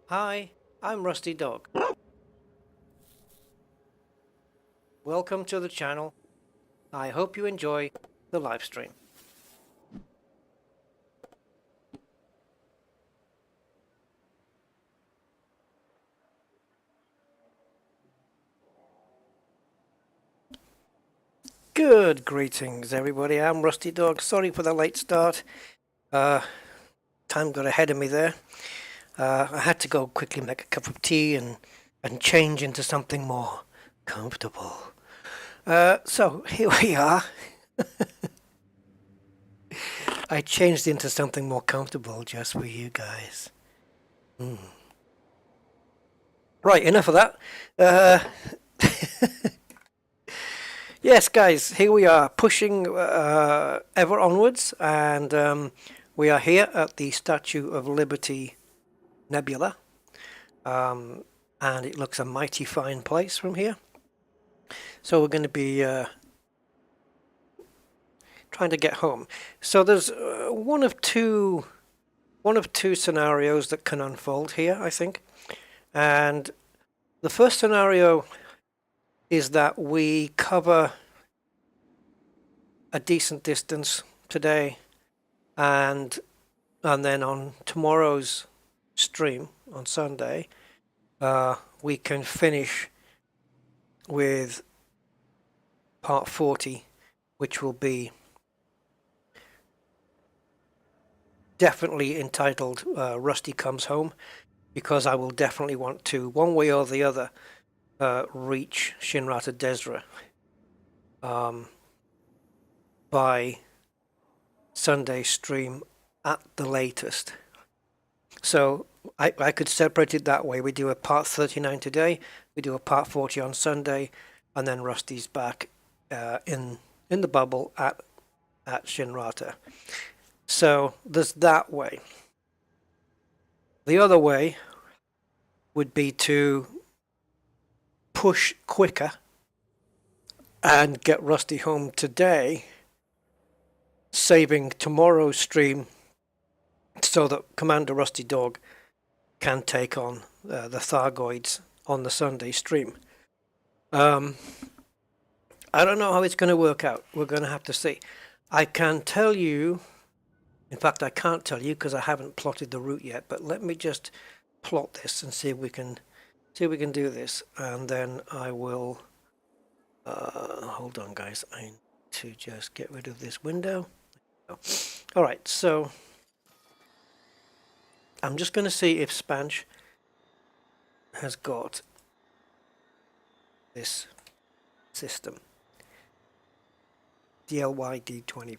Hi, I'm Rusty Dog. Welcome to the channel. I hope you enjoy the live stream. Good greetings, everybody. I'm Rusty Dog. Sorry for the late start. Time got ahead of me there. I had to go quickly make a cup of tea and change into something more comfortable. So here we are. I changed into something more comfortable just for you guys. Right, enough of that. Yes, guys, here we are pushing ever onwards, and we are here at the Statue of Liberty Nebula, and it looks a mighty fine place from here. So we're going to be trying to get home. So there's one of two scenarios that can unfold here, I think, and the first scenario is that we cover a decent distance today, and then on tomorrow's stream on Sunday, we can finish with part 40, which will be definitely entitled Rusty Comes Home, because I will definitely want to, one way or the other, reach Shinrata Desra by Sunday stream at the latest. So I could separate it that way. We do a part 39 today, we do a part 40 on Sunday, and then Rusty's back in the bubble at Shinrata. So there's that way. The other way would be to push quicker and get Rusty home today, saving tomorrow's stream so that Commander Rusty Dog can take on the Thargoids on the Sunday stream. I don't know how it's going to work out. We're going to have to see. I can tell you, in fact I can't tell you because I haven't plotted the route yet, but let me just plot this and see if we can do this, and then I will hold on guys, I need to just get rid of this window. Alright, so I'm just going to see if Spanch has got this system. DLY D25.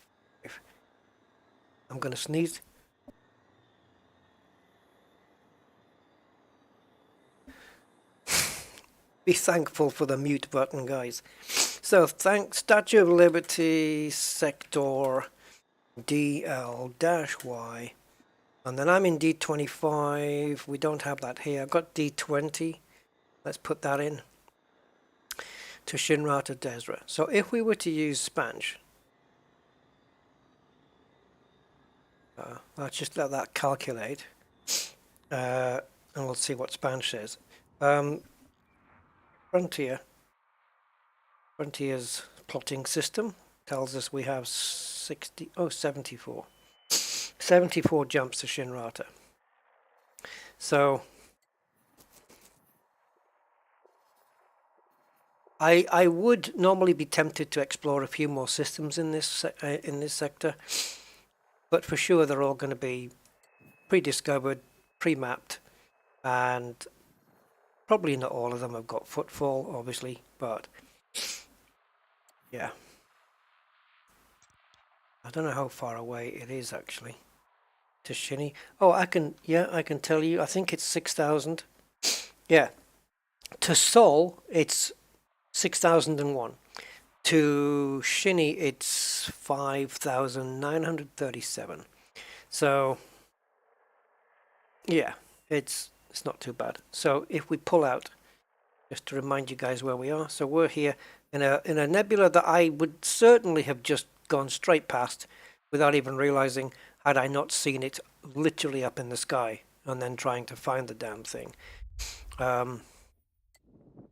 I'm going to sneeze. Be thankful for the mute button, guys. So thanks, Statue of Liberty, Sector DL-Y. And then I'm in D25. We don't have that here. I've got D20. Let's put that in. To Shinrata Desra. So if we were to use Spanch, I'll just let that calculate, and we'll see what Spanch says. Frontier's plotting system tells us we have 74. 74 jumps to Shinrata. So I would normally be tempted to explore a few more systems in this sector, but for sure they're all going to be pre-discovered, pre-mapped, and probably not all of them have got footfall, obviously, but yeah. I don't know how far away it is actually to Shinny. Oh, I can tell you. I think it's 6,000. Yeah. To Seoul, it's 6,001. To Shinny, it's 5,937. So yeah, it's not too bad. So if we pull out, just to remind you guys where we are. So we're here in a nebula that I would certainly have just gone straight past without even realizing, had I not seen it literally up in the sky and then trying to find the damn thing. And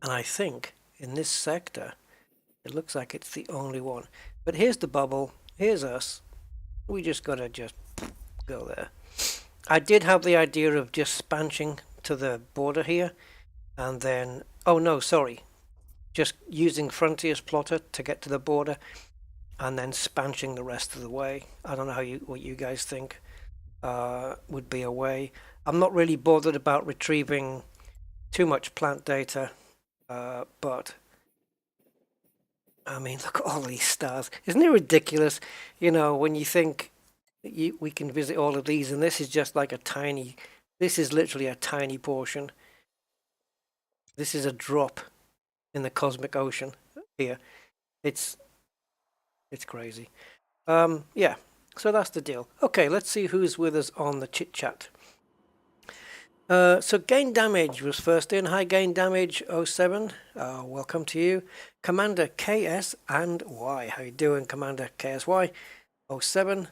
I think in this sector, it looks like it's the only one. But here's the bubble. Here's us. We just gotta just go there. I did have the idea of just spanching to the border here, and then, oh no, sorry, just using Frontier's plotter to get to the border, and then spanching the rest of the way. I don't know what you guys think would be a way. I'm not really bothered about retrieving too much plant data, but I mean, look at all these stars. Isn't it ridiculous? You know, when you think we can visit all of these, and this is just like a tiny, this is literally a tiny portion. This is a drop in the cosmic ocean here. It's crazy. Yeah, so that's the deal. Okay, let's see who's with us on the chit chat. So Gain Damage was first in. Hi Gain Damage 07. Welcome to you. Commander KS and Y. How you doing, Commander KSY 07?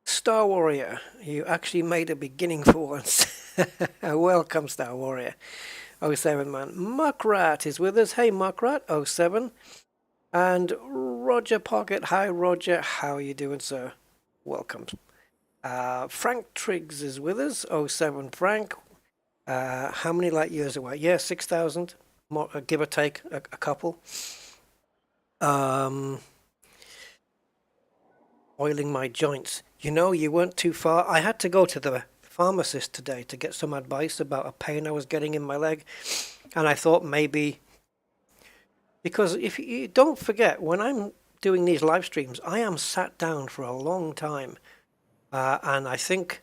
Star Warrior, you actually made a beginning for once. Welcome, Star Warrior 07, man. Muckrat is with us. Hey Muckrat 07. And Roger Pocket. Hi Roger, how are you doing, sir? Welcome. Frank Triggs is with us. 07 Frank. How many light years away? Yeah, 6,000, more, give or take a couple. Oiling my joints. You know, you weren't too far. I had to go to the pharmacist today to get some advice about a pain I was getting in my leg. And I thought maybe, because if you don't forget, when I'm doing these live streams, I am sat down for a long time. And I think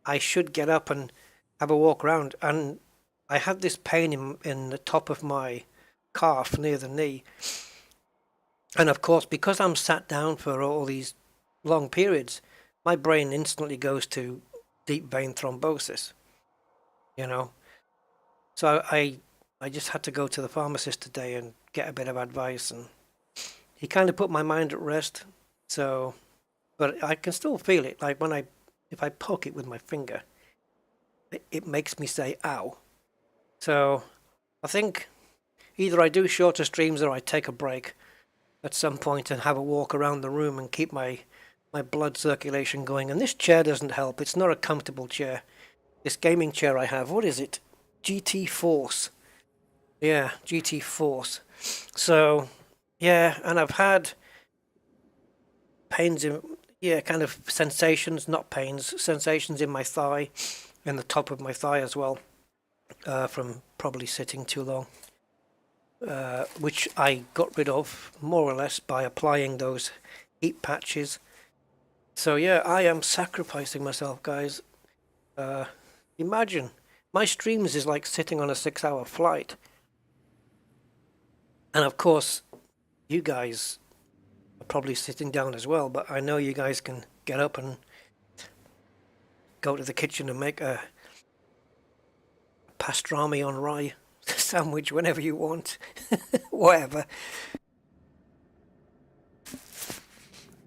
I should get up and have a walk around, and I had this pain in the top of my calf near the knee, and of course because I'm sat down for all these long periods, my brain instantly goes to deep vein thrombosis, you know. So I just had to go to the pharmacist today and get a bit of advice, and he kind of put my mind at rest. So, but I can still feel it, like if I poke it with my finger, it makes me say ow. So I think either I do shorter streams or I take a break at some point and have a walk around the room and keep my blood circulation going. And this chair doesn't help. It's not a comfortable chair. This gaming chair I have, what is it? GT Force. Yeah, GT Force. So yeah, and I've had pains in, yeah, kind of sensations, not pains, sensations in my thigh, in the top of my thigh as well, from probably sitting too long, which I got rid of more or less by applying those heat patches. So yeah, I am sacrificing myself, guys. Imagine, my streams is like sitting on a 6-hour flight. And of course, you guys are probably sitting down as well, but I know you guys can get up and go to the kitchen and make a pastrami on rye sandwich whenever you want. Whatever.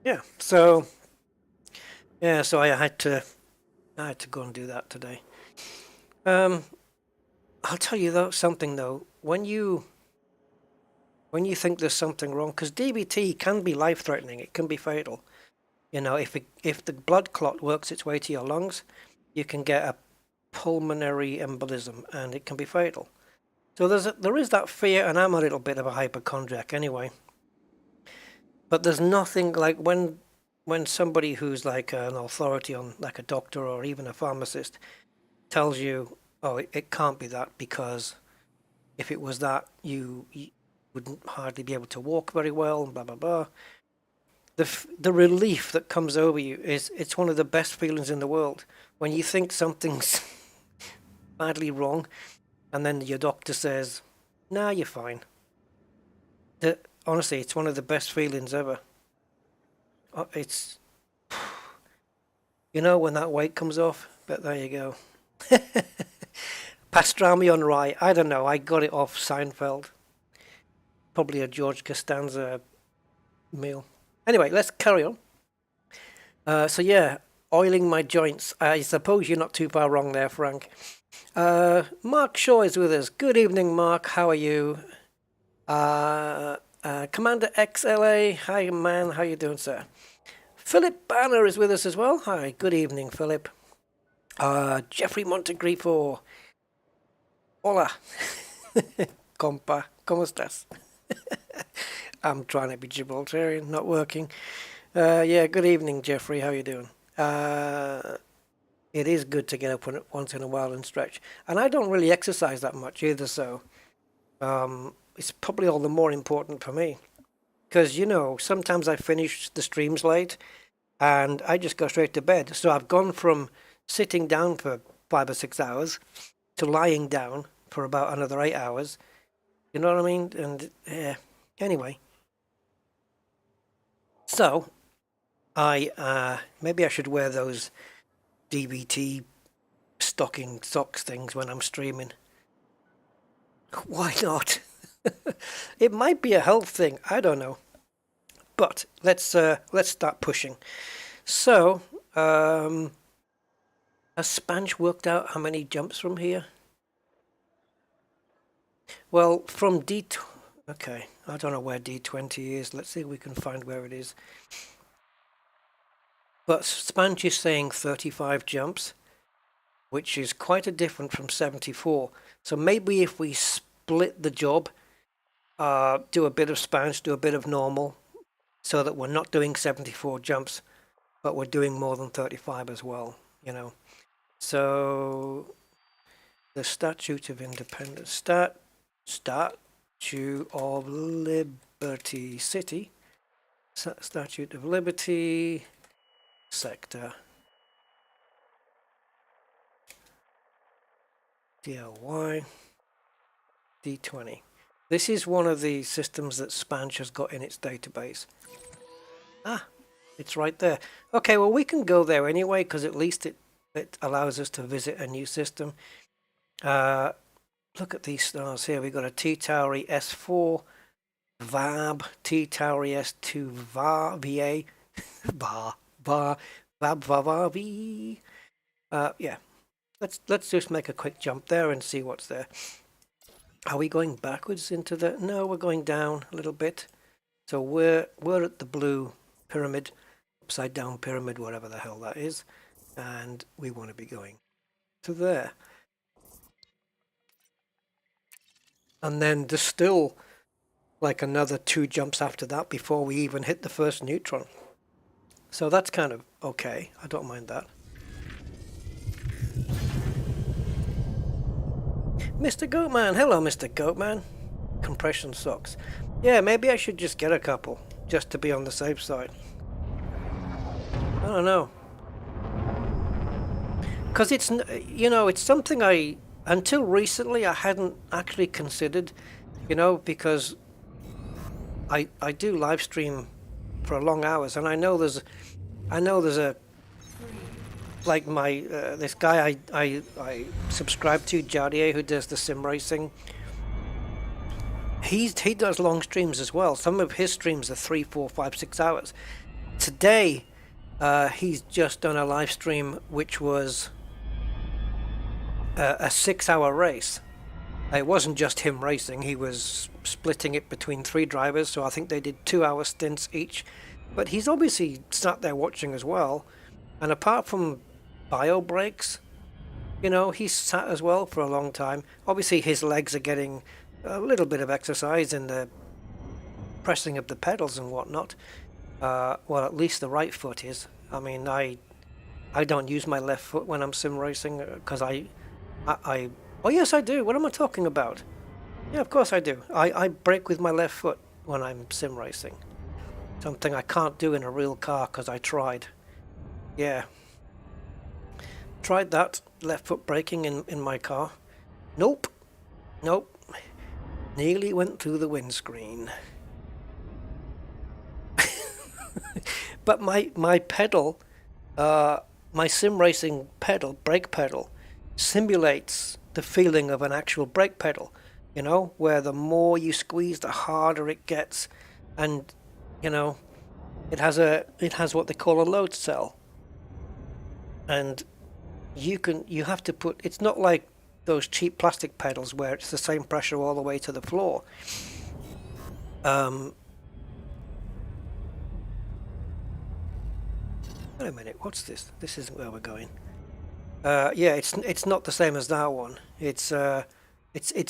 Yeah, so I had to go and do that today. I'll tell you though something though, when you think there's something wrong, because DVT can be life-threatening, it can be fatal. You know, if the blood clot works its way to your lungs, you can get a pulmonary embolism, and it can be fatal. So there is that fear, and I'm a little bit of a hypochondriac anyway. But there's nothing like when somebody who's like an authority on, like a doctor or even a pharmacist, tells you, oh, it can't be that, because if it was that, you wouldn't hardly be able to walk very well, and blah blah blah. The relief that comes over you it's one of the best feelings in the world when you think something's badly wrong, and then your doctor says, "Nah, you're fine." Honestly, it's one of the best feelings ever. It's, you know, when that weight comes off. But there you go. Pastrami on rye. I don't know. I got it off Seinfeld. Probably a George Costanza meal. Anyway, let's carry on. So yeah, Oiling my joints. I suppose you're not too far wrong there, Frank. Mark Shaw is with us. Good evening, Mark. How are you? Commander XLA. Hi, man. How you doing, sir? Philip Banner is with us as well. Hi. Good evening, Philip. Jeffrey Montegrifo. Hola. Compa. ¿Cómo estás? I'm trying to be Gibraltarian, not working. Yeah, good evening, Jeffrey. How you doing? It is good to get up once in a while and stretch. And I don't really exercise that much either, so it's probably all the more important for me. Because, you know, sometimes I finish the streams late and I just go straight to bed. So I've gone from sitting down for 5 or 6 hours to lying down for about another 8 hours. You know what I mean? And anyway. So maybe I should wear those DVT stocking socks things when I'm streaming. Why not? It might be a health thing. I don't know. But let's start pushing. So, has Spanch worked out how many jumps from here? Well, from okay, I don't know where D20 is. Let's see if we can find where it is. But Spanch is saying 35 jumps, which is quite a different from 74. So maybe if we split the job, do a bit of Spanch, do a bit of normal, so that we're not doing 74 jumps, but we're doing more than 35 as well, you know. So the Statute of Independence, Statue of Liberty City, Statute of Liberty, sector, DLY, D20. This is one of the systems that Spanch has got in its database. Ah, it's right there. Okay, well, we can go there anyway, because at least it allows us to visit a new system. Look at these stars here. We've got a T-Tauri S4, VAB, T-Tauri S2, VA, VAB, yeah. Let's just make a quick jump there and see what's there. Are we going backwards into the... No, we're going down a little bit. So we're at the blue pyramid, upside down pyramid, whatever the hell that is. And we want to be going to there. And then there's still like another 2 jumps after that before we even hit the first neutron. So that's kind of okay. I don't mind that. Mr. Goatman, hello Mr. Goatman. Compression socks. Yeah, maybe I should just get a couple, just to be on the safe side. I don't know. Because it's, you know, it's something until recently I hadn't actually considered, you know, because I do live stream for long hours, and I know there's a like my this guy I subscribe to, Jardier, who does the sim racing. He does long streams as well. Some of his streams are 3, 4, 5, 6 hours. Today, he's just done a live stream which was a 6-hour race. It wasn't just him racing. He was splitting it between 3 drivers, so I think they did 2-hour stints each. But he's obviously sat there watching as well. And apart from bio breaks, you know, he's sat as well for a long time. Obviously his legs are getting a little bit of exercise in the pressing of the pedals and whatnot. Well, at least the right foot is. I mean, I don't use my left foot when I'm sim racing, because oh yes I do. What am I talking about? Yeah, of course I do. I brake with my left foot when I'm sim racing. Something I can't do in a real car because I tried. Yeah. Tried that, left foot braking in my car. Nope. Nearly went through the windscreen. But my pedal, my sim racing pedal, brake pedal, simulates the feeling of an actual brake pedal, you know, where the more you squeeze, the harder it gets, and you know, it has what they call a load cell. and you have to put, it's not like those cheap plastic pedals where it's the same pressure all the way to the floor. Wait a minute, what's this? This isn't where we're going. Yeah, it's not the same as that one. It's a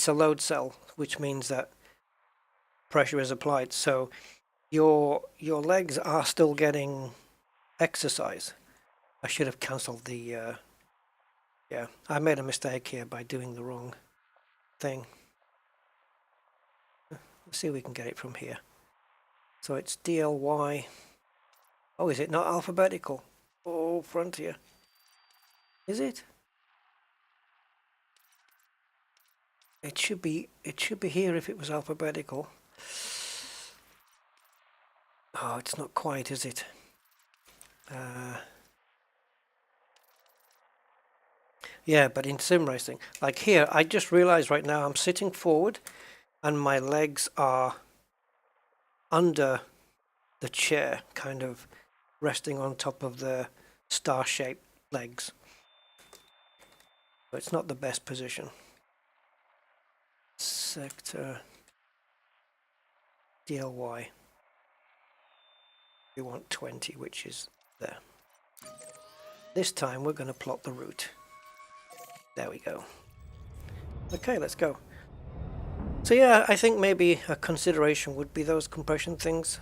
load cell, which means that pressure is applied. So your legs are still getting exercise. I should have cancelled the. Yeah, I made a mistake here by doing the wrong thing. Let's see if we can get it from here. So it's DLY. Oh, is it not alphabetical? Oh, Frontier. Is it? It should be here if it was alphabetical. Oh, it's not quite, is it? Yeah, but in sim racing, like here, I just realized right now I'm sitting forward and my legs are under the chair, kind of resting on top of the star-shaped legs. But it's not the best position. Sector DLY. We want 20, which is there. This time we're going to plot the route. There we go. Okay, let's go. So yeah, I think maybe a consideration would be those compression things.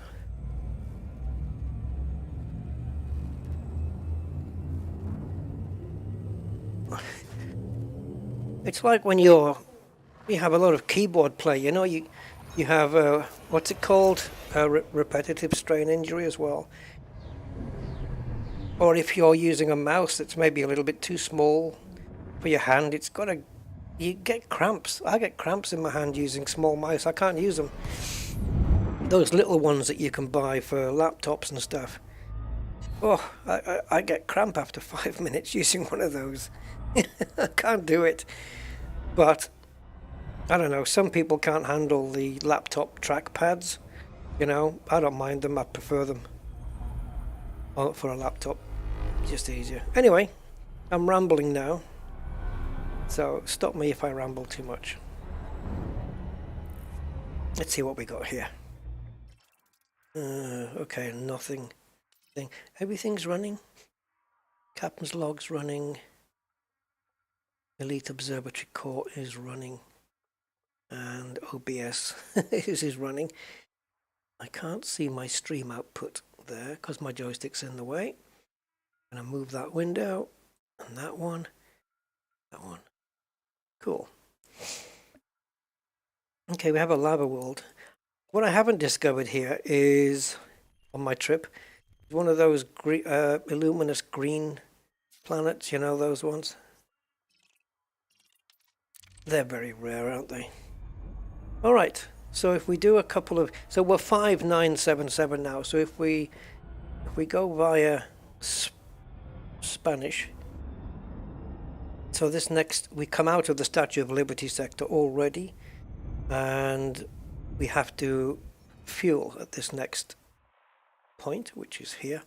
It's like when you have a lot of keyboard play, you know, you have what's it called, repetitive strain injury as well. Or if you're using a mouse that's maybe a little bit too small for your hand, you get cramps. I get cramps in my hand using small mice. I can't use them. Those little ones that you can buy for laptops and stuff. Oh, I get cramp after 5 minutes using one of those. I can't do it. But I don't know, some people can't handle the laptop trackpads. You know, I don't mind them, I prefer them for a laptop. Just easier. Anyway, I'm rambling now. So stop me if I ramble too much. Let's see what we got here. Okay, nothing. Everything's running. Captain's log's running. Elite Observatory Core is running. And OBS is running. I can't see my stream output there because my joystick's in the way. I'm going to move that window and that one. That one. Cool. Okay, we have a lava world. What I haven't discovered here is, on my trip, one of those luminous green planets, you know those ones? They're very rare, aren't they? All right, so if we do a couple of... So we're 5977 now, so if we go via Spanish... So this next... We come out of the Statue of Liberty sector already, and we have to fuel at this next point, which is here.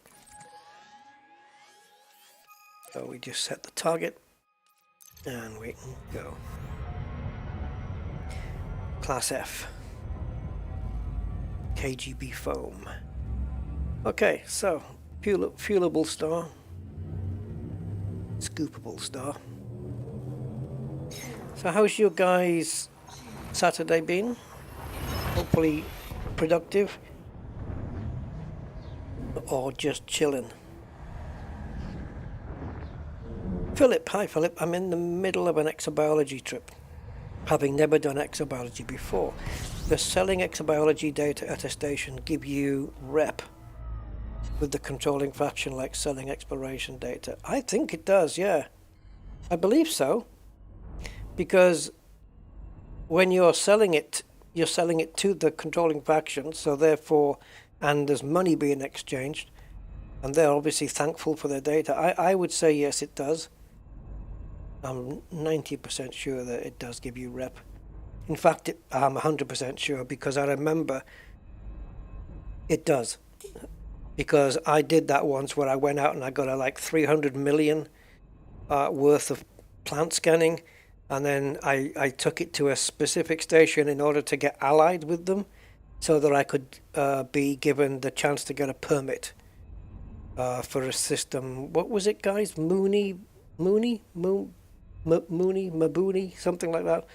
So we just set the target, and we can go. Class F. KGB foam. Okay, so fuelable star. Scoopable star. So how's your guys' Saturday been? Hopefully productive. Or just chilling. Philip, hi Philip. I'm in the middle of an exobiology trip, having never done exobiology before. Does selling exobiology data at a station give you rep with the controlling faction like selling exploration data? I think it does, yeah. I believe so. Because when you're selling it to the controlling faction, so therefore, and there's money being exchanged, and they're obviously thankful for their data. I would say yes, it does. I'm 90% sure that it does give you rep. In fact, I'm 100% sure because I remember it does. Because I did that once where I went out and I got like 300 million worth of plant scanning, and then I took it to a specific station in order to get allied with them, so that I could be given the chance to get a permit for a system. What was it, guys? Mabuni, something like that.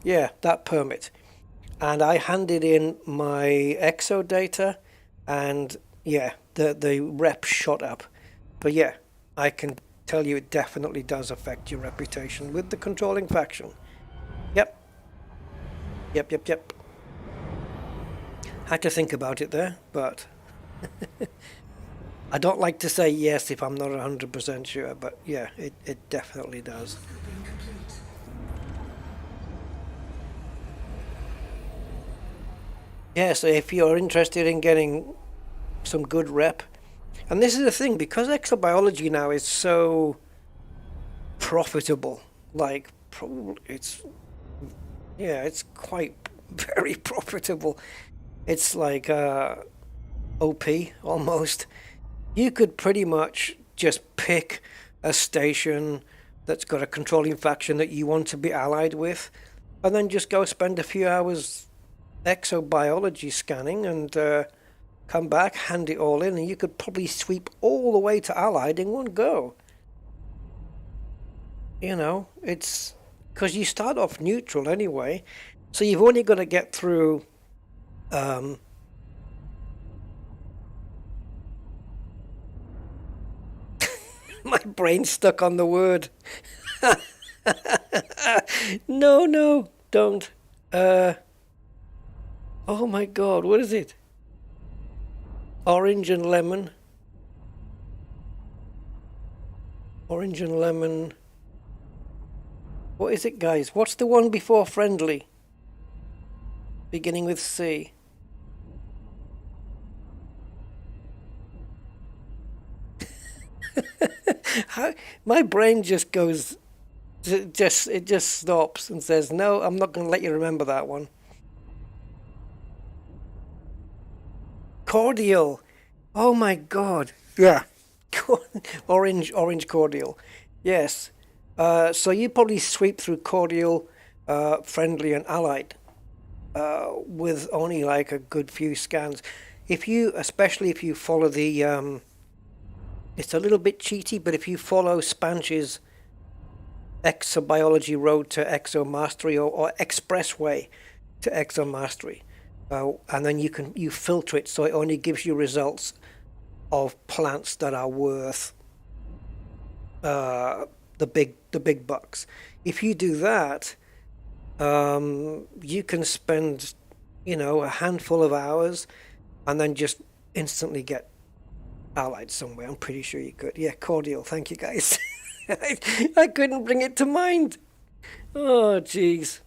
Yeah, that permit. And I handed in my EXO data, and yeah, the rep shot up. But yeah, I can tell you it definitely does affect your reputation with the controlling faction. Yep. Yep. Had to think about it there, but I don't like to say yes if I'm not 100% sure, but yeah, it definitely does. Yeah, so if you're interested in getting some good rep, and this is the thing, because exobiology now is so profitable, like it's quite very profitable. It's like OP almost. You could pretty much just pick a station that's got a controlling faction that you want to be allied with, and then just go spend a few hours exobiology scanning and come back, hand it all in, and you could probably sweep all the way to allied in one go. You know, it's because you start off neutral anyway, so you've only got to get through my brain's stuck on the word. No, don't. Oh my god, what is it? Orange and lemon. Orange and lemon. What is it, guys? What's the one before friendly? Beginning with C. My brain just goes, it just stops and says, no, I'm not going to let you remember that one. Cordial. Oh my god. Yeah. Orange cordial. Yes. So you probably sweep through cordial, friendly, and allied with only like a good few scans. Especially if you follow the, it's a little bit cheaty, but if you follow Spanch's exobiology road to exomastery or expressway to exomastery, and then you filter it so it only gives you results of plants that are worth the big bucks. If you do that, you can spend a handful of hours and then just instantly get allied somewhere. I'm pretty sure you could. Yeah, cordial. Thank you, guys. I couldn't bring it to mind. Oh, jeez.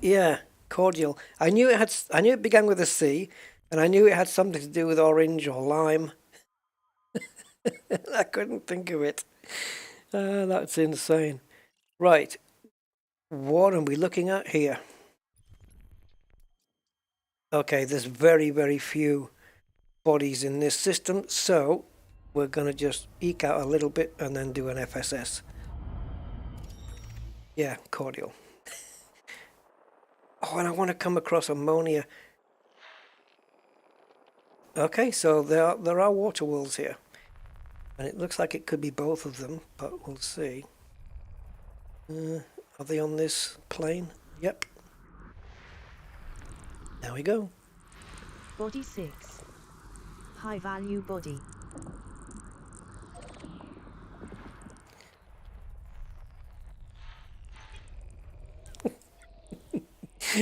Yeah, cordial. I knew it began with a C, and I knew it had something to do with orange or lime. I couldn't think of it. That's insane. Right. What are we looking at here? Okay, there's very, very few bodies in this system, so we're going to just eke out a little bit and then do an FSS. Yeah, cordial. Oh, and I want to come across ammonia. Okay, so there are water worlds here. And it looks like it could be both of them, but we'll see. Are they on this plane? Yep. There we go. Body 6. High value body.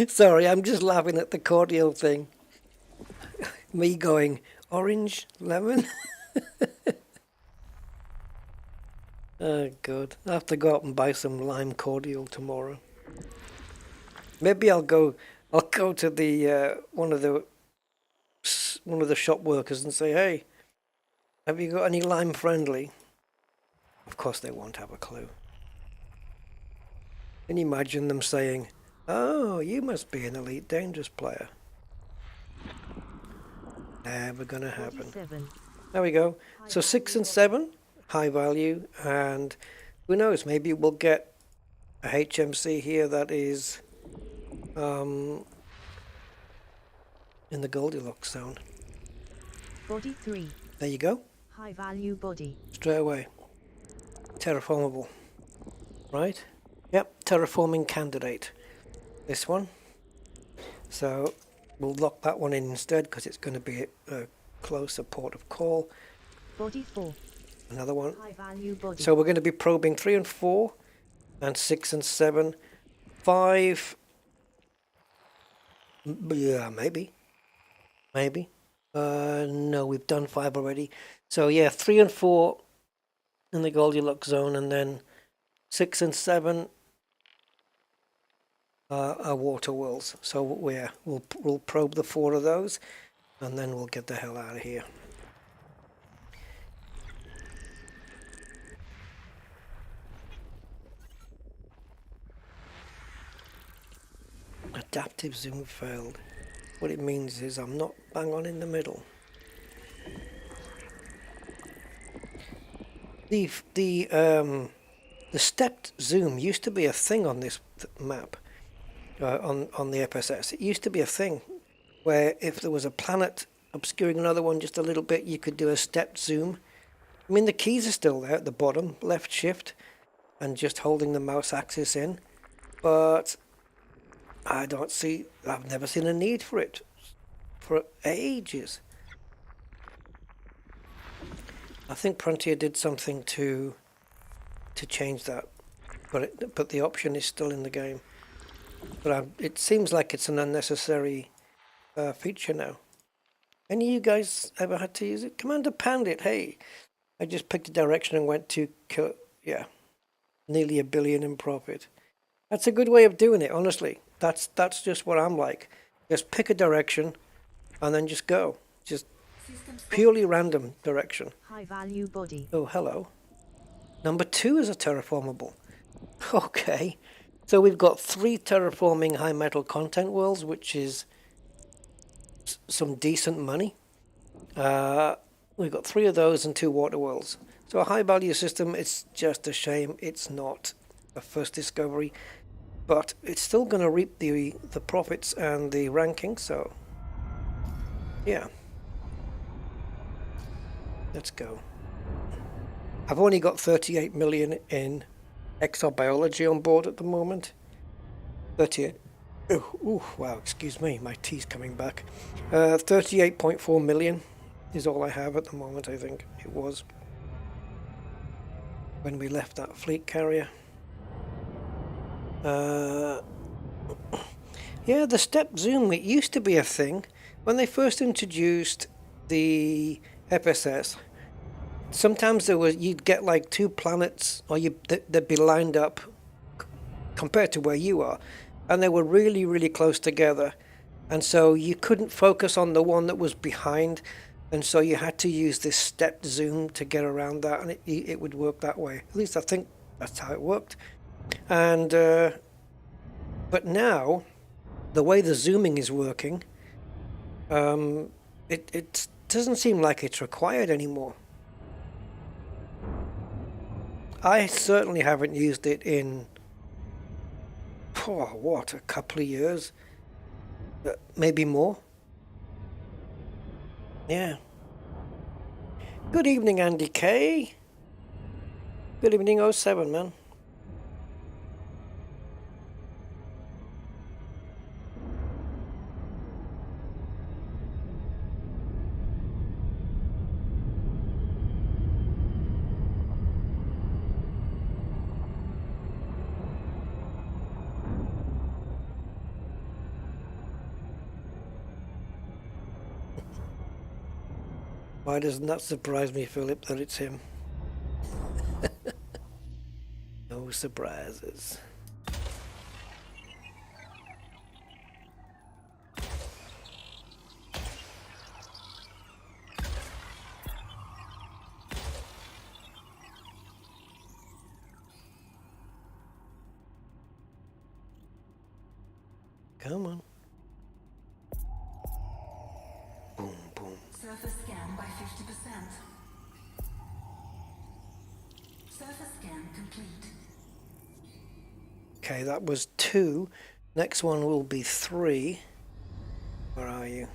Sorry, I'm just laughing at the cordial thing. Me going, orange, lemon? Oh, good. I have to go out and buy some lime cordial tomorrow. Maybe I'll go to the one of the shop workers and say, hey, have you got any lime friendly? Of course they won't have a clue. Can you imagine them saying, oh, you must be an Elite Dangerous player? Never gonna happen. 47. There we go. So 6 and 7 high value, and who knows, maybe we'll get a HMC here that is in the Goldilocks zone. Body 3. There you go. High value body. Straight away. Terraformable. Right? Yep, terraforming candidate. This one. So we'll lock that one in instead because it's going to be a closer port of call. Body 4. Another one. High value body. So we're going to be probing 3 and 4 and 6 and 7. 5. Yeah, maybe. Maybe. No, we've done 5 already. So yeah, 3 and 4 in the Goldilocks zone, and then 6 and 7 are water worlds. So we'll probe the 4 of those, and then we'll get the hell out of here. Adaptive zoom failed. What it means is I'm not bang on in the middle. The stepped zoom used to be a thing on this map, on the FSS. It used to be a thing where if there was a planet obscuring another one just a little bit, you could do a stepped zoom. I mean, the keys are still there at the bottom, left shift, and just holding the mouse axis in, but I've never seen a need for it for ages. I think Frontier did something to change that, but the option is still in the game. But it seems like it's an unnecessary feature now. Any of you guys ever had to use it? Commander Pandit, hey, I just picked a direction and went to kill. Yeah, nearly $1 billion in profit. That's a good way of doing it, honestly. That's just what I'm like. Just pick a direction and then just go. Just purely random direction. High value body. Oh, hello. Number 2 is a terraformable. Okay. So we've got 3 terraforming high metal content worlds, which is some decent money. We've got 3 of those and 2 water worlds. So a high value system, it's just a shame it's not a first discovery. But it's still going to reap the profits and the ranking, so yeah. Let's go. I've only got 38 million in exobiology on board at the moment. 38. Ooh, wow, excuse me, my tea's coming back. 38.4 million is all I have at the moment, I think it was, when we left that fleet carrier. Yeah, the step zoom, it used to be a thing. When they first introduced the FSS, sometimes you'd get like 2 planets, or they'd be lined up compared to where you are, and they were really, really close together, and so you couldn't focus on the one that was behind, and so you had to use this stepped zoom to get around that, and it would work that way. At least I think that's how it worked. And but now the way the zooming is working, it doesn't seem like it's required anymore. I certainly haven't used it in a couple of years, maybe more. Yeah. Good evening, Andy K. Good evening, 07, man. Why doesn't that surprise me, Philip, that it's him? No surprises. Come on. Boom, boom. Surface scan by 50%. Surface scan complete. Okay, that was 2. Next one will be 3. Where are you?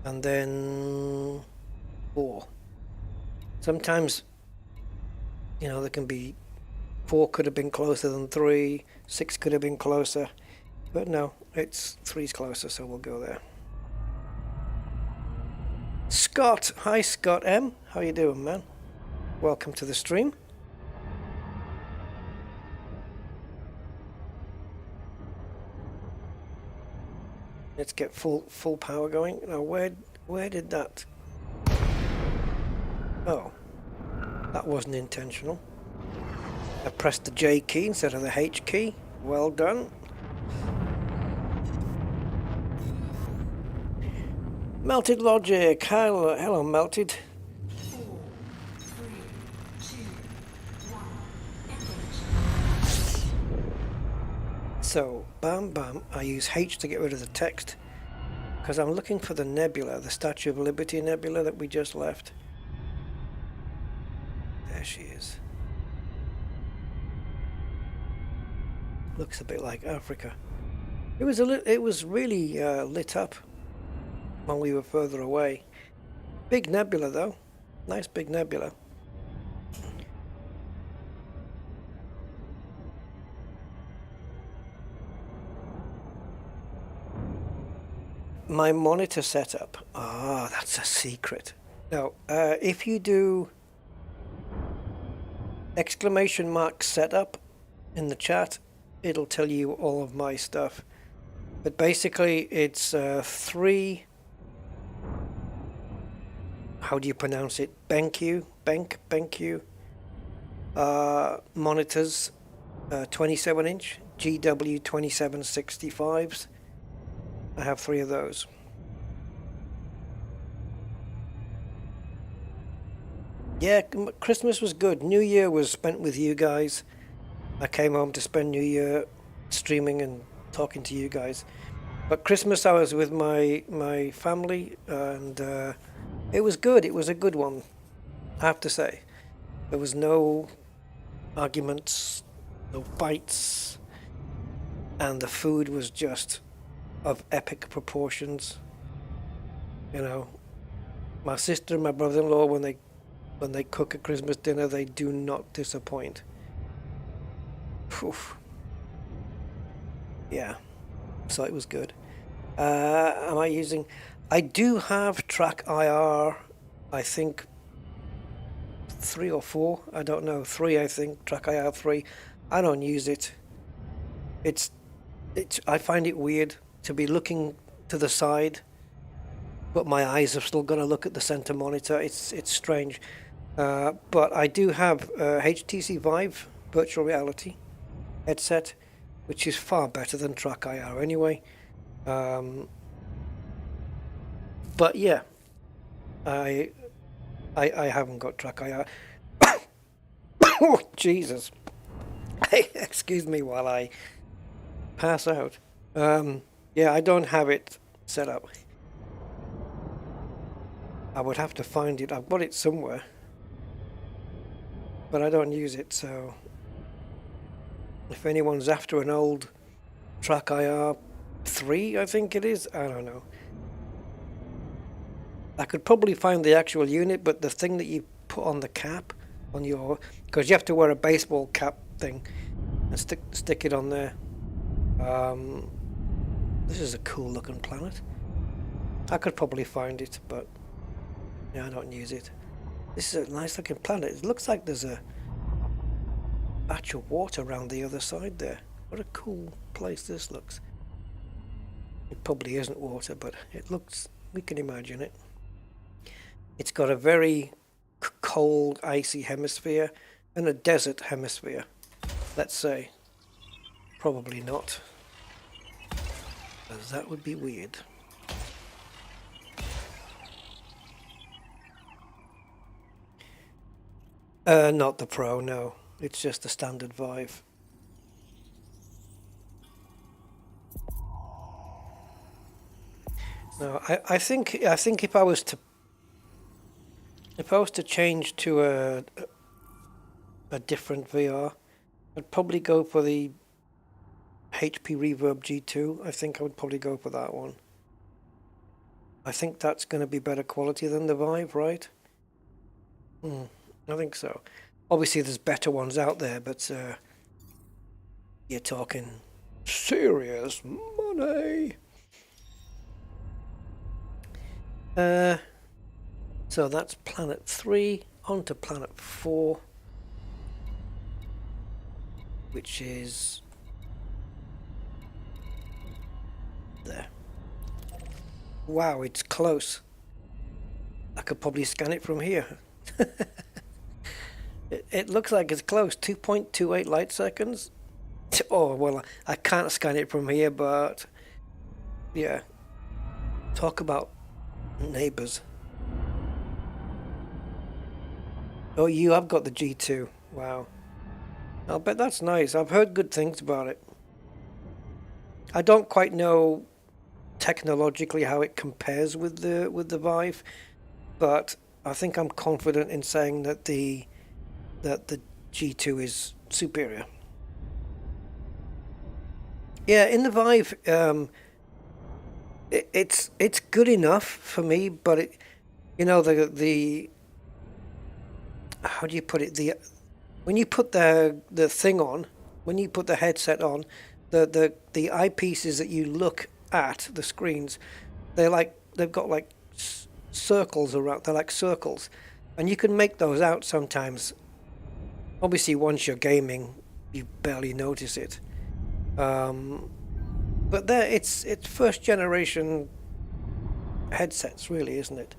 And then 4. Sometimes, you know, there can be 4 could have been closer than 3, 6 could have been closer, but no, it's 3's closer, so we'll go there. Scott, hi Scott M, how you doing, man? Welcome to the stream. Let's get full power going. Now, where did that? Oh, that wasn't intentional. I pressed the J key instead of the H key. Well done. Melted Logic. Hello, Melted. 4, 3, 2, 1. Engage. So, bam. I use H to get rid of the text because I'm looking for the nebula, the Statue of Liberty nebula that we just left. There she is. Looks a bit like Africa. It was really lit up when we were further away. Big nebula though. Nice big nebula. My monitor setup. Ah, that's a secret. Now, if you do ! setup in the chat, it'll tell you all of my stuff. But basically, it's 3. How do you pronounce it? BenQ monitors, 27-inch GW2765s. I have 3 of those. Yeah, Christmas was good. New Year was spent with you guys. I came home to spend New Year streaming and talking to you guys. But Christmas I was with my family, and it was good. It was a good one, I have to say. There was no arguments, no fights, and the food was just of epic proportions. You know, my sister and my brother-in-law, when they cook a Christmas dinner, they do not disappoint. Oof. Yeah, so it was good. Am I using? I do have Track IR. I think 3 or 4. I don't know. 3, I think. Track IR 3. I don't use it. It's. I find it weird to be looking to the side, but my eyes have still got to look at the center monitor. It's strange. But I do have HTC Vive virtual reality headset, which is far better than Track IR anyway. But yeah, I haven't got Track IR. Oh Jesus! Hey, excuse me while I pass out. Yeah, I don't have it set up. I would have to find it. I've got it somewhere, but I don't use it, so if anyone's after an old Track IR 3, I think it is, I don't know. I could probably find the actual unit, but the thing that you put on the cap on your, because you have to wear a baseball cap thing and stick it on there. This is a cool looking planet. I could probably find it, but yeah, I don't use it. This is a nice looking planet. It looks like there's a patch of water around the other side there. What a cool place this looks. It probably isn't water, but it looks, we can imagine it. It's got a very cold, icy hemisphere and a desert hemisphere, let's say. Probably not, because that would be weird. Not the Pro, no. It's just the standard Vive. No, I think if I was to change to a different VR. I'd probably go for the HP Reverb G2. I think I would probably go for that one. I think that's going to be better quality than the Vive, right? I think so. Obviously, there's better ones out there, but you're talking serious money. So that's planet 3, on to planet 4, which is there. Wow, it's close. I could probably scan it from here. It looks like it's close, 2.28 light seconds. Oh, well, I can't scan it from here, but yeah. Talk about neighbors. Oh, you have got the G2. Wow. I'll bet that's nice. I've heard good things about it. I don't quite know technologically how it compares with the Vive, but I think I'm confident in saying that the G2 is superior. Yeah, in the Vive, it's good enough for me, but it, you know, the how do you put it? When you put the thing on, when you put the headset on, the eyepieces that you look at, the screens, they've got like circles around. They're like circles, and you can make those out sometimes. Obviously, once you're gaming, you barely notice it. But there, it's first generation headsets, really, isn't it?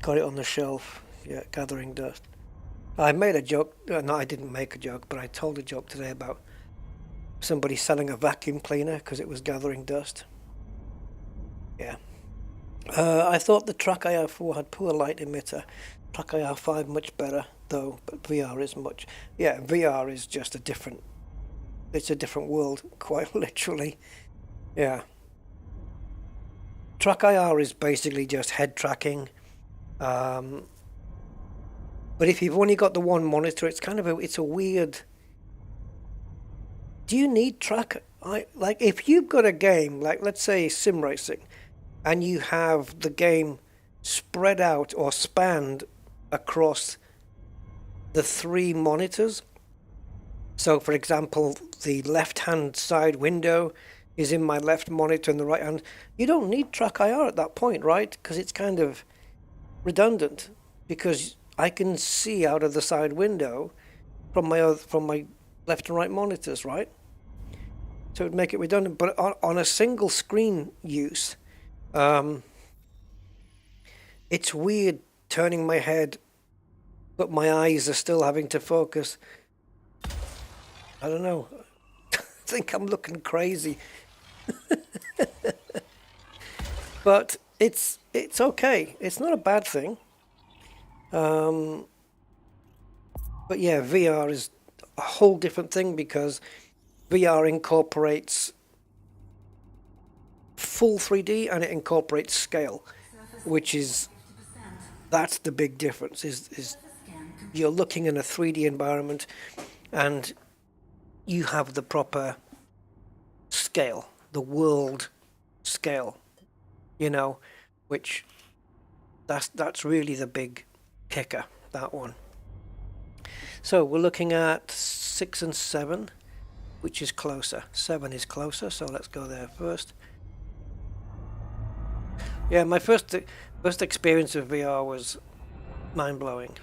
Got it on the shelf. Yeah, gathering dust. I made a joke. No, I didn't make a joke, but I told a joke today about somebody selling a vacuum cleaner because it was gathering dust. Yeah. I thought the Track IR 4 had poor light emitter. Track IR 5 much better, though, but VR is much... Yeah, VR is just a different... It's a different world, quite literally. Yeah. Track IR is basically just head tracking. But if you've only got the one monitor, it's kind of it's a weird... Do you need track... like, if you've got a game, like, let's say sim racing, and you have the game spread out or spanned across the 3 monitors. So, for example, the left-hand side window is in my left monitor and the right hand. You don't need track IR at that point, right? Because it's kind of redundant. Because I can see out of the side window from my left and right monitors, right? So it would make it redundant. But on a single screen use... it's weird turning my head, but my eyes are still having to focus. I don't know. I think I'm looking crazy. But it's okay. It's not a bad thing. But yeah, VR is a whole different thing because VR incorporates full 3D and it incorporates scale, which is, that's the big difference, is you're looking in a 3D environment and you have the proper scale, the world scale, you know, which that's really the big kicker, that one. So we're looking at 6 and 7, which is closer. 7 is closer, so let's go there first. Yeah, my first experience of VR was mind-blowing.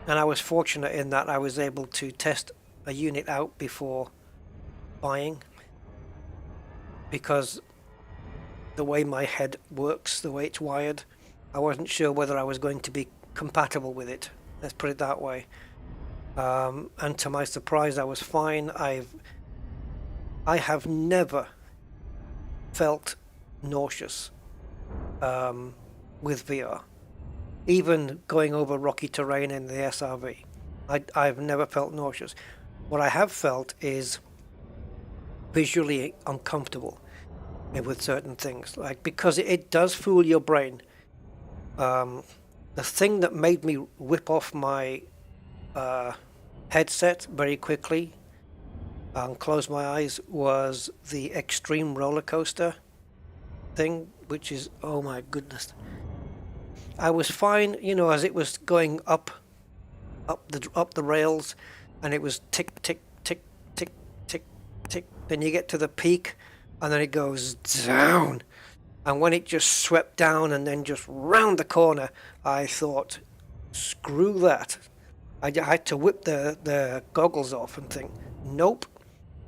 And I was fortunate in that I was able to test a unit out before buying. Because the way my head works, the way it's wired, I wasn't sure whether I was going to be compatible with it. Let's put it that way. And to my surprise, I was fine. I have never felt nauseous with VR. Even going over rocky terrain in the SRV, I've never felt nauseous. What I have felt is visually uncomfortable with certain things, like because it does fool your brain. The thing that made me whip off my headset very quickly and close my eyes was the extreme roller coaster thing, which is, oh my goodness. I was fine, you know, as it was going up the rails, and it was tick tick tick tick tick tick. Then you get to the peak, and then it goes down. And when it just swept down and then just round the corner, I thought, screw that. I had to whip the goggles off and think, nope,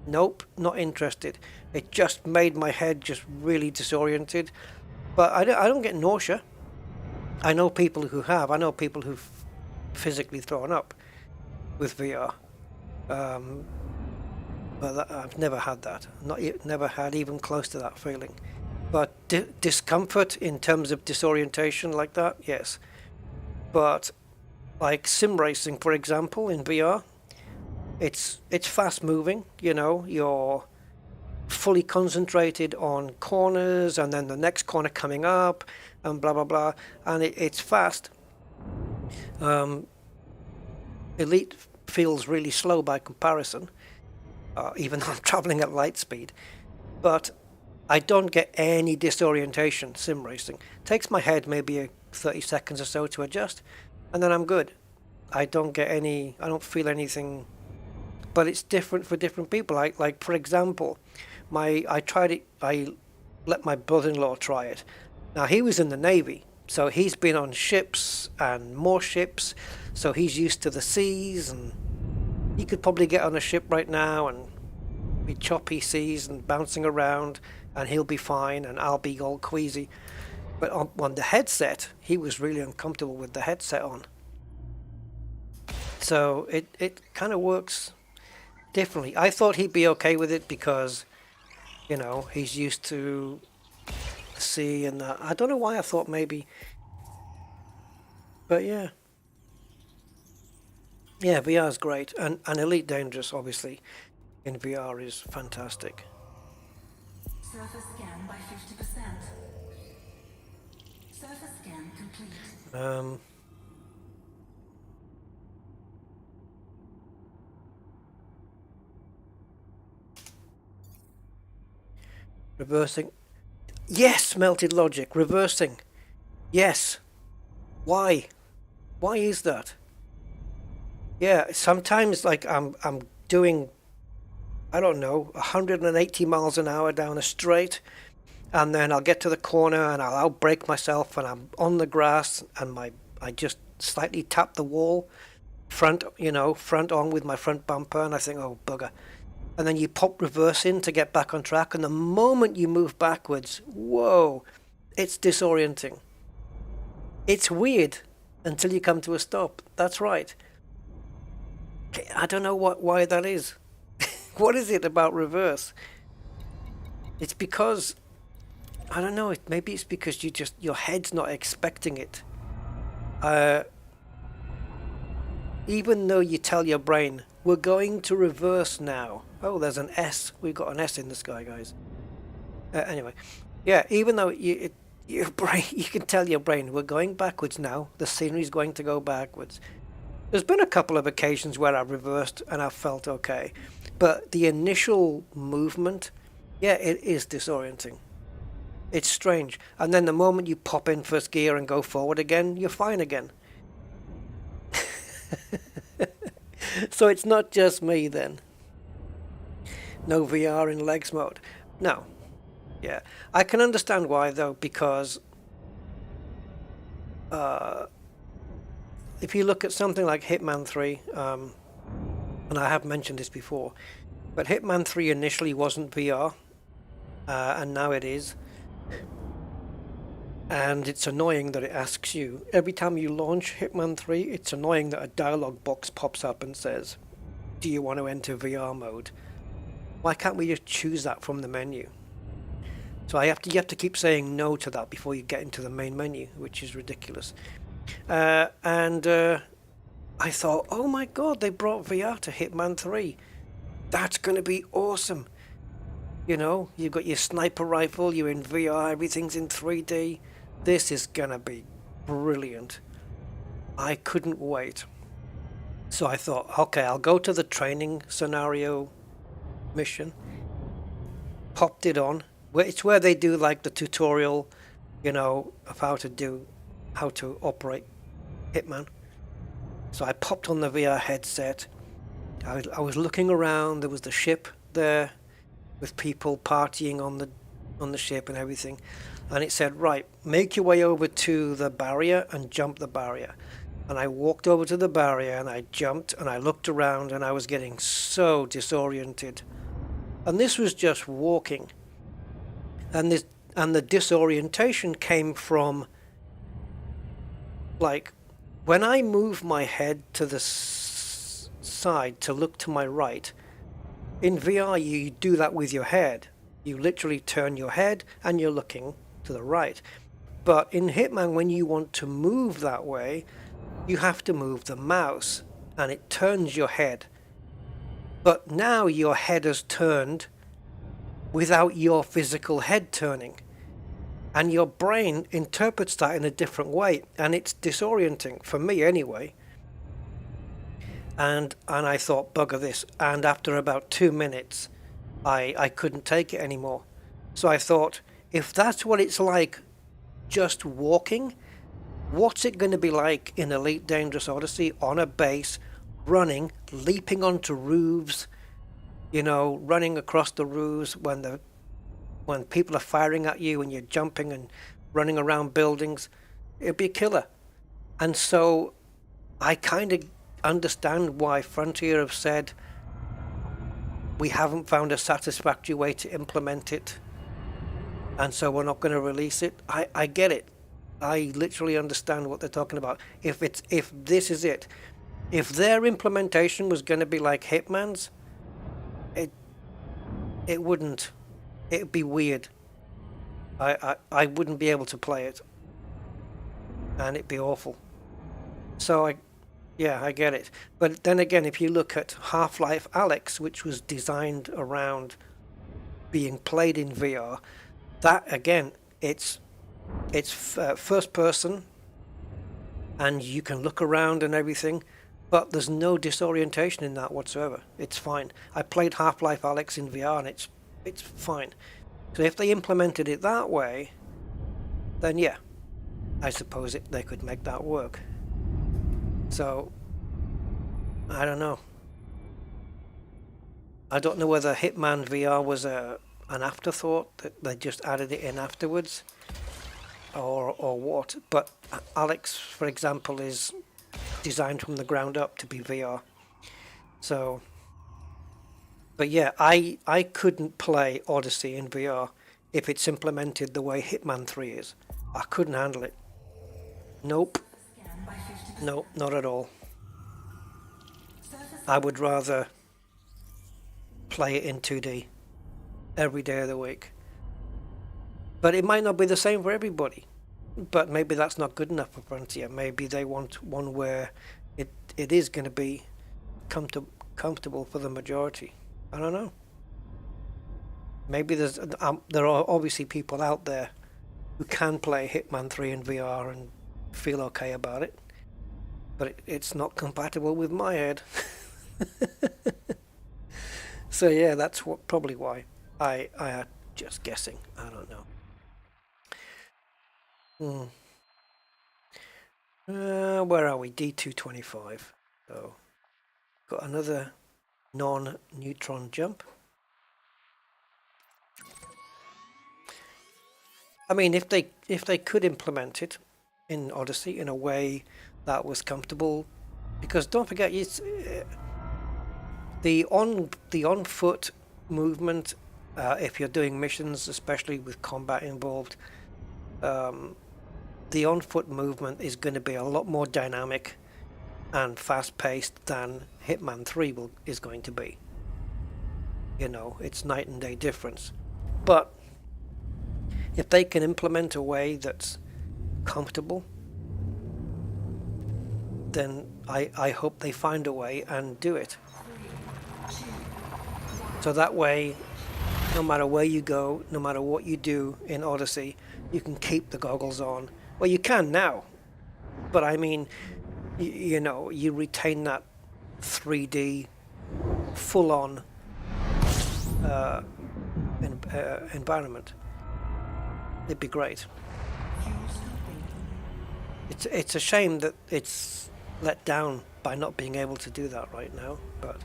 not interested. It just made my head just really disoriented. But I don't get nausea. I know people who have. I know people who've physically thrown up with VR. But I've never had that. Never had even close to that feeling. But discomfort in terms of disorientation like that, yes. But like sim racing, for example, in VR, it's fast moving. You know, you're fully concentrated on corners, and then the next corner coming up, and blah blah blah, and it's fast. Elite feels really slow by comparison, even though I'm traveling at light speed. But I don't get any disorientation sim racing. Takes my head maybe 30 seconds or so to adjust, and then I'm good. I don't feel anything. But it's different for different people. Like for example, I tried it. I let my brother-in-law try it. Now he was in the Navy, so he's been on ships and more ships, so he's used to the seas, and he could probably get on a ship right now and be choppy seas and bouncing around, and he'll be fine, and I'll be all queasy. But on the headset, he was really uncomfortable with the headset on. So it kind of works differently. I thought he'd be okay with it because, you know, he's used to the sea and that. I don't know why I thought maybe. But yeah. Yeah, VR is great. And Elite Dangerous, obviously, in VR is fantastic. Surface scan by 50%. Surface scan complete. Reversing. Yes, Melted Logic. Reversing. Yes. Why? Why is that? Yeah, sometimes like I'm doing, I don't know, 180 miles an hour down a straight, and then I'll get to the corner and I'll brake myself, and I'm on the grass, and I just slightly tap the wall, front on with my front bumper, and I think, oh bugger. And then you pop reverse in to get back on track, and the moment you move backwards, whoa, it's disorienting. It's weird until you come to a stop. That's right. I don't know why that is. What is it about reverse? It's because, I don't know, maybe it's because your head's not expecting it. Even though you tell your brain, we're going to reverse now. Oh, there's an S. We've got an S in the sky, guys. Anyway, yeah, even though your brain, you can tell your brain, we're going backwards now. The scenery's going to go backwards. There's been a couple of occasions where I've reversed and I've felt okay. But the initial movement, yeah, it is disorienting. It's strange. And then the moment you pop in first gear and go forward again, you're fine again. So it's not just me then. No VR in legs mode. No. Yeah. I can understand why though, because if you look at something like Hitman 3, and I have mentioned this before, but Hitman 3 initially wasn't VR, and now it is. And it's annoying that it asks you, every time you launch Hitman 3, it's annoying that a dialog box pops up and says, do you want to enter VR mode? Why can't we just choose that from the menu? So you have to keep saying no to that before you get into the main menu, which is ridiculous. And I thought, oh my god, they brought VR to Hitman 3. That's going to be awesome. You know, you've got your sniper rifle, you're in VR, everything's in 3D. This is gonna be brilliant. I couldn't wait. So I thought, okay, I'll go to the training scenario mission. Popped it on. It's where they do like the tutorial, you know, of how to operate Hitman. So I popped on the VR headset. I was looking around. There was the ship there with people partying on the ship and everything. And it said, right, make your way over to the barrier and jump the barrier. And I walked over to the barrier and I jumped and I looked around and I was getting so disoriented. And this was just walking. And the disorientation came from, like, when I move my head to the side to look to my right, in VR you do that with your head. You literally turn your head and you're looking to the right. But in Hitman, when you want to move that way, you have to move the mouse and it turns your head. But now your head has turned without your physical head turning. And your brain interprets that in a different way, and it's disorienting, for me anyway. And I thought, bugger this. And after about 2 minutes, I couldn't take it anymore. So I thought, if that's what it's like just walking, what's it going to be like in Elite Dangerous Odyssey on a base, running, leaping onto roofs, you know, running across the roofs when people are firing at you and you're jumping and running around buildings? It'd be a killer. And so I kind of understand why Frontier have said we haven't found a satisfactory way to implement it, and so we're not going to release it. I get it. I literally understand what they're talking about. If this is it, if their implementation was going to be like Hitman's, it wouldn't. It'd be weird. I wouldn't be able to play it, and it'd be awful. So I get it. But then again, if you look at Half-Life Alyx, which was designed around being played in VR, that again, it's first person, and you can look around and everything, but there's no disorientation in that whatsoever. It's fine. I played Half-Life Alyx in VR, and it's fine. So if they implemented it that way, then yeah, I suppose they could make that work. So I don't know. I don't know whether Hitman VR was an afterthought, that they just added it in afterwards, or what. But Alyx, for example, is designed from the ground up to be VR. So, but yeah, I couldn't play Odyssey in VR if it's implemented the way Hitman 3 is. I couldn't handle it. Nope. Nope, not at all. I would rather play it in 2D every day of the week. But it might not be the same for everybody. But maybe that's not good enough for Frontier. Maybe they want one where it is going to be comfortable for the majority. I don't know. Maybe there are obviously people out there who can play Hitman 3 in VR and feel okay about it. But it's not compatible with my head. So yeah, that's probably why. I had just guessing. I don't know. Where are we? D225. So got another non-neutron jump. I mean, if they could implement it in Odyssey in a way that was comfortable, because don't forget, the on foot movement, if you're doing missions, especially with combat involved, the on foot movement is going to be a lot more dynamic and fast paced than Hitman 3 is going to be. You know, it's night and day difference. But if they can implement a way that's comfortable, then I hope they find a way and do it. So that way no matter where you go, no matter what you do in Odyssey, you can keep the goggles on. Well, you can now, but I mean, you know, you retain that 3D full-on environment. It'd be great. It's a shame that it's let down by not being able to do that right now, but.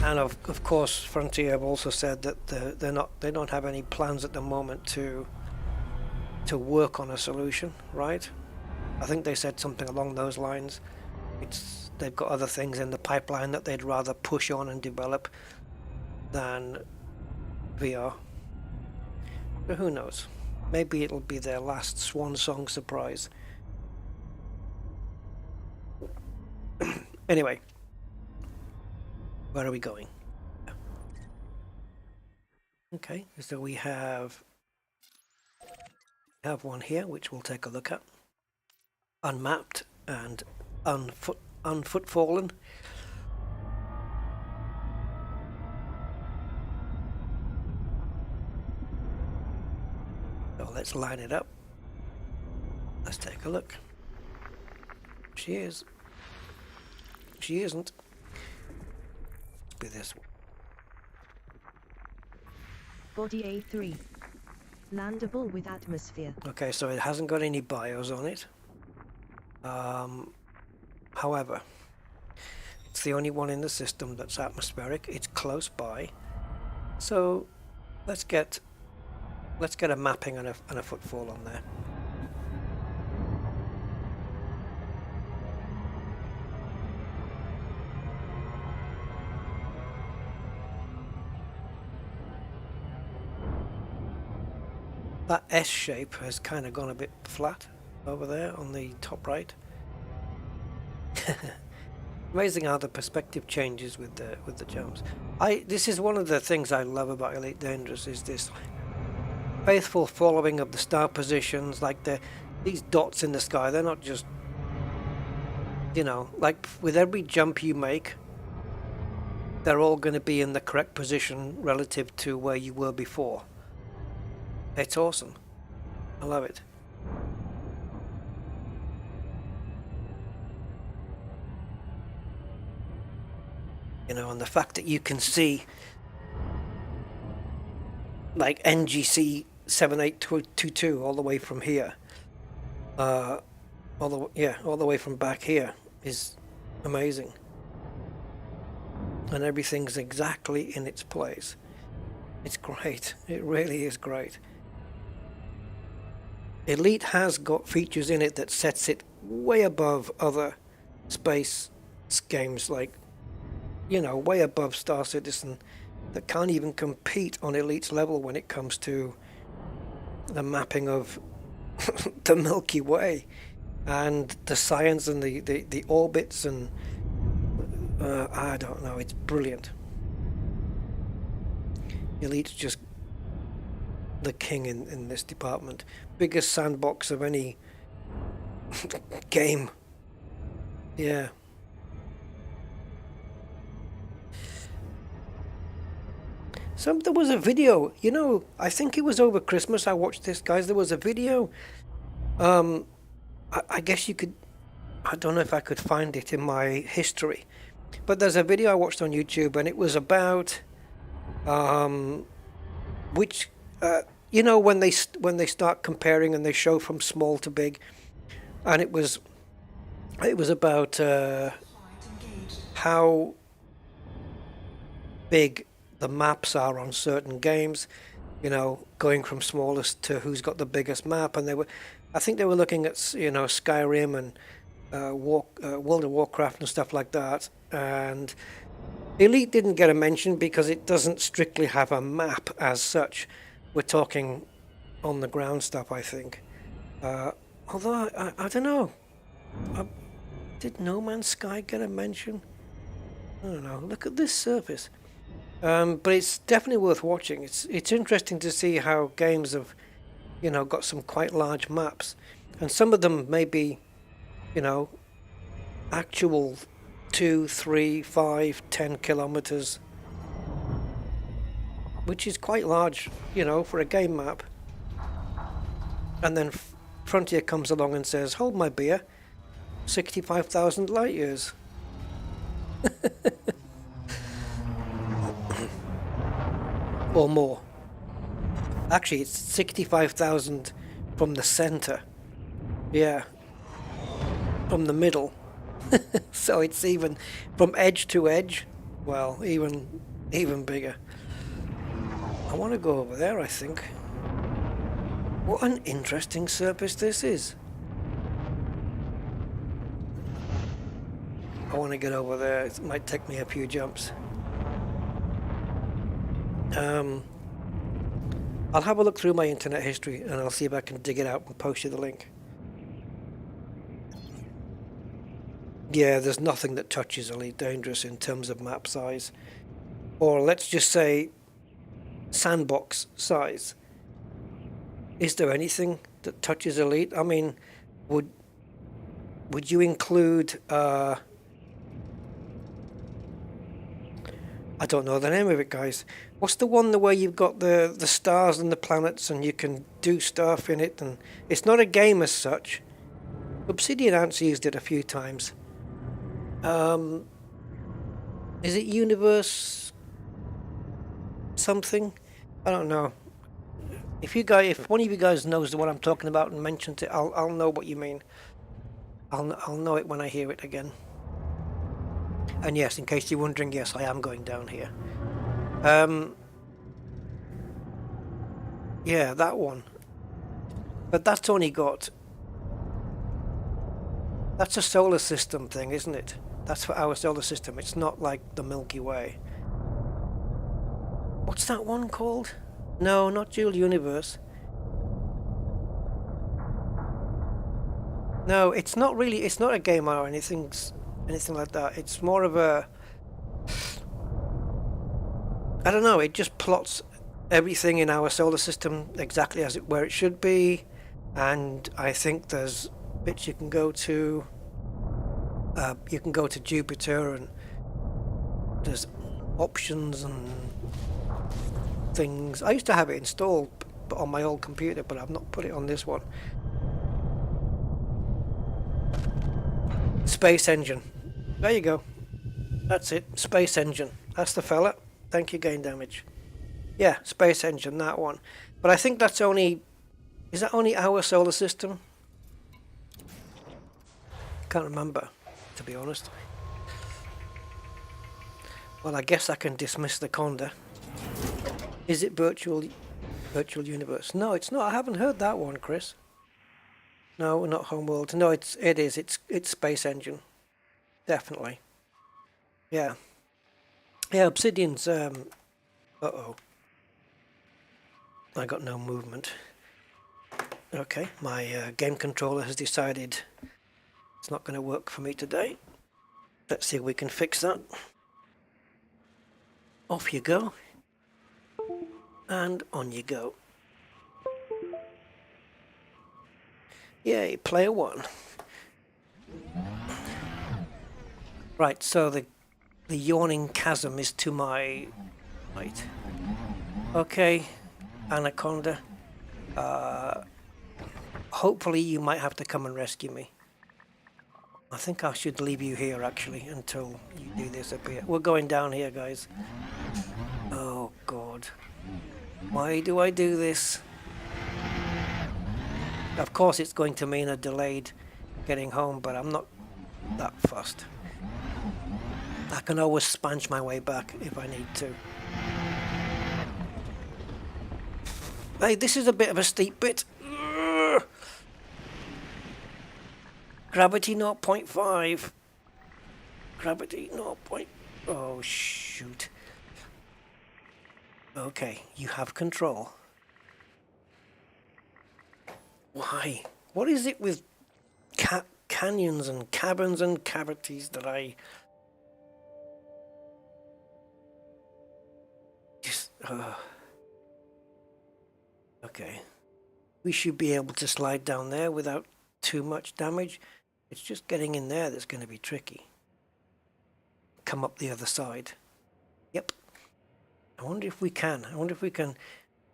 And of course, Frontier have also said that they don't have any plans at the moment to work on a solution, right? I think they said something along those lines. They've got other things in the pipeline that they'd rather push on and develop than VR. But who knows? Maybe it'll be their last swan song surprise. Anyway. Where are we going? Okay, so we have one here which we'll take a look at. Unmapped and unfootfallen. So let's line it up. Let's take a look. She is. She isn't. Be this one. Body A3. Landable with atmosphere. Okay, so it hasn't got any bios on it. However, it's the only one in the system that's atmospheric. It's close by. So let's get a mapping and a footfall on there. That S shape has kind of gone a bit flat over there on the top right. Amazing how the perspective changes with the jumps. This is one of the things I love about Elite Dangerous, is this faithful following of the star positions. Like these dots in the sky, they're not just, you know, like with every jump you make, they're all going to be in the correct position relative to where you were before. It's awesome. I love it. You know, and the fact that you can see like NGC 7822 all the way from here, all the way from back here is amazing. And everything's exactly in its place. It's great. It really is great. Elite has got features in it that sets it way above other space games, like, you know, way above Star Citizen, that can't even compete on Elite's level when it comes to the mapping of the Milky Way and the science and the orbits and I don't know, it's brilliant. Elite's just the king in this department. Biggest sandbox of any game. Yeah. There was a video, you know, I think it was over Christmas I watched this, guys. There was a video. I guess you could, I don't know if I could find it in my history, but there's a video I watched on YouTube, and it was about you know, when they start comparing and they show from small to big, and it was about how big the maps are on certain games, you know, going from smallest to who's got the biggest map. And I think they were looking at, you know, Skyrim and World of Warcraft and stuff like that. And Elite didn't get a mention because it doesn't strictly have a map as such. We're talking on the ground stuff, I think. Although I don't know. Did No Man's Sky get a mention? I don't know. Look at this surface. But it's definitely worth watching. It's interesting to see how games have, you know, got some quite large maps, and some of them may be, you know, actual 2, 3, 5, 10 kilometers which is quite large, you know, for a game map. And then Frontier comes along and says, hold my beer, 65,000 light years. Or more. Actually, it's 65,000 from the center. Yeah. From the middle. So it's even from edge to edge. Well, even bigger. I want to go over there, I think. What an interesting surface this is. I want to get over there. It might take me a few jumps. I'll have a look through my internet history and I'll see if I can dig it out and post you the link. Yeah, there's nothing that touches Elite Dangerous in terms of map size. Or let's just say sandbox size. Is there anything that touches Elite? I mean, would you include I don't know the name of it, guys. What's the one where you've got the stars and the planets and you can do stuff in it, and it's not a game as such. Obsidian Ants used it a few times. Is it Universe something? I don't know. If one of you guys knows what I'm talking about and mentions it, I'll know what you mean. I'll know it when I hear it again. And yes, in case you're wondering, yes, I am going down here. Yeah, that one. But that's only got... That's a solar system thing, isn't it? That's for our solar system. It's not like the Milky Way. What's that one called? No, not Dual Universe. No, it's not really... It's not a game or anything like that. It's more of a... I don't know, it just plots everything in our solar system exactly where it should be, and I think there's bits you can go to. You can go to Jupiter, and there's options and things. I used to have it installed on my old computer, but I've not put it on this one. Space Engine. There you go. That's it. Space Engine. That's the fella. Thank you, Gain Damage. Yeah, Space Engine, that one. But I think that's only... Is that only our solar system? Can't remember, to be honest. Well, I guess I can dismiss the Conda. Is it Virtual Universe? No, it's not. I haven't heard that one, Chris. No, not Homeworld. No, it is. It's Space Engine. Definitely. Yeah. Yeah, Obsidian's... Uh-oh. I got no movement. Okay, my game controller has decided it's not going to work for me today. Let's see if we can fix that. Off you go. And on you go. Yay, player one. Right, so the yawning chasm is to my right. Okay, Anaconda. Hopefully you might have to come and rescue me. I think I should leave you here actually until you do this up here. We're going down here, guys. Oh God. Why do I do this? Of course it's going to mean a delayed getting home, but I'm not that fussed. I can always sponge my way back if I need to. Hey, this is a bit of a steep bit. Ugh. Gravity 0.5. Gravity 0. Oh, shoot. Okay, you have control. Why? What is it with canyons and caverns and cavities that I... just... Okay. We should be able to slide down there without too much damage. It's just getting in there that's going to be tricky. Come up the other side. Yep. I wonder if we can. I wonder if we can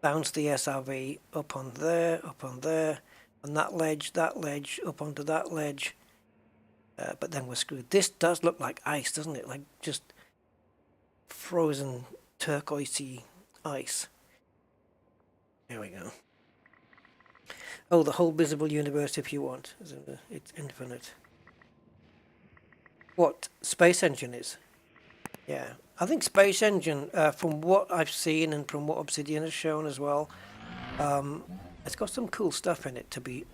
bounce the SRV up on there, and that ledge, up onto that ledge. But then we're screwed. This does look like ice, doesn't it? Like just frozen turquoisey ice. There we go. Oh, the whole visible universe if you want. It's infinite. What Space Engine is? Yeah, I think Space Engine, from what I've seen and from what Obsidian has shown as well, it's got some cool stuff in it to be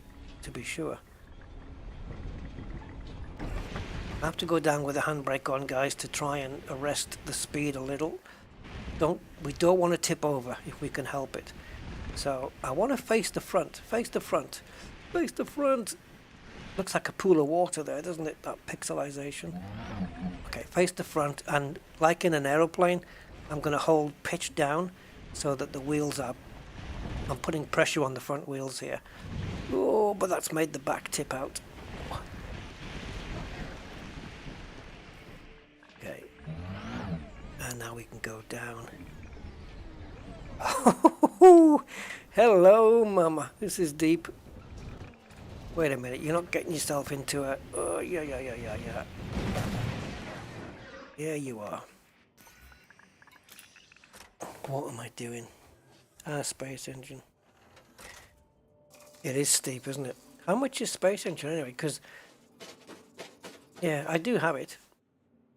sure. I have to go down with the handbrake on, guys, to try and arrest the speed a little. We don't want to tip over if we can help it. So I want to face the front, face the front, face the front. Looks like a pool of water there, doesn't it? That pixelization. Okay, face the front, and like in an aeroplane, I'm going to hold pitch down so that the wheels are... I'm putting pressure on the front wheels here. Oh, but that's made the back tip out. Okay. And now we can go down. Oh, hello, mama. This is deep. Wait a minute, you're not getting yourself into a... Oh, yeah. Yeah, you are. What am I doing? Space Engine. It is steep, isn't it? How much is Space Engine anyway? Because... yeah, I do have it.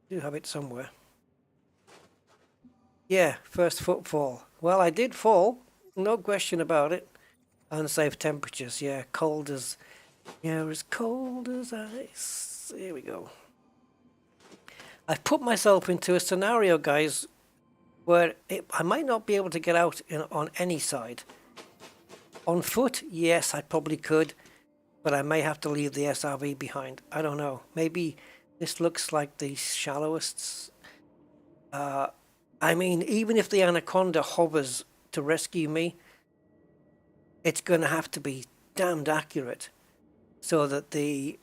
I do have it somewhere. Yeah, first footfall. Well, I did fall. No question about it. Unsafe temperatures. Yeah, cold as... yeah, as cold as ice. Here we go. I've put myself into a scenario, guys, where I might not be able to get out on any side. On foot, yes, I probably could, but I may have to leave the SRV behind. I don't know. Maybe this looks like the shallowest. I mean, even if the Anaconda hovers to rescue me, it's going to have to be damned accurate, so that the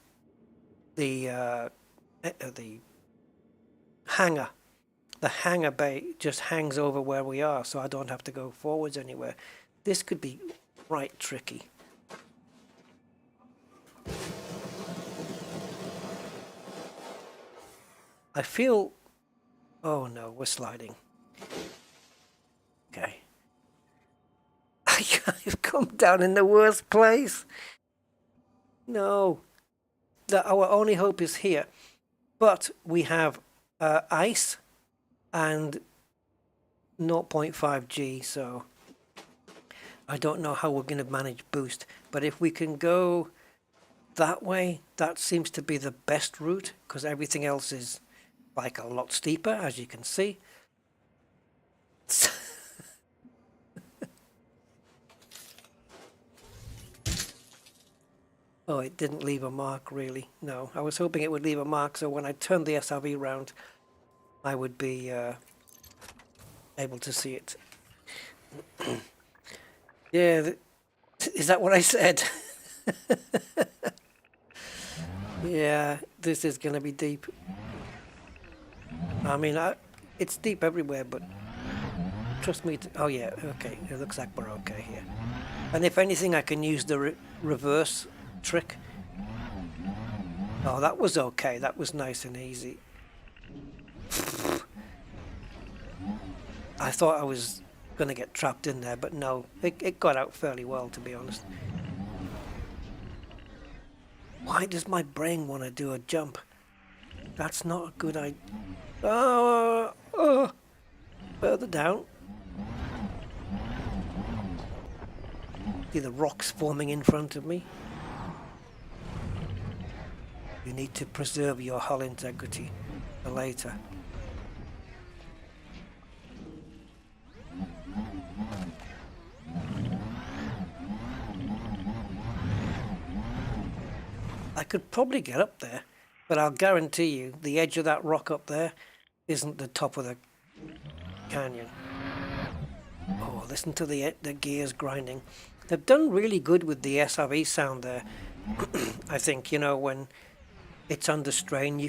hangar bay just hangs over where we are, so I don't have to go forwards anywhere. This could be right tricky. I feel... oh no, we're sliding. Okay. I've come down in the worst place. No. Our only hope is here. But we have ice and 0.5 G, so I don't know how we're going to manage boost. But if we can go that way, that seems to be the best route, because everything else is like a lot steeper, as you can see. Oh, it didn't leave a mark, really. No, I was hoping it would leave a mark, so when I turned the SRV round, I would be able to see it. Yeah, is that what I said? Yeah, this is going to be deep. I mean, it's deep everywhere, but trust me. Oh yeah, okay. It looks like we're okay here. And if anything, I can use the reverse trick. Oh, that was okay. That was nice and easy. I thought I was going to get trapped in there, but no. It got out fairly well, to be honest. Why does my brain want to do a jump? That's not a good idea. Oh, further down. See the rocks forming in front of me. You need to preserve your hull integrity for later. I could probably get up there, but I'll guarantee you the edge of that rock up there isn't the top of the canyon. Oh, listen to the gears grinding. They've done really good with the SRV sound there. I think, you know, when it's under strain,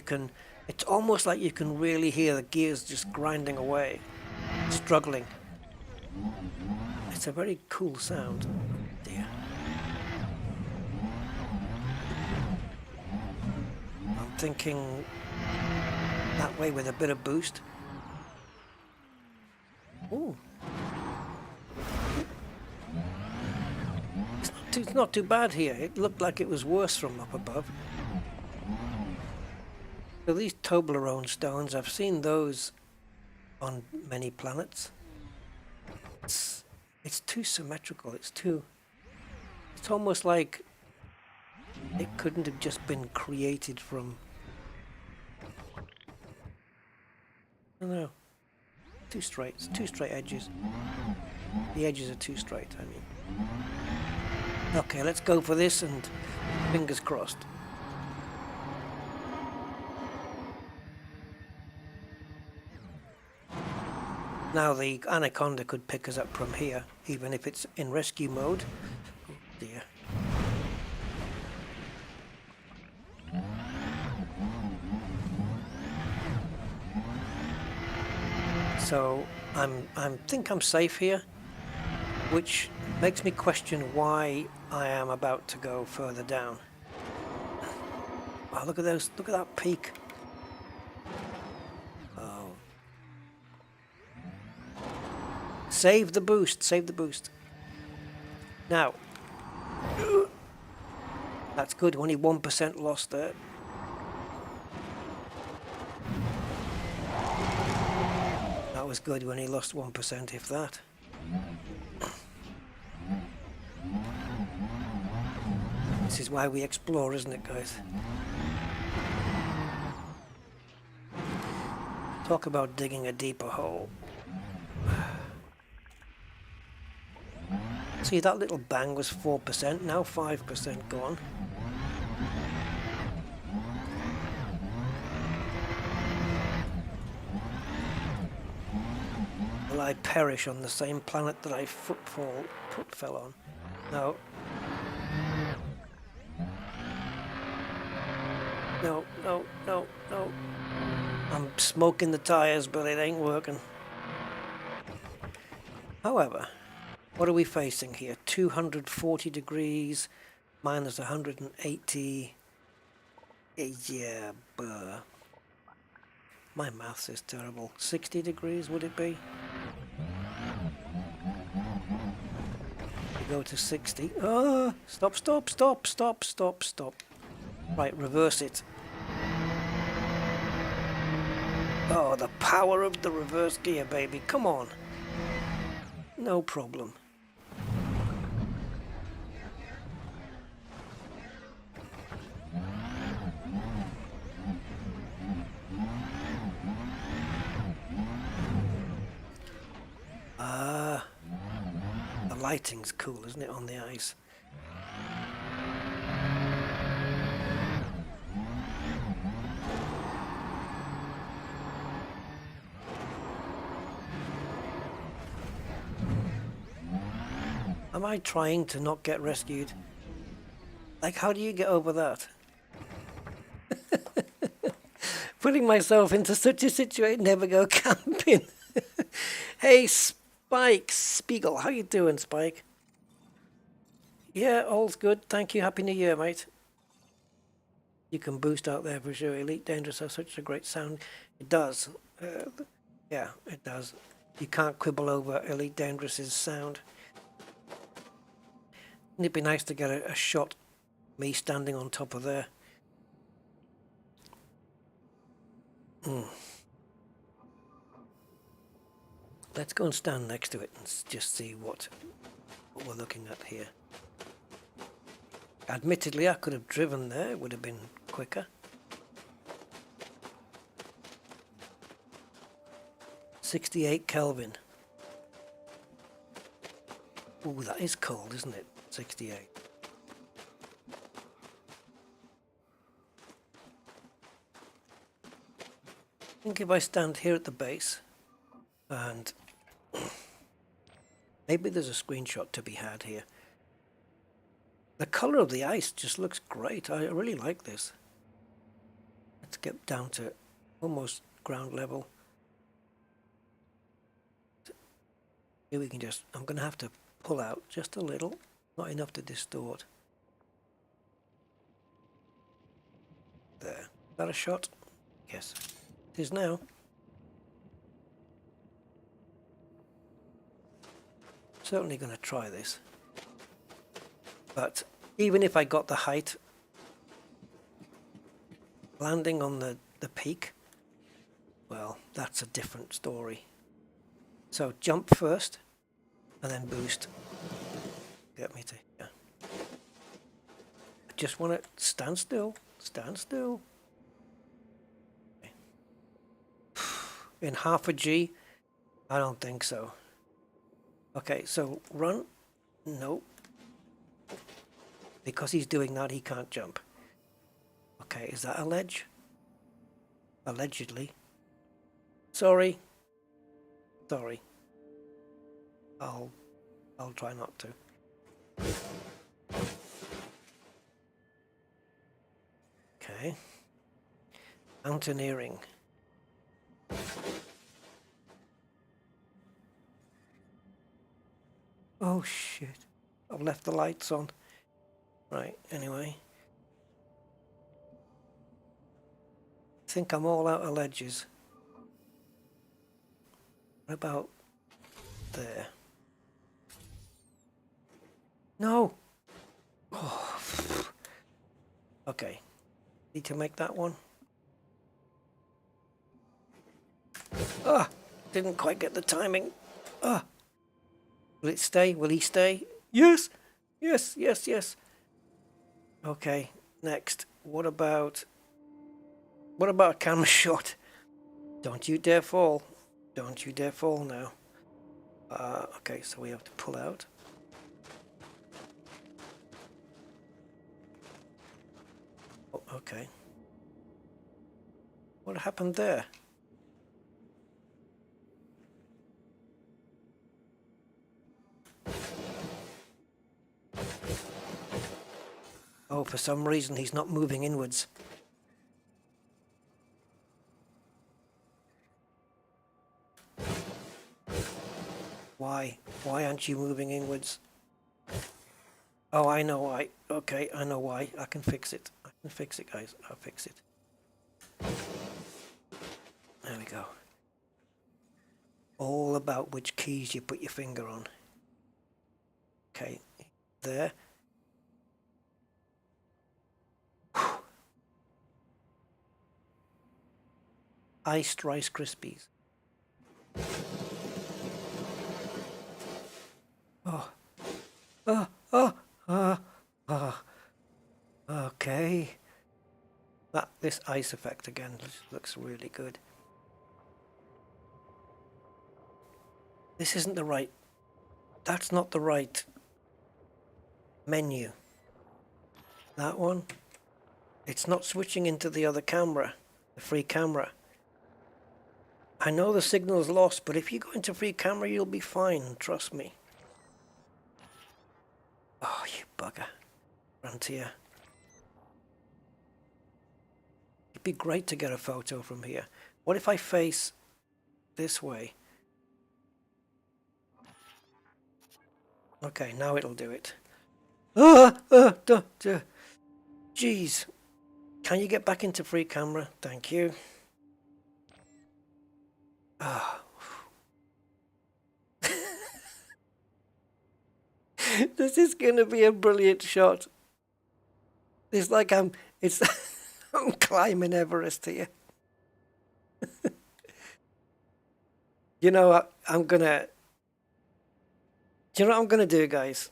it's almost like you can really hear the gears just grinding away. struggling. It's a very cool sound. Dear. I'm thinking that way with a bit of boost. Ooh. It's not too bad here. It looked like it was worse from up above. So these Toblerone stones, I've seen those on many planets. It's too symmetrical. It's almost like it couldn't have just been created from, I don't know, too straight. It's two straight edges. The edges are too straight, I mean. Okay, let's go for this and fingers crossed. Now the Anaconda could pick us up from here, even if it's in rescue mode. Oh dear. So I think I'm safe here, which makes me question why I am about to go further down. Oh, look at those! Look at that peak. Oh. Save the boost! Save the boost! Now, that's good. Only 1% lost there. That was good when he lost 1%, if that. This is why we explore, isn't it, guys? Talk about digging a deeper hole. See, that little bang was 4%, now 5% gone. Will I perish on the same planet that I fell on? No. No, no, no, no. I'm smoking the tires, but it ain't working. However, what are we facing here? 240 degrees minus 180. Yeah, my maths is terrible. 60 degrees, would it be? We go to 60. Oh, stop, stop, stop, stop, stop, stop. Right, reverse it. Oh, the power of the reverse gear, baby. Come on. No problem. Ah, the lighting's cool, isn't it, on the ice? Am I trying to not get rescued? Like, how do you get over that? Putting myself into such a situation, never go camping. Hey, Spike Spiegel, how you doing, Spike? Yeah, all's good. Thank you. Happy New Year, mate. You can boost out there for sure. Elite Dangerous has such a great sound. It does. Yeah, it does. You can't quibble over Elite Dangerous's sound. It'd be nice to get a shot, me standing on top of there. Let's go and stand next to it and just see what we're looking at here. Admittedly, I could have driven there, it would have been quicker. 68 Kelvin. Ooh, that is cold, isn't it? 68. I think if I stand here at the base and maybe there's a screenshot to be had here. The color of the ice just looks great. I really like this. Let's get down to almost ground level. Here we can just, I'm going to have to pull out just a little, not enough to distort. There. Is that a shot? Yes. It is now. Certainly going to try this. But even if I got the height, landing on the peak, well, that's a different story. So jump first, and then boost. Get me to here. I just want to stand still. Stand still. Okay. In half a G? I don't think so. Okay, so run. No. Because he's doing that, he can't jump. Okay, is that a ledge? Allegedly. Sorry. Sorry. I'll try not to. Okay. Mountaineering. Oh shit. I've left the lights on. Right, anyway. I think I'm all out of ledges. What about there? No! Oh. Okay. Need to make that one. Ah! Didn't quite get the timing. Ah! Will it stay? Will he stay? Yes! Yes, yes, yes. Okay, next. What about a camera shot? Don't you dare fall. Don't you dare fall now. Okay, so we have to pull out. Oh, okay. What happened there? Oh, for some reason he's not moving inwards. Why? Why aren't you moving inwards? Oh, I know why. Okay, I know why. I can fix it. I can fix it, guys. I'll fix it. There we go. All about which keys you put your finger on. Okay, there. Iced Rice Krispies. Okay. This ice effect again looks really good. This isn't the right... That's not the right menu. That one. It's not switching into the other camera, the free camera. I know the signal's lost, but if you go into free camera, you'll be fine, trust me. Oh, you bugger. Frontier. It'd be great to get a photo from here. What if I face this way? Okay, now it'll do it. Jeez. Can you get back into free camera? Thank you. Ah. This is going to be a brilliant shot. It's like I'm climbing Everest here. You know, I'm gonna... Do you know what I'm gonna do, guys?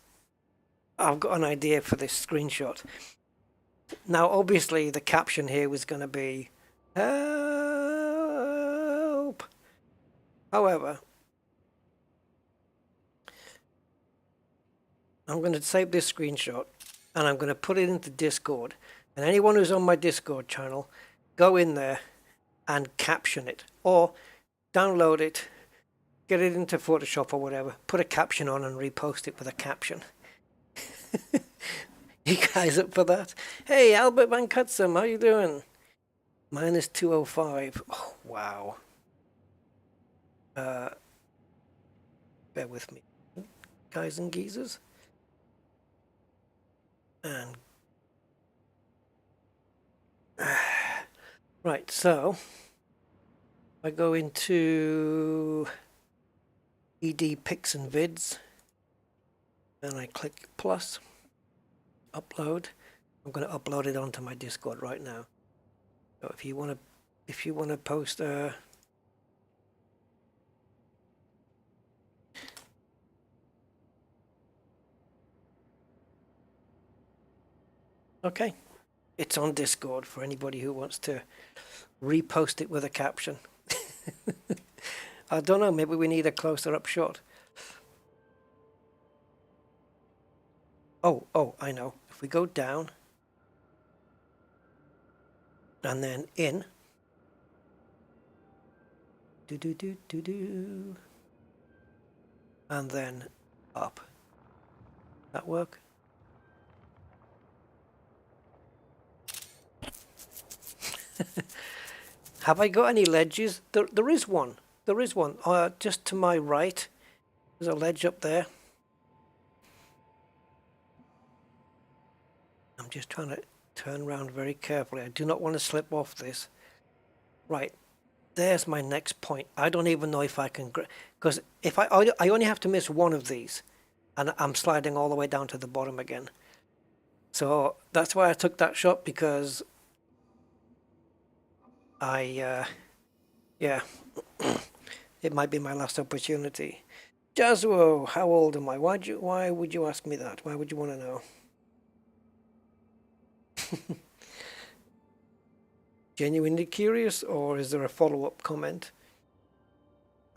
I've got an idea for this screenshot. Now, obviously, the caption here was gonna be help. However, I'm going to save this screenshot and I'm going to put it into Discord. And anyone who's on my Discord channel, go in there and caption it. Or download it, get it into Photoshop or whatever, put a caption on and repost it with a caption. You guys up for that? Hey, Albert Van Cutsum, how you doing? Minus 205. Oh, wow. Bear with me, guys and geezers. And right, so I go into ED Pics and Vids, and I click plus, upload. I'm going to upload it onto my Discord right now. So if you want to post okay, it's on Discord for anybody who wants to repost it with a caption. I don't know, maybe we need a closer up shot. Oh, I know. If we go down and then in, and then up. That work? Have I got any ledges? There is one. There is one. Just to my right. There's a ledge up there. I'm just trying to turn around very carefully. I do not want to slip off this. Right. There's my next point. I don't even know if I can... Because if I only have to miss one of these. And I'm sliding all the way down to the bottom again. So that's why I took that shot, because... yeah, it might be my last opportunity. Jazwo, how old am I? Why would you ask me that? Why would you want to know? Genuinely curious, or is there a follow-up comment?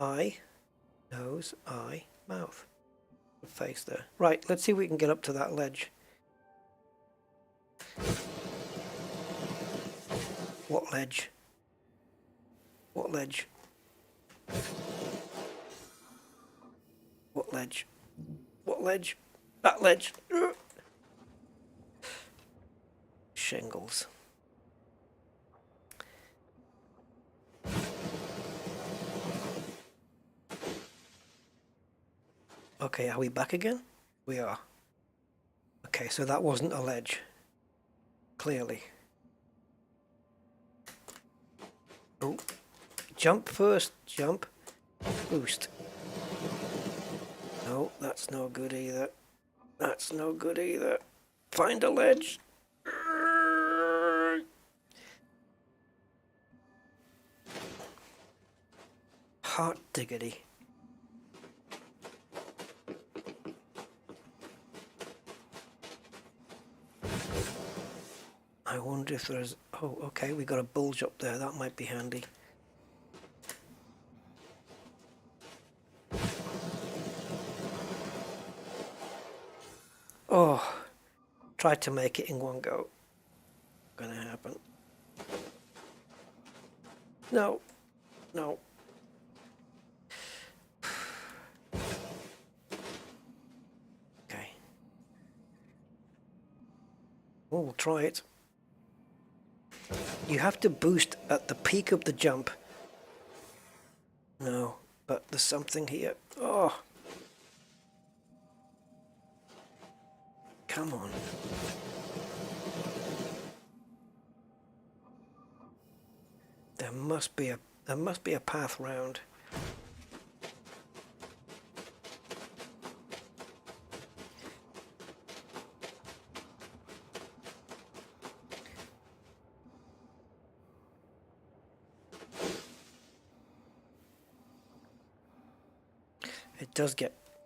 Eye, nose, eye, mouth. Face there. Right, let's see if we can get up to that ledge. What ledge? What ledge? What ledge? What ledge? That ledge! Shingles. Okay, are we back again? We are. Okay, so that wasn't a ledge. Clearly. Oh. Jump first, jump, boost. No, that's no good either. That's no good either. Find a ledge. Hot diggity. I wonder if there's... Oh, okay, we got a bulge up there. That might be handy. Oh, tried to make it in one go. Gonna happen. No, no. Okay. Oh, we'll try it. You have to boost at the peak of the jump. No, but there's something here. Oh. Come on. There must be a path round.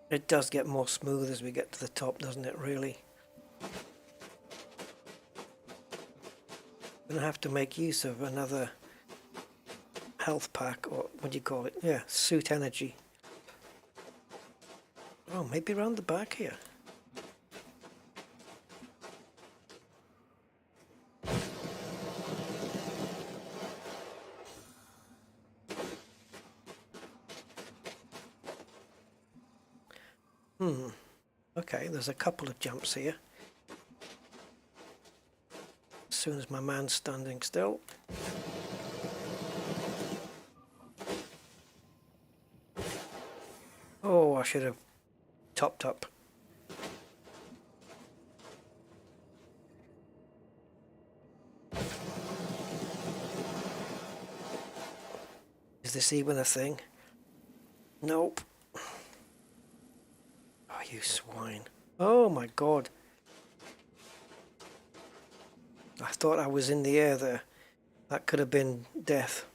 It does get more smooth as we get to the top, doesn't it, really? I'm gonna have to make use of another health pack, or what do you call it? Yeah, suit energy. Oh, maybe around the back here. Okay, there's a couple of jumps here. As soon as my man's standing still. Oh, I should have topped up. Is this even a thing? Nope. Oh, you swine. Oh my god. I thought I was in the air there. That could have been death.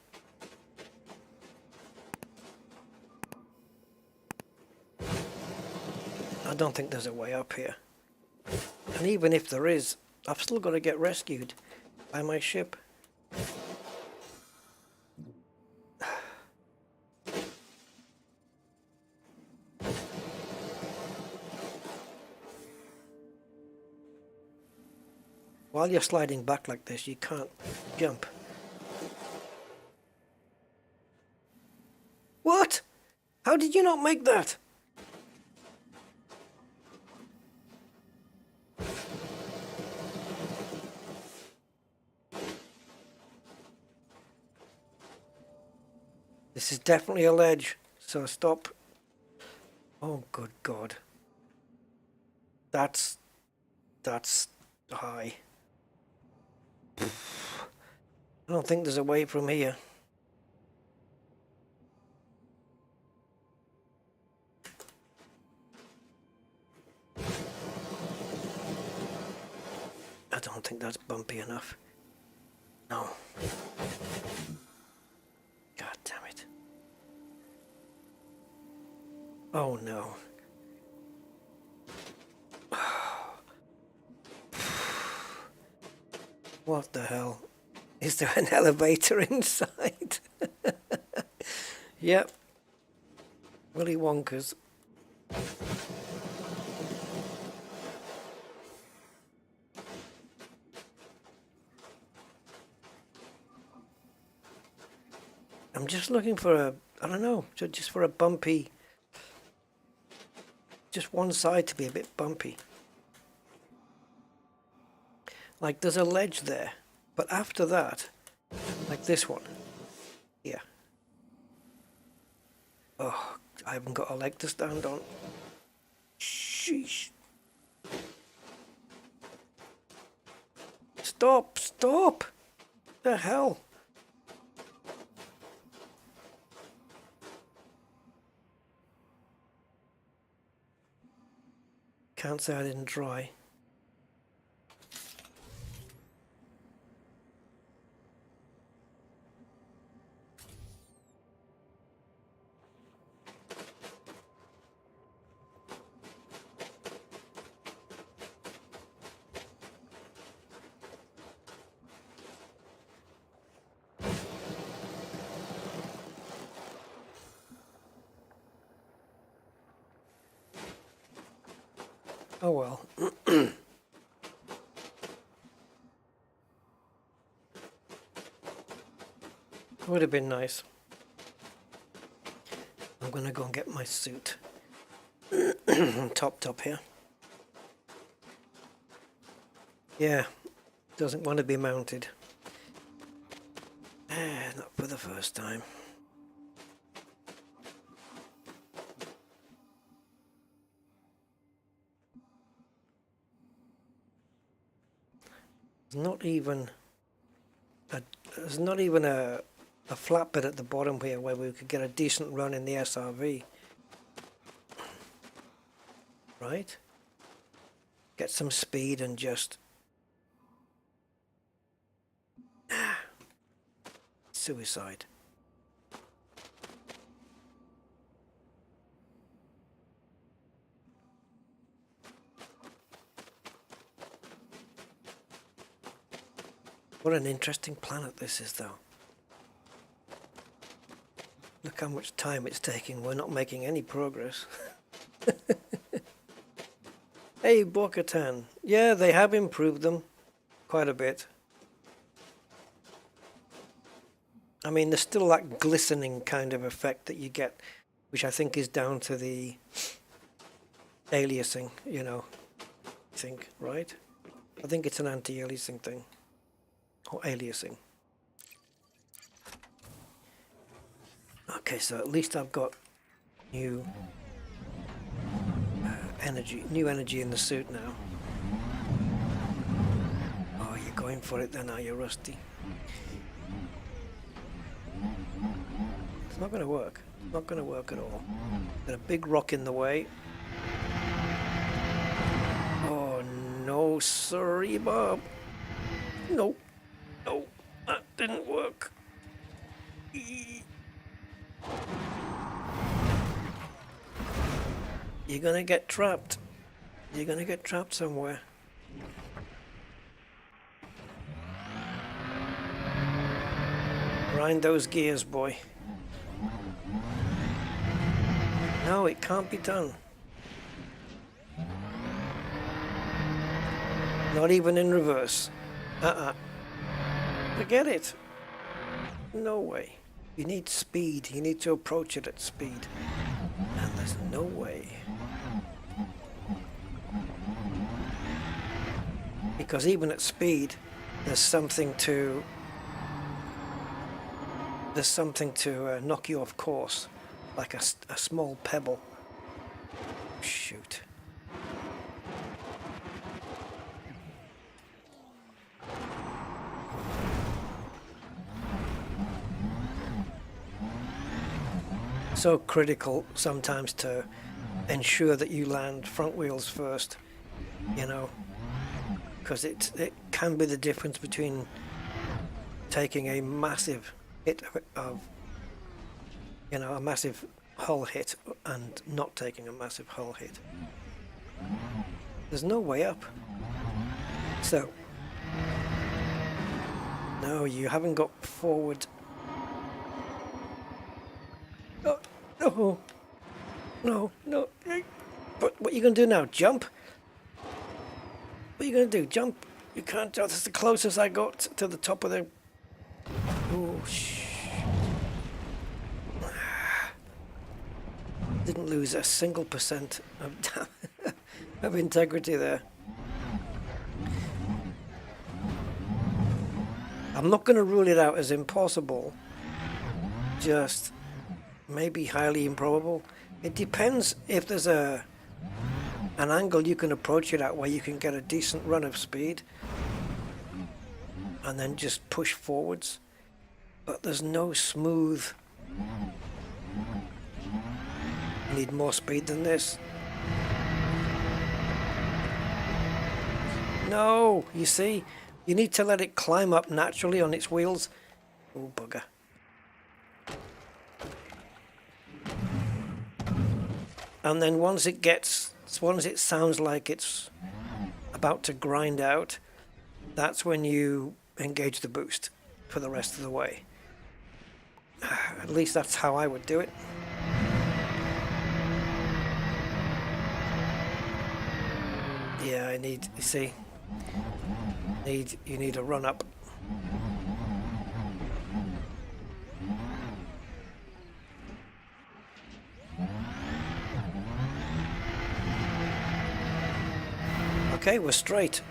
I don't think there's a way up here. And even if there is, I've still got to get rescued by my ship. While you're sliding back like this, you can't jump. What? How did you not make that? This is definitely a ledge, so stop. Oh, good God. That's high. I don't think there's a way from here. I don't think that's bumpy enough. No. God damn it. Oh no. What the hell? Is there an elevator inside? Yep. Willy Wonka's. I'm just looking for a, I don't know, just for a bumpy, just one side to be a bit bumpy. Like there's a ledge there, but after that, like this one, yeah. Oh, I haven't got a leg to stand on. Sheesh. Stop, stop! The hell? Can't say I didn't try. Oh well. Would have been nice. I'm gonna go and get my suit topped up here. Yeah, doesn't want to be mounted. Not for the first time. There's not even a flatbed at the bottom here where we could get a decent run in the SRV. Right? Get some speed and just suicide. What an interesting planet this is, though. Look how much time it's taking. We're not making any progress. Hey, Bo-Katan. Yeah, they have improved them quite a bit. I mean, there's still that glistening kind of effect that you get, which I think is down to the aliasing, you know, I think, right? I think it's an anti-aliasing thing. Or aliasing. Okay, so at least I've got new energy, new energy in the suit now. Oh, you're going for it then, are you, Rusty? It's not going to work. It's not going to work at all. Got a big rock in the way. Oh, no, sorry, Bob. No, no, that didn't work. You're going to get trapped. You're going to get trapped somewhere. Grind those gears, boy. No, it can't be done. Not even in reverse. Forget it. No way. You need speed. You need to approach it at speed. And there's no way. Because even at speed, there's something to knock you off course, like a small pebble. Shoot. So critical sometimes to ensure that you land front wheels first, you know, because it can be the difference between taking a massive hit of, you know, a massive hull hit and not taking a massive hull hit. There's no way up. So, no, you haven't got forward. Oh, no, no, no. But what are you going to do now? Jump? What are you going to do? Jump? You can't jump. That's the closest I got to the top of the... Oh, didn't lose a single % of, of integrity there. I'm not going to rule it out as impossible, just maybe highly improbable. It depends if there's an angle you can approach it at where you can get a decent run of speed and then just push forwards. But there's no smooth. You need more speed than this. No, you see, you need to let it climb up naturally on its wheels. Oh, bugger. And then once it sounds like it's about to grind out, that's when you engage the boost for the rest of the way. At least that's how I would do it. Yeah, I need, you see, you need a run up. Okay, we're straight.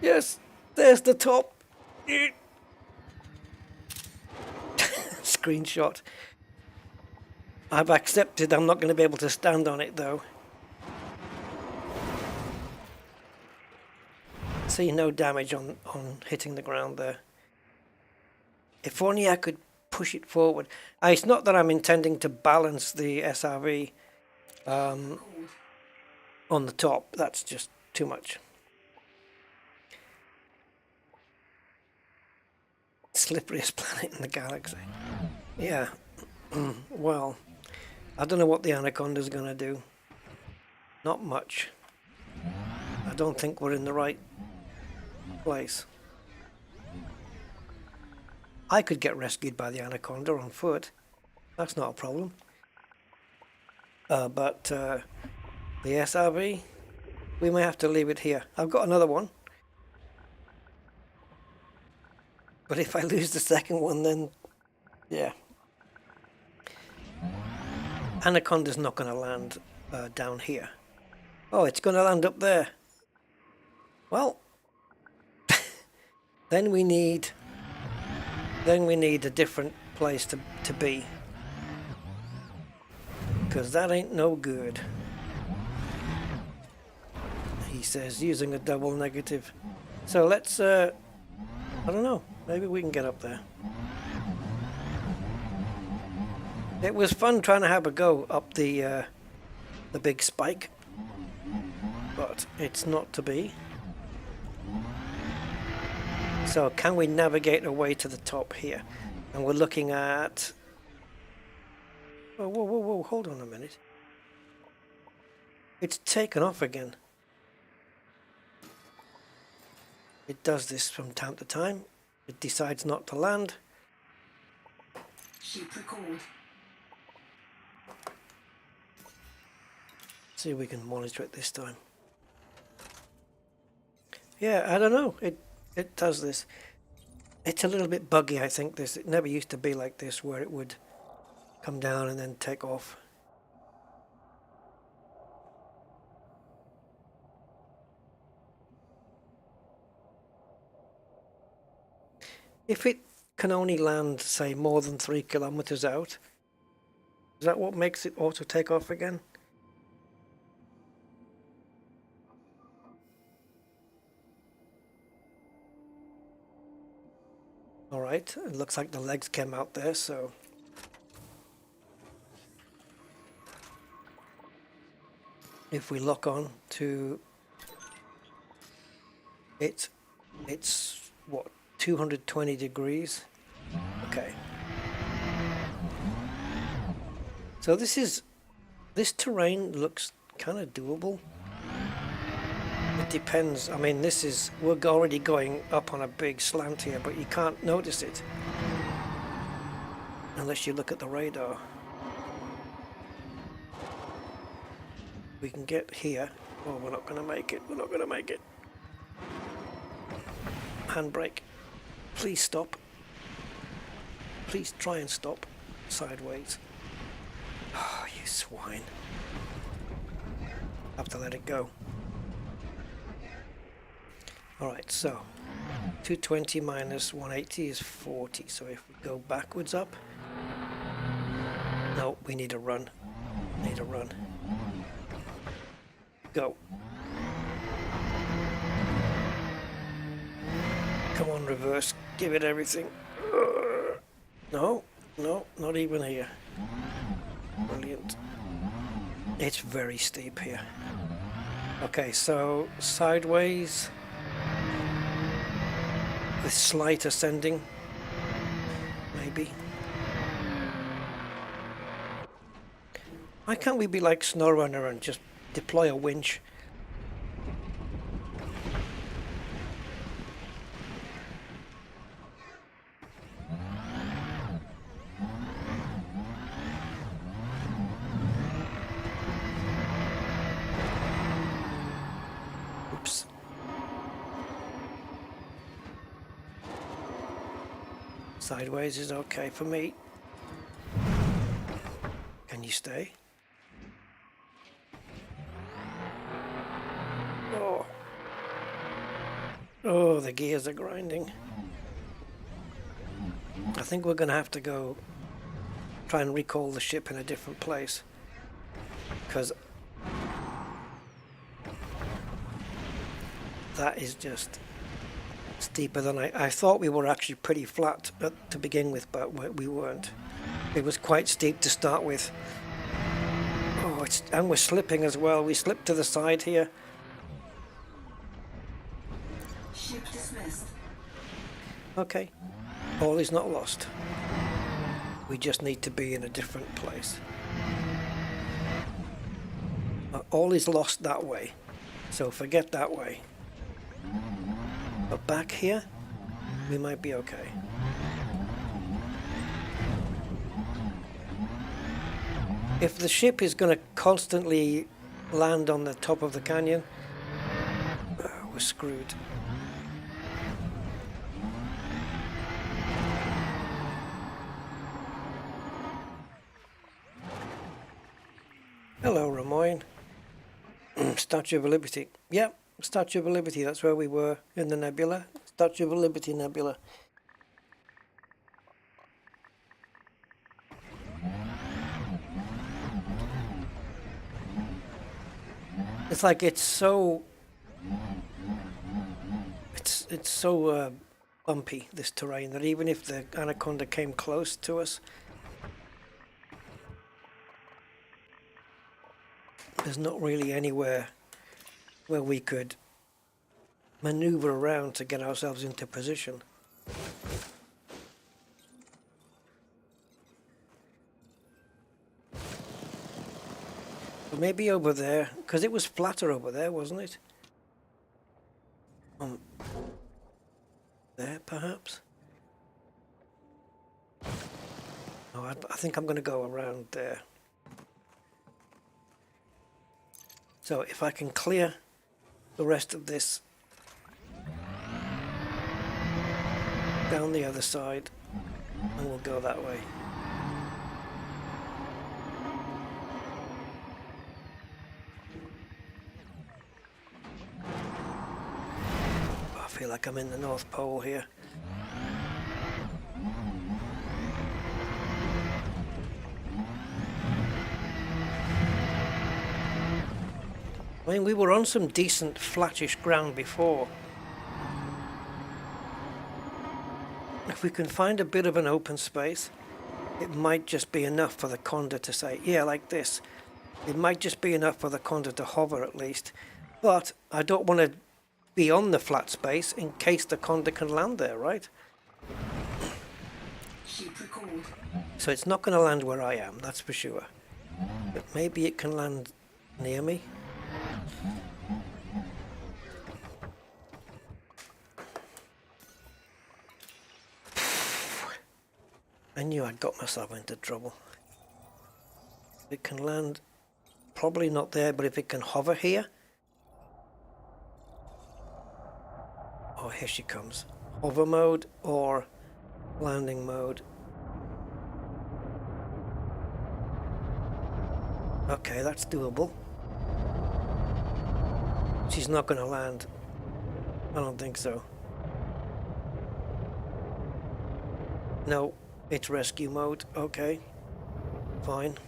Yes, there's the top. Screenshot. I've accepted I'm not going to be able to stand on it though. See, no damage on hitting the ground there. If only I could push it forward. It's not that I'm intending to balance the SRV on the top. That's just too much. Slipperiest planet in the galaxy. Yeah. Well, I don't know what the Anaconda's going to do. Not much. I don't think we're in the right place. I could get rescued by the Anaconda on foot. That's not a problem. But the SRV, we may have to leave it here. I've got another one. But if I lose the second one, then yeah. Anaconda's not going to land down here. Oh, it's going to land up there. Well, then we need then we need a different place to be. Because that ain't no good. He says, using a double negative. So let's, I don't know, maybe we can get up there. It was fun trying to have a go up the big spike, but it's not to be. So can we navigate our way to the top here? And we're looking at... Oh, whoa, whoa, whoa, hold on a minute. It's taken off again. It does this from time to time. It decides not to land. Ship record. See if we can monitor it this time. Yeah, I don't know. It does this. It's a little bit buggy, I think. It never used to be like this, where it would come down and then take off. If it can only land, say, more than 3 kilometers out, is that what makes it auto take off again? Alright, it looks like the legs came out there, so... If we lock on to... It's what, 220 degrees? Okay. So this terrain looks kind of doable. It depends. I mean, we're already going up on a big slant here, but you can't notice it unless you look at the radar. We can get here. Oh, we're not going to make it. We're not going to make it. Handbrake. Please stop. Please try and stop. Sideways. Oh, you swine. Have to let it go. Alright, so 220 minus 180 is 40. So if we go backwards up... No, we need a run. Need a run. Go. Come on, reverse. Give it everything. No, no, not even here. Brilliant. It's very steep here. Okay, so sideways with slight ascending, maybe. Why can't we be like SnowRunner and just deploy a winch? Oops. Sideways is okay for me. Can you stay? Oh. Oh, the gears are grinding. I think we're going to have to go try and recall the ship in a different place. Because that is just steeper than I thought. We were actually pretty flat to begin with, but we weren't. It was quite steep to start with. Oh, and we're slipping as well. We slipped to the side here. Ship dismissed. Okay, all is not lost. We just need to be in a different place. All is lost that way, so forget that way. But back here, we might be okay. If the ship is going to constantly land on the top of the canyon, we're screwed. Hello, Ramoyne. Statue of Liberty. Yep, Statue of Liberty. That's where we were in the nebula. Statue of Liberty nebula. It's like it's so bumpy, this terrain, that even if the anaconda came close to us, there's not really anywhere where we could maneuver around to get ourselves into position. But maybe over there, because it was flatter over there, wasn't it? There, perhaps? Oh, I think I'm going to go around there. So if I can clear the rest of this down the other side, and we'll go that way. I feel like I'm in the North Pole here. I mean, we were on some decent flattish ground before. If we can find a bit of an open space, it might just be enough for the conda to say, yeah, like this. It might just be enough for the conda to hover at least. But I don't want to be on the flat space in case the conda can land there, right? So it's not going to land where I am, that's for sure. But maybe it can land near me. I knew I'd got myself into trouble. It can land, probably not there, but if it can hover here. Oh, here she comes. Hover mode or landing mode. Okay, that's doable. She's not going to land. I don't think so. No, it's rescue mode. Okay, fine.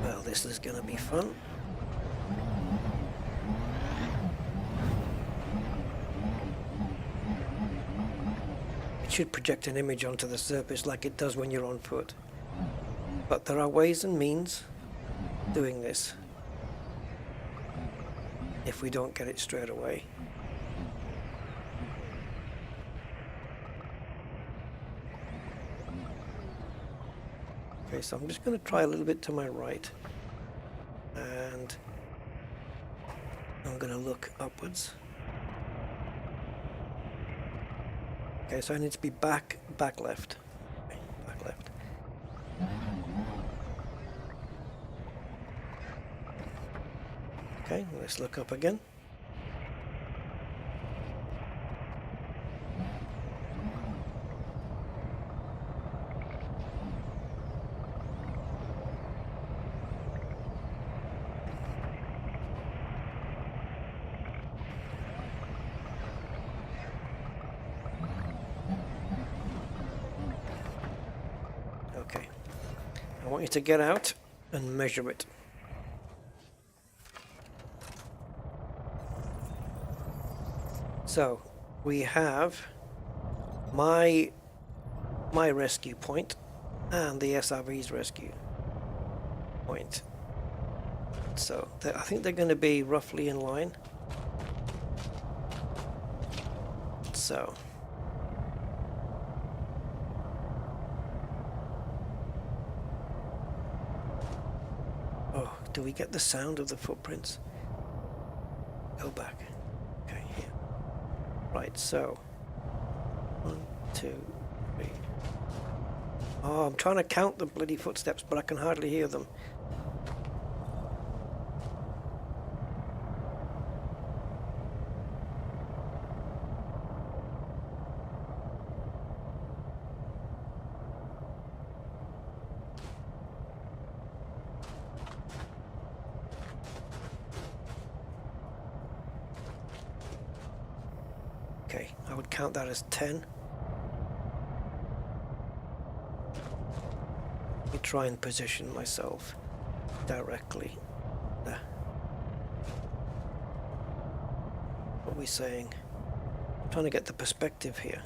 Well, this is going to be fun. It should project an image onto the surface like it does when you're on foot. But there are ways and means doing this if we don't get it straight away. Okay, so I'm just going to try a little bit to my right, and I'm going to look upwards. Okay, so I need to be back left. Okay, back left. Okay, let's look up again. Okay, I want you to get out and measure it. So we have my rescue point and the SRV's rescue point. So I think they're going to be roughly in line. So oh, do we get the sound of the footprints? Go back. Okay, here. Right, so 1, 2, 3. Oh, I'm trying to count the bloody footsteps, but I can hardly hear them. Okay, I would count that as 10. Let me try and position myself directly there. What are we saying? I'm trying to get the perspective here.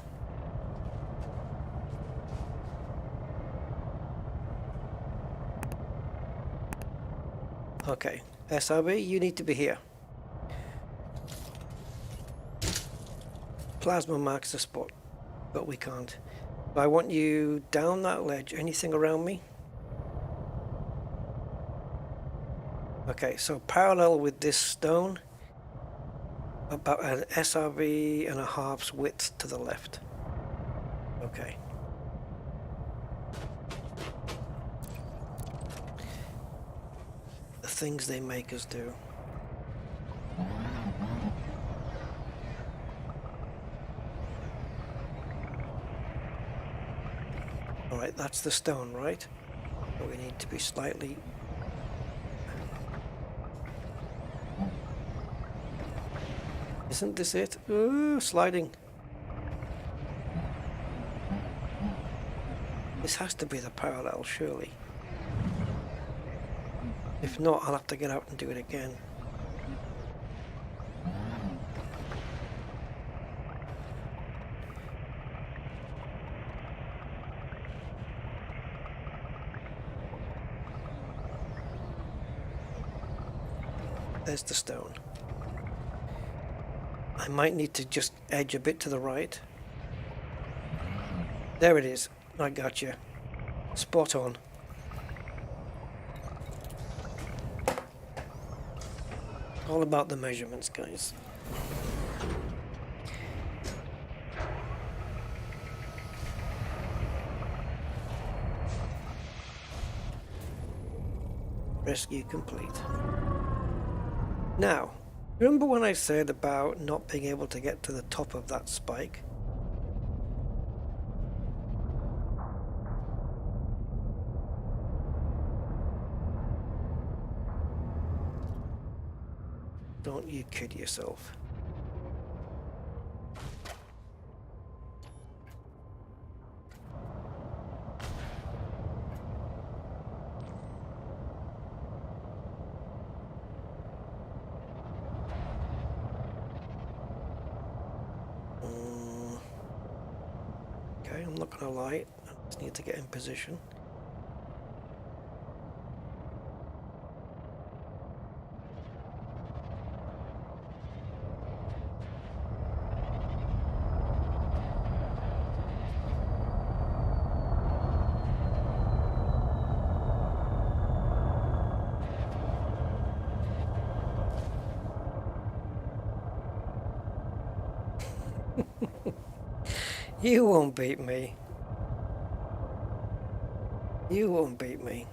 Okay, SRB, you need to be here. Plasma marks the spot, but we can't. I want you down that ledge. Anything around me? Okay, so parallel with this stone, about an SRV and a half's width to the left. Okay. The things they make us do. Alright, that's the stone, right? So we need to be slightly... Isn't this it? Ooh, sliding. This has to be the parallel, surely. If not, I'll have to get out and do it again. There's the stone. I might need to just edge a bit to the right. There it is. I got you. Spot on. All about the measurements, guys. Rescue complete. Now, remember when I said about not being able to get to the top of that spike? Don't you kid yourself. Okay, I'm not gonna lie. I just need to get in position. You won't beat me. You won't beat me.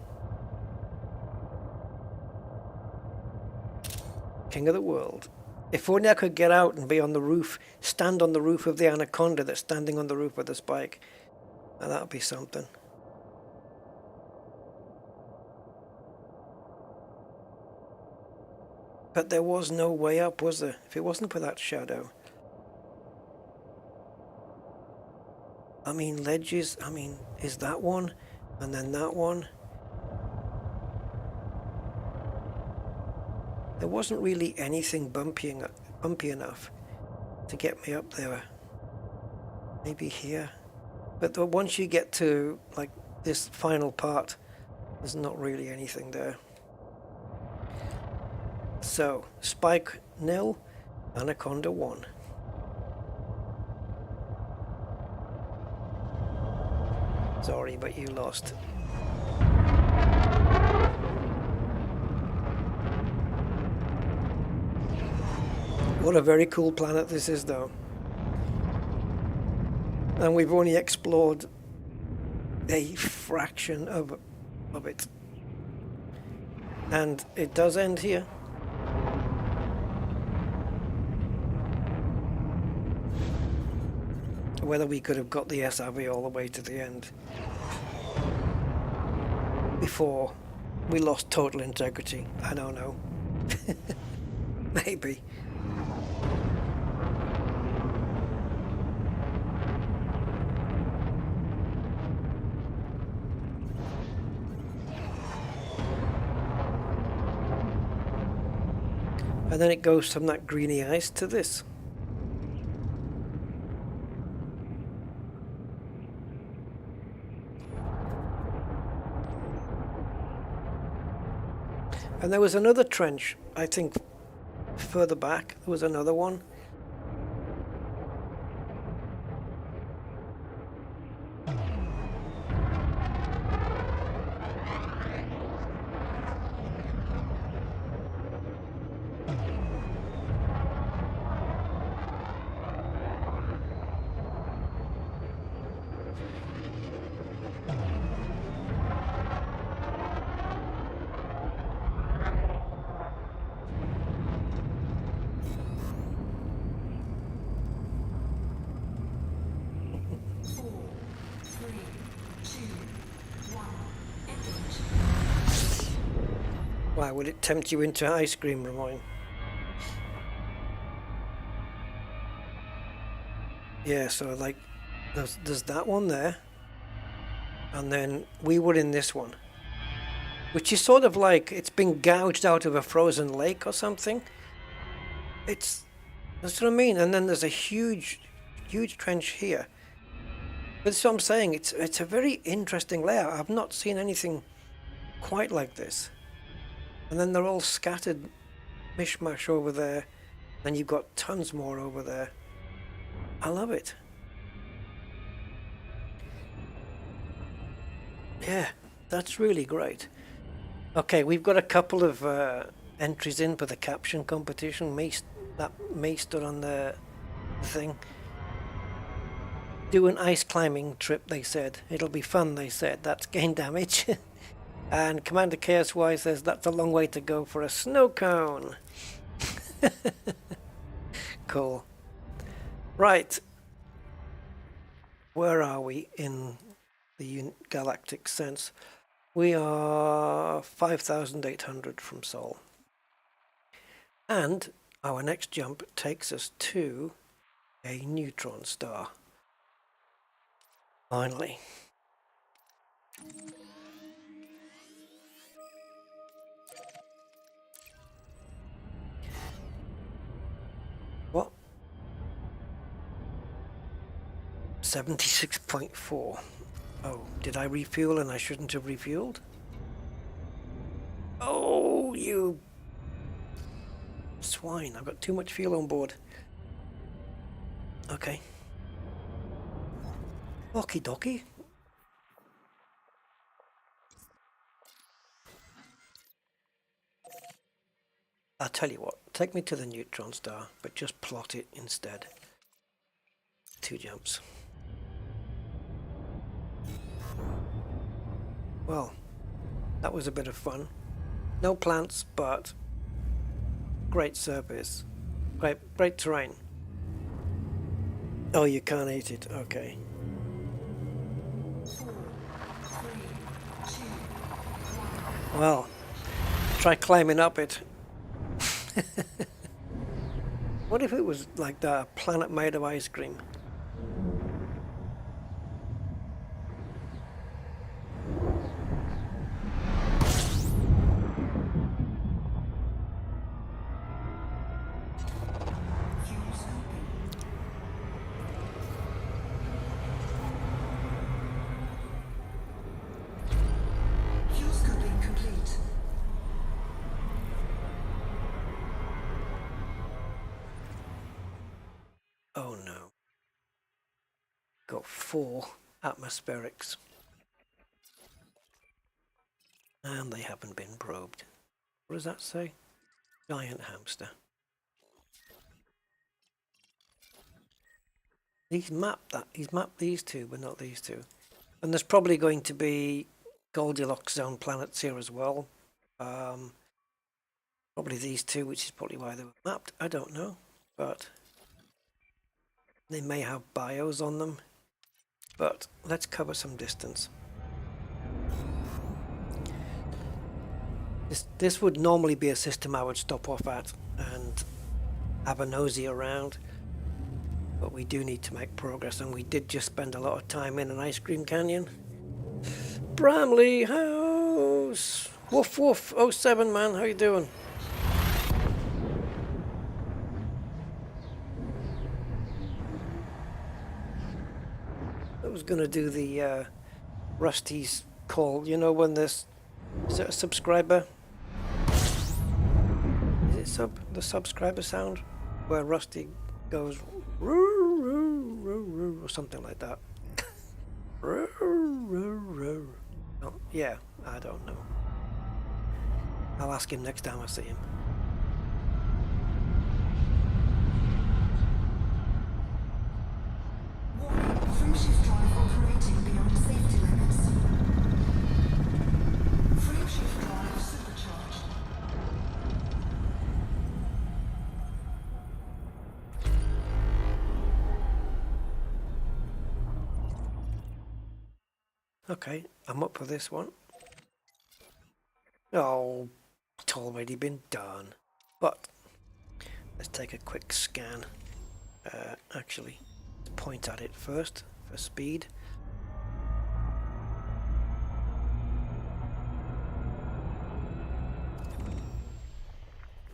King of the world. If only I could get out and be on the roof, stand on the roof of the Anaconda that's standing on the roof of the spike. Now that would be something. But there was no way up, was there? If it wasn't for that shadow. I mean, ledges, I mean, is that one? And then that one? There wasn't really anything bumpy enough to get me up there. Maybe here. But once you get to, like, this final part, there's not really anything there. So, spike 0, Anaconda 1. Sorry, but you lost. What a very cool planet this is, though. And we've only explored a fraction of it. And it does end here. Whether we could have got the SRV all the way to the end before we lost total integrity, I don't know. Maybe. And then it goes from that greeny ice to this. And there was another trench, I think, further back. There was another one. Why will it tempt you into ice cream, Ramon? Yeah, so like there's that one there, and then we were in this one, which is sort of like it's been gouged out of a frozen lake or something. That's what I mean. And then there's a huge trench here. But that's what I'm saying. It's a very interesting layout. I've not seen anything quite like this. And then they're all scattered mishmash over there, and you've got tons more over there. I love it. Yeah, that's really great. Okay, we've got a couple of entries in for the caption competition. Me stood on the thing. Do an ice climbing trip, they said. It'll be fun, they said. That's gain damage. And Commander KSY says that's a long way to go for a snow cone. Cool. Right. Where are we in the galactic sense? We are 5,800 from Sol. And our next jump takes us to a neutron star. Finally. What? 76.4. Oh, did I refuel and I shouldn't have refueled? Oh, you swine. I've got too much fuel on board. Okay. Okie dokie. I'll tell you what, take me to the neutron star, but just plot it instead. 2 jumps. Well, that was a bit of fun. No plants, but great surface. Great terrain. Oh, you can't eat it, okay. Well, try climbing up it. What if it was like that, a planet made of ice cream? Oh no. Got 4 atmospherics. And they haven't been probed. What does that say? Giant hamster. He's mapped these two, but not these two. And there's probably going to be Goldilocks zone planets here as well. Probably these two, which is probably why they were mapped. I don't know, but they may have bios on them. But let's cover some distance. This would normally be a system I would stop off at and have a nosy around. But we do need to make progress, and we did just spend a lot of time in an ice cream canyon. Bramley House! Woof woof! 07 man, how you doing? I was going to do the Rusty's call. You know when there's... Is it a subscriber? Is it the subscriber sound? Where Rusty goes... Roo, roo, roo, roo, or something like that. Roo, roo, roo. Oh, yeah, I don't know. I'll ask him next time I see him. Warning, frameshift drive operating beyond safety limits. Frameshift drive supercharged. Okay, I'm up for this one. Oh, it's already been done. But let's take a quick scan. Actually, let's point at it first for speed.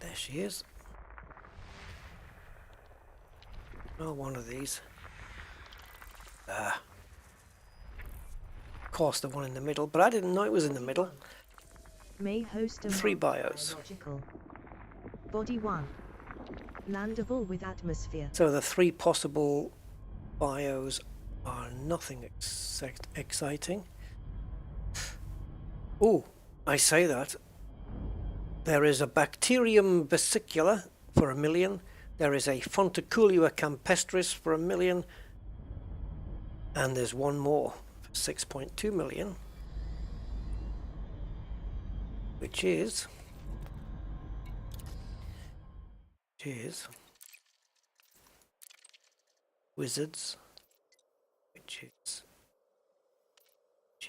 There she is. Oh, one of these. Of course, the one in the middle, but I didn't know it was in the middle. May host a 3 bios. biological. Body 1. Landable with atmosphere. So the 3 possible bios are nothing exciting. Oh, I say that. There is a Bacterium vesicula for 1 million. There is a Fonticulua campestris for 1 million. And there's one more for 6.2 million. Which is Wizards, which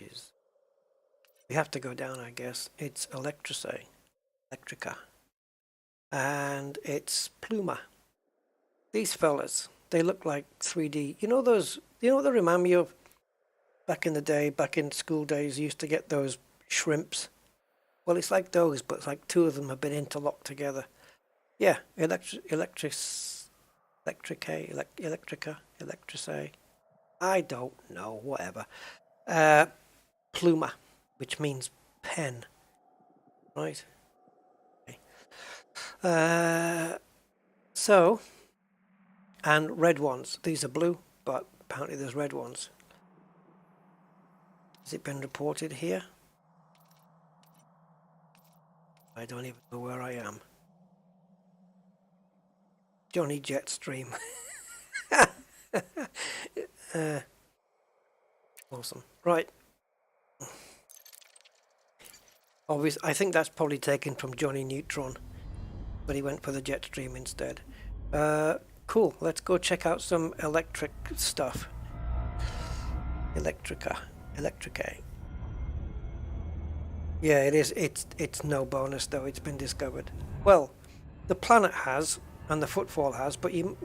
is we have to go down, I guess. It's Electrica, and it's Pluma. These fellas, they look like 3D. You know those? You know what they remind me of? Back in the day, back in school days, you used to get those shrimps. Well, it's like those, but it's like 2 of them have been interlocked together. Yeah, Electrica, I don't know, whatever. Pluma, which means pen, right? Okay. So, and red ones. These are blue, but apparently there's red ones. Has it been reported here? I don't even know where I am. Johnny Jetstream. Awesome. Right. Obviously, I think that's probably taken from Johnny Neutron, but he went for the Jetstream instead. Cool. Let's go check out some electric stuff. Electrica. Yeah, it is. It's no bonus though. It's been discovered. Well, the planet has, and the footfall has, but you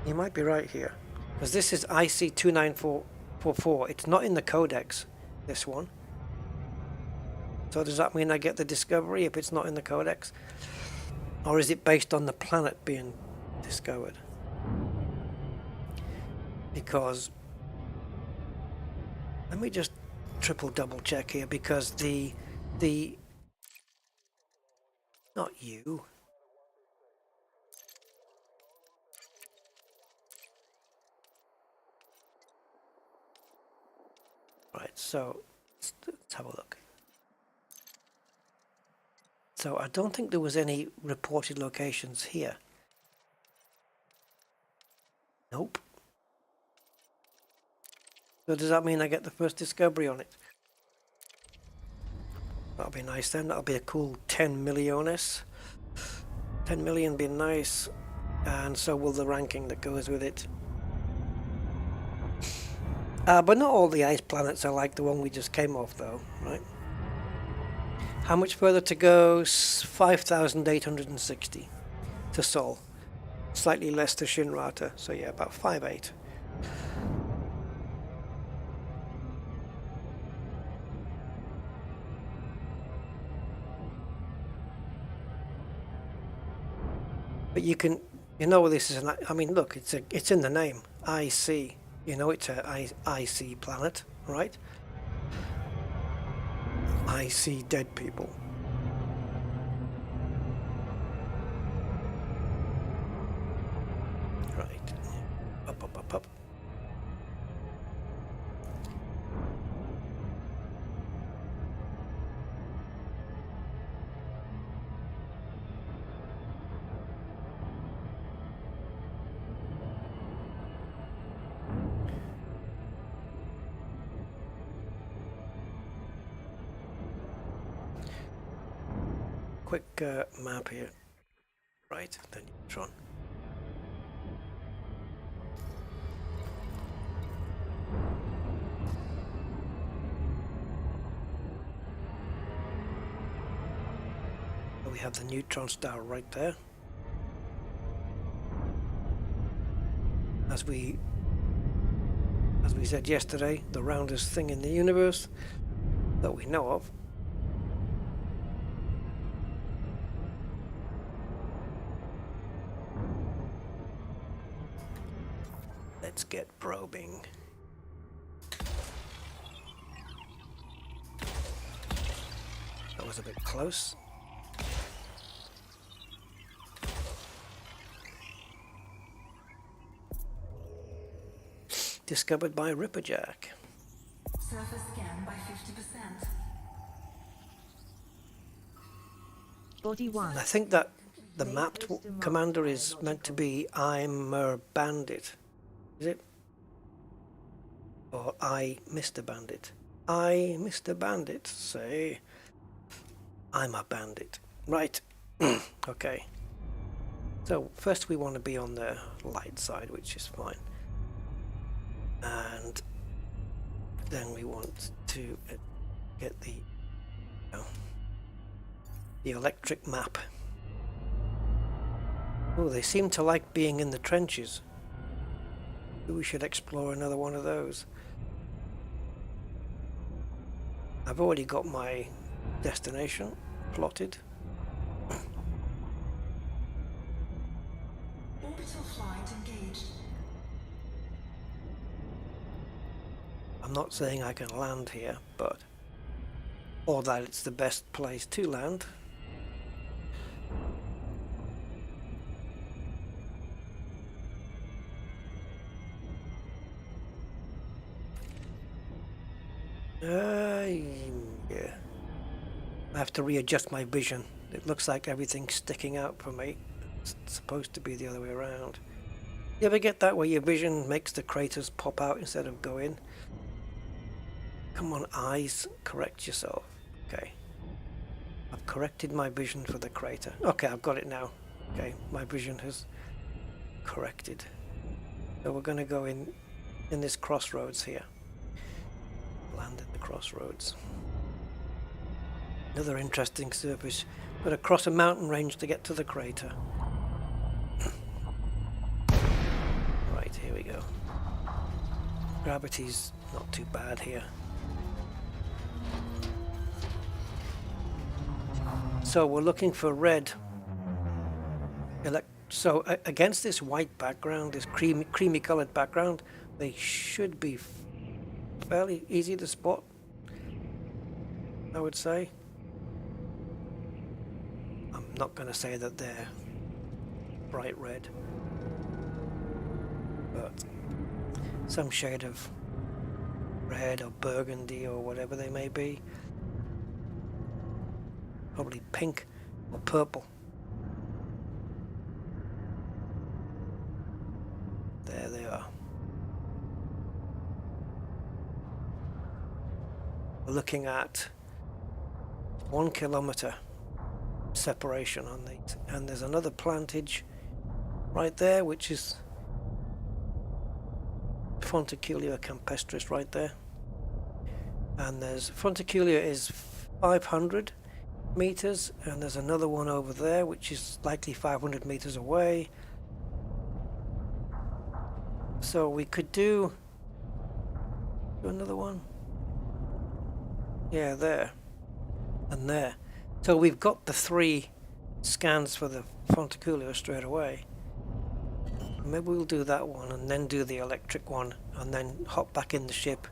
might be right here, because this is IC29444. It's not in the codex, this one. So does that mean I get the discovery if it's not in the codex, or is it based on the planet being discovered? Because let me just triple double check here, because the not you. Right, so let's have a look. So I don't think there was any reported locations here. Nope. So does that mean I get the first discovery on it? That'll be nice then. That'll be a cool 10 milliones. 10 million be nice. And so will the ranking that goes with it. But not all the ice planets are like the one we just came off though, right? How much further to go? 5,860 to Sol. Slightly less to Shinrata, so yeah, about 5.8. But you can, you know, this is an, I mean, look, it's in the name, IC You know it's a icy planet, right? I see dead people. Right. Up, up, up, up. Quick map here. Right, the neutron. We have the neutron star right there. As we said yesterday, the roundest thing in the universe that we know of. Let's get probing. That was a bit close. Discovered by Ripperjack. Surface scan by 50%. Body 1. I think that the mapped commander is meant to be I'm a bandit. Is it? Or I, Mr. Bandit. I, Mr. Bandit, say I'm a bandit. Right. Okay. So first we want to be on the light side, which is fine. And then we want to get the electric map. Oh, they seem to like being in the trenches. We should explore another one of those. I've already got my destination plotted. Orbital flight engaged. I'm not saying I can land here, but or that it's the best place to land. Yeah. I have to readjust my vision. It looks like everything's sticking out for me. It's supposed to be the other way around. You ever get that where your vision makes the craters pop out instead of go in? Come on, eyes, correct yourself. Okay. I've corrected my vision for the crater. Okay, I've got it now. Okay, my vision has corrected. So we're going to go in this crossroads here. Land at the crossroads. Another interesting surface. Got to cross a mountain range to get to the crater. Right, here we go. Gravity's not too bad here. So we're looking for red. So against this white background, this creamy colored background, they should be fairly easy to spot, I would say. I'm not going to say that they're bright red, but some shade of red or burgundy or whatever they may be. Probably pink or purple. There they are. We're looking at 1 kilometer separation on these, and there's another plantage right there, which is Fonticulia campestris right there, and there's Fonticulia is 500 meters, and there's another one over there which is likely 500 meters away. So we could do another one. Yeah, there and there. So we've got the 3 scans for the Fonticulia straight away. Maybe we'll do that one and then do the electric one and then hop back in the ship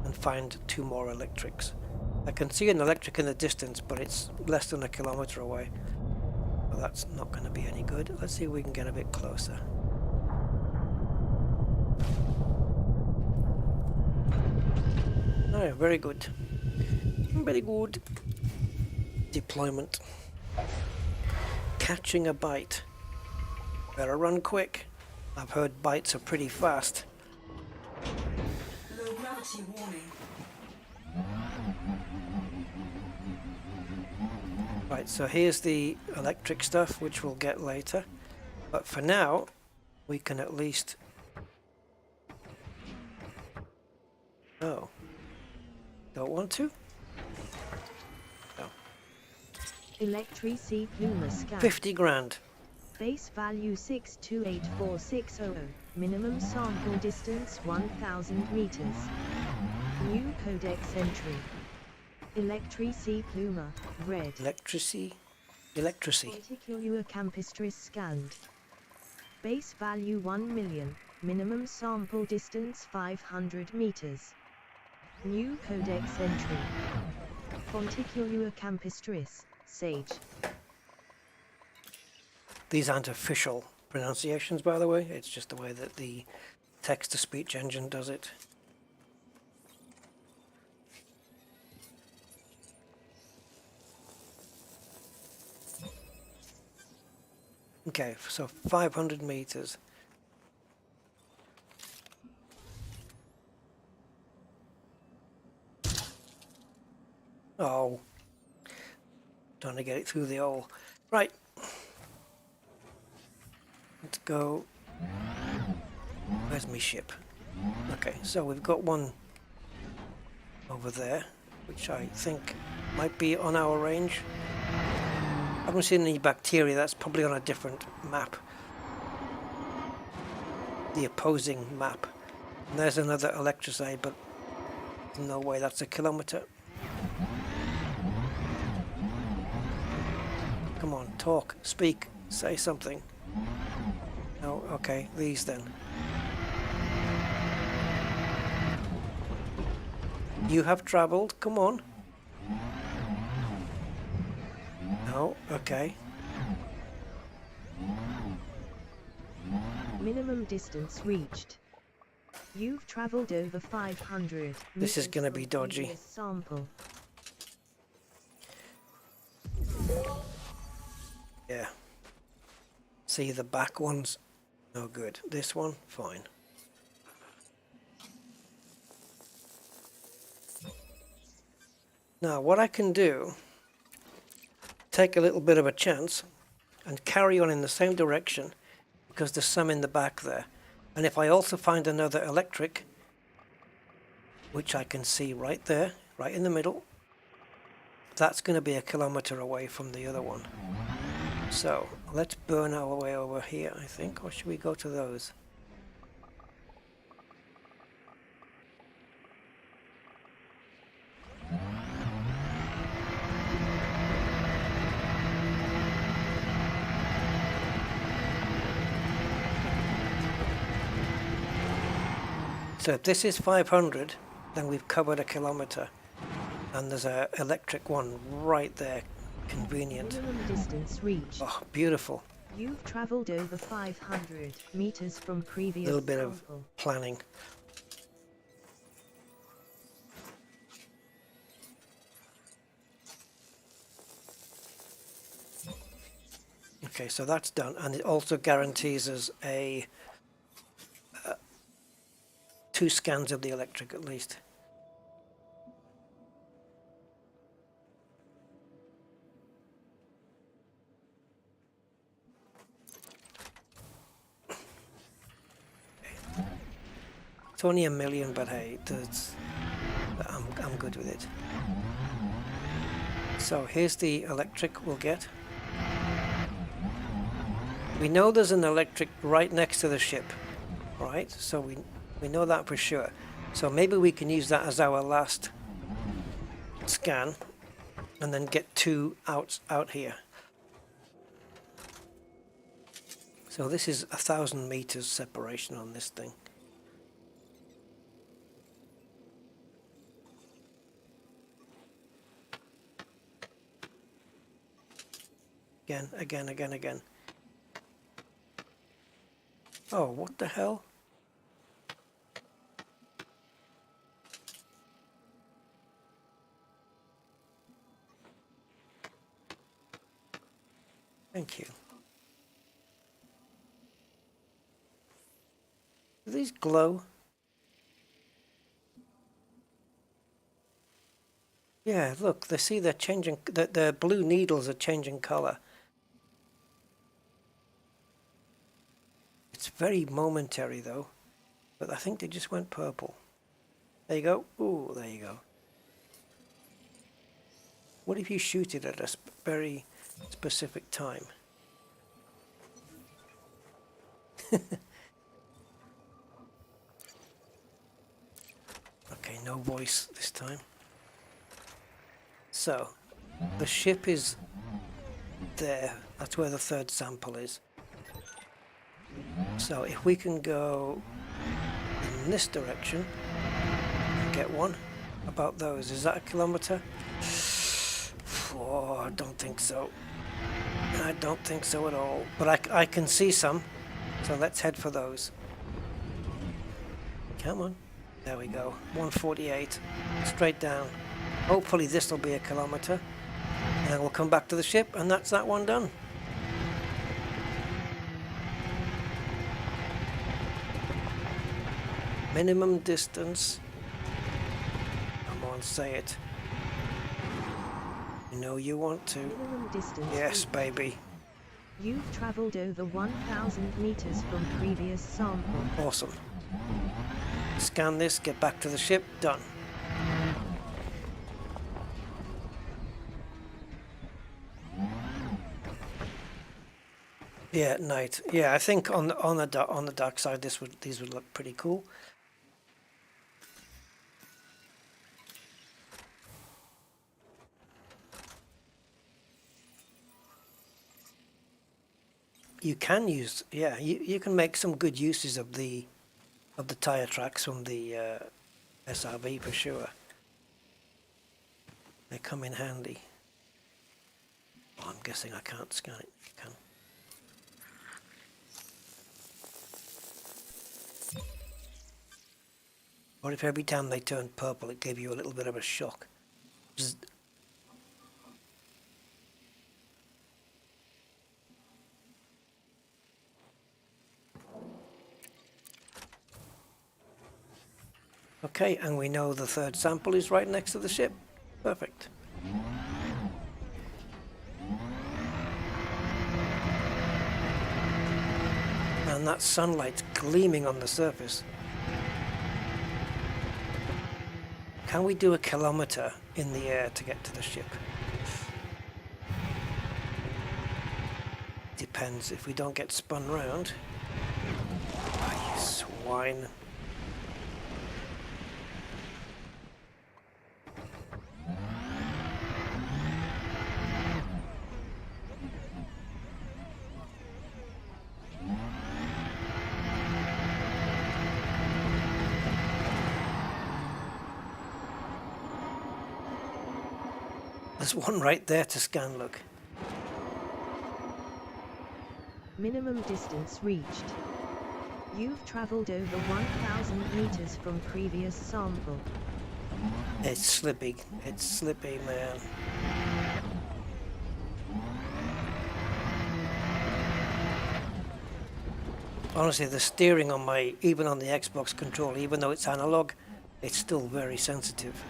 and find 2 more electrics. I can see an electric in the distance, but it's less than a kilometer away. Well, that's not going to be any good. Let's see if we can get a bit closer. Oh, very good. Very good. Deployment. Catching a bite. Better run quick. I've heard bites are pretty fast. Low gravity warning. Right, so here's the electric stuff, which we'll get later. But for now, we can at least... Oh. Don't want to? No. Electric Pluma scan. 50 grand. Base value 628460. Minimum sample distance 1000 meters. New codex entry. Electric Pluma, red. Electricity. Particular campestris scanned. Base value 1 million. Minimum sample distance 500 meters. New codex entry. Fonticular campestris, sage. These aren't official pronunciations, by the way. It's just the way that the text-to-speech engine does it. Okay, so 500 meters. Oh, trying to get it through the hole. Right. Let's go. Where's my ship? Okay, so we've got one over there, which I think might be on our range. I haven't seen any bacteria. That's probably on a different map. The opposing map. And there's another electricity, but no way that's a kilometer. Come on, talk, speak, say something. No, okay, these then. You have traveled, come on. No, okay. Minimum distance reached. You've traveled over 500. This is gonna be dodgy. Sample. Yeah. See the back ones? No good. This one? Fine. Now what I can do, take a little bit of a chance and carry on in the same direction because there's some in the back there. And if I also find another electric, which I can see right there, right in the middle, that's going to be a kilometer away from the other one. So let's burn our way over here, I think, or should we go to those? So if this is 500, then we've covered a kilometer, and there's an electric one right there. Convenient. Minimum distance reached. Oh, beautiful. You've traveled over 500 meters from previous A little bit sample. of planning. Okay, so that's done, and it also guarantees us a 2 scans of the electric at least. It's only 1 million, but hey, I'm good with it. So here's the electric we'll get. We know there's an electric right next to the ship, right? So we know that for sure. So maybe we can use that as our last scan, and then get 2 out here. So this is 1,000 meters separation on this thing. Again. Oh, what the hell? Thank you. Do these glow? Yeah, look, they see they're changing, the blue needles are changing color. It's very momentary though, but I think they just went purple. There you go. Ooh, there you go. What if you shoot it at a very specific time? Okay, no voice this time. So, the ship is there. That's where the third sample is. So if we can go in this direction and get one about those, is that a kilometer? Oh, I don't think so. I don't think so at all. But I can see some, so let's head for those. Come on. There we go. 148. Straight down. Hopefully this will be a kilometer. And then we'll come back to the ship, and that's that one done. Minimum distance. Come on, say it. You know you want to. Minimum distance. Yes, baby. You've traveled over 1,000 meters from previous sample. Awesome. Scan this, get back to the ship, done. Yeah, at night. Yeah, I think on the dark side, these would look pretty cool. You can use, yeah, you can make some good uses of the tire tracks from the SRV for sure. They come in handy. Oh, I'm guessing I can't scan it. You can. What if every time they turned purple, it gave you a little bit of a shock? Bzz. Okay, and we know the third sample is right next to the ship. Perfect. And that sunlight's gleaming on the surface. Can we do a kilometer in the air to get to the ship? Depends. If we don't get spun round. Oh, you swine. There's one right there to scan, look. Minimum distance reached. You've traveled over 1,000 meters from previous sample. It's slippy. It's slippy, man. Honestly, the steering on even on the Xbox controller, even though it's analog, it's still very sensitive.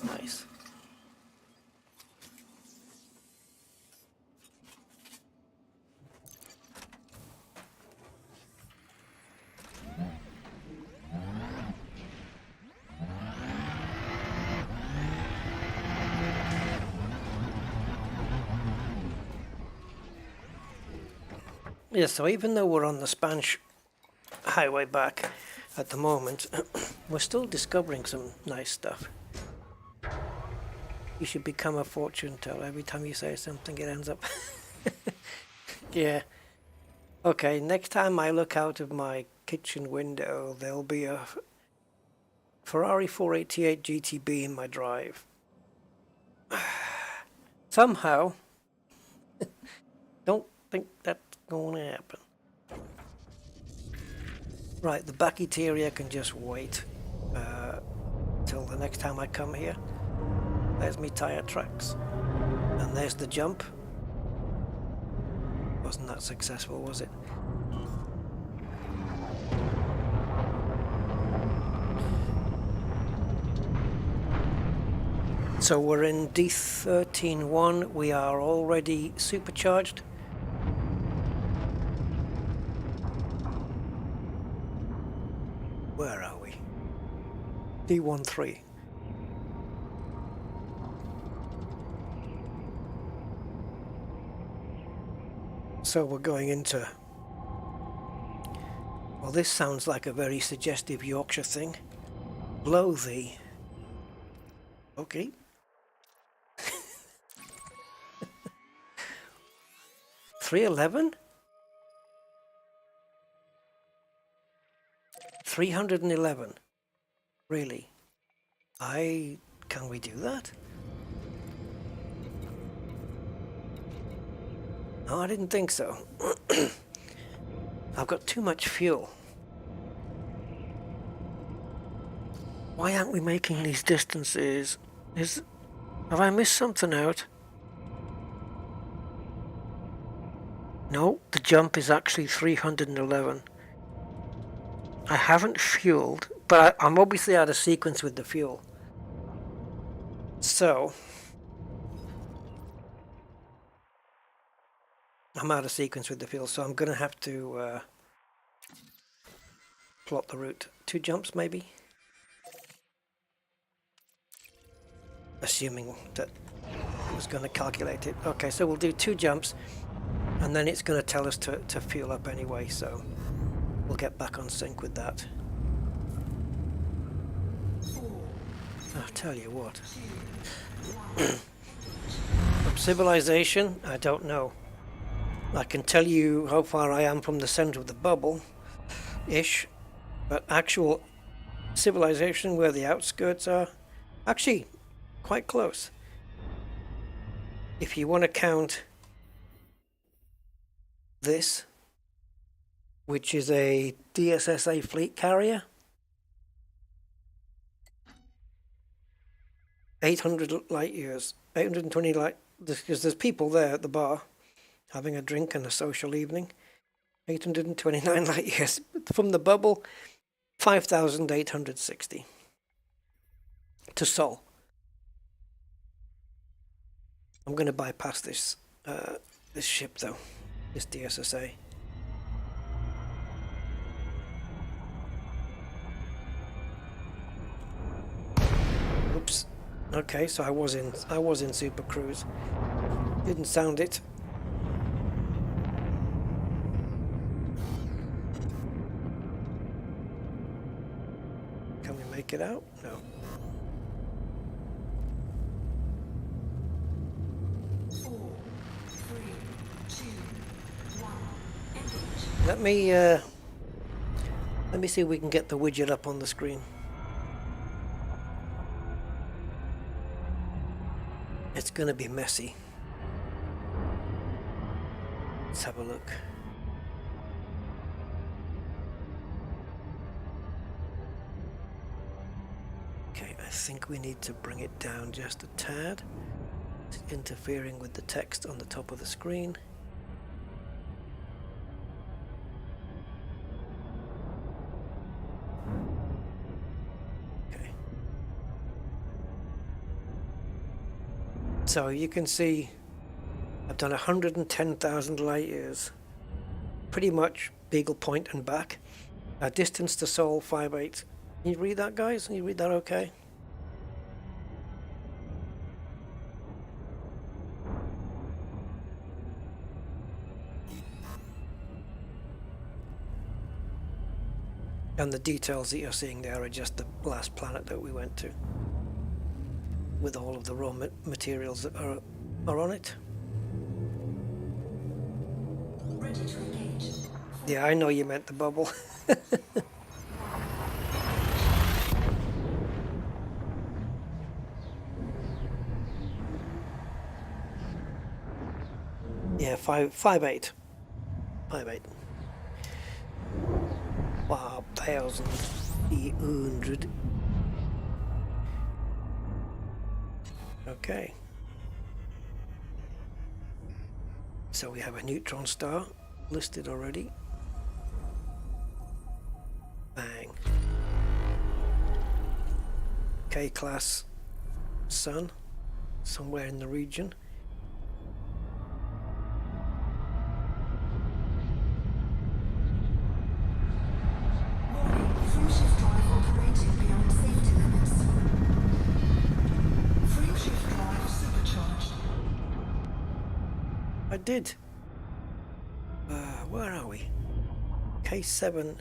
Nice. Yeah, so even though we're on the Spanish highway back at the moment, we're still discovering some nice stuff. You should become a fortune teller. Every time you say something, it ends up... Yeah. Okay, next time I look out of my kitchen window, there'll be a Ferrari 488 GTB in my drive. Somehow, don't think that's going to happen. Right, the back interior can just wait till the next time I come here. There's me tire tracks. And there's the jump. Wasn't that successful, was it? So we're in D13.1. We are already supercharged. Where are we? D13. So we're going into... Well, this sounds like a very suggestive Yorkshire thing. Blow thee. Okay. $311? 311. Really? Can we do that? No, I didn't think so. I've got too much fuel. Why aren't we making these distances? Have I missed something out? No, the jump is actually 311. I haven't fueled, but I'm obviously out of sequence with the fuel. So, I'm out of sequence with the fuel, so I'm going to have to plot the route. 2 jumps, maybe? Assuming that it was going to calculate it. Okay, so we'll do 2 jumps, and then it's going to tell us to fuel up anyway, so we'll get back on sync with that. I'll tell you what. From civilization, I don't know. I can tell you how far I am from the center of the bubble-ish, but actual civilization where the outskirts are, actually quite close. If you want to count this, which is a DSSA fleet carrier, 800 light years, 820 light, because there's people there at the bar having a drink and a social evening. 829 light years from the bubble, 5,860 to Sol. I'm going to bypass this this ship though, this DSSA. Oops. Okay, so I was in Super Cruise. Didn't sound it. Can we make it out? No. Let me see if we can get the widget up on the screen. It's gonna be messy. Let's have a look. Okay, I think we need to bring it down just a tad. It's interfering with the text on the top of the screen. So you can see I've done 110,000 light years, pretty much Beagle Point and back. Distance to Sol 5.8. Can you read that, guys? Can you read that okay? And the details that you're seeing there are just the last planet that we went to, with all of the raw materials that are on it. Ready to engage. Yeah, I know you meant the bubble. Yeah, 5.8. 5.8. 5,800. Okay. So we have a neutron star listed already. Bang. K-class sun, somewhere in the region. Warning, fuel shift drive operating beyond safety limits. Fuel shift drive supercharged. I did. Where are we? K7.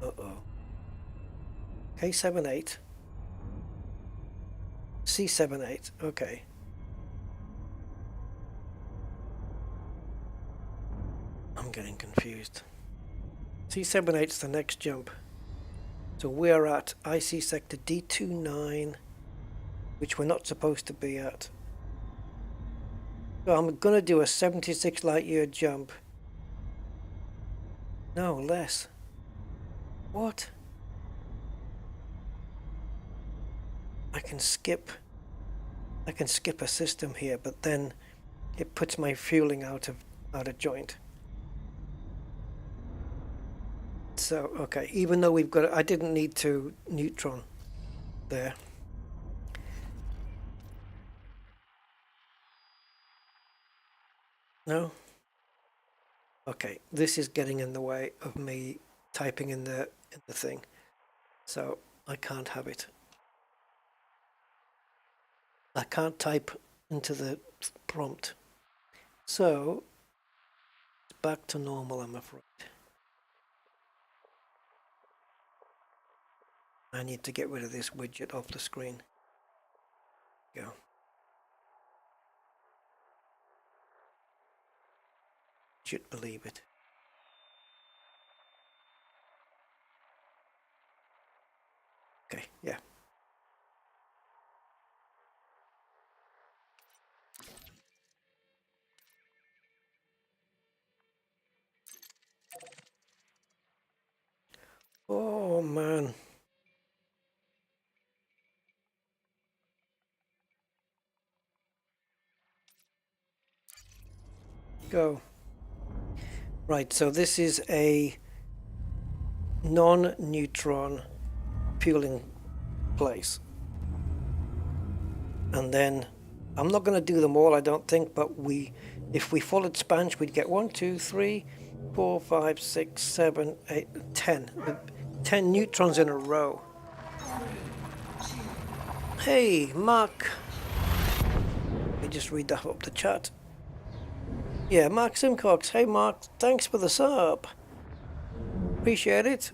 Uh-oh. K78. C78. Okay. I'm getting confused. C78's the next jump. So we're at IC sector D29, which we're not supposed to be at. So I'm gonna do a 76 light year jump. No, less. What? I can skip a system here, but then it puts my fueling out of joint. So okay, even though we've got, I didn't need to neutron there. No? Okay, this is getting in the way of me typing in the thing. So I can't have it. I can't type into the prompt. So it's back to normal, I'm afraid. I need to get rid of this widget off the screen. Go. Should believe it. Okay, yeah. Oh man. Go. Right, so this is a non-neutron fueling place. And then I'm not going to do them all, I don't think, but if we followed Spanish, we'd get 1, 2, 3, 4, 5, 6, 7, 8, 10. 10 neutrons in a row. Hey, Mark. Let me just read that up the chat. Yeah, Mark Simcox. Hey, Mark. Thanks for the sub. Appreciate it.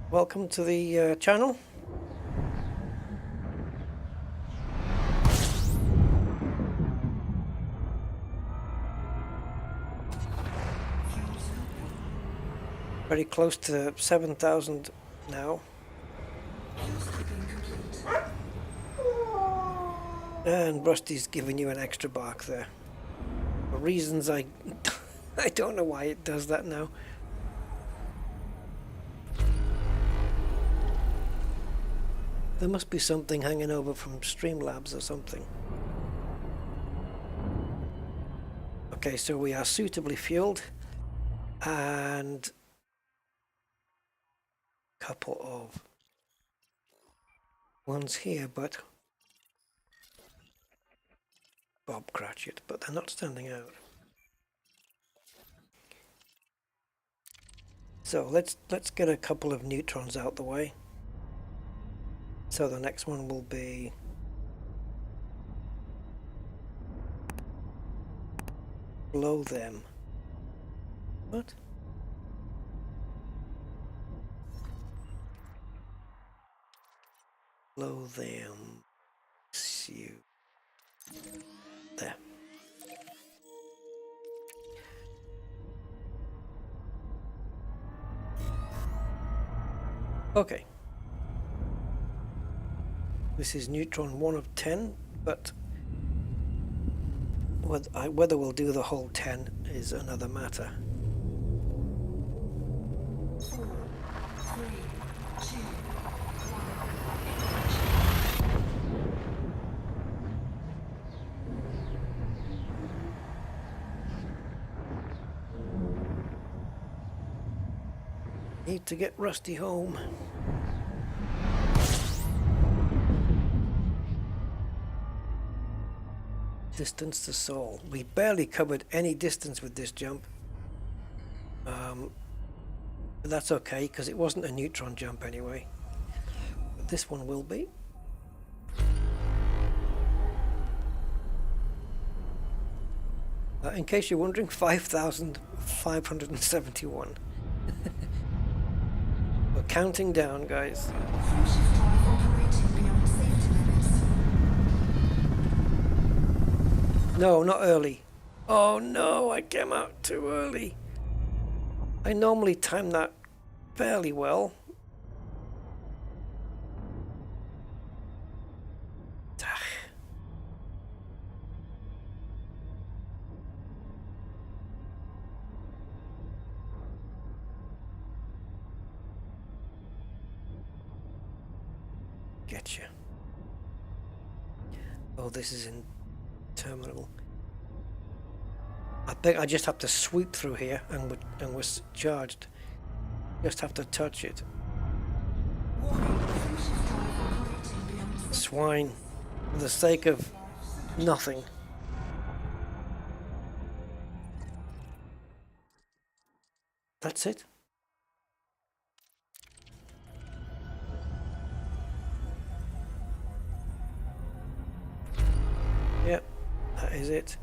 Welcome to the channel. Very close to 7,000 now. And Rusty's giving you an extra bark there. For reasons I don't know why it does that now. There must be something hanging over from Streamlabs or something. Okay, so we are suitably fueled and a couple of ones here, but Bob Cratchit, but they're not standing out. So let's get a couple of neutrons out the way. So the next one will be below them. What? Blow them. See you. There. Okay. This is neutron 1 of 10, but whether we'll do the whole 10 is another matter. 4, 3, 2, Need to get Rusty home. Distance to Sol. We barely covered any distance with this jump. But that's okay, because it wasn't a neutron jump anyway. But this one will be. In case you're wondering, 5,571. We're counting down, guys. Fusion drive operating beyond safety limits. No, not early. Oh no, I came out too early. I normally time that fairly well. Getcha. Oh, this is interminable. I think I just have to sweep through here and we're charged. Just have to touch it. Warning, fusion drive operating beyond safety Swine. For the sake of nothing. That's it. Yep, that is it.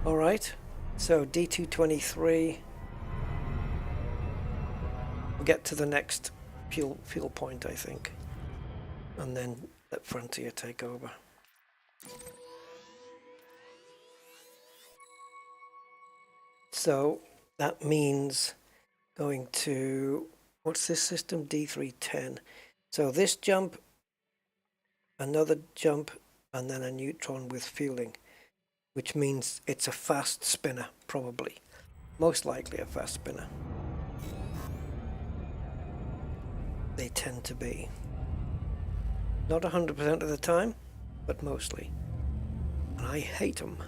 All right, so D223. We'll get to the next fuel point, I think, and then let Frontier take over. So that means going to, what's this system? D310. So this jump, another jump, and then a neutron with fueling, which means it's a fast spinner, probably. Most likely a fast spinner. They tend to be. Not 100% of the time, but mostly. And I hate them.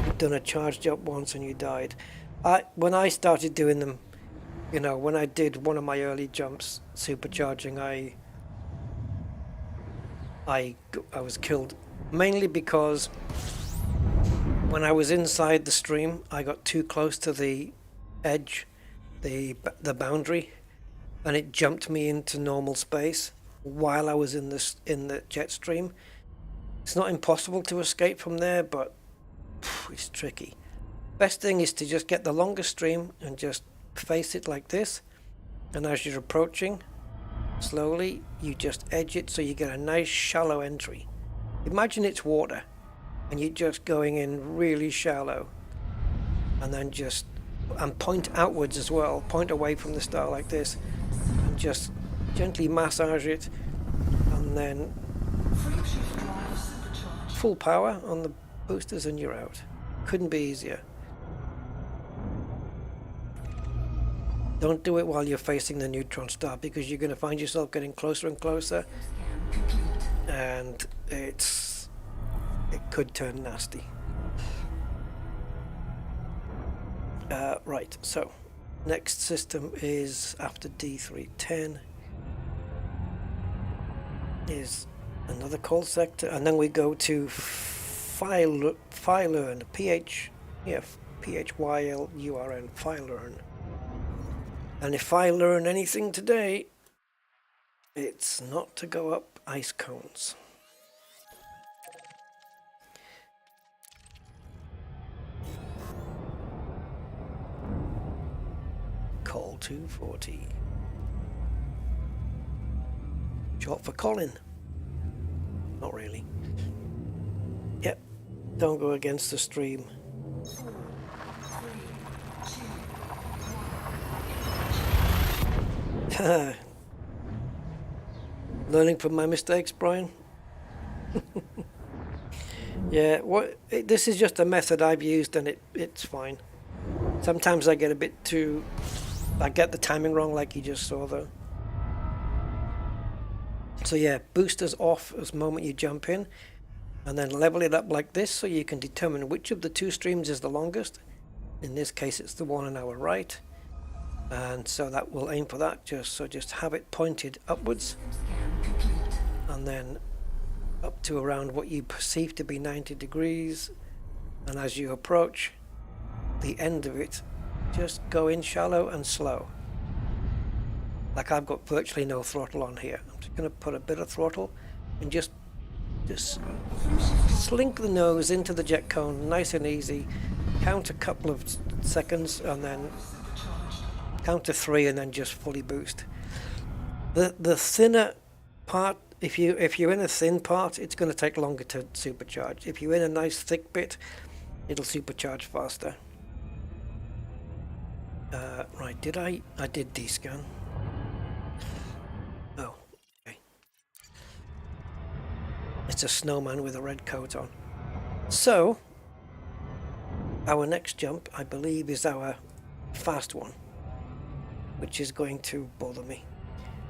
You've done a charge jump once and you died. When I started doing them, you know, when I did one of my early jumps, supercharging, I was killed. Mainly because when I was inside the stream, I got too close to the edge, the boundary, and it jumped me into normal space while I was in the jet stream. It's not impossible to escape from there, but it's tricky. Best thing is to just get the longest stream and just face it like this, and as you're approaching slowly, you just edge it so you get a nice shallow entry. Imagine it's water and you're just going in really shallow, and then and point outwards as well, point away from the star like this, and just gently massage it, and then full power on the boosters and you're out. Couldn't be easier. Don't do it while you're facing the neutron star, because you're going to find yourself getting closer and closer, and it could turn nasty. Right, so next system is after D310 is another call sector, and then we go to Phylurn, Phylurn, Phylurn. And if I learn anything today, it's not to go up ice cones. Call 240. Short for Colin. Not really. Yep. Don't go against the stream. 4, 3, 2, Learning from my mistakes, Brian. Yeah, this is just a method I've used, and it's fine. Sometimes I get a bit too... I get the timing wrong, like you just saw, though. So yeah, boosters off as the moment you jump in, and then level it up like this so you can determine which of the two streams is the longest. In this case, it's the one on our right, and so that will aim for that. Just have it pointed upwards, scan complete. and then up to around what you perceive to be 90 degrees, and as you approach the end of it, just go in shallow and slow. Like I've got virtually no throttle on here. I'm just going to put a bit of throttle and just slink the nose into the jet cone, nice and easy. Count a couple of seconds and then count to 3 and then just fully boost. The thinner part, if you're in a thin part, it's going to take longer to supercharge. If you're in a nice thick bit, it'll supercharge faster. Right, I did descan. Oh, okay. It's a snowman with a red coat on. So, our next jump, I believe, is our fast one, which is going to bother me.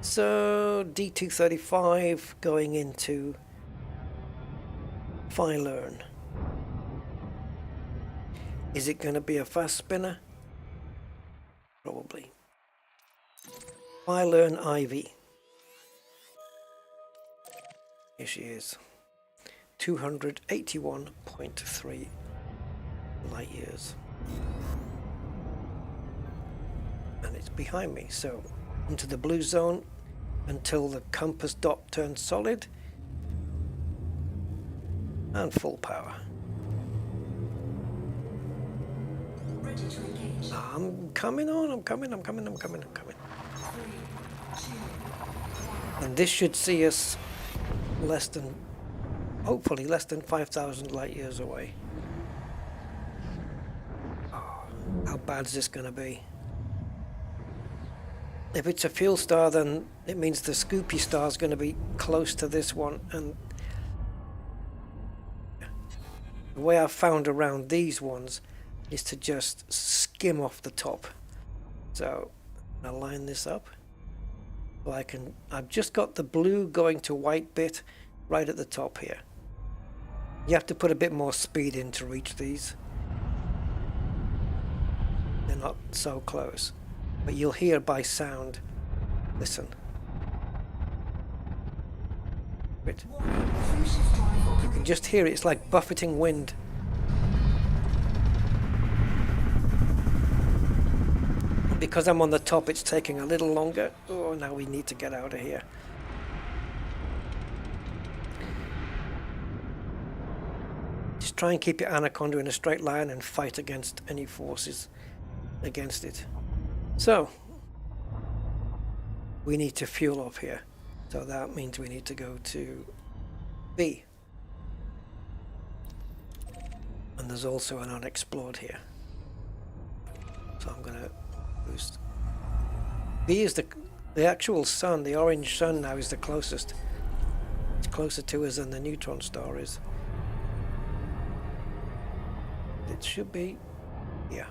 So, D235 going into Learn. Is it going to be a fast spinner? Probably. Learn Ivy. Here she is. 281.3 light years. And it's behind me, so into the blue zone until the compass dot turns solid. And full power. Ready to engage. I'm coming on, I'm coming. 3, 2, And this should see us hopefully less than 5,000 light years away. Oh, how bad is this going to be? If it's a fuel star, then it means the Scoopy star is going to be close to this one, and the way I've found around these ones is to just skim off the top. So I'll line this up. So I've just got the blue going to white bit right at the top here. You have to put a bit more speed in to reach these. They're not so close, but you'll hear by sound. Listen. Wait. You can just hear it. It's like buffeting wind. Because I'm on the top, it's taking a little longer. Oh, now we need to get out of here. Just try and keep your anaconda in a straight line and fight against any forces against it. So, we need to fuel off here. So that means we need to go to B. And there's also an unexplored here. So I'm going to boost. B is the actual sun, the orange sun now is the closest. It's closer to us than the neutron star is. It should be, yeah.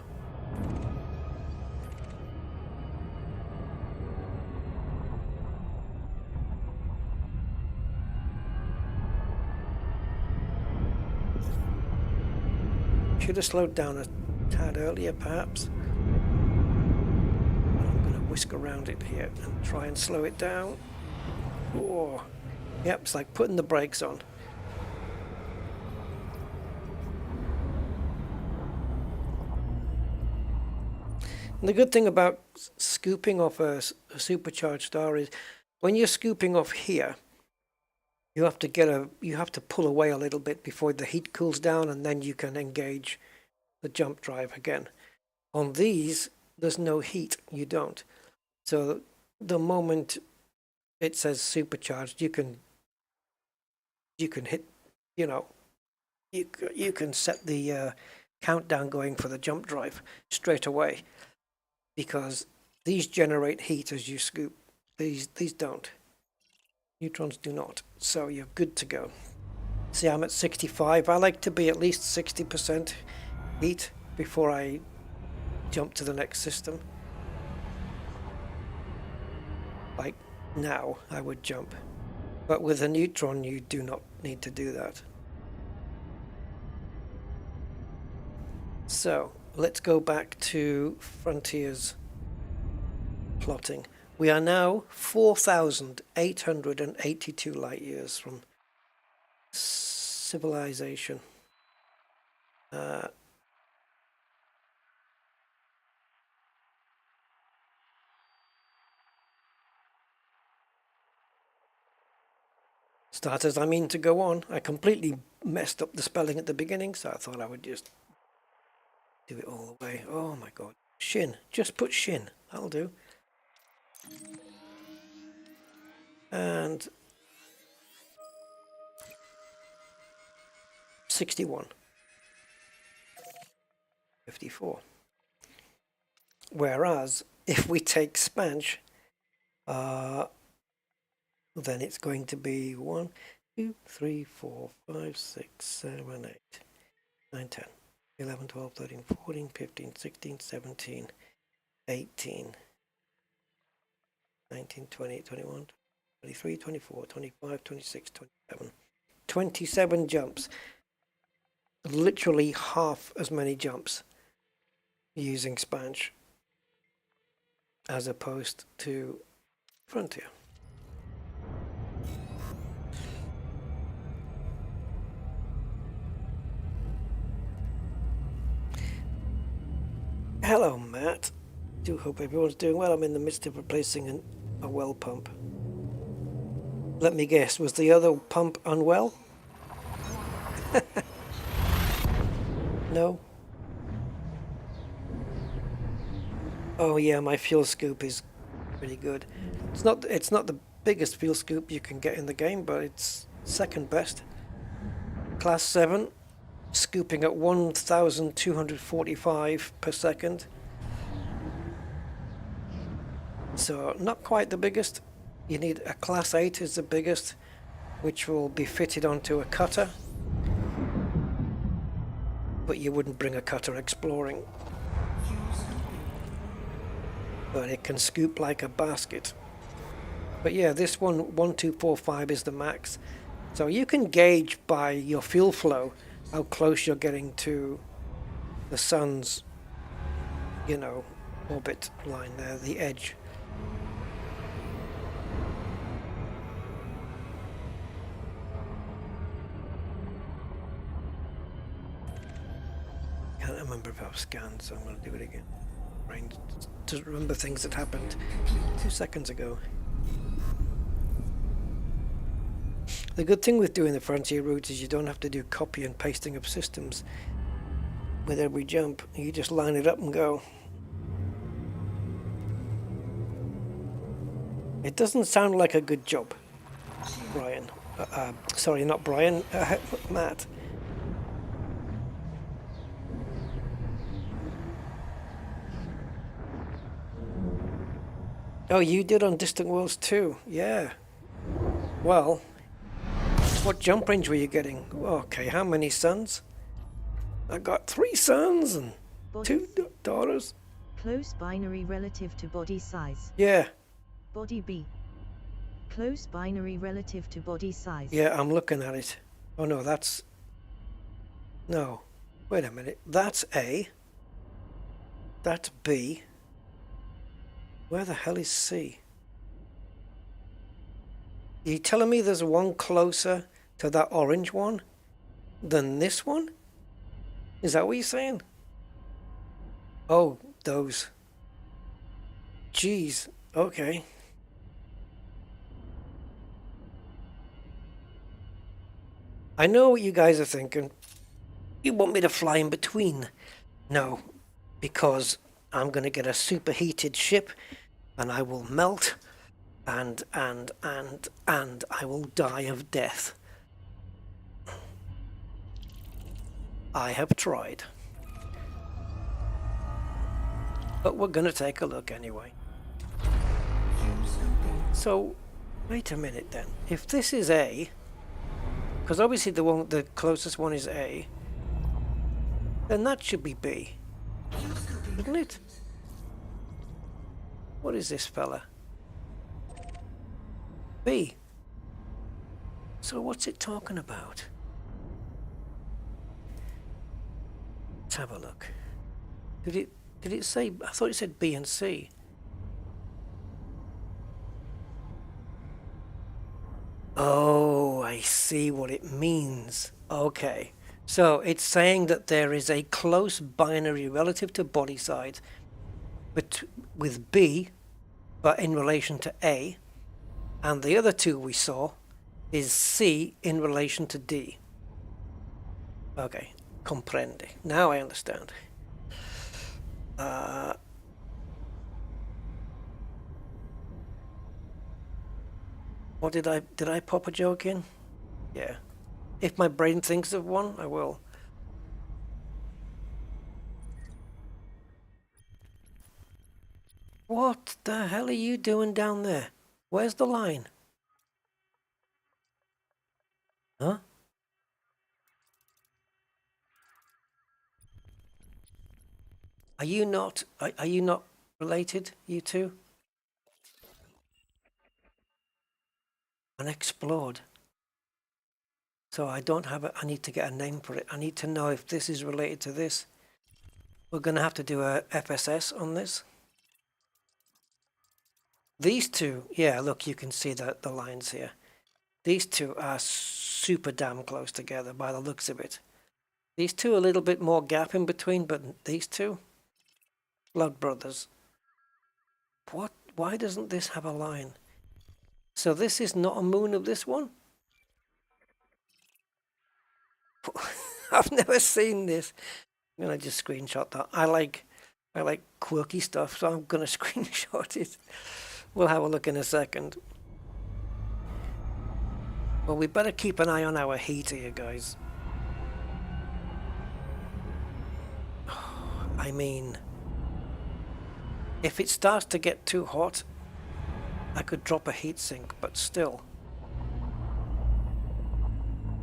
Should have slowed down a tad earlier, perhaps. I'm going to whisk around it here and try and slow it down. Oh, yep, it's like putting the brakes on. And the good thing about scooping off a supercharged star is when you're scooping off here, you have to pull away a little bit before the heat cools down, and then you can engage the jump drive again. On these, there's no heat. You don't. So the moment it says supercharged, you can hit, you know, you can set the countdown going for the jump drive straight away, because these generate heat as you scoop. These don't. Neutrons do not. So you're good to go. See, I'm at 65. I like to be at least 60% heat before I jump to the next system. Like now, I would jump. But with a neutron, you do not need to do that. So, let's go back to Frontier's plotting. We are now 4,882 light years from civilization. Starters, I mean to go on. I completely messed up the spelling at the beginning, so I thought I would just do it all the way. Oh my god. Shin. Just put shin. That'll do. And 61. 54. Whereas, if we take Spanch, then it's going to be 1, 2, 3, 4, 5, 6, 7, 8, 9, 10, 11, 12, 13, 14, 15, 16, 17, 18, 19, 20, 21, 23, 24, 25, 26, 27. 27 jumps. Literally half as many jumps using Spanch as opposed to Frontier. Hello, Matt. Do hope everyone's doing well. I'm in the midst of replacing a well pump. Let me guess, was the other pump unwell? No? Oh yeah, my fuel scoop is pretty good. It's not the biggest fuel scoop you can get in the game, but it's second best. Class 7, scooping at 1,245 per second. So not quite the biggest. You need a class 8 is the biggest, which will be fitted onto a cutter. But you wouldn't bring a cutter exploring. But it can scoop like a basket. But yeah, this one, 1245 is the max. So you can gauge by your fuel flow how close you're getting to the sun's, you know, orbit line there, the edge. Can't remember if I've scanned, so I'm going to do it again. Brain to remember things that happened 2 seconds ago. The good thing with doing the Frontier route is you don't have to do copy and pasting of systems with every jump. You just line it up and go. It doesn't sound like a good job, Brian. Sorry, not Brian. Matt. Oh, you did on Distant Worlds too? Yeah. Well, what jump range were you getting? Okay, how many sons? I got 3 sons and Body 2 daughters. Close binary relative to body size. Yeah. Body B. Close binary relative to body size. Yeah, I'm looking at it. Oh no, that's... No. Wait a minute. That's A. That's B. Where the hell is C? Are you telling me there's one closer to that orange one than this one? Is that what you're saying? Oh, those. Jeez. Okay. I know what you guys are thinking. You want me to fly in between? No, because I'm going to get a superheated ship, and I will melt, and I will die of death. I have tried. But we're going to take a look anyway. So, wait a minute then. If this is A, because obviously the closest one is A, then that should be B, shouldn't it? What is this fella? B. So what's it talking about? Let's have a look. Did it say? I thought it said B and C. Oh, I see what it means. Okay. So it's saying that there is a close binary relative to body size with B, but in relation to A, and the other two we saw is C in relation to D. Okay, comprende. Now I understand. What did I pop a joke in? Yeah. If my brain thinks of one, I will. What the hell are you doing down there? Where's the line? Huh? Are you not related, you two? Unexplored. So I don't have I need to get a name for it. I need to know if this is related to this. We're going to have to do a FSS on this. These two, yeah, look, you can see the lines here. These two are super damn close together by the looks of it. These two a little bit more gap in between, but these two, blood brothers. What? Why doesn't this have a line? So this is not a moon of this one? I've never seen this. I'm gonna just screenshot that. I like quirky stuff, so I'm gonna screenshot it. We'll have a look in a second. Well, we better keep an eye on our heat here, guys. I mean, if it starts to get too hot, I could drop a heatsink, but still.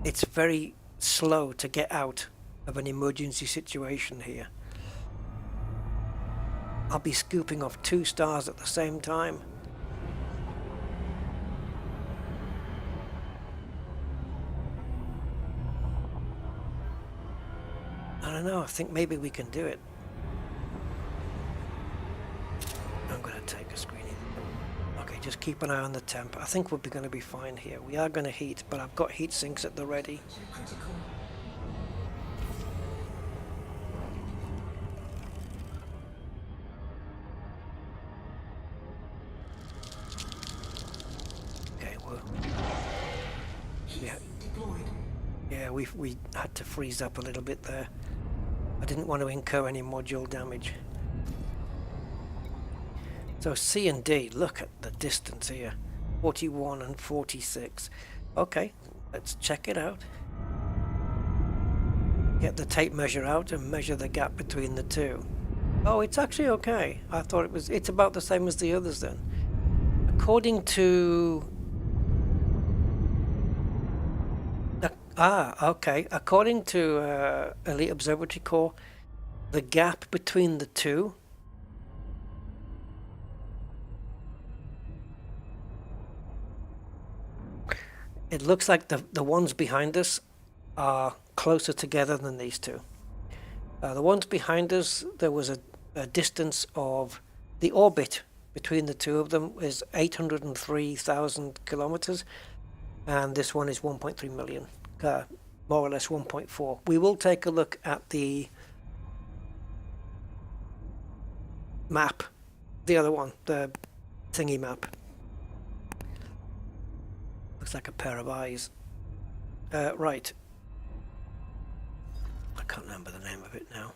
It's very slow to get out of an emergency situation here. I'll be scooping off 2 stars at the same time. I don't know, I think maybe we can do it. I'm going to take a screen. Okay, just keep an eye on the temp. I think we're going to be fine here. We are going to heat, but I've got heat sinks at the ready. Okay, yeah, we had to freeze up a little bit there. I didn't want to incur any module damage. So C and D, look at the distance here. 41 and 46. Okay, let's check it out. Get the tape measure out and measure the gap between the two. Oh, it's actually okay. I thought it's about the same as the others then. According to... okay. According to Elite Observatory Core, the gap between the two it looks like the ones behind us are closer together than these two. The ones behind us, there was a distance of the orbit between the two of them is 803,000 kilometers, and this one is 1.3 million, more or less 1.4. We will take a look at the map, the other one, the thingy map. Looks like a pair of eyes. Right. I can't remember the name of it now.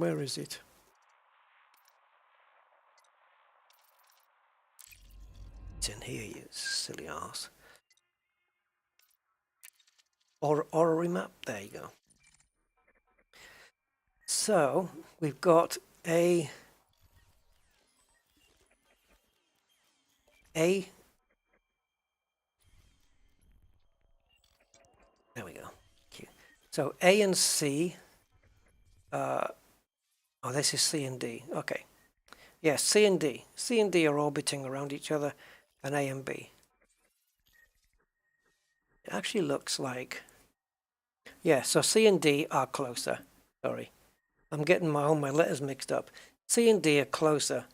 Where is it? It's in here, you silly arse. Or a remap. There you go. So we've got a there we go. Cute. So A and C. Oh, this is C and D. Okay. Yes, C and D. C and D are orbiting around each other, and A and B. It actually looks like... Yeah, so C and D are closer. Sorry. I'm getting all my letters mixed up. C and D are closer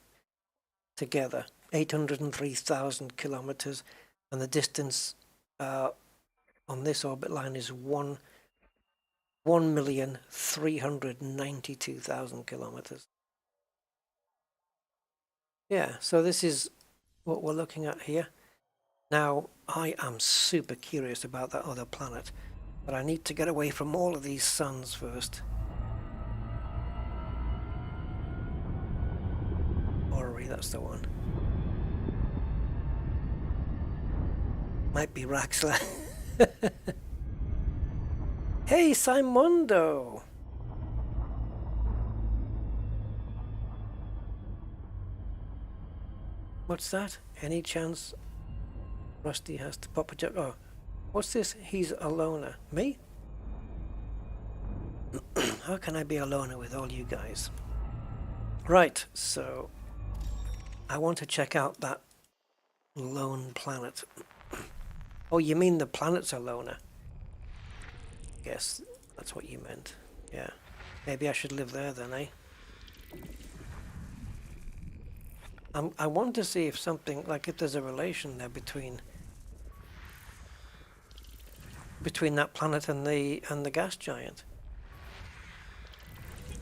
together. 803,000 kilometers. And the distance on this orbit line is 1,392,000 kilometers. Yeah, so this is what we're looking at here. Now, I am super curious about that other planet, but I need to get away from all of these suns first. Orrery, that's the one. Might be Raxler. Hey, Simondo! What's that? Any chance Rusty has to pop a job? Oh, what's this? He's a loner. Me? How can I be a loner with all you guys? Right, so I want to check out that lone planet. Oh, you mean the planet's a loner? Yes, that's what you meant. Yeah. Maybe I should live there then, eh? I want to see if something, like if there's a relation there between that planet and the gas giant.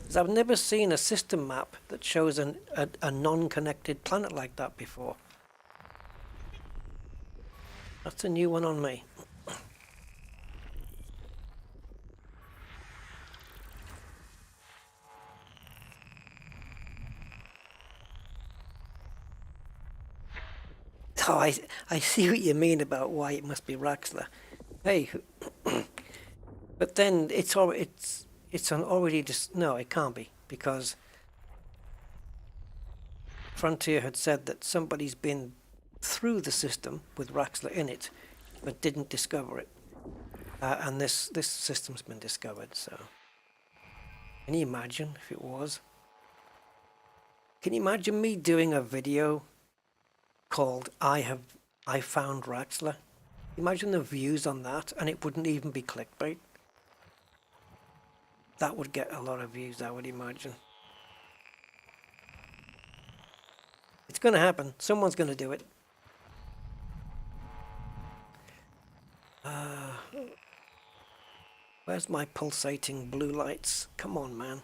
Because I've never seen a system map that shows a non-connected planet like that before. That's a new one on me. Oh, I see what you mean about why it must be Raxler. Hey, but then it's already just no, it can't be, because Frontier had said that somebody's been through the system with Raxler in it, but didn't discover it, and this system's been discovered. So, can you imagine if it was? Can you imagine me doing a video called I found Raxler? Imagine the views on that, and it wouldn't even be clickbait. That would get a lot of views, I would imagine. It's going to happen. Someone's going to do it. Where's my pulsating blue lights? Come on, man.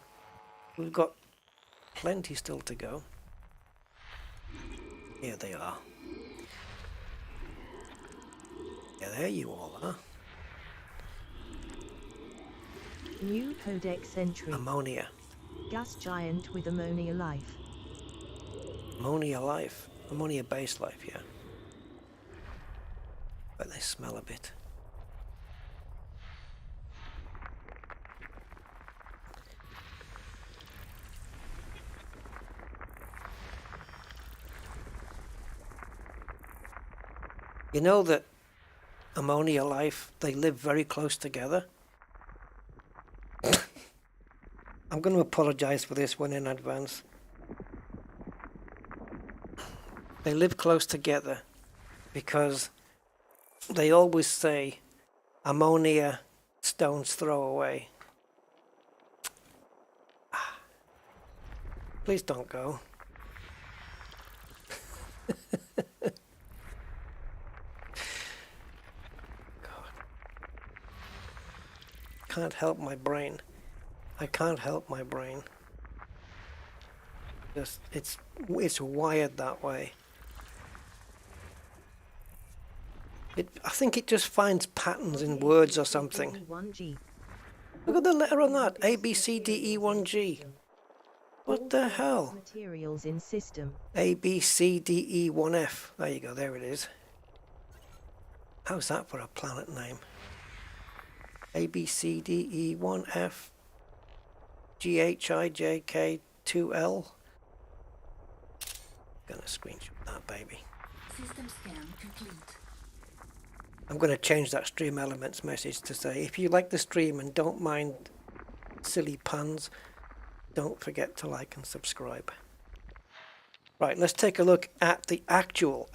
We've got plenty still to go. Here they are. Yeah, there you all are. New codex entry. Ammonia. Gas giant with ammonia life. Ammonia life. Ammonia base life, yeah. But they smell a bit. You know that ammonia life, they live very close together. I'm going to apologize for this one in advance. They live close together because they always say ammonia, stones throw away. Please don't go. Can't help my brain. I can't help my brain. Just it's wired that way. I think it just finds patterns in words or something. E1G. Look at the letter on that. A B C D E 1 G. What the select hell? Materials in system. ABCDE1F. There you go, there it is. How's that for a planet name? ABCDE1F GHIJK2L. Gonna screenshot that baby. System scan complete. I'm gonna change that stream elements message to say, if you like the stream and don't mind silly puns, don't forget to like and subscribe. Right, let's take a look at the actual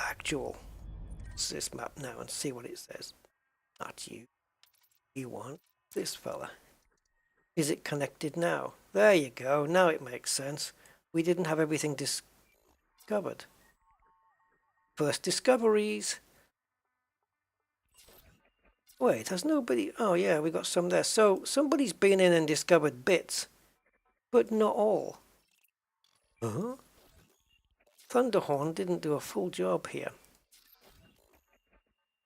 sys map now and see what it says. Not you. You want this fella. Is it connected now? There you go. Now it makes sense. We didn't have everything discovered. First discoveries. Wait, has nobody... Oh yeah, we got some there. So somebody's been in and discovered bits, but not all. Uh-huh. Thunderhorn didn't do a full job here.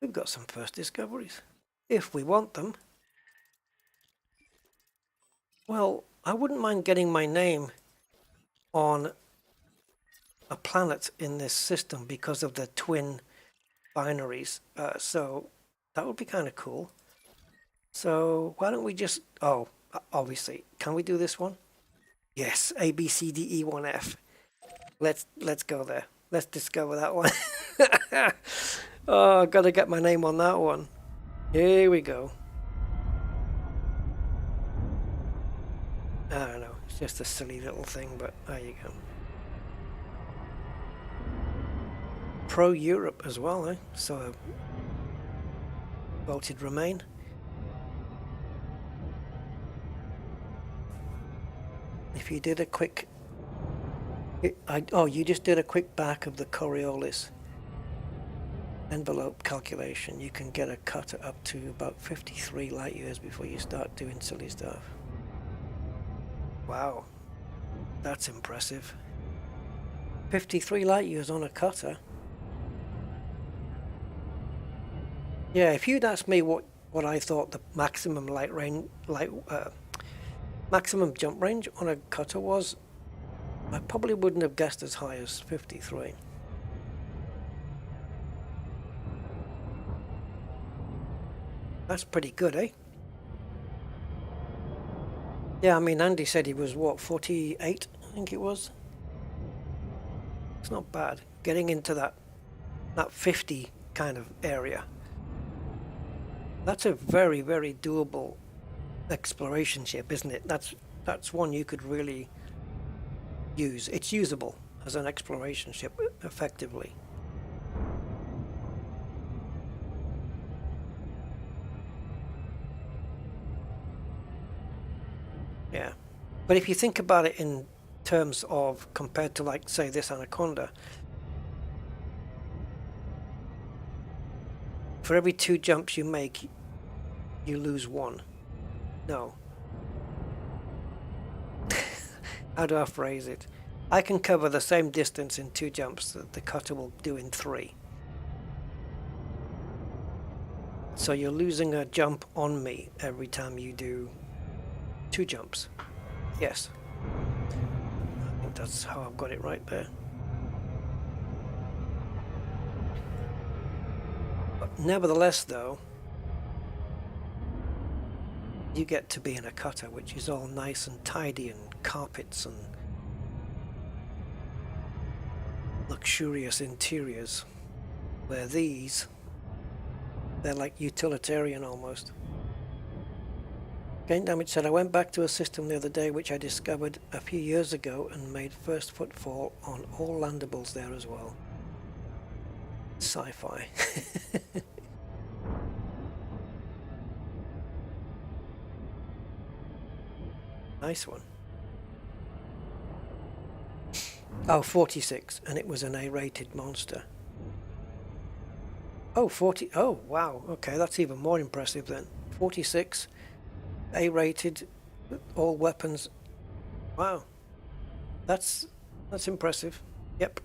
We've got some first discoveries, if we want them. Well, I wouldn't mind getting my name on a planet in this system because of the twin binaries. So that would be kind of cool. So why don't we just... Oh, obviously. Can we do this one? Yes, ABCDE1F. Let's go there. Let's discover that one. Oh, I've got to get my name on that one. Here we go. I don't know. It's just a silly little thing, but there you go. Pro Europe as well, eh? So voted Remain. If you did a quick... you just did a quick back of the Coriolis envelope calculation. You can get a cutter up to about 53 light years before you start doing silly stuff. Wow, that's impressive. 53 light years on a cutter. Yeah, if you'd asked me what I thought the maximum maximum jump range on a cutter was, I probably wouldn't have guessed as high as 53. That's pretty good, eh? Yeah, I mean, Andy said he was, what, 48, I think it was? It's not bad. Getting into that 50 kind of area. That's a very, very doable exploration ship, isn't it? That's one you could really use. It's usable as an exploration ship, effectively. Yeah, but if you think about it in terms of compared to, like, say, this Anaconda, for every 2 jumps you make, you lose 1. No. How do I phrase it? I can cover the same distance in 2 jumps that the cutter will do in 3. So you're losing a jump on me every time you do 2 jumps. Yes. I think that's how I've got it right there. But nevertheless, though, you get to be in a cutter which is all nice and tidy and carpets and luxurious interiors, where these, they're like utilitarian almost. Gain Damage said, I went back to a system the other day which I discovered a few years ago and made first footfall on all landables there as well. Sci-fi. Nice one. Oh, 46, and it was an A-rated monster. Oh, 40. Oh, wow. Okay, that's even more impressive then. 46, A-rated, all weapons. Wow. That's impressive. Yep.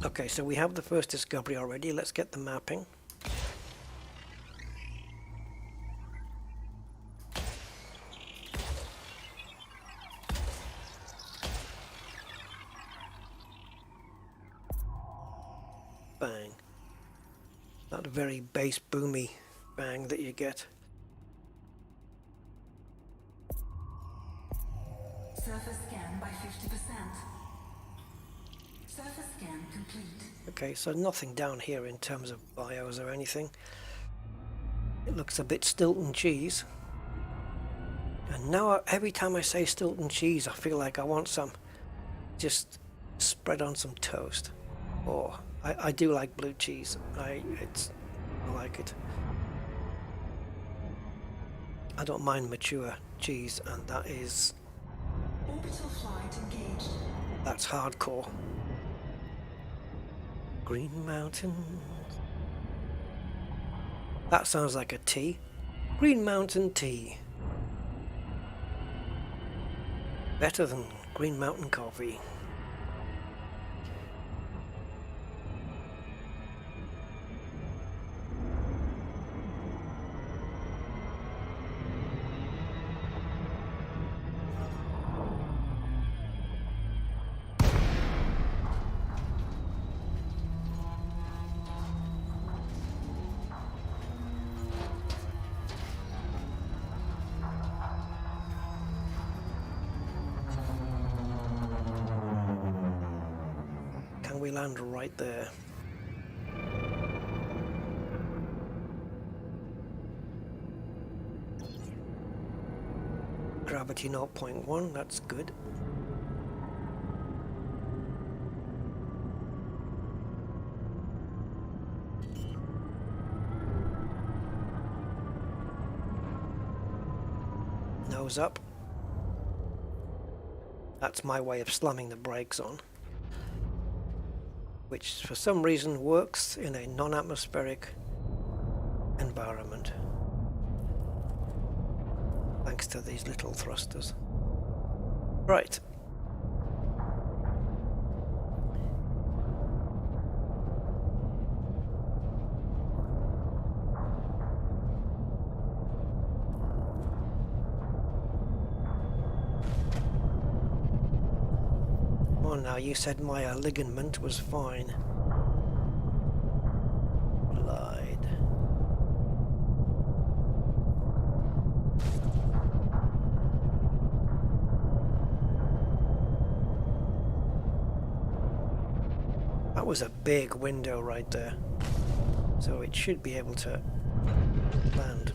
Okay, so we have the first discovery already. Let's get the mapping. That very bass boomy bang that you get. Surface scan by 50%. Surface scan complete. Okay, so nothing down here in terms of bios or anything. It looks a bit Stilton cheese. And now every time I say Stilton cheese, I feel like I want some just spread on some toast. Or I do like blue cheese. I like it. I don't mind mature cheese, and that is Orbital flight engaged. that's hardcore. Green Mountain. That sounds like a tea. Green Mountain tea. Better than Green Mountain coffee. Can we land right there? Gravity 0.1, that's good. Nose up. That's my way of slamming the brakes on, which for some reason works in a non-atmospheric environment, thanks to these little thrusters. Right. Oh, now you said my ligament was fine. Lied. That was a big window right there, so it should be able to land.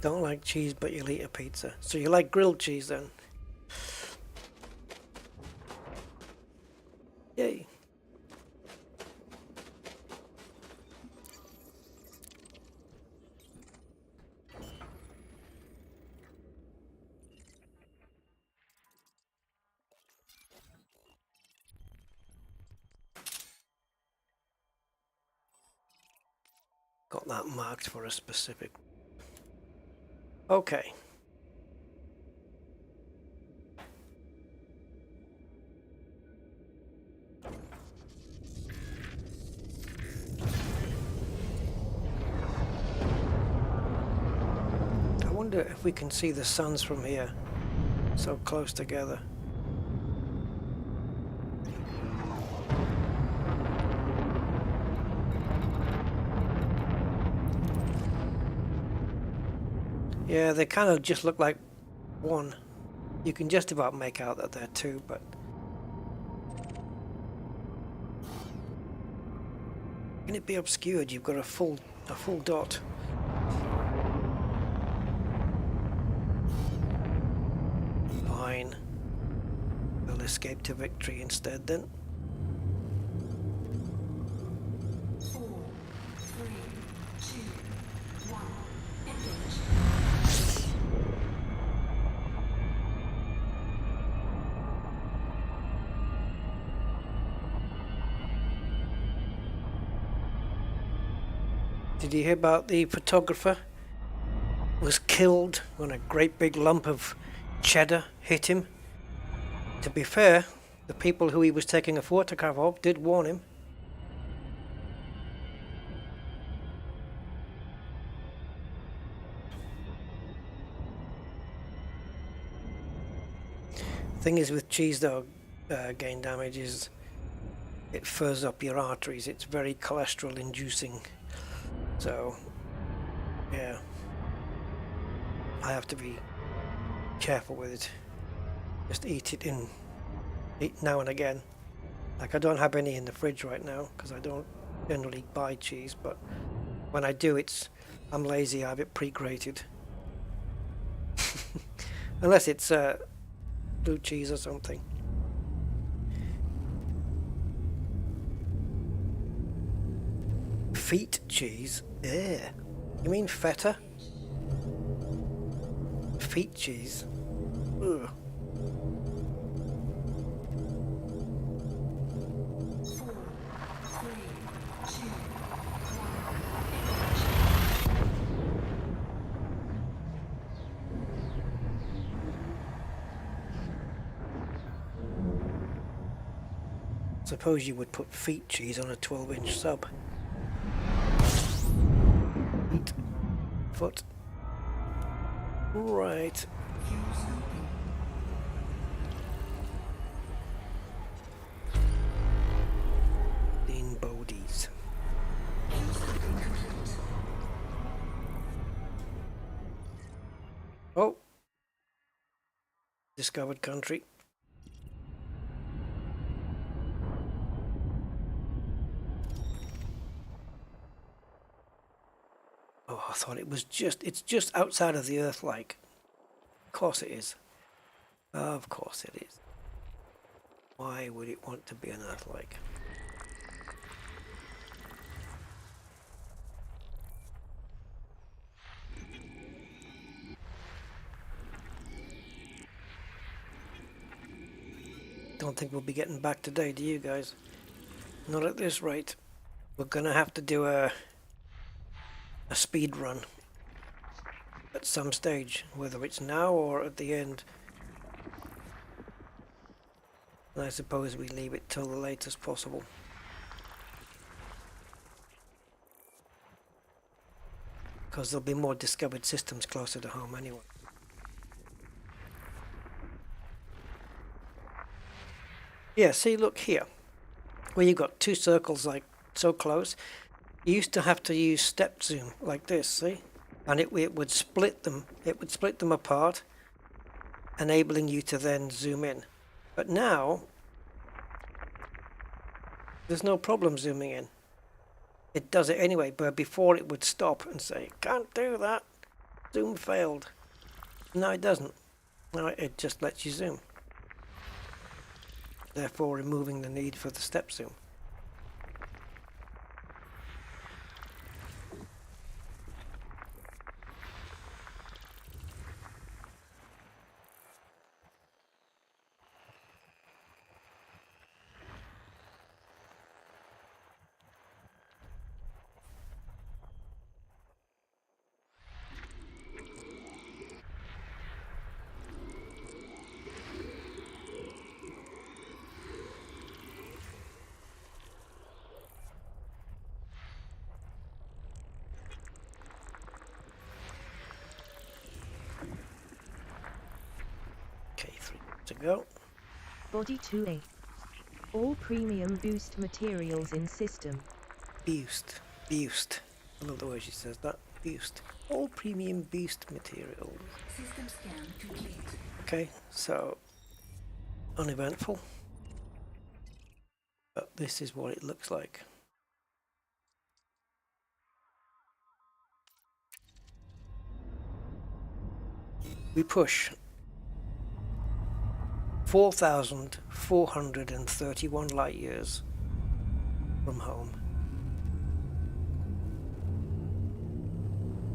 Don't like cheese, but you'll eat a pizza. So you like grilled cheese then? Yay. Got that marked for a specific. Okay. I wonder if we can see the suns from here, so close together. Yeah, they kind of just look like one. You can just about make out that they're two, but can it be obscured? You've got a full dot. Fine. We'll escape to victory instead then. 4, 3, 2, 1. Engage. Did you hear about the photographer was killed when a great big lump of cheddar hit him? To be fair, the people who he was taking a photograph of did warn him. Thing is with cheese though, gain damage is it furs up your arteries. It's very cholesterol inducing. So yeah, I have to be careful with it. Just eat now and again. Like I don't have any in the fridge right now because I don't generally buy cheese, but when I do, I'm lazy. I have it pre-grated. Unless it's blue cheese or something. Feet cheese? Yeah. You mean feta? Feet cheese? Ugh. Suppose you would put feet cheese on a 12-inch sub. Feet. Foot. Right. Dean Bodies. Oh. Discovered country. Oh, I thought it's just outside of the Earth, like. Of course it is. Of course it is. Why would it want to be an Earth-like? Don't think we'll be getting back today, do you guys? Not at this rate. We're gonna have to do a speed run at some stage, whether it's now or at the end. And I suppose we leave it till the latest possible. Because there'll be more discovered systems closer to home anyway. Yeah, see, look here. Where you've got two circles like so close. You used to have to use step zoom like this, see? And it would split them. It would split them apart, enabling you to then zoom in. But now, there's no problem zooming in. It does it anyway, but before it would stop and say, can't do that. Zoom failed. No, it doesn't. No, it just lets you zoom. Therefore removing the need for the step zoom. To go. Body 2A. All premium boost materials in system. Boost. Boost. I love the way she says that. Boost. All premium boost materials. System scan complete. Okay, so uneventful. But this is what it looks like. We push 4,431 light years from home.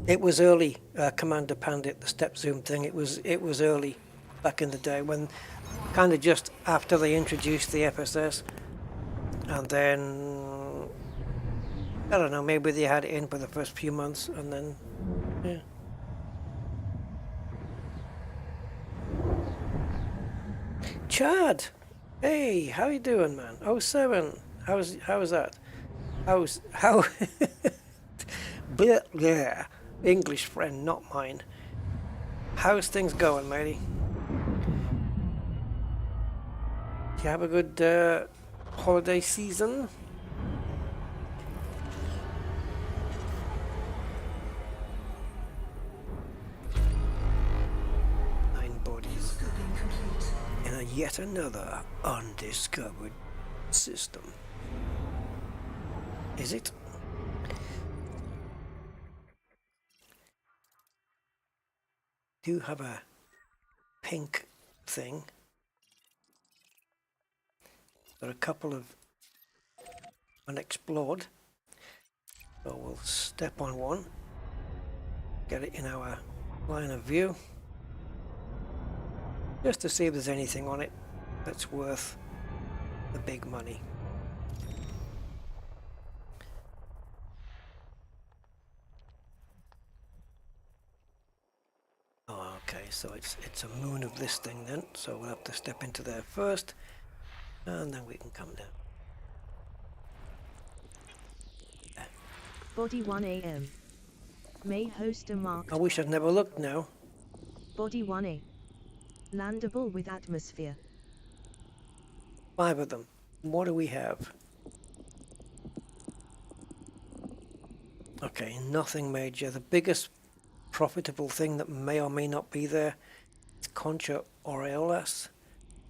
It was early, Commander Pandit, the step zoom thing. It was early back in the day when kind of just after they introduced the FSS, and then I don't know, maybe they had it in for the first few months, and then yeah. Chad, hey, how you doing, man? 07, how's that? How? Yeah, English friend, not mine. How's things going, matey? you have a good holiday season? Bodies in a yet another undiscovered system. Is it? Do have a pink thing. There are a couple of unexplored. So we'll step on one. Get it in our line of view. Just to see if there's anything on it that's worth the big money. Oh, okay, so it's a moon of this thing then, so we'll have to step into there first, and then we can come down. Body 1 AM. May host a marked. I wish I'd never looked now. Body 1A. Landable with atmosphere. 5 of them. What do we have? Okay, nothing major. The biggest profitable thing that may or may not be there is Concha Aureolas,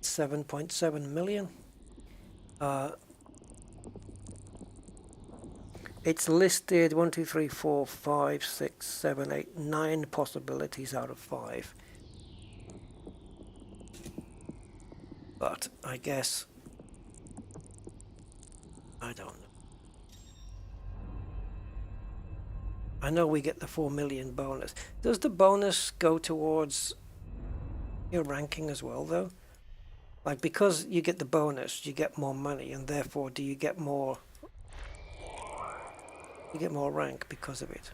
7.7 million. It's listed 1, 2, 3, 4, 5, 6, 7, 8, 9 possibilities out of 5. But I guess I don't know. I know we get the 4 million bonus. Does the bonus go towards your ranking as well, though? Like, because you get the bonus, you get more money, and therefore do you get more... You get more rank because of it.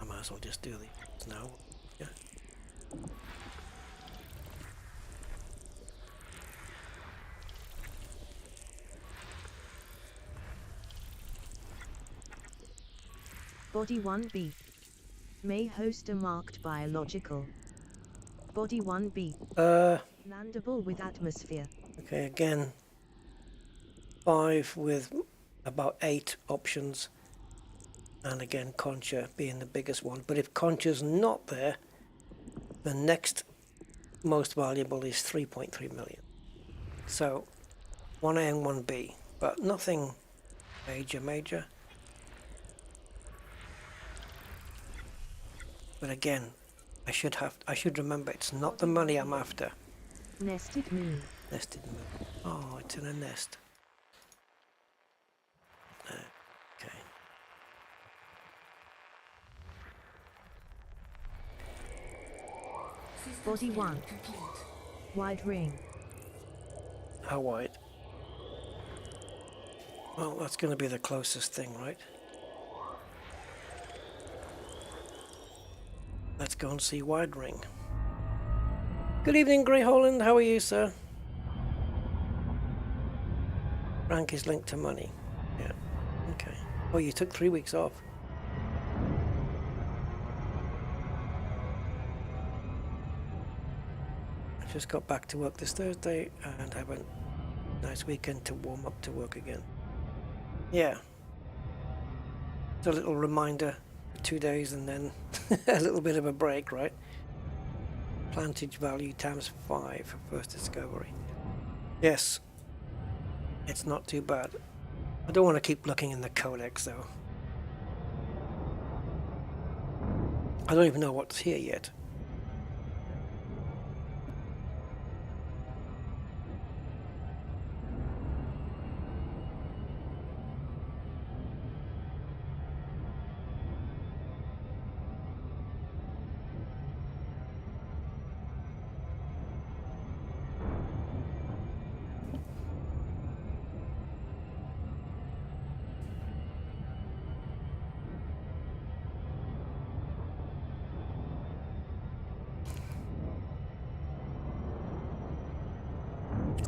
I might as well just do these now. Yeah. Body 1B. May host a marked biological. Body 1B. Landable with atmosphere. Okay, again, 5 with about 8 options, and again Concha being the biggest one. But if Concha's not there, the next most valuable is 3.3 million. So 1A and 1B, but nothing major. But again, I should remember it's not the money I'm after. Nested moon. Nested moon. Oh, it's in a nest. Okay. Body 1. Wide ring. How wide? Well, that's going to be the closest thing, right? Let's go and see wide ring. Good evening, Grey Holland. How are you, sir? Rank is linked to money. Yeah. Okay. Oh, you took 3 weeks off. I just got back to work this Thursday and have a nice weekend to warm up to work again. Yeah. It's a little reminder. 2 days and then a little bit of a break, right? Plantage value times 5 for first discovery. Yes, it's not too bad. I don't want to keep looking in the codex though. I don't even know what's here yet.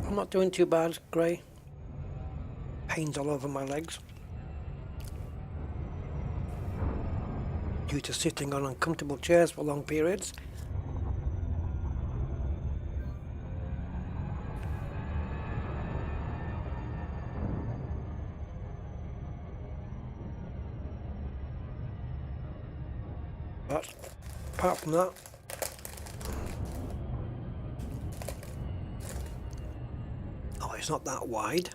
I'm not doing too bad, Grey. Pains all over my legs. Due to sitting on uncomfortable chairs for long periods. But apart from that, oh, it's not that wide.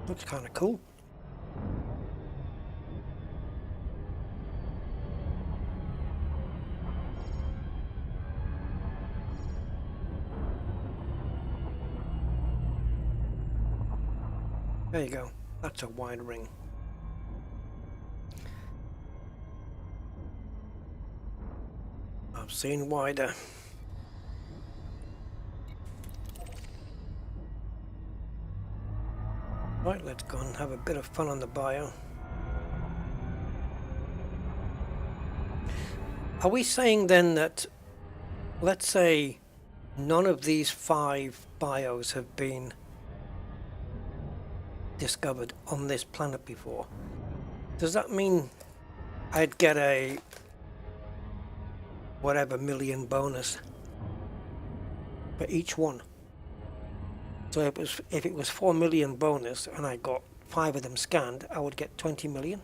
Looks kind of cool. There you go. That's a wide ring. I've seen wider. Right, let's go and have a bit of fun on the bio. Are we saying then that, let's say, none of these 5 bios have been discovered on this planet before? Does that mean I'd get a whatever million bonus for each one? So if it was 4 million bonus and I got 5 of them scanned, I would get 20 million.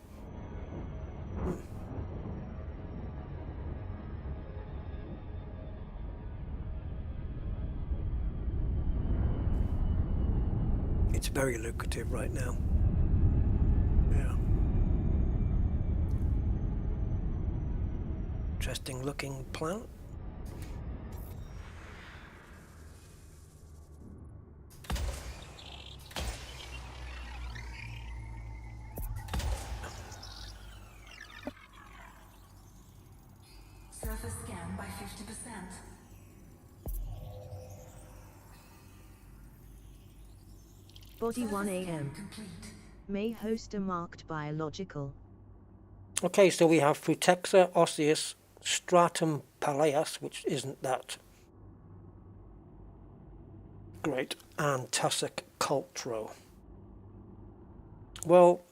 It's very lucrative right now. Yeah. Interesting looking plant. Surface scan by 50%. Body 1 AM. Complete. May host a marked biological. Okay, so we have Frutexa osseus, Stratum paleus, which isn't that great, and Tussock cultro. Well,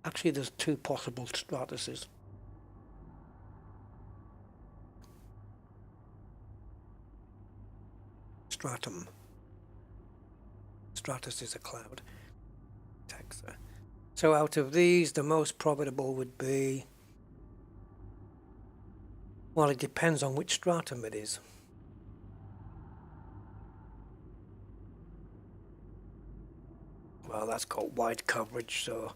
actually there's 2 possible stratuses. Stratum. Stratus is a cloud. Texa. So out of these, the most profitable would be, well, it depends on which stratum it is. Well, that's got wide coverage, so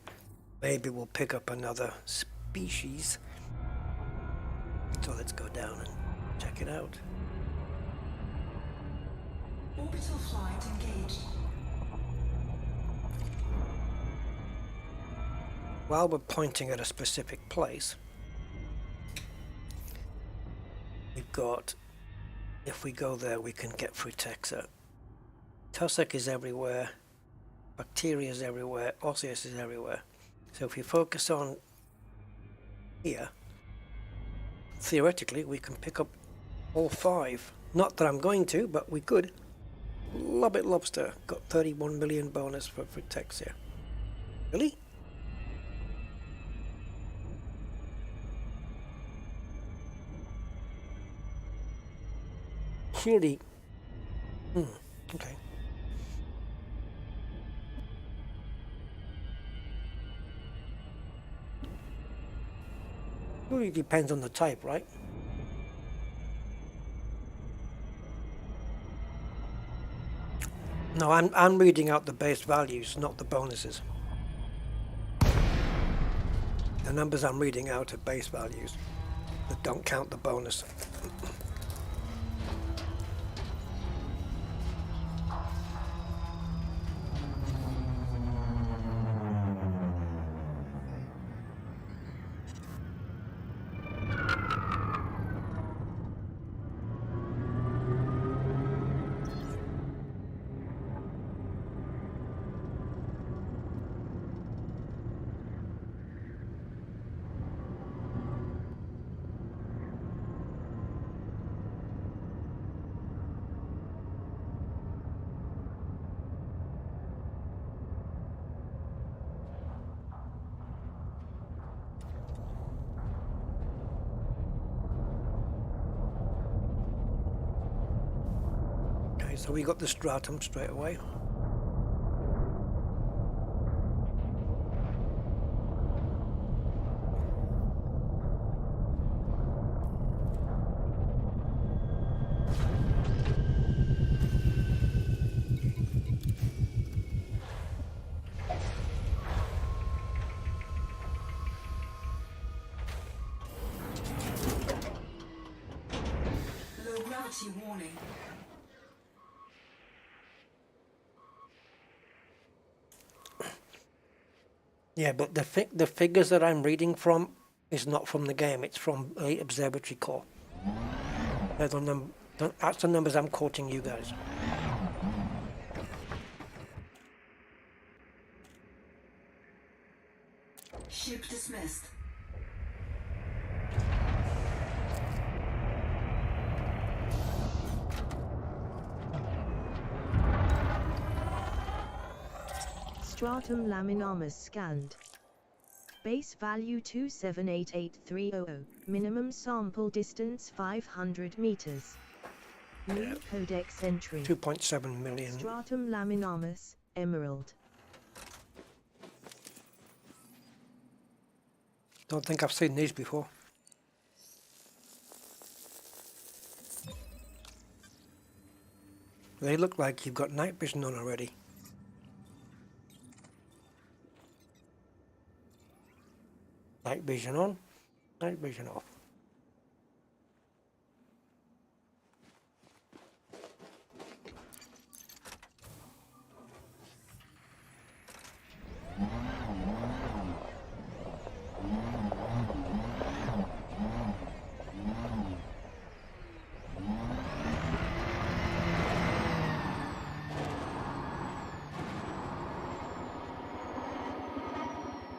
maybe we'll pick up another species. So let's go down and check it out. Orbital flight engaged. While we're pointing at a specific place, we've got, if we go there, we can get Frutexa. Tussock is everywhere, bacteria is everywhere, osseous is everywhere. So if we focus on here, theoretically we can pick up all 5. Not that I'm going to, but we could. Lobbit Lobster got 31 million bonus for Frutexa. Really? Surely. Okay. Really depends on the type, right? No, I'm reading out the base values, not the bonuses. The numbers I'm reading out are base values that don't count the bonus. Okay, so we got the stratum straight away. Low gravity warning. Yeah, but the figures that I'm reading from is not from the game. It's from a observatory core. That's the numbers I'm quoting you guys. Ship dismissed. Stratum laminaris scanned. Base value 2788300. Minimum sample distance 500 meters. New codex entry. 2.7 million. Stratum laminaris, emerald. Don't think I've seen these before. They look like you've got night vision on already. Night vision on, night vision off.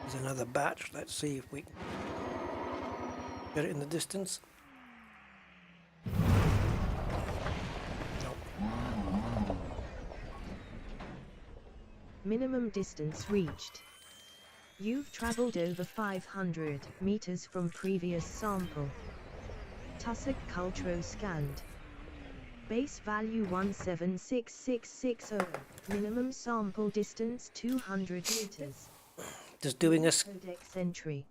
There's another batch. Let's see if we can get it in the distance. Nope. Minimum distance reached. You've traveled over 500 meters from previous sample. Tussock cultro scanned. Base value 176660. Minimum sample distance 200 meters. Just doing a Codex entry.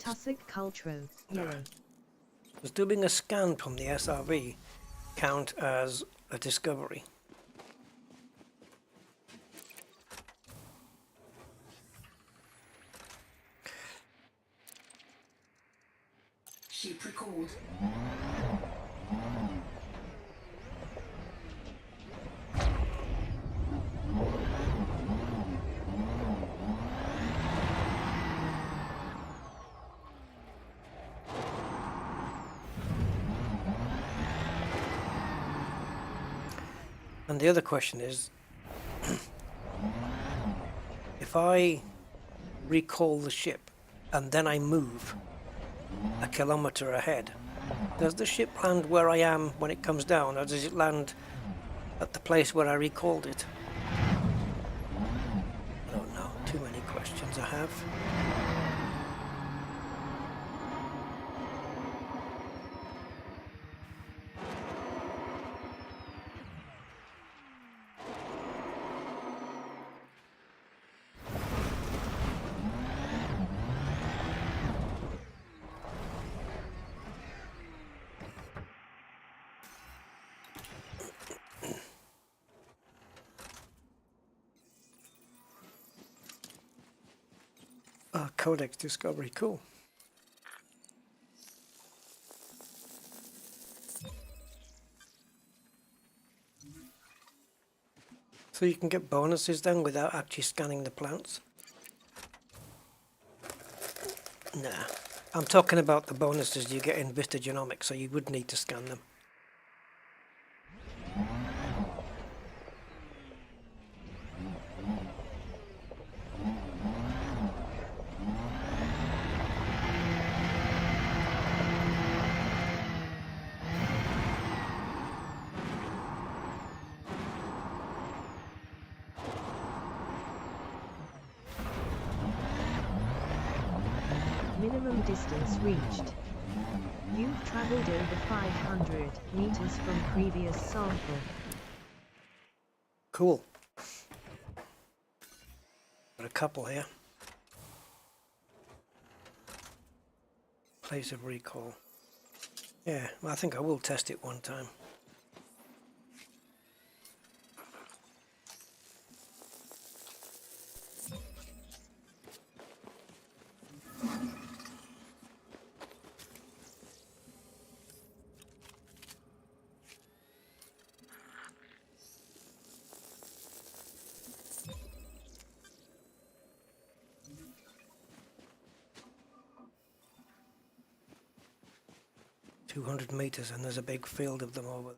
Tussock cultro, yellow. does doing a scan from the SRV count as a discovery? Ship record. And the other question is, if I recall the ship and then I move a kilometer ahead, does the ship land where I am when it comes down, or does it land at the place where I recalled it? I don't know. Too many questions I have. Codex discovery, cool. So you can get bonuses then without actually scanning the plants? Nah. I'm talking about the bonuses you get in Vista Genomics, so you would need to scan them. Minimum distance reached. You've traveled over 500 meters from previous sample. Cool. Got a couple here. Place of recall. Yeah, well, I think I will test it one time. $200 and there's a big field of them over.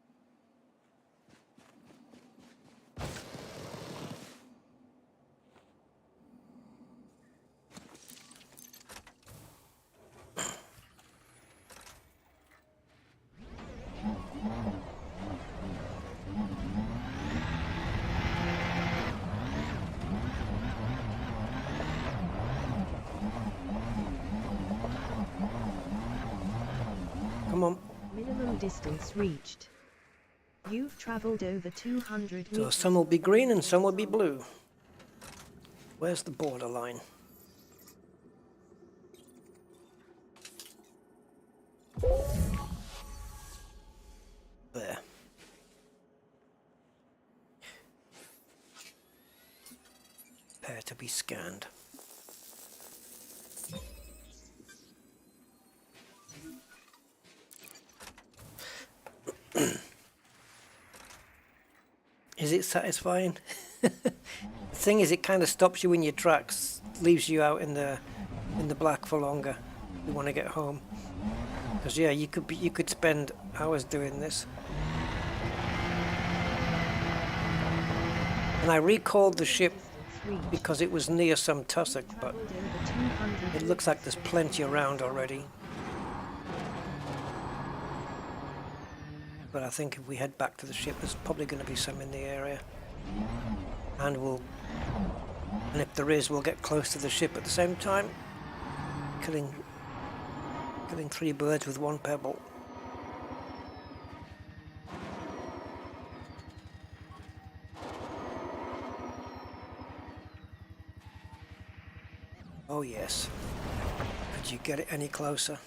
Come on. Minimum distance reached. You've traveled over 200 So meters. some will be green and some will be blue. Where's the borderline? There. Prepare to be scanned. Is it satisfying? The thing is, it kind of stops you in your tracks, leaves you out in the black for longer. You want to get home, because yeah, you could spend hours doing this. And I recalled the ship because it was near some tussock, but it looks like there's plenty around already. But I think if we head back to the ship, there's probably going to be some in the area. And if there is, we'll get close to the ship at the same time. Killing 3 birds with 1 pebble. Oh yes. Could you get it any closer?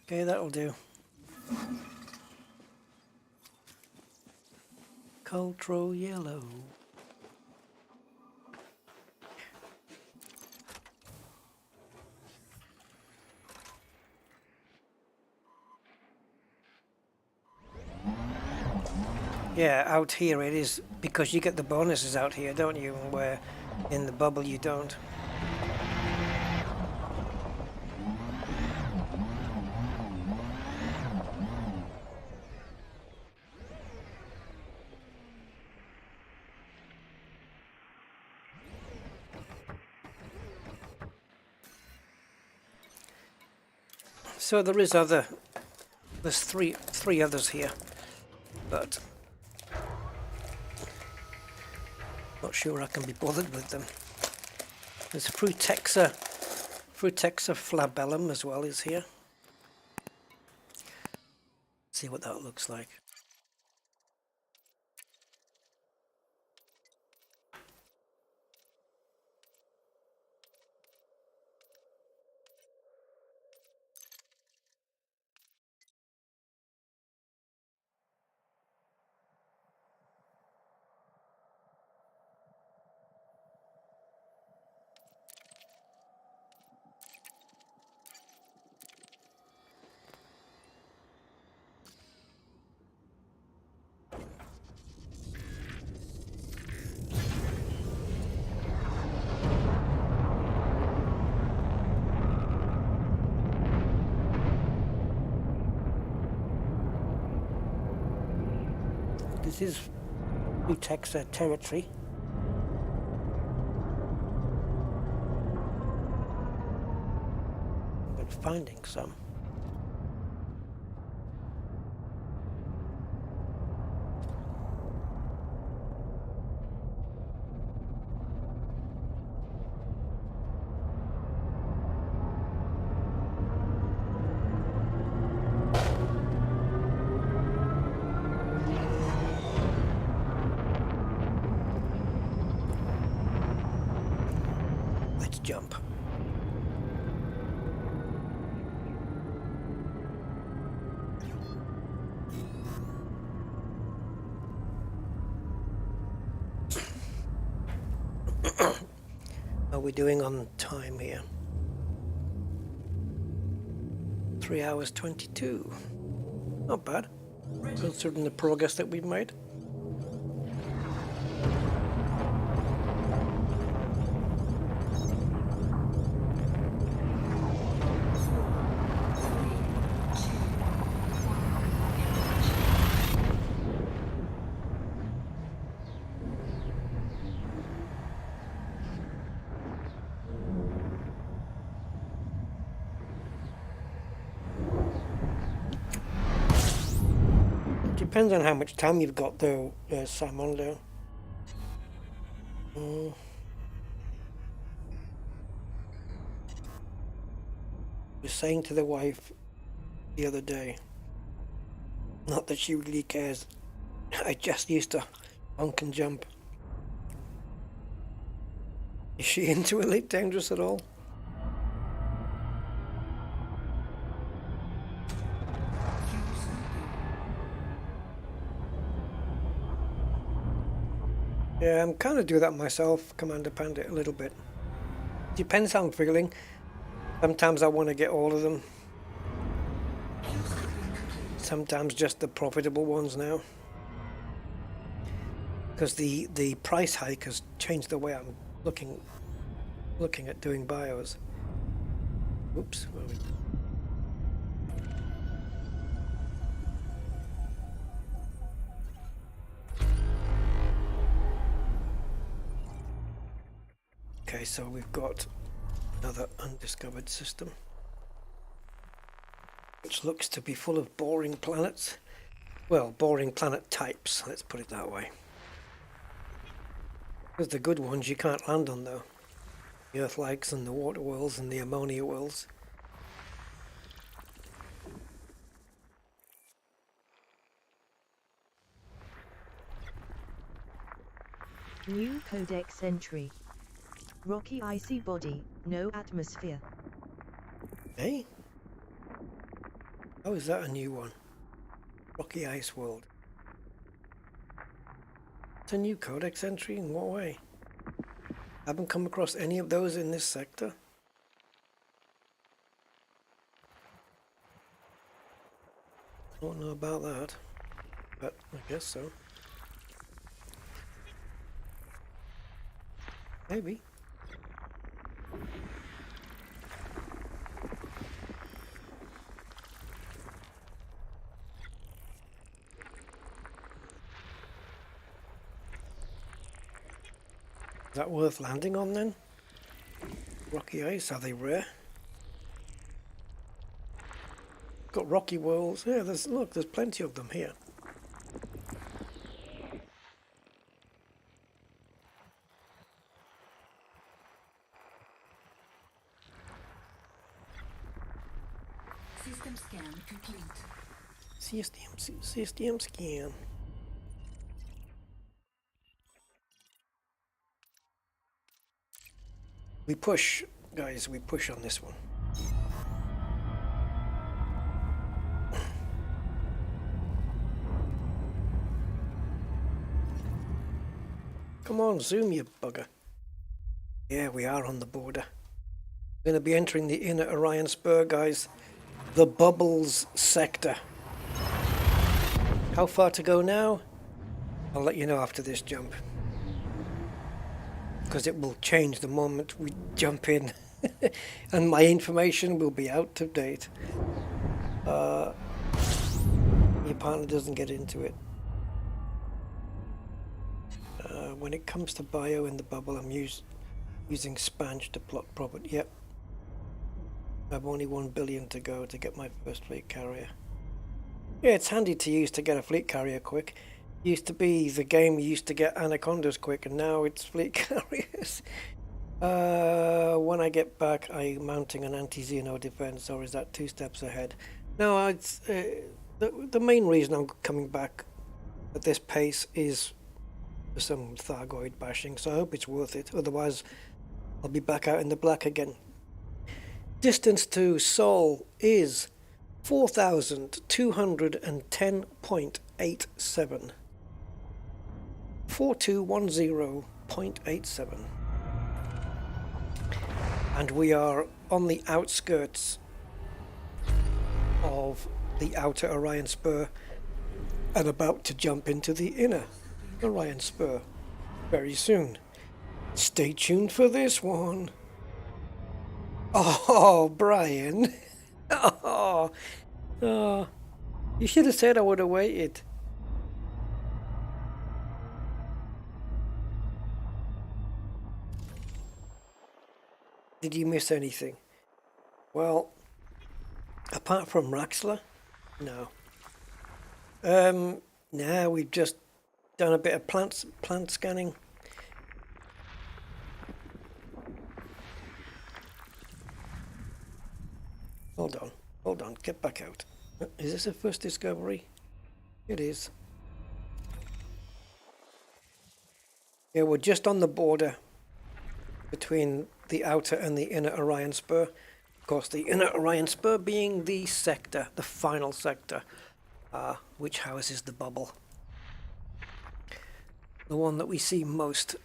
Okay, that'll do. Cultural yellow. Yeah, out here it is, because you get the bonuses out here, don't you? Where in the bubble you don't. So there's three others here, but not sure I can be bothered with them. There's Frutexa flabellum as well is here. See what that looks like. This is Frutexa territory. I'm finding some. Let's jump. How are we doing on time here? 3 hours 22. Not bad, considering the progress that we've made. Depends on how much time you've got though, Simon. Mm. I was saying to the wife the other day, not that she really cares, I just used to honk and jump. Is she into Elite Dangerous at all? Yeah, I'm kind of doing that myself, Commander Pandit, a little bit. Depends how I'm feeling. Sometimes I want to get all of them. Sometimes just the profitable ones now. Because the price hike has changed the way I'm looking at doing bios. Oops, where are we? Okay, so we've got another undiscovered system, which looks to be full of boring planets. Well, boring planet types, let's put it that way. Because the good ones you can't land on though. The Earth-likes and the water worlds and the ammonia worlds. New codex entry. Rocky icy body, no atmosphere. Hey? How is that a new one? Rocky Ice World. It's a new codex entry? In what way? Haven't come across any of those in this sector. Don't know about that, but I guess so. Maybe. Is that worth landing on then? Rocky ice, are they rare? Got rocky worlds. Yeah, there's plenty of them here. System scan complete. System scan. We push, guys, we push on this one. Come on, zoom, you bugger. Yeah, we are on the border. We're going to be entering the inner Orion Spur, guys. The Bubbles sector. How far to go now? I'll let you know after this jump. Because it will change the moment we jump in. And my information will be out of date. Your partner doesn't get into it. When it comes to bio in the bubble, I'm using Spange to plot property. Yep. I've only 1 billion to go to get my first fleet carrier. Yeah, it's handy to use to get a fleet carrier quick. Used to be the game you used to get anacondas quick, and now it's fleet carriers. When I get back, I'm mounting an anti-Xeno defense, or is that 2 steps ahead? No, it's the main reason I'm coming back at this pace is for some Thargoid bashing, so I hope it's worth it. Otherwise, I'll be back out in the black again. Distance to Seoul is 4,210.87. 4210.87. And we are on the outskirts of the outer Orion Spur and about to jump into the inner Orion Spur very soon. Stay tuned for this one. Oh, Brian. Oh, you should have said I would have waited. Did you miss anything? Well, apart from Raxler, no. No, we've just done a bit of plant scanning. Hold on, get back out. Is this a first discovery? It is. Yeah, we're just on the border between the outer and the inner Orion Spur. Of course, the inner Orion Spur being the sector, the final sector, which houses the bubble. The one that we see most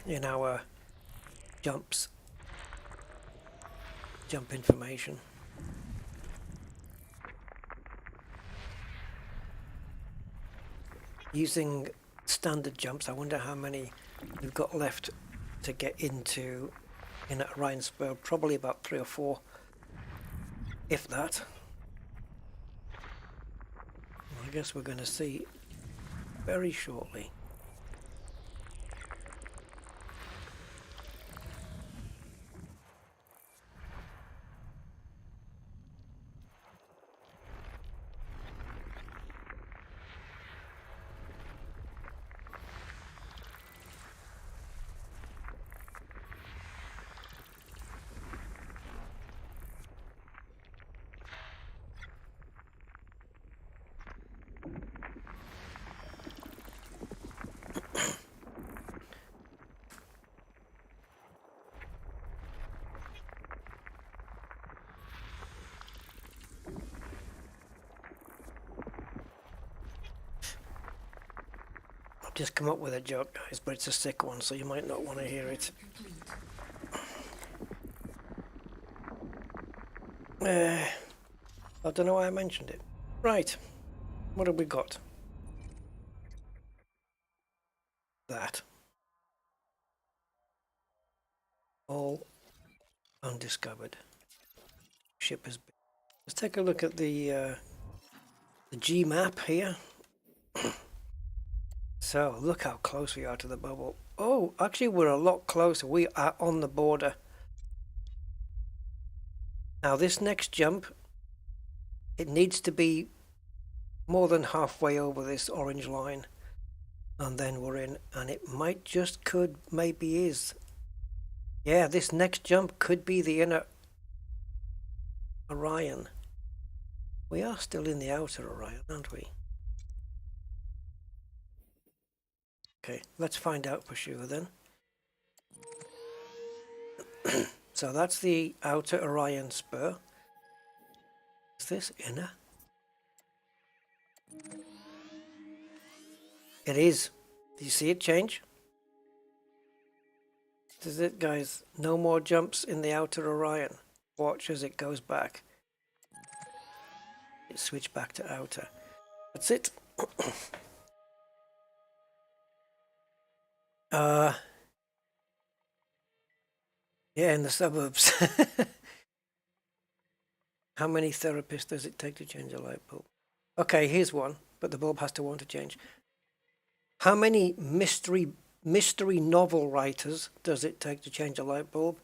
in our jump information. Using standard jumps, I wonder how many we've got left to get into in Orion Spur. Probably about 3 or 4, if that. Well, I guess we're going to see very shortly. Just come up with a joke, guys, but it's a sick one, so you might not want to hear it. I don't know why I mentioned it. Right, what have we got? That. All undiscovered. Ship has been. Let's take a look at the G map here. So, look how close we are to the bubble. Oh, actually we're a lot closer. We are on the border. Now this next jump, it needs to be more than halfway over this orange line. And then we're in, and it might just could, maybe is. Yeah, this next jump could be the inner Orion. We are still in the outer Orion, aren't we? Okay, let's find out for sure then. So that's the outer Orion Spur. Is this inner? It is. Do you see it change? This is it, guys. No more jumps in the outer Orion. Watch as it goes back. It switched back to outer. That's it. Yeah, in the suburbs. How many therapists does it take to change a light bulb? Okay, here's one, but the bulb has to want to change. How many mystery novel writers does it take to change a light bulb?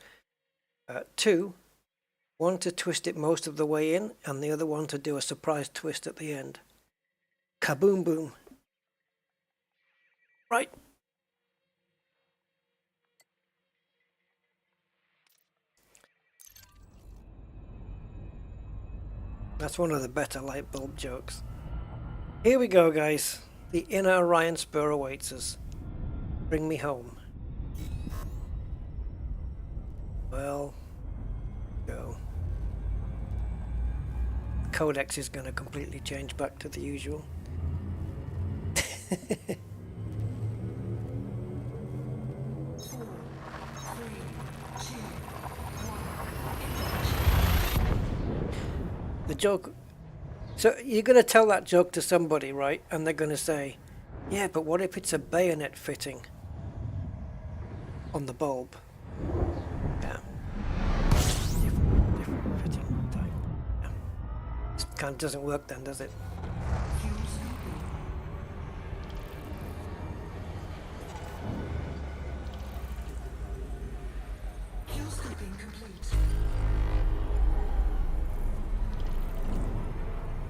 2. One to twist it most of the way in, and the other one to do a surprise twist at the end. Kaboom boom. Right. That's one of the better light bulb jokes. Here we go, guys. The inner Orion spur awaits us. Bring me home. Well, go. The codex is going to completely change back to the usual. The joke. So you're going to tell that joke to somebody, right? And they're going to say, yeah, but what if it's a bayonet fitting on the bulb? Yeah. Different fitting type. Yeah. This kind of doesn't work then, does it?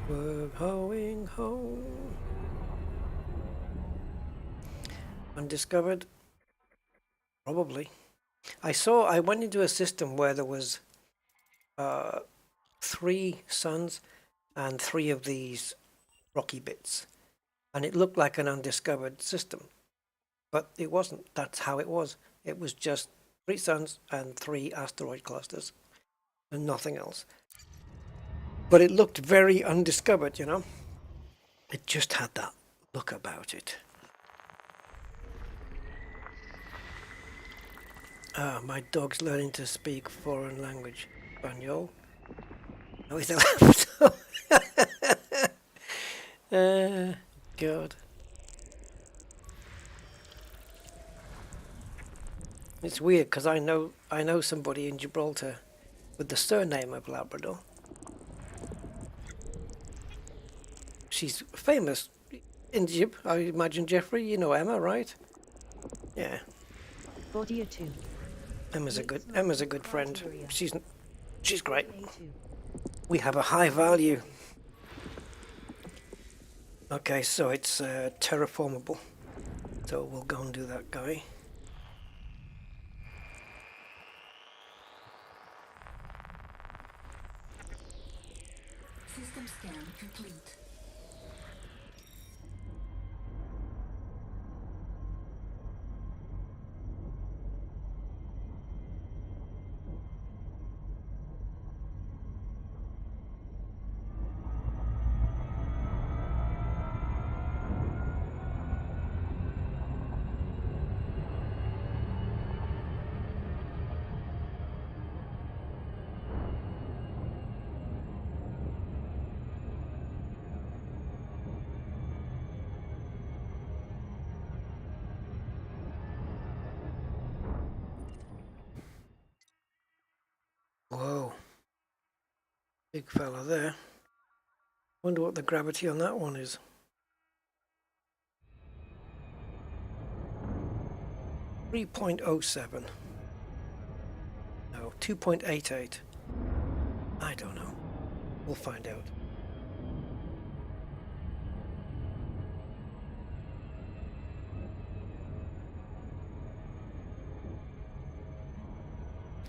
We're going home. Undiscovered? Probably. I went into a system where there was 3 suns and 3 of these rocky bits. And it looked like an undiscovered system. But it wasn't. That's how it was. It was just 3 suns and 3 asteroid clusters. And nothing else. But it looked very undiscovered, you know? It just had that look about it. Ah, my dog's learning to speak foreign language. Espanol. No, he's a God. It's weird because I know somebody in Gibraltar with the surname of Labrador. She's famous in Gib, I imagine, Jeffrey. You know Emma, right? Yeah. Body 2. Emma's a good friend. She's great. We have a high value. Okay, so it's terraformable. So we'll go and do that, guy. System scan complete. Whoa. Big fella there. Wonder what the gravity on that one is. 3.07. No, 2.88. I don't know. We'll find out.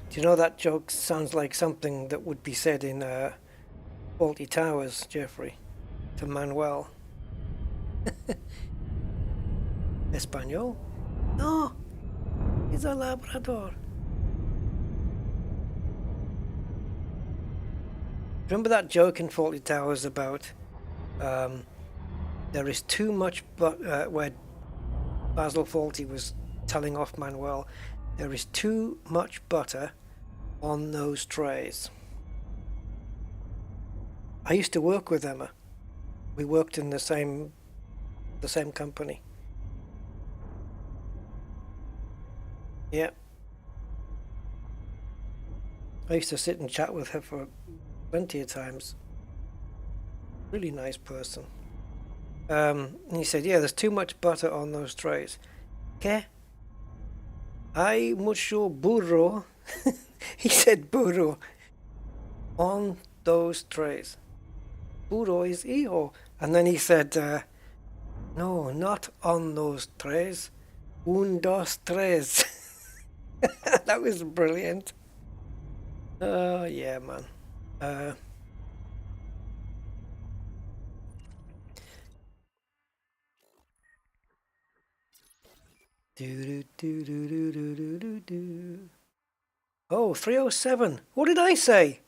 Do you know that joke sounds like something that would be said in Faulty Towers, Jeffrey? To Manuel. Espanol? No, he's a Labrador. Remember that joke in Faulty Towers about there is too much, where Basil Fawlty was telling off Manuel, there is too much butter on those trays. I used to work with Emma. We worked in the same company. Yeah. I used to sit and chat with her for plenty of times. Really nice person. And he said, yeah, there's too much butter on those trays. ¿Qué? Hay mucho burro. He said burro. on those trays. Puro es hijo. And then he said, no, not on those trays. Un, dos, tres. That was brilliant. Oh, yeah, man. Oh, 307. What did I say?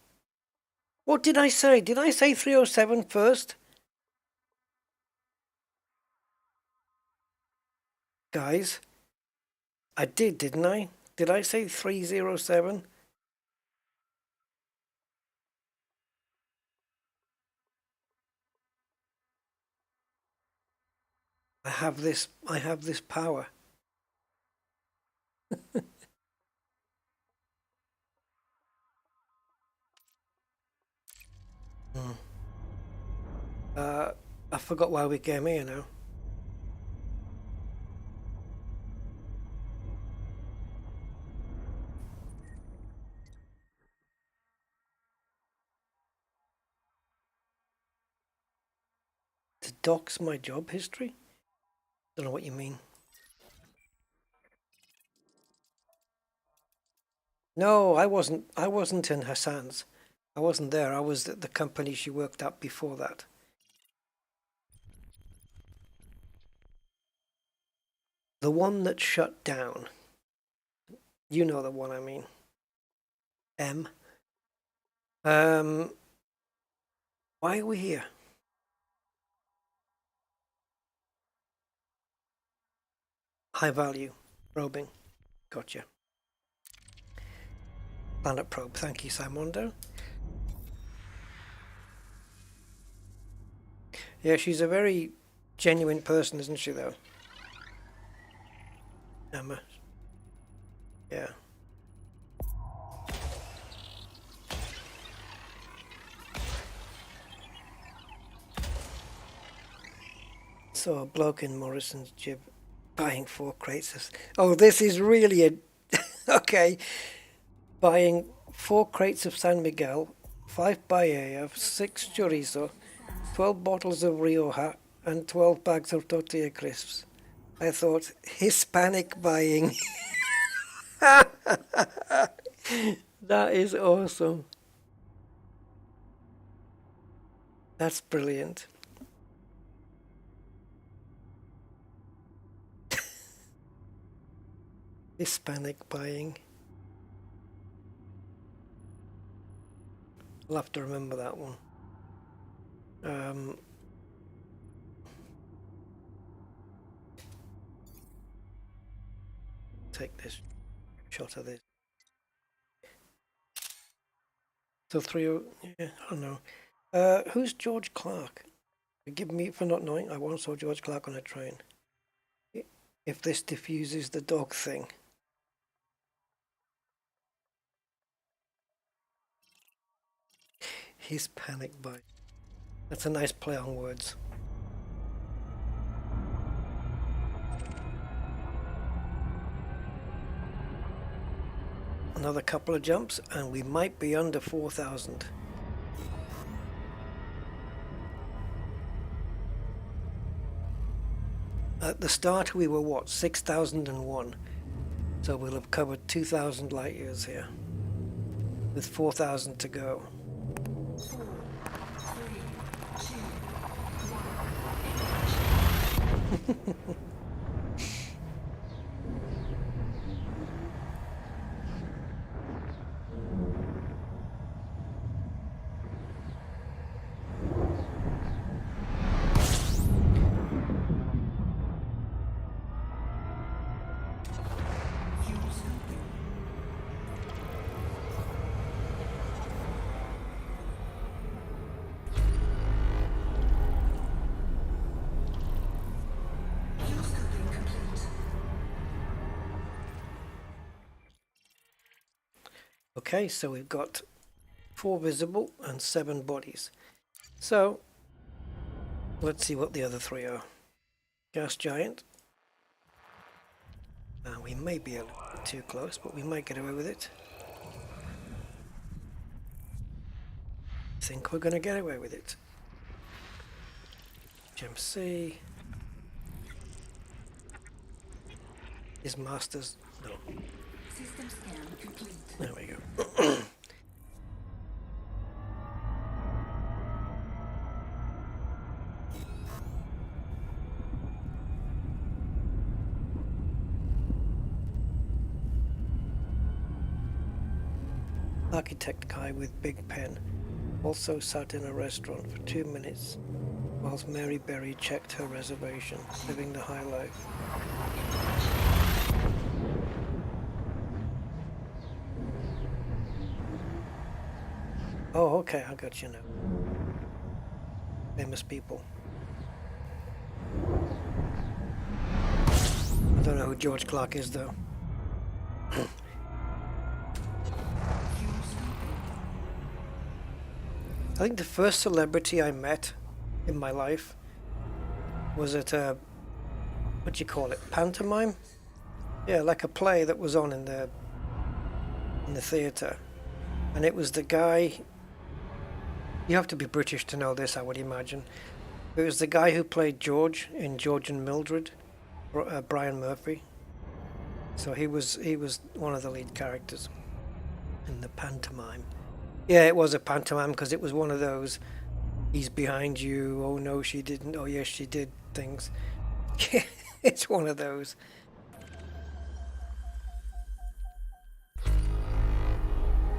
What did I say? Did I say 307 first? Guys, I did, didn't I? Did I say 307? I have this power. I forgot why we came here now. To dox my job history? Don't know what you mean. No, I wasn't in Hassan's. I wasn't there. I was at the company she worked at before that. The one that shut down. You know the one I mean. M. Why are we here? High value probing. Gotcha. Planet probe. Thank you, Simondo. Yeah, she's a very genuine person, isn't she, though? Emma. Yeah. So a bloke in Morrison's jib buying 4 crates of... Oh, this is really a... Okay. Buying 4 crates of San Miguel, 5 paella, 6 chorizo, 12 bottles of Rioja, and 12 bags of tortilla crisps. I thought, Hispanic buying. That is awesome. That's brilliant. Hispanic buying. I'll have to remember that one. Take this shot of this. So 30, yeah, I don't know. Who's George Clark? Forgive me for not knowing. I once saw George Clark on a train. If this diffuses the dog thing. He's panic buying. That's a nice play on words. Another couple of jumps and we might be under 4,000. At the start we were what, 6,001. So we'll have covered 2,000 light years here. With 4,000 to go. 4, 3, 2, 1. Okay, so we've got 4 visible and 7 bodies. So let's see what the other 3 are. Gas giant. We may be a little bit too close, but we might get away with it. think we're going to get away with it. Gem C. Is Masters? No. System scan complete. There we go. Architect guy with big pen also sat in a restaurant for 2 minutes whilst Mary Berry checked her reservation, living the high life. Oh, okay, I got you now. Famous people. I don't know who George Clark is though. I think the first celebrity I met in my life was at a, what do you call it, pantomime? Yeah, like a play that was on in the theatre. And it was the guy, you have to be British to know this, I would imagine. It was the guy who played George in George and Mildred, Brian Murphy. So he was one of the lead characters in the pantomime. Yeah, it was a pantomime because it was one of those, he's behind you, oh no she didn't, oh yes she did things. It's one of those.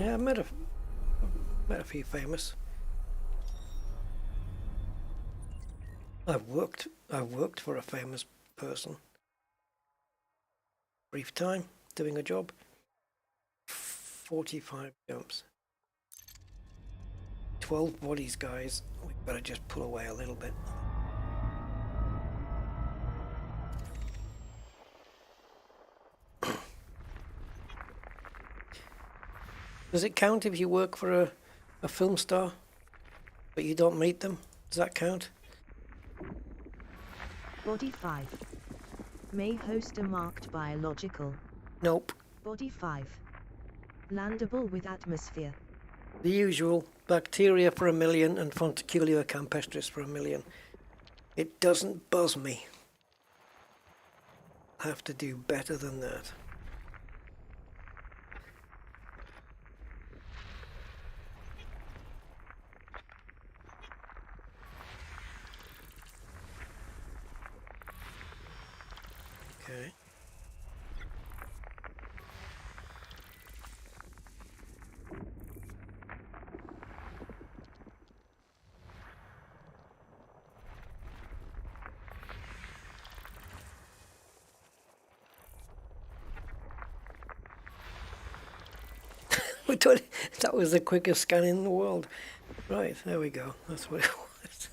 Yeah, I met a few famous. I've worked for a famous person. Brief time, doing a job. 45 jumps. 12 bodies, guys. We better just pull away a little bit. Does it count if you work for a film star, but you don't meet them? Does that count? Body 5. May host a marked biological. Nope. Body 5. Landable with atmosphere. The usual. Bacteria for 1 million and Fonticulia campestris for 1 million. It doesn't buzz me. I have to do better than that. Okay. That was the quickest scan in the world. Right, there we go. That's what it was.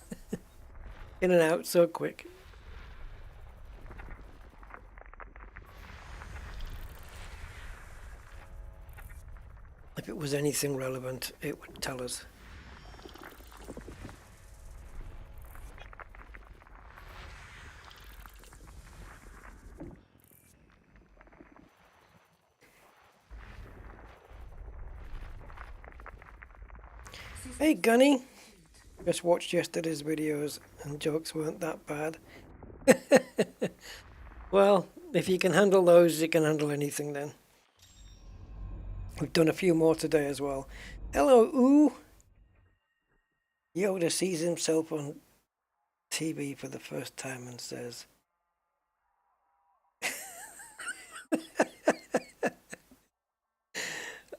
In and out so quick. If it was anything relevant, it would tell us. Hey Gunny! Just watched yesterday's videos and jokes weren't that bad. Well, if you can handle those, you can handle anything then. We've done a few more today as well. Hello, Ooh! Yoda sees himself on TV for the first time and says,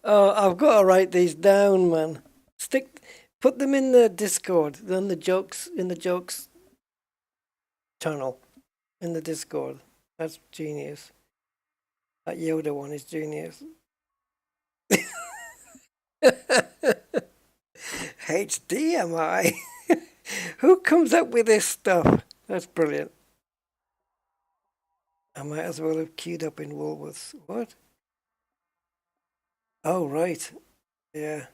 oh, I've got to write these down, man. Put them in the Discord, in the jokes channel, in the Discord. That's genius. That Yoda one is genius. HDMI. Who comes up with this stuff? That's brilliant. I might as well have queued up in Woolworths. What? Oh, right. Yeah.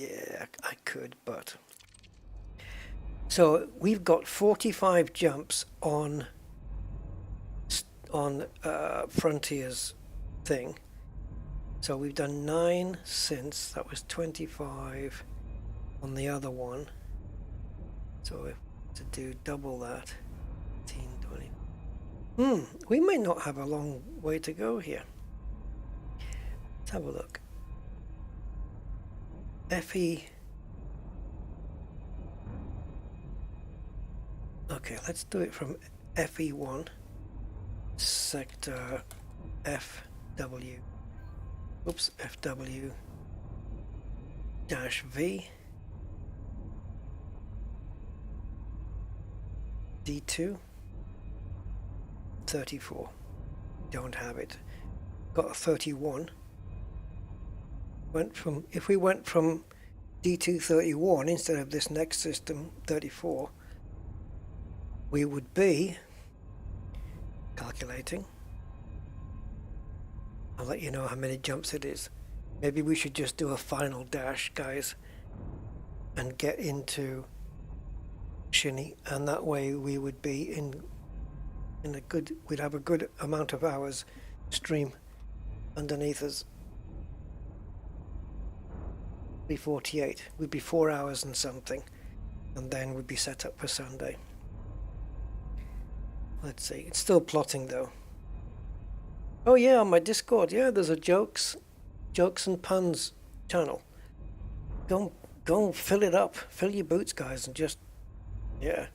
Yeah, I could, but... So we've got 45 jumps on Frontier's thing. So we've done 9 since, that was 25 on the other one. So if to do double that, 15, 20. We may not have a long way to go here. Let's have a look. FE. Okay, let's do it from FE1, sector FW. Oops, FW dash V. D2 34. Don't have it. Got a 31. If we went from D2 31 instead of this next system 34, we would be calculating. I'll let you know how many jumps it is. Maybe we should just do a final dash, guys, and get into Shinny, and that way we would be in a good, we'd have a good amount of hours stream underneath us. 348 would be 4 hours and something, and then we'd be set up for Sunday. Let's see, it's still plotting though. Oh yeah, on my Discord, yeah, there's a jokes and puns channel. Go and fill it up, fill your boots, guys, and just, yeah.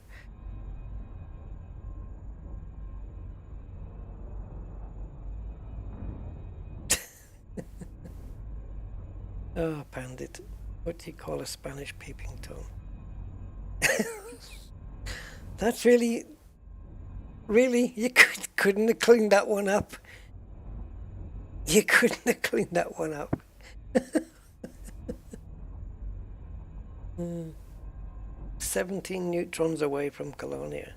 Oh, Pandit. What do you call a Spanish peeping Tom? That's really, you couldn't have cleaned that one up. You couldn't have cleaned that one up. 17 neutrons away from Colonia.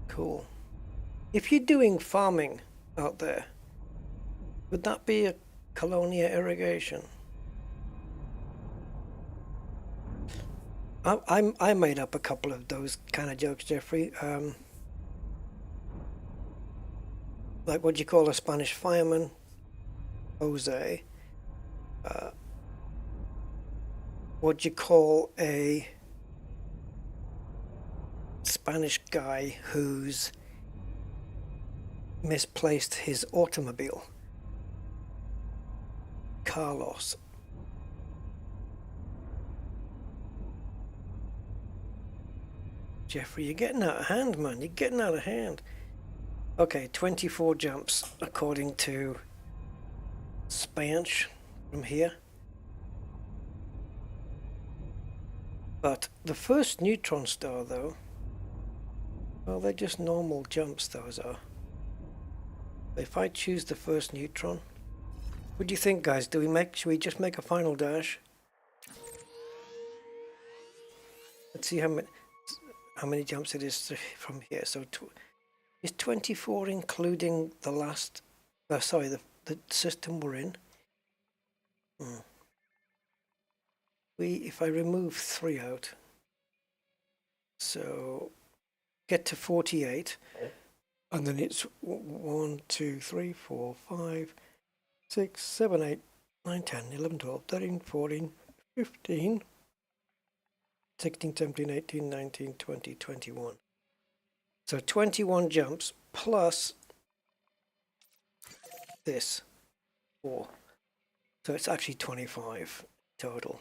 Cool. If you're doing farming out there, would that be a Colonia irrigation? I made up a couple of those kind of jokes, Jeffrey. Like, what do you call a Spanish fireman? Jose. What do you call a Spanish guy who's misplaced his automobile? Carlos. Jeffrey, you're getting out of hand, man. You're getting out of hand. Okay, 24 jumps according to Spanch from here. But the first neutron star, though, well, they're just normal jumps, those are. If I choose the first neutron, what do you think, guys? Should we just make a final dash? Let's see how many jumps it is from here. So is 24 including the last, sorry, the system we're in? If I remove 3 out, so get to 48, and then it's 1, 2, 3, 4, 5, 6, 7, 8, 9, 10, 11, 12, 13, 14, 15, 16, 17, 18, 19, 20, 21. So 21 jumps plus this 4. So it's actually 25 total.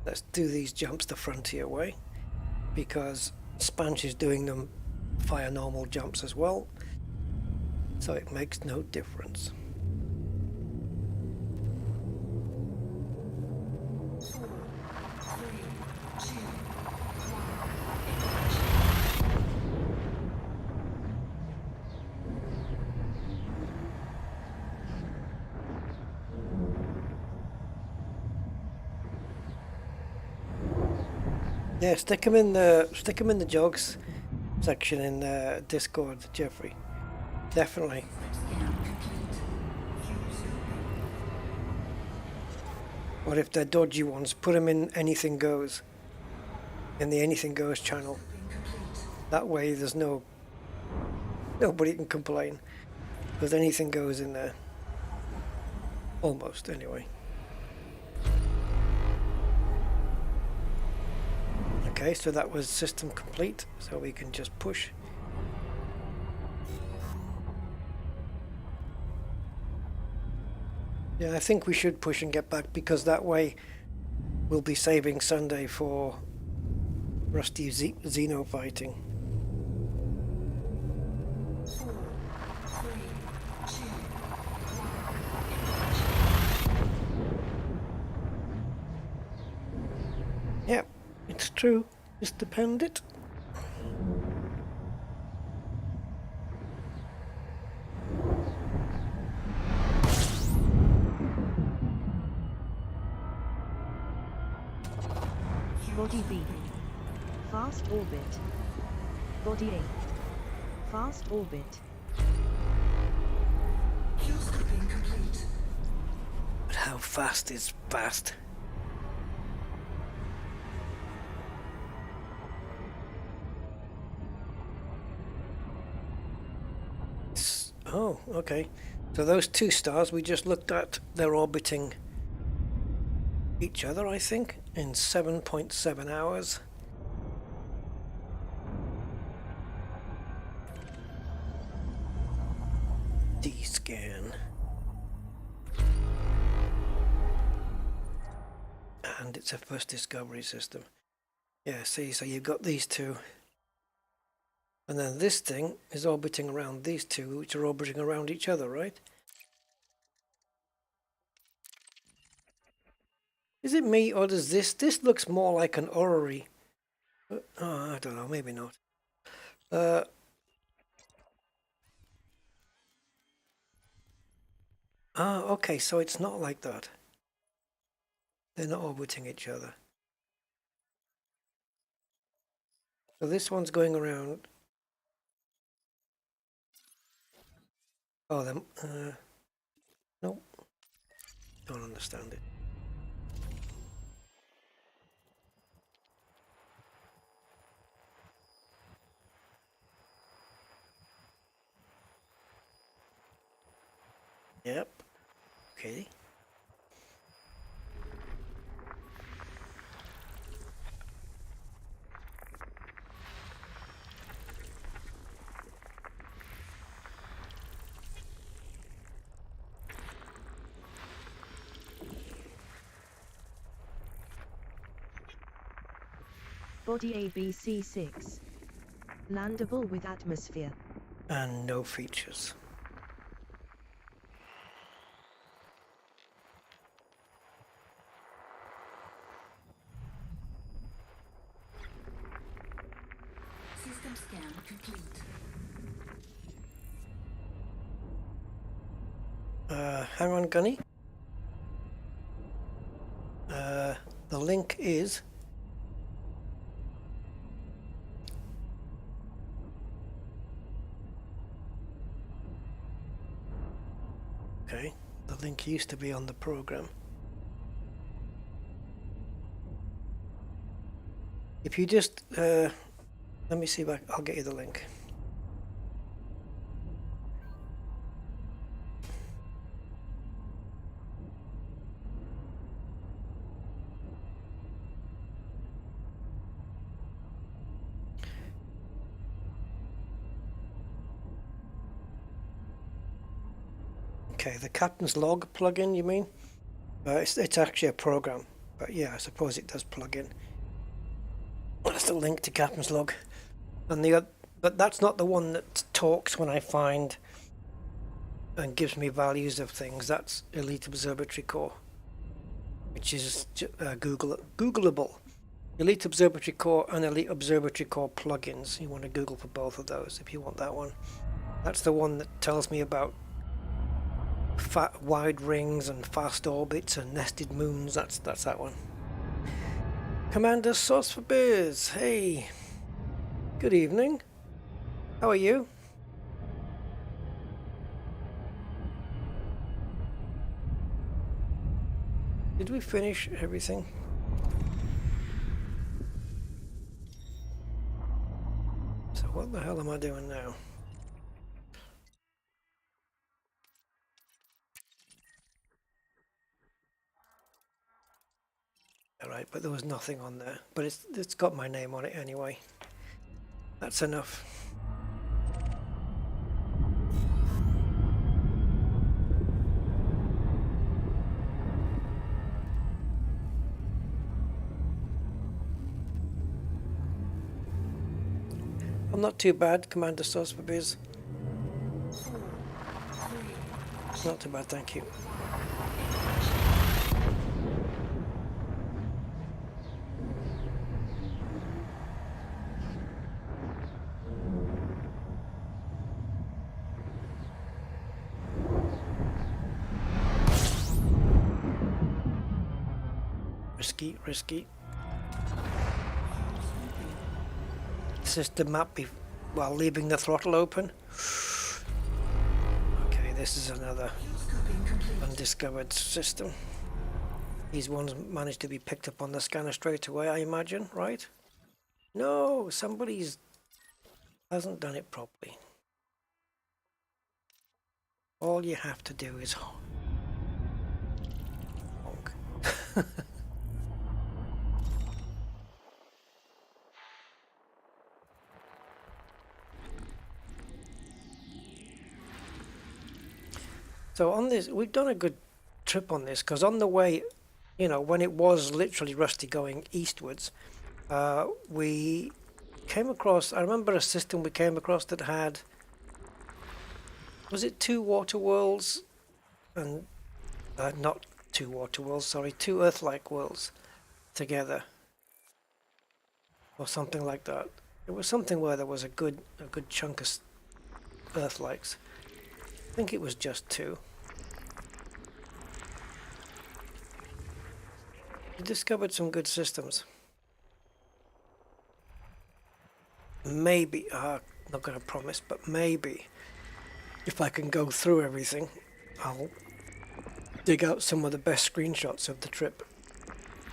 Let's do these jumps the Frontier way, because Spanch is doing them via normal jumps as well, so it makes no difference. Yeah, stick them in the jogs. section in Discord, Jeffrey. Definitely. Or if they're dodgy ones, put them in Anything Goes, in the Anything Goes channel. That way there's nobody can complain, because anything goes in there. Almost, anyway. Okay, so that was system complete, so we can just push. Yeah, I think we should push and get back, because that way we'll be saving Sunday for Rusty Xeno fighting. 4, 3, 2, 1. Yep, it's true, Mr. Pandit. Body B. Fast orbit. Body A. Fast orbit. Fuel scooping complete. But how fast is fast? Oh, okay. So those two stars we just looked at, they're orbiting each other, I think, in 7.7 hours. D-scan. And it's a first discovery system. Yeah, see, so you've got these two. And then this thing is orbiting around these two, which are orbiting around each other, right? Is it me, or does this looks more like an orrery? Oh, I don't know, maybe not. Okay, so it's not like that. They're not orbiting each other. So this one's going around. Oh, them. Nope. Don't understand it. Yep. Okay. Body ABC6. Landable with atmosphere. And no features. System scan complete. Hang on, Gunny. The link is okay. The link used to be on the program. If you just let me see if I'll get you the link. Okay, the Captain's Log plugin, you mean? It's actually a program, but yeah, I suppose it does plug in. That's the link to Captain's Log, and but that's not the one that talks when I find and gives me values of things. That's Elite Observatory Core, which is Googleable. Elite Observatory Core and Elite Observatory Core plugins. You want to Google for both of those if you want that one. That's the one that tells me about wide rings and fast orbits and nested moons. That's that one. Commander Sauce for Beers, hey, good evening. How are you? Did we finish everything? So what the hell am I doing now? Alright, but there was nothing on there. But it's got my name on it anyway. That's enough. I'm not too bad, Commander Sauce for Biz. Not too bad, thank you. Risky, risky. System map while leaving the throttle open. Okay, this is another undiscovered system. These ones managed to be picked up on the scanner straight away, I imagine, right? No, somebody's hasn't done it properly. All you have to do is honk. So on this, we've done a good trip on this, because on the way, you know, when it was literally Rusty going eastwards, we came across, I remember a system we came across that had, was it 2 water worlds? And not 2 water worlds, sorry, 2 Earth-like worlds together. Or something like that. It was something where there was a good chunk of Earth-likes. I think it was just 2. We discovered some good systems. Maybe, not going to promise, but maybe if I can go through everything, I'll dig out some of the best screenshots of the trip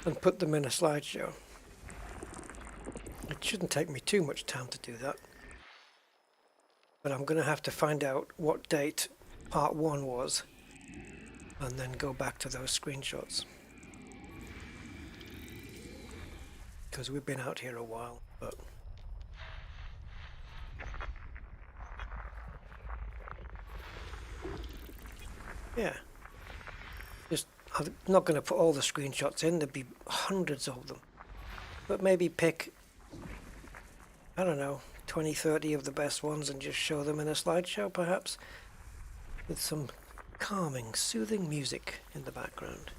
and put them in a slideshow. It shouldn't take me too much time to do that. But I'm going to have to find out what date part 1 was and then go back to those screenshots. Because we've been out here a while, but... yeah. I'm not going to put all the screenshots in, there'd be hundreds of them. But maybe pick, I don't know, 20, 30 of the best ones and just show them in a slideshow perhaps, with some calming, soothing music in the background.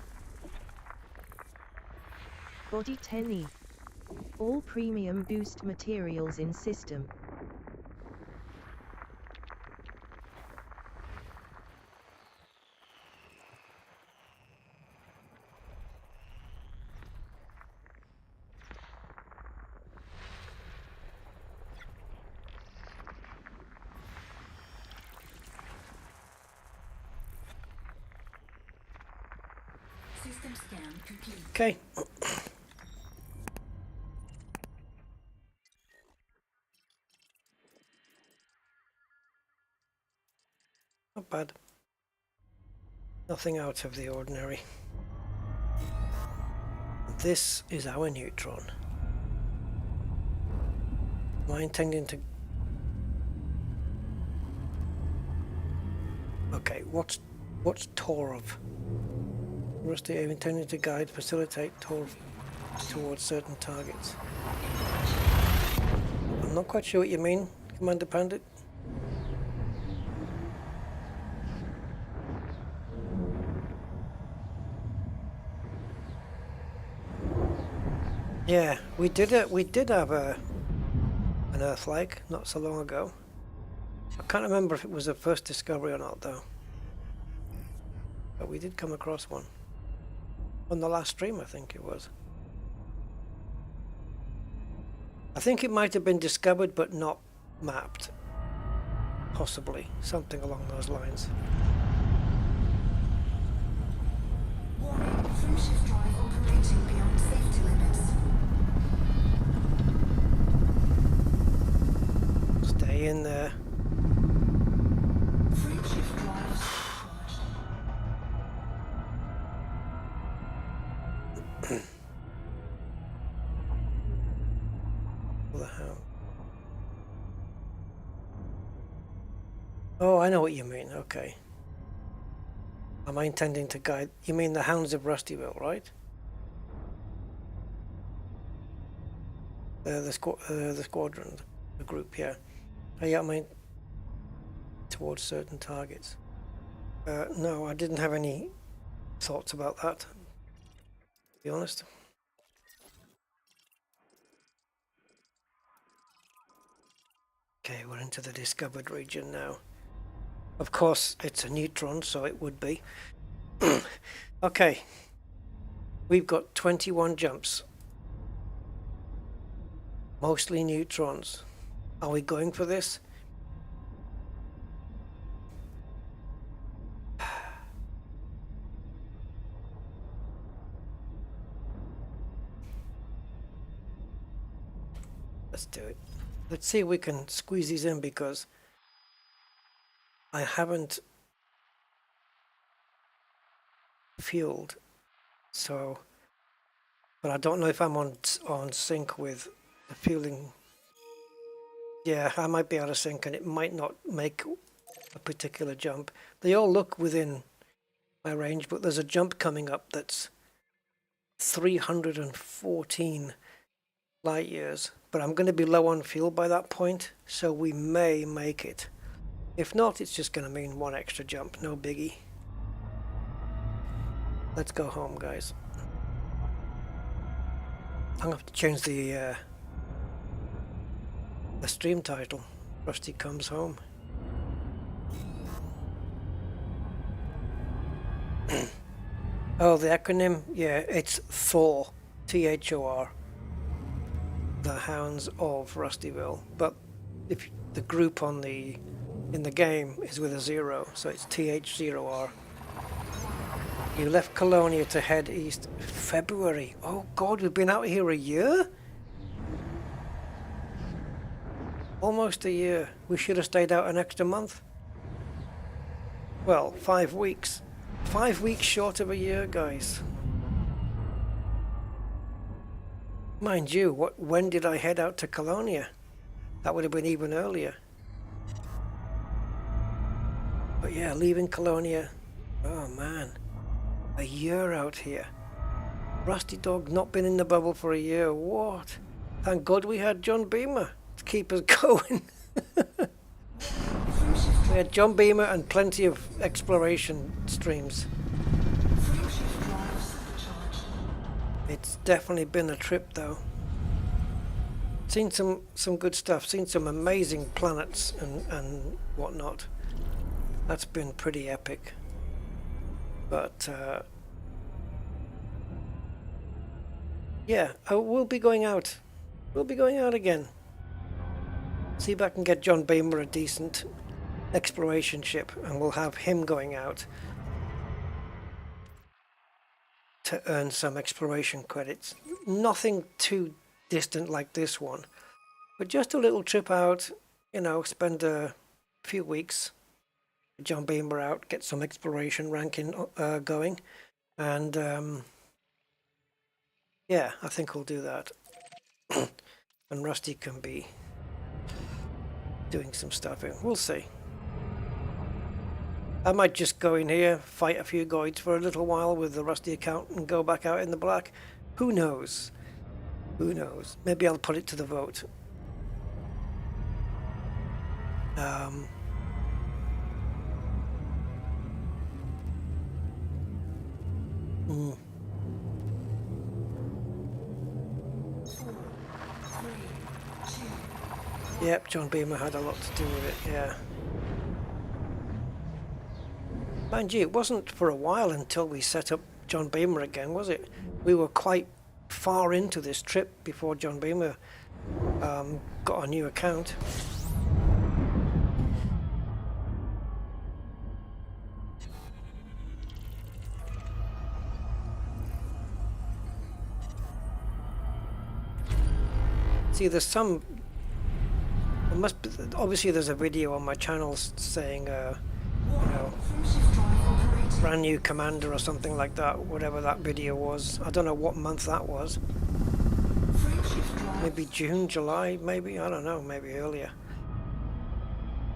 Body 10E. All premium boost materials in system. System scan complete. Okay. Not bad. Nothing out of the ordinary. This is our neutron. Am I intending to... okay, what's tour of? Rusty, I'm intending to guide, facilitate tour towards certain targets. I'm not quite sure what you mean, Commander Pandit. Yeah, we did have an Earth-like not so long ago. I can't remember if it was the first discovery or not though. But we did come across one. On the last stream, I think it was. I think it might have been discovered but not mapped. Possibly something along those lines. Warning, through shift drive operating beyond safety limits. Stay in there. Free shift drive supercharged. The hound. Oh, I know what you mean. Okay. Am I intending to guide? You mean the Hounds of Rustyville, right? The squadron, the group, yeah. Oh, yeah, I mean towards certain targets. No, I didn't have any thoughts about that, to be honest. Okay, we're into the discovered region now. Of course, it's a neutron, so it would be. Okay, we've got 21 jumps. Mostly neutrons. Are we going for this? Let's do it. Let's see if we can squeeze these in, because I haven't fueled, so, but I don't know if I'm on sync with the fueling. Yeah, I might be out of sync and it might not make a particular jump. They all look within my range, but there's a jump coming up that's 314 light years, but I'm going to be low on fuel by that point, so we may make it. If not, it's just going to mean one extra jump, no biggie. Let's go home, guys. I'm going to have to change the stream title. Rusty Comes Home. Oh, the acronym? Yeah, it's Thor. Thor. The Hounds of Rustyville. But if the group on the in the game is with a 0, so it's TH0R. You left Colonia to head east. February. Oh God, we've been out here a year? Almost a year. We should have stayed out an extra month. Well, 5 weeks. 5 weeks short of a year, guys. Mind you, when did I head out to Colonia? That would have been even earlier. But yeah, leaving Colonia. Oh man. A year out here. Rusty Dog not been in the bubble for a year. What? Thank God we had John Beamer to keep us going. We had John Beamer and plenty of exploration streams. It's definitely been a trip though. Seen some good stuff, seen some amazing planets and whatnot. That's been pretty epic. But yeah, we'll be going out. We'll be going out again. See if I can get John Beamer a decent exploration ship, and we'll have him going out to earn some exploration credits. Nothing too distant like this one, but just a little trip out, you know, spend a few weeks, John Beamer out, get some exploration ranking going, and yeah, I think we'll do that. And Rusty can be doing some stuff. We'll see. I might just go in here, fight a few goids for a little while with the Rusty account and go back out in the black. Who knows? Who knows? Maybe I'll put it to the vote. Yep, John Beamer had a lot to do with it, yeah. Mind you, it wasn't for a while until we set up John Beamer again, was it? We were quite far into this trip before John Beamer got a new account. See, there's some. There must be, obviously, there's a video on my channel saying, you know, brand new commander or something like that. Whatever that video was. I don't know what month that was. Maybe June, July, maybe. I don't know. Maybe earlier.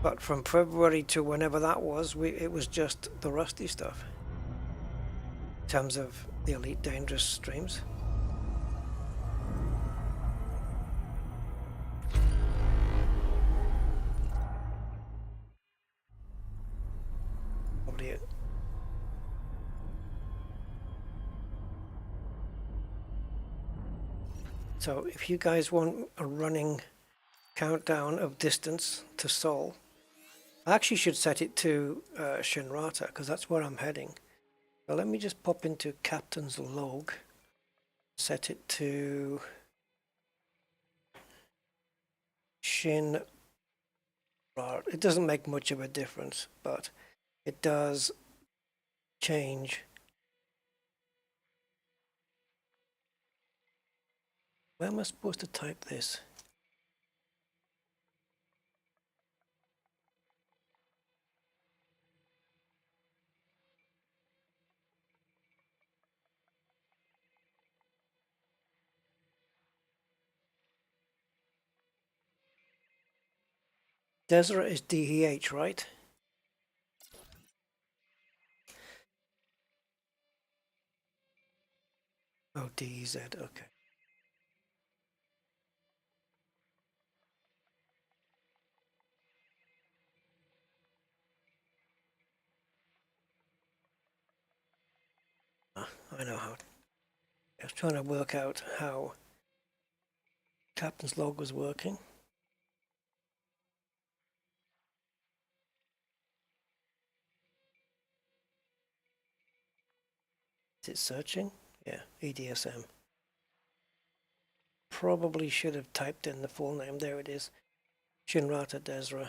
But from February to whenever that was, it was just the Rusty stuff. In terms of the Elite Dangerous streams. Probably it. So if you guys want a running countdown of distance to Seoul, I actually should set it to Shinrata because that's where I'm heading. So let me just pop into Captain's Log, set it to Shinrata. It doesn't make much of a difference, but it does change. Where am I supposed to type this? Deseret is DEH, right? Oh, DEZ, okay. I know how. I was trying to work out how Captain's Log was working. Is it searching? Yeah, EDSM. Probably should have typed in the full name. There it is. Shinrata Desra.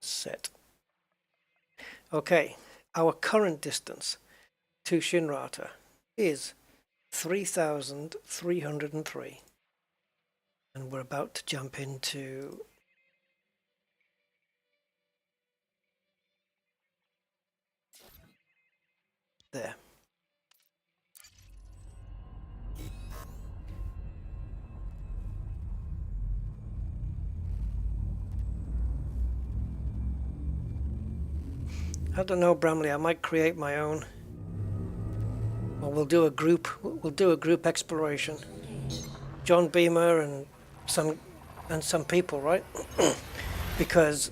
Set. Okay, our current distance to Shinrata is 3,303. And we're about to jump into there. I don't know, Bramley. I might create my own, or we'll do a group. We'll do a group exploration. John Beamer and some people, right? Because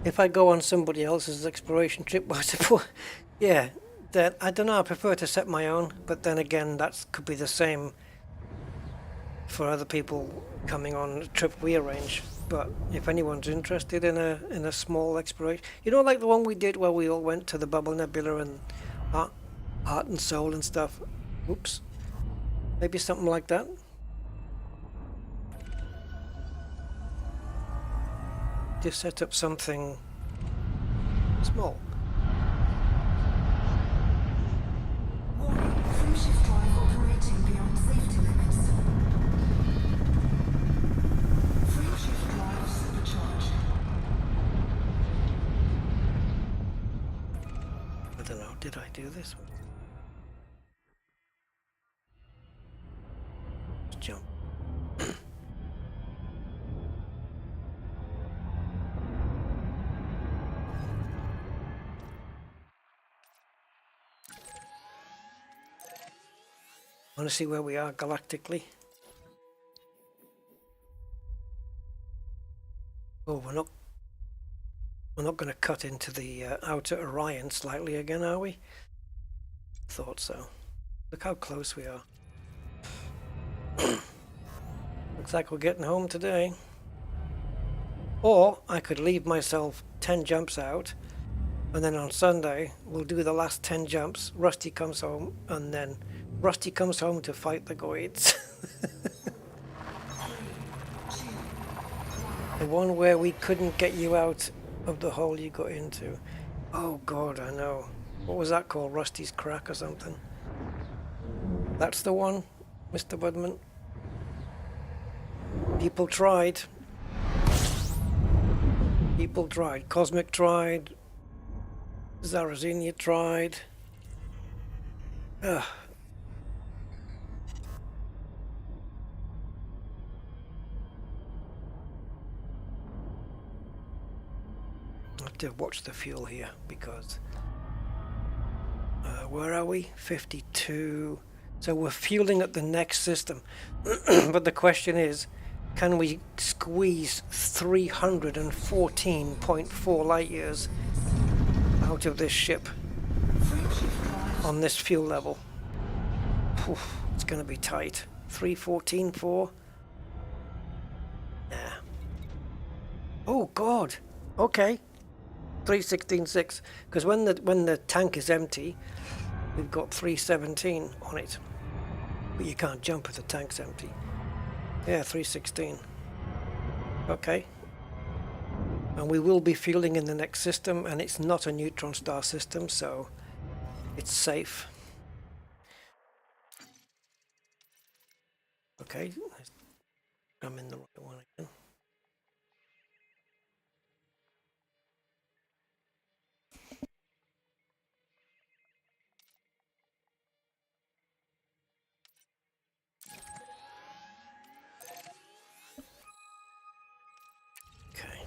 if I go on somebody else's exploration trip, I suppose, yeah, that I don't know. I prefer to set my own, but then again, that could be the same for other people coming on a trip we arrange. But if anyone's interested in a small exploration, you know, like the one we did where we all went to the Bubble Nebula and Heart and Soul and stuff. Oops, maybe something like that. Just set up something small. Warning, frameshift drive operating beyond safety limits. Frameshift drive supercharged. I don't know, did I do this one? Let's jump. Want to see where we are galactically? Oh, we're not going to cut into the outer Orion slightly again, are we? Thought so. Look how close we are. Looks like we're getting home today. Or I could leave myself 10 jumps out, and then on Sunday we'll do the last 10 jumps. Rusty comes home, and then Rusty comes home to fight the Goids. The one where we couldn't get you out of the hole you got into. Oh God, I know. What was that called? Rusty's Crack or something? That's the one, Mr. Budman? People tried. People tried. Cosmic tried. Zarazenia tried. Ugh. I have to watch the fuel here because where are we? 52. So we're fueling at the next system. But the question is, can we squeeze 314.4 light years out of this ship on this fuel level? Oof, it's going to be tight. 314.4. Nah. Oh God. Okay. 316.6. Because when the tank is empty, we've got 317 on it. But you can't jump if the tank's empty. Yeah, 316. Okay. And we will be fueling in the next system, and it's not a neutron star system, so it's safe. Okay. I'm in the right one again. Okay.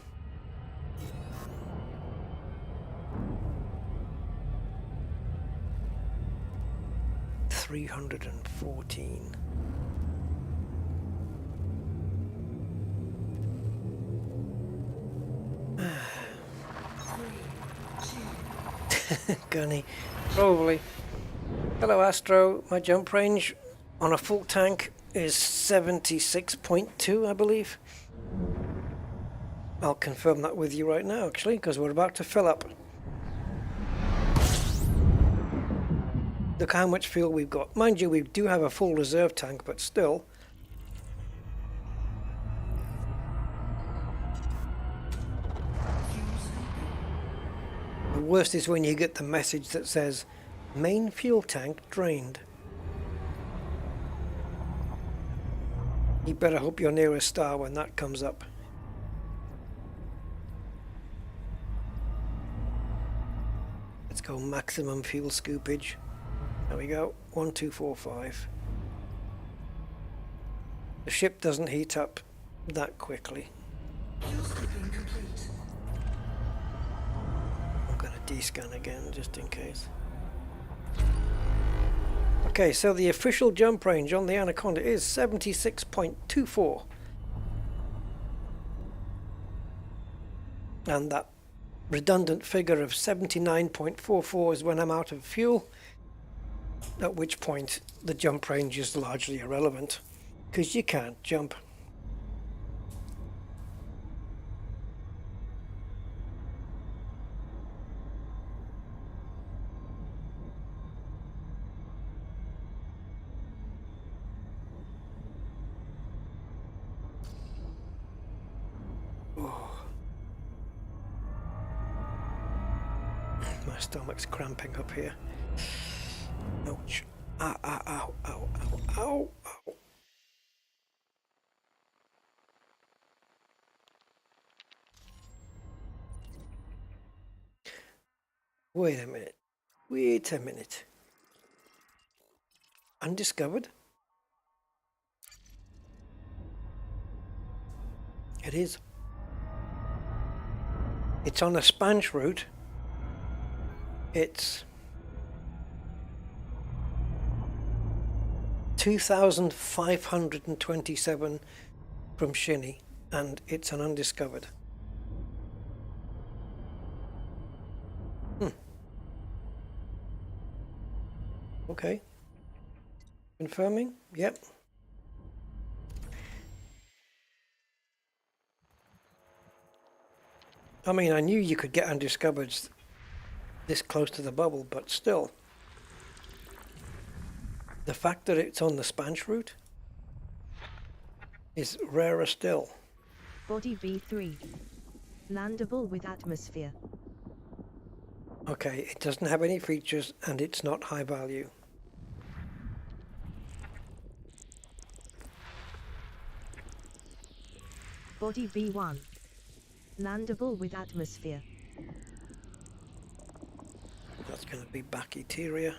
$314. Gunny. Probably. Hello Astro, my jump range on a full tank is 76.2, I believe. I'll confirm that with you right now actually, because we're about to fill up. Look how much fuel we've got. Mind you, we do have a full reserve tank, but still. The worst is when you get the message that says, main fuel tank drained. You better hope you're near a star when that comes up. Let's go maximum fuel scoopage. There we go, 1245. The ship doesn't heat up that quickly. Fuel scooping complete. I'm going to descan again just in case. Okay, so the official jump range on the Anaconda is 76.24. And that redundant figure of 79.44 is when I'm out of fuel, at which point the jump range is largely irrelevant, because you can't jump. My stomach's cramping up here. Ouch. Ow, ow, ow, ow, ow, ow, ow. Wait a minute. Wait a minute. Undiscovered? It is. It's on a sponge route. It's 2,527 from Shinny, and it's an undiscovered. Okay. Confirming? Yep. I mean, I knew you could get undiscovereds this close to the bubble, but still. The fact that it's on the sponge route is rarer still. Body V3. Landable with atmosphere. Okay, it doesn't have any features and it's not high value. Body V1. Landable with atmosphere. That's going to be back interior.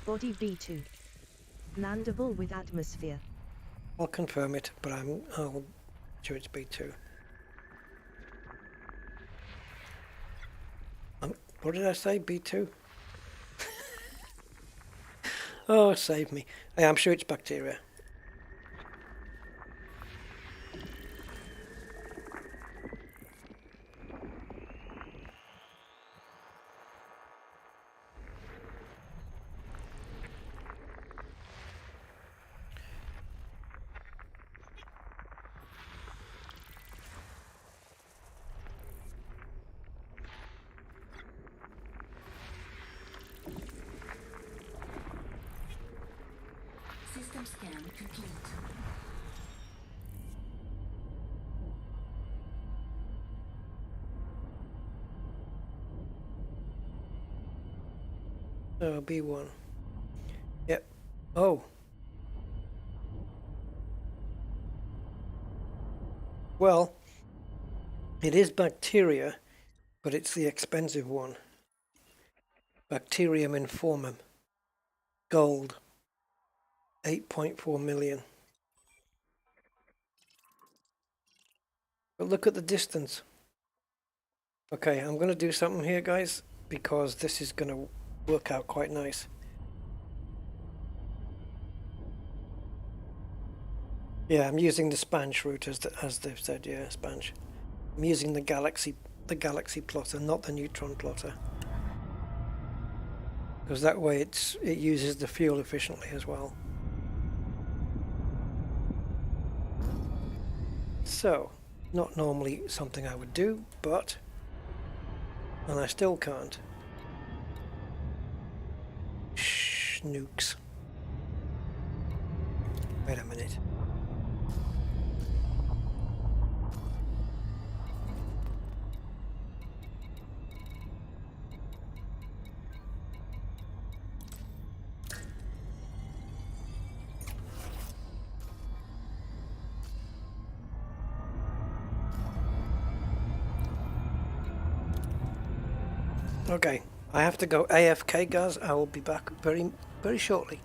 Body V2. Landable with atmosphere. I'll confirm it, but I'll sure it's B2. What did I say? B2? Oh, save me. Yeah, I'm sure it's bacteria. System scan complete. Oh, B1. Yep. Oh. Well, it is bacteria, but it's the expensive one. Bacterium informam. Gold. 8.4 million. But look at the distance. Okay, I'm going to do something here, guys, because this is going to work out quite nice. Yeah, I'm using the Spanch route as they've said. Yeah, Spanch. I'm using the Galaxy plotter, not the neutron plotter, because that way it uses the fuel efficiently as well. So, not normally something I would do, but and I still can't. Shh, nukes. Wait a minute. Okay, I have to go AFK, guys. I will be back very, very shortly.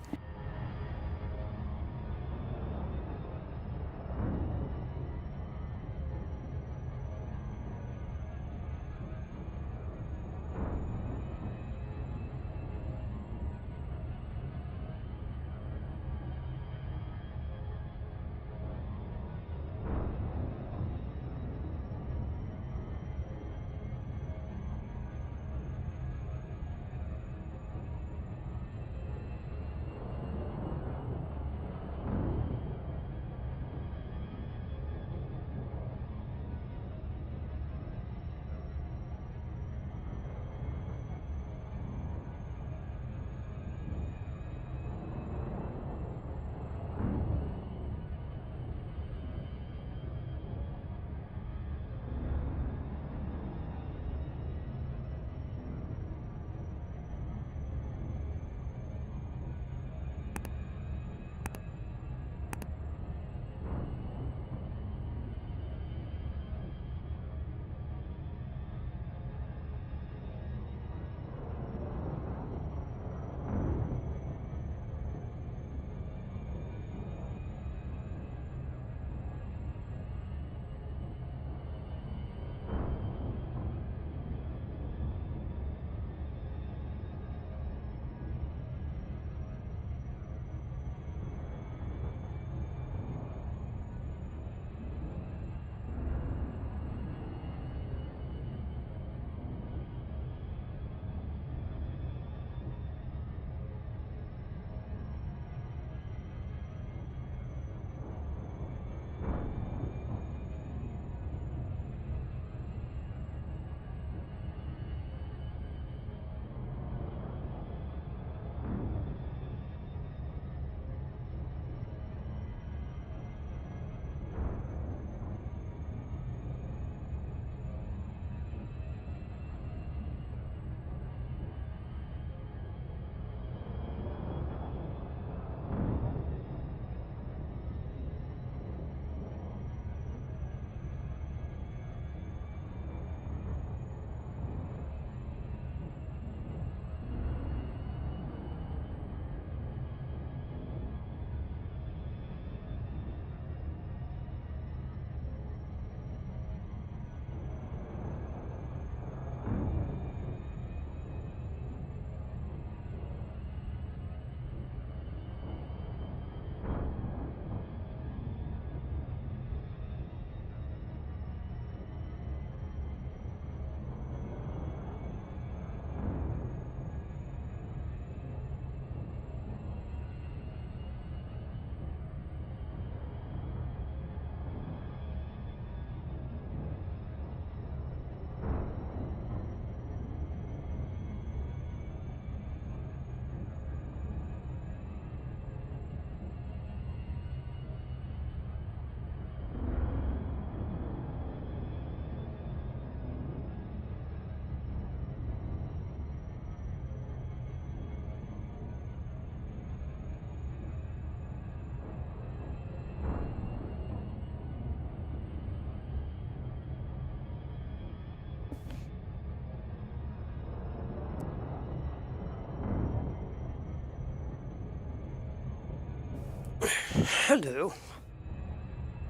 hello.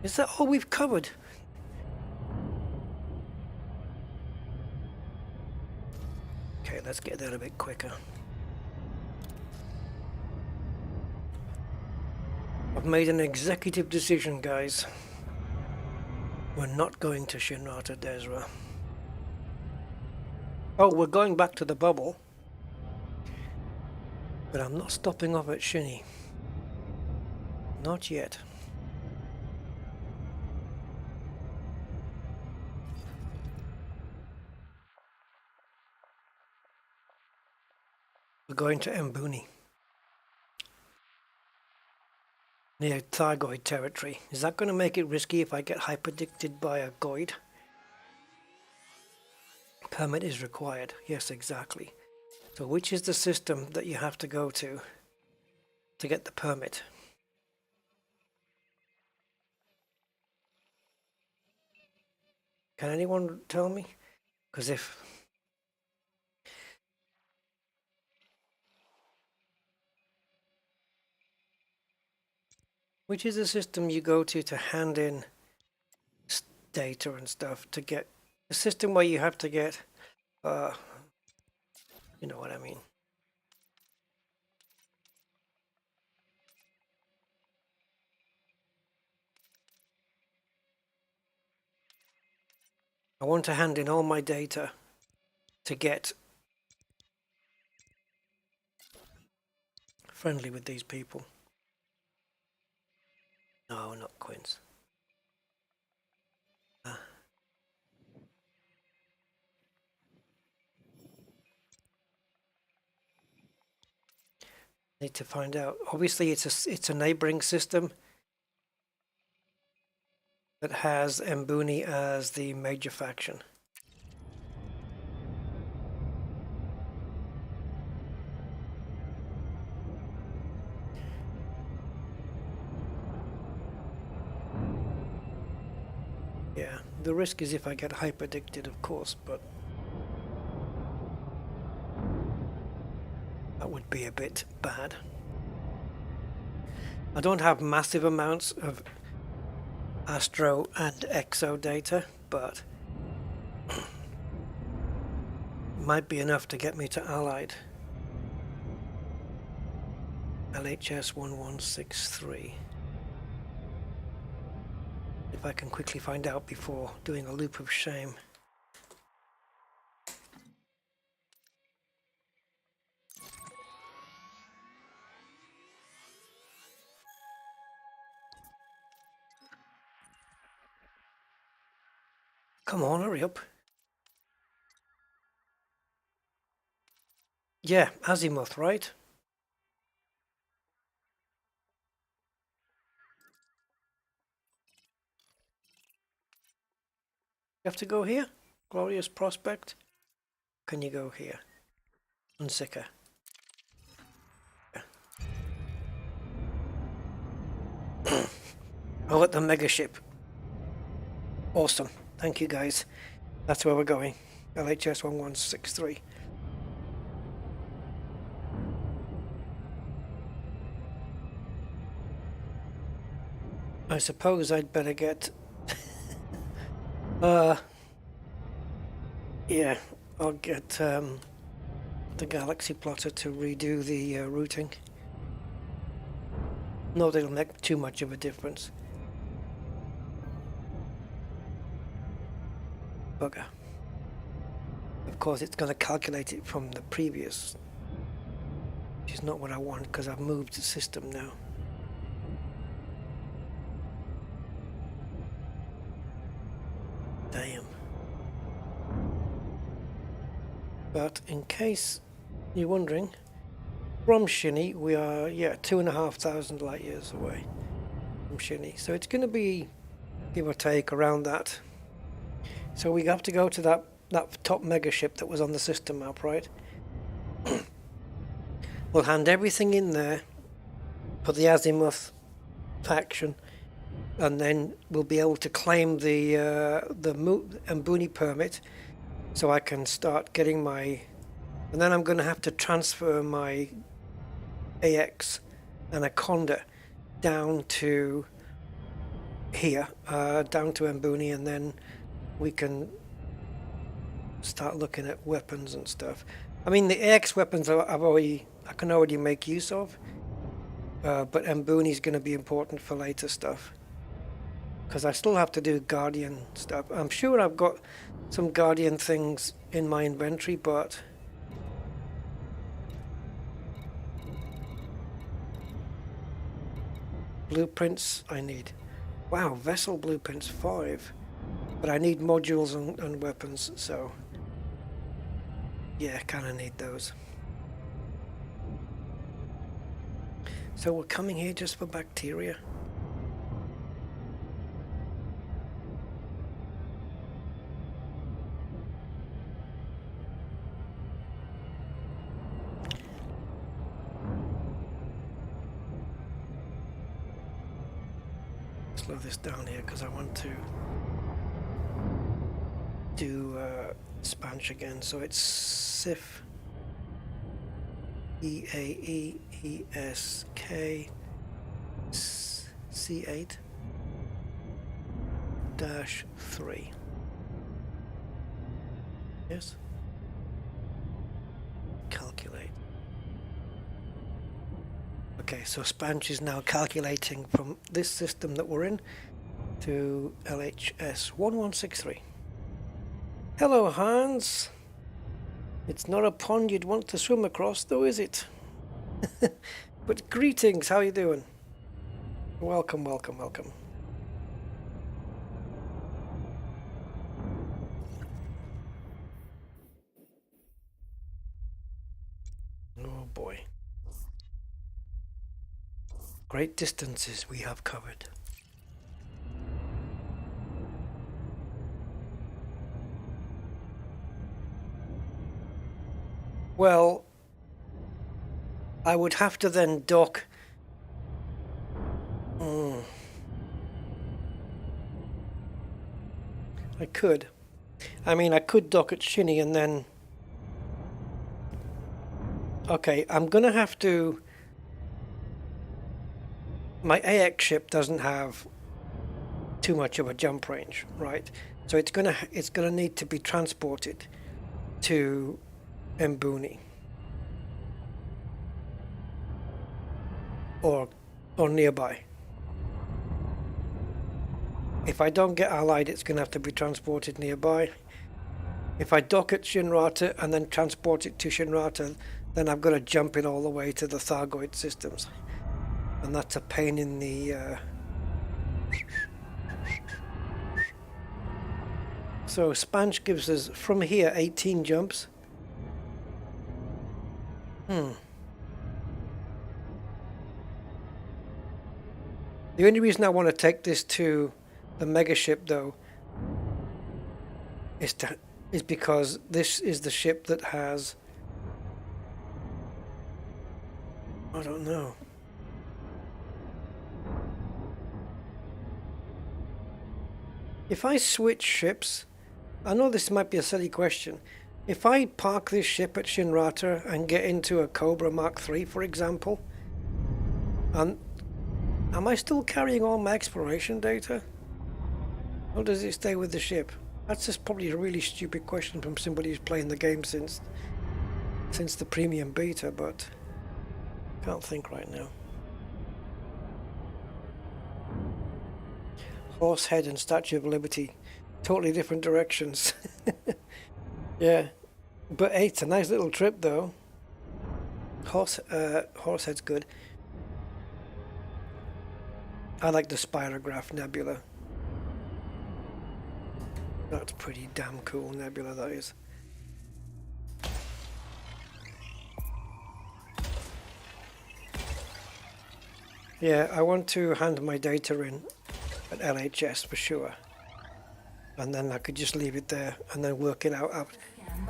Is that all we've covered? Okay, let's get there a bit quicker. I've made an executive decision, guys. We're not going to Shinrata Desra. Oh, we're going back to the bubble. But I'm not stopping off at Shinny. Not yet. We're going to Mbuni. Near Thargoid territory. Is that going to make it risky if I get hyperdicted by a Goid? Permit is required. Yes, exactly. So which is the system that you have to go to get the permit? Can anyone tell me? Because if... Which is the system you go to hand in data and stuff to get... The system where you have to get... you know what I mean. I want to hand in all my data to get friendly with these people. No, not Quince. Need to find out. Obviously, it's a neighboring system that has Mbuni as the major faction. Yeah, the risk is if I get hyper-addicted, of course, but that would be a bit bad. I don't have massive amounts of Astro and Exo data, but might be enough to get me to Allied. LHS 1163. If I can quickly find out before doing a loop of shame. Come on, hurry up. Yeah, Azimuth, right? You have to go here? Glorious Prospect? Can you go here? Unsicker. Oh, at the mega ship. Awesome. Thank you, guys. That's where we're going. LHS 1163. I suppose I'd better get... yeah, I'll get the Galaxy Plotter to redo the routing. No, they'll make too much of a difference. Bugger. Of course, it's going to calculate it from the previous, which is not what I want because I've moved the system now. Damn. But in case you're wondering, from Shinny we are 2,500 light years away from Shinny, so it's going to be give or take around that. So we have to go to that top mega ship that was on the system map, right? We'll hand everything in there for the Azimuth faction, and then we'll be able to claim the Mbuni permit, so I can start getting my... And then I'm going to have to transfer my AX Anaconda down to here, down to Mbuni, and then we can start looking at weapons and stuff. I mean, the AX weapons I can already make use of, but Mbuni is going to be important for later stuff, because I still have to do Guardian stuff. I'm sure I've got some Guardian things in my inventory, but blueprints I need. Wow, vessel blueprints 5, but I need modules and weapons, so yeah, kind of need those. So we're coming here just for bacteria. Slow this down here because I want to do Spanish again. So it's SIF EAEESK C8 -3. Yes. Calculate. Okay, so Spanish is now calculating from this system that we're in to LHS 1163. Hello, Hans. It's not a pond you'd want to swim across, though, is it? But greetings, how you doing? Welcome, welcome, welcome. Oh boy. Great distances we have covered. Well, I would have to then dock. I could. I mean, I could dock at Shinny and then... Okay, I'm gonna have to... My AX ship doesn't have too much of a jump range, right? So it's gonna need to be transported to Mbuni or nearby. If I don't get allied, it's gonna have to be transported nearby. If I dock at Shinrata and then transport it to Shinrata, then I've got to jump it all the way to the Thargoid systems, and that's a pain in the So Spanch gives us from here 18 jumps. The only reason I want to take this to the mega ship, though, is because this is the ship that has, I don't know. If I switch ships, I know this might be a silly question. If I park this ship at Shinrata and get into a Cobra Mark III, for example, am I still carrying all my exploration data? Or does it stay with the ship? That's just probably a really stupid question from somebody who's playing the game since the premium beta, but can't think right now. Horsehead and Statue of Liberty, totally different directions. Yeah, but hey, it's a nice little trip though. Horsehead's good. I like the Spirograph Nebula. That's pretty damn cool nebula, that is. Yeah, I want to hand my data in at LHS for sure. And then I could just leave it there and then work it out.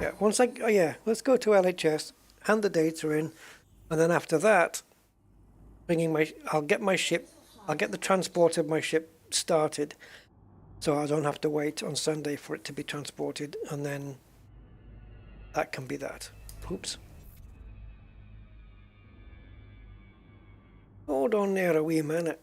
Yeah, let's go to LHS, hand the data in, and then after that, I'll get the transport of my ship started, so I don't have to wait on Sunday for it to be transported, and then that can be that. Oops. Oh, Hold on there a wee minute.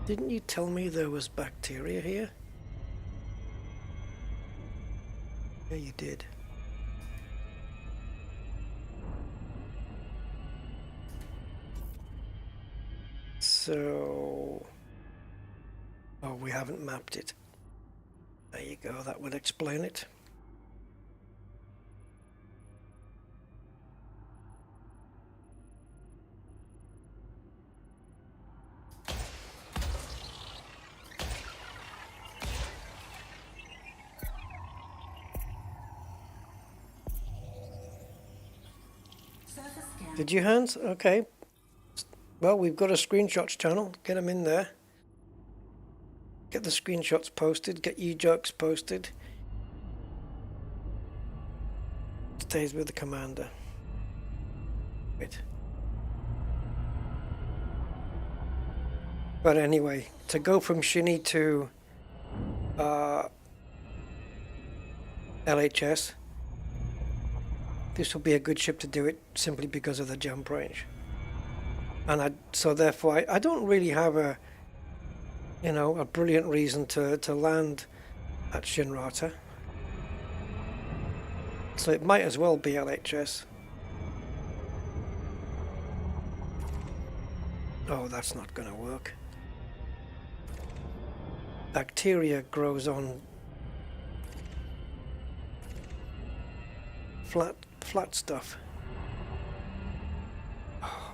Didn't you tell me there was bacteria here? Yeah, you did. So... Oh, we haven't mapped it. There you go, that would explain it. Surface scan. Did you, Hans? Okay. Well, we've got a screenshots channel. Get them in there. Get the screenshots posted. Get you jokes posted. Stays with the commander. Wait. But anyway, to go from Shinny to LHS, this will be a good ship to do it simply because of the jump range. And so therefore I don't really have a brilliant reason to land at Shinrata. So it might as well be LHS. Oh, that's not going to work. Bacteria grows on flat stuff. Oh,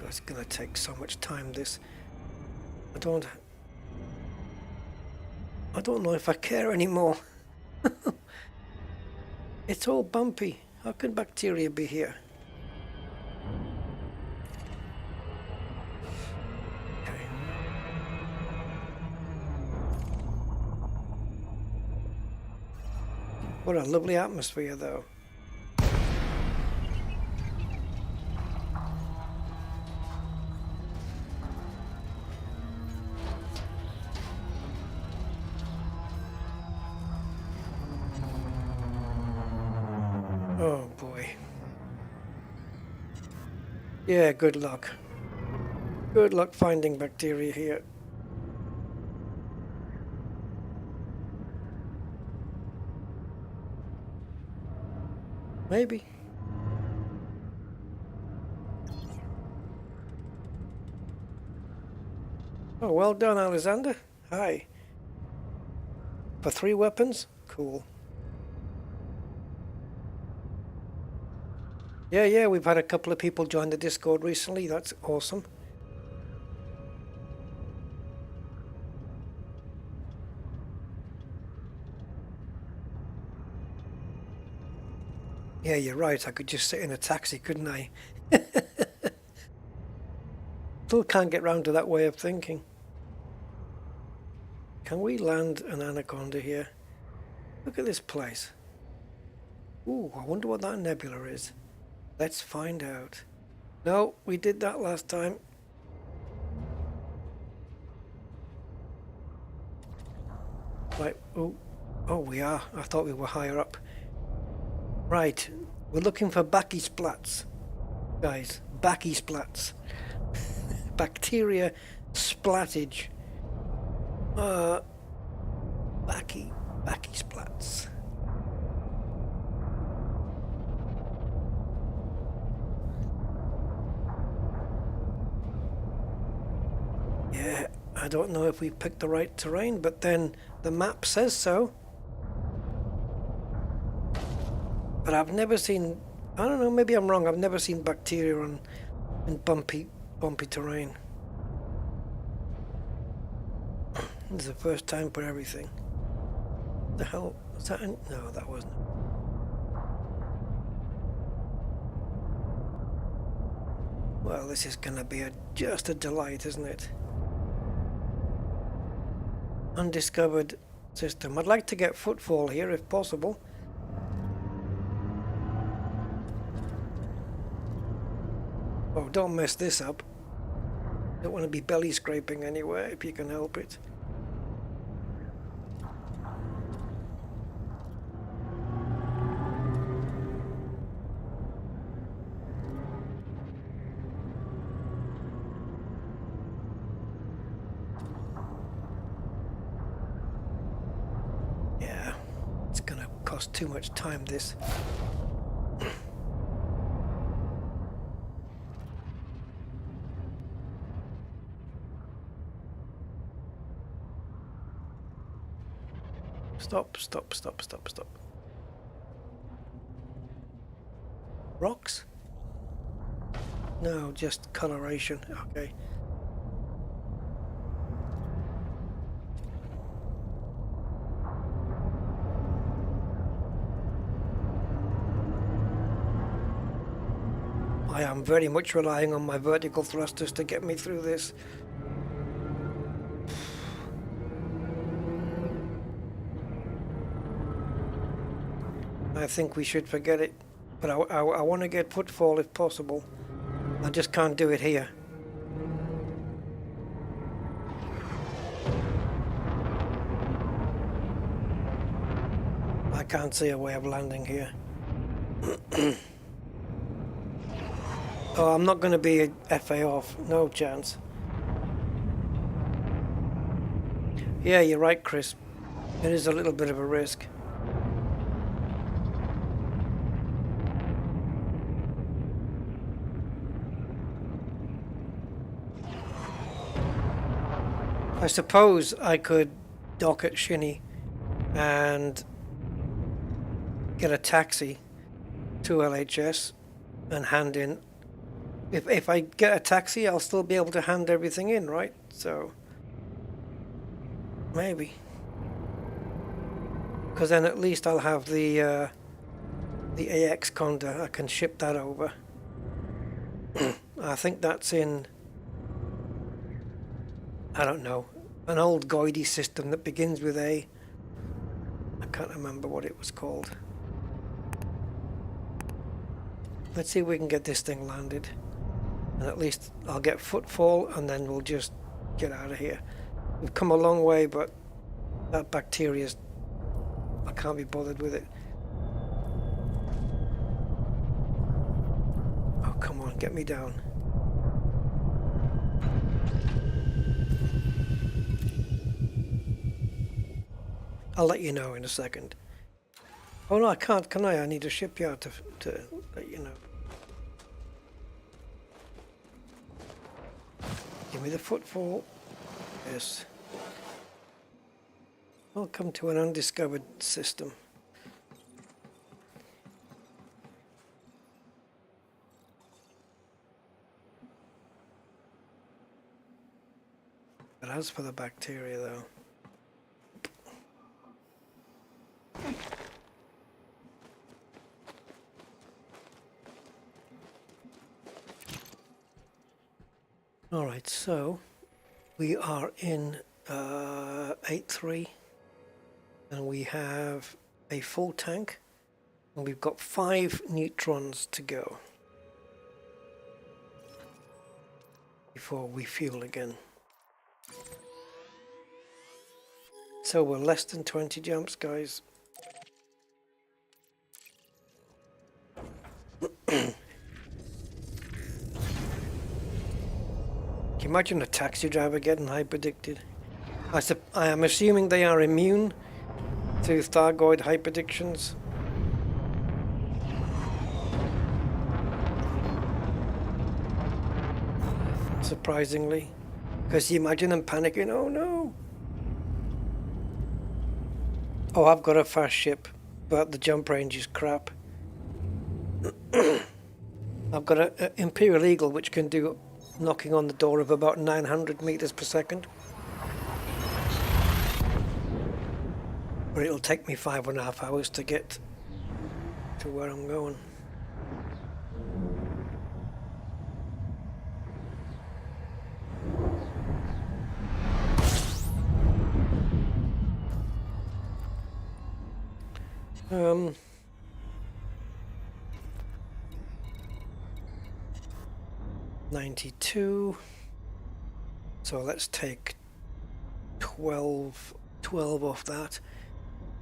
it's going to take so much time, this. I don't know if I care anymore. It's all bumpy. How can bacteria be here? Okay. What a lovely atmosphere, though. Oh boy. Yeah, good luck. Good luck finding bacteria here. Maybe. Oh, well done, Alexander. Hi. For 3 weapons? Cool. Yeah, we've had a couple of people join the Discord recently. That's awesome. Yeah, you're right. I could just sit in a taxi, couldn't I? Still can't get round to that way of thinking. Can we land an anaconda here? Look at this place. Ooh, I wonder what that nebula is. Let's find out. No, we did that last time. Right, oh, we are. I thought we were higher up. Right, we're looking for backy splats. Guys, backy splats. Bacteria splattage. Backy splats. Yeah, I don't know if we picked the right terrain, but then the map says so. But I've never seen, I don't know, maybe I'm wrong, I've never seen bacteria in bumpy terrain. This is the first time for everything. The hell, was that no, that wasn't. Well, this is gonna be just a delight, isn't it? Undiscovered system. I'd like to get footfall here if possible. Oh, don't mess this up. Don't want to be belly scraping anywhere if you can help it. cost too much time, this. Stop, stop, stop, stop, stop. Rocks? No, just coloration. Okay. I am very much relying on my vertical thrusters to get me through this. I think we should forget it, but I want to get footfall if possible. I just can't do it here. I can't see a way of landing here. Oh, I'm not going to be a FA off, no chance. Yeah, you're right, Chris. It is a little bit of a risk. I suppose I could dock at Shinny and get a taxi to LHS and hand in. If I get a taxi, I'll still be able to hand everything in, right? So maybe, because then at least I'll have the AX Conda. I can ship that over. I think that's in, I don't know, an old Goidy system that begins with A. I can't remember what it was called. Let's see if we can get this thing landed. And at least I'll get footfall and then we'll just get out of here. We've come a long way, but that bacteria's, I can't be bothered with it. Oh, come on, get me down. I'll let you know in a second. Oh no, I can't, can I? I need a shipyard to let you know. Give me the footfall. Yes. Welcome to an undiscovered system. But as for the bacteria, though. Alright, so we are in 8.3 and we have a full tank and we've got 5 neutrons to go before we fuel again. So we're less than 20 jumps, guys. Can you imagine a taxi driver getting hyperdicted? I am assuming they are immune to Thargoid hyperdictions. Surprisingly. Because you imagine them panicking, oh no! Oh, I've got a fast ship, but the jump range is crap. I've got an Imperial Eagle which can do knocking on the door of about 900 meters per second. But it'll take me 5.5 hours to get to where I'm going. Um, 92. So let's take 12 off that.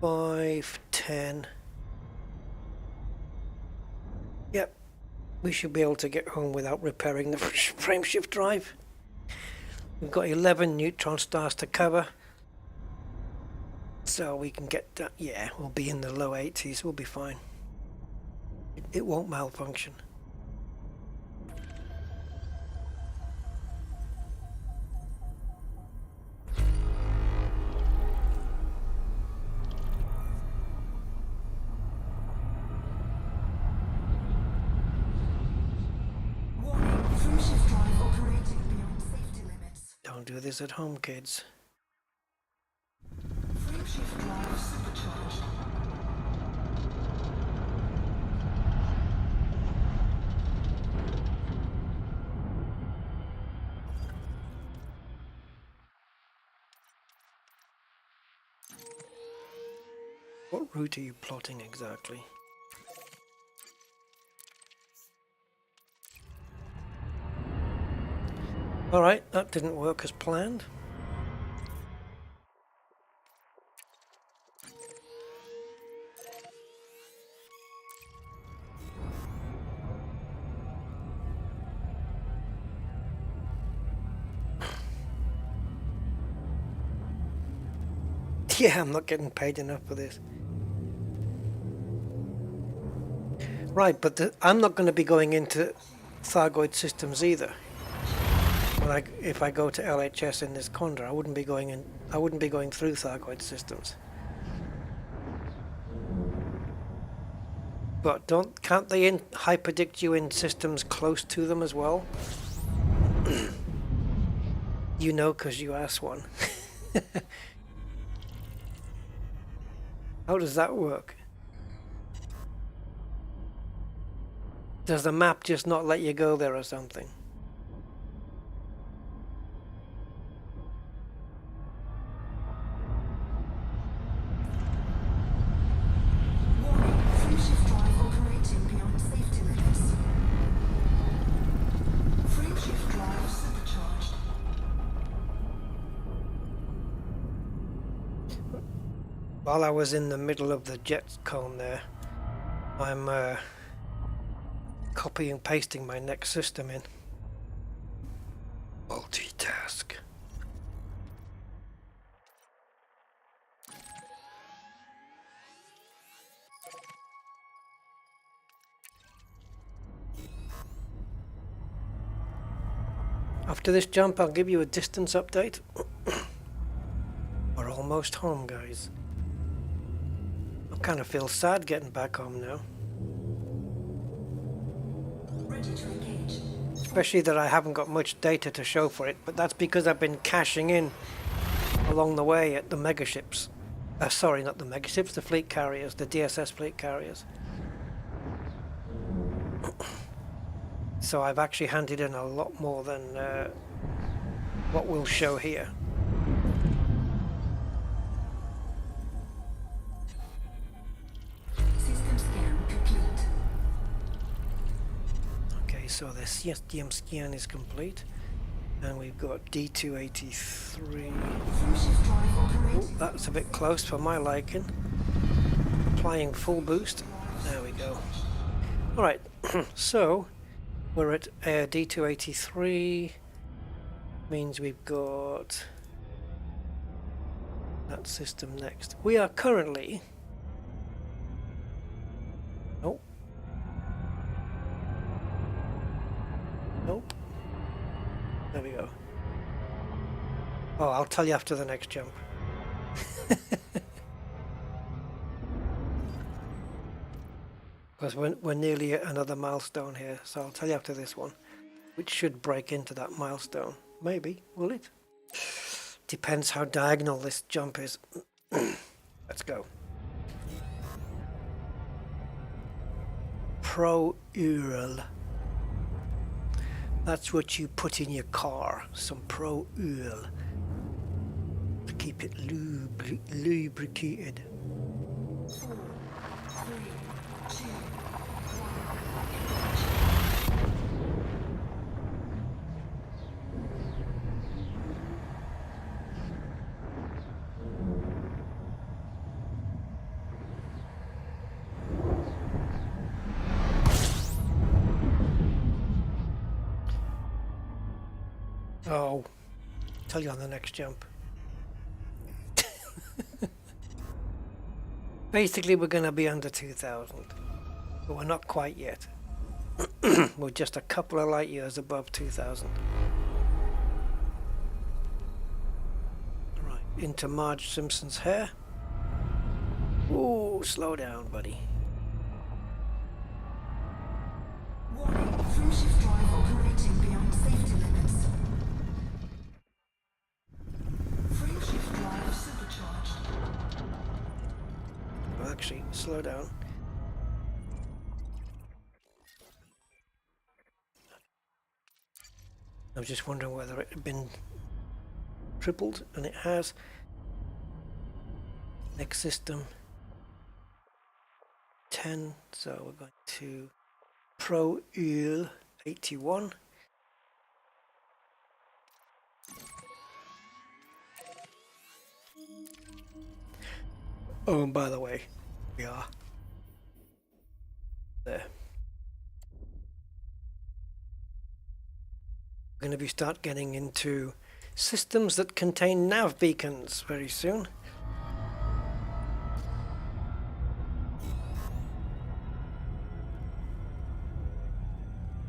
5, 10. Yep, we should be able to get home without repairing the frame shift drive. We've got 11 neutron stars to cover. So we can get that. Yeah, we'll be in the low 80s. We'll be fine. It won't malfunction. Warning, full shift drive operating beyond safety limits. Don't do this at home, kids. Frame shift drive supercharged. What route are you plotting exactly? Alright, that didn't work as planned. Yeah, I'm not getting paid enough for this. Right, but I'm not going to be going into Thargoid systems either. If I go to LHS in this Condor, I wouldn't be going through Thargoid systems. But can't they hyperdict you in systems close to them as well? You know, because you asked one. How does that work? Does the map just not let you go there or something? Warning, frame shift drive operating beyond safety limits. Frame shift drive supercharged. While I was in the middle of the jet cone there, I'm copy and pasting my next system in. Multitask. After this jump, I'll give you a distance update. We're almost home, guys. I kind of feel sad getting back home now. Ready to engage. Especially that I haven't got much data to show for it, but that's because I've been cashing in along the way at the megaships. Sorry, not the megaships, the fleet carriers, the DSS fleet carriers. So I've actually handed in a lot more than what we'll show here. System scan complete. Okay, so the CSDM scan is complete. And we've got D283. Frame shift drive operating. Oh, that's a bit close for my liking. Applying full boost. There we go. Alright, so we're at D283. Means we've got that system next. We are currently... Nope. Nope. There we go. Oh, I'll tell you after the next jump. Because we're nearly at another milestone here, so I'll tell you after this one, which should break into that milestone. Maybe, will it? Depends how diagonal this jump is. Let's go. Pro Ural. That's what you put in your car, some Pro Oil to keep it lubricated. 4, 3, 2, 1. Oh, tell you on the next jump. Basically, we're going to be under 2,000, but we're not quite yet. We're just a couple of light years above 2,000. Right, into Marge Simpson's hair. Ooh, slow down, buddy. Warning, frameshift drive operating beyond safety limits. Frameshift drive supercharged. Well, actually, slow down. I was just wondering whether it had been tripled, and it has. Next system 10, so we're going to Pro UL 81. Oh, and by the way, we are there. We're going to start getting into systems that contain nav beacons very soon.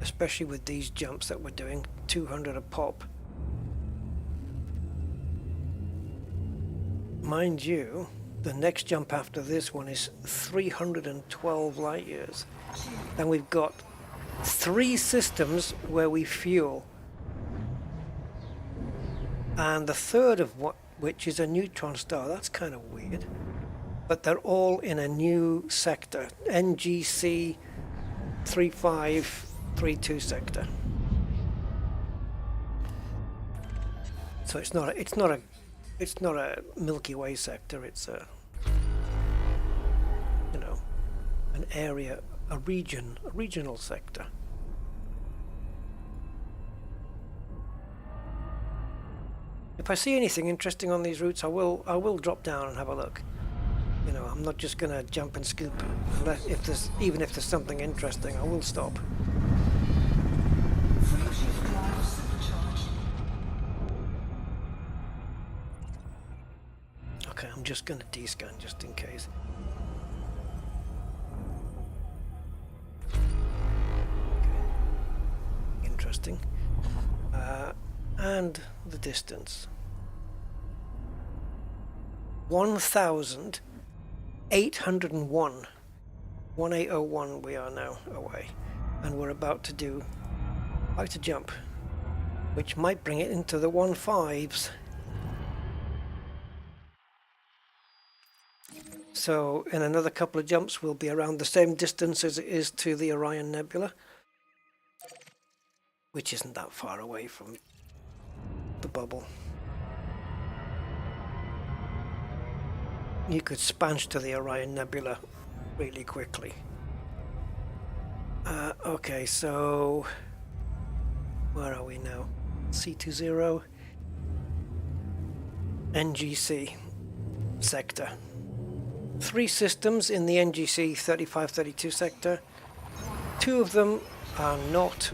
Especially with these jumps that we're doing, 200 a pop. Mind you, the next jump after this one is 312 light years. And we've got 3 systems where we fuel. And the third of which is a neutron star. That's kind of weird. But they're all in a new sector, NGC 3532 sector. So it's not a Milky Way sector. It's a, you know, an area, a regional sector. If I see anything interesting on these routes, I will drop down and have a look. You know, I'm not just gonna jump and scoop unless even if there's something interesting, I will stop. Frameshift drive supercharged. Okay, I'm just gonna descan just in case. Okay. Interesting. And the distance. 1,801. 1801 we are now away. And we're about to do like to jump, which might bring it into the 15s. So in another couple of jumps we'll be around the same distance as it is to the Orion Nebula, which isn't that far away from the bubble. You could spanch to the Orion Nebula really quickly. Okay, so where are we now? C20 NGC sector. 3 systems in the NGC 3532 sector. 2 of them are not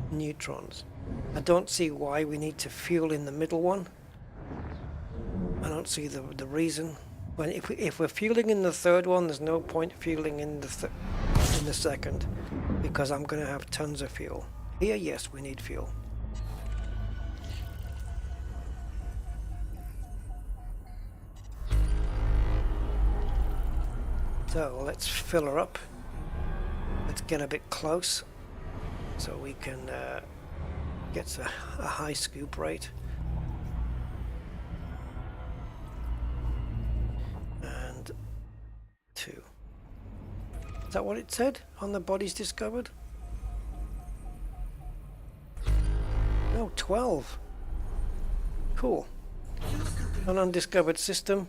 neutrons. I don't see why we need to fuel in the middle one. I don't see the reason. But if we're fueling in the third one, there's no point fueling in the second, because I'm going to have tons of fuel. Here, yes, we need fuel. So let's fill her up. Let's get a bit close so we can get a high scoop rate. And 2. Is that what it said on the bodies discovered? No, 12. Cool. An undiscovered system.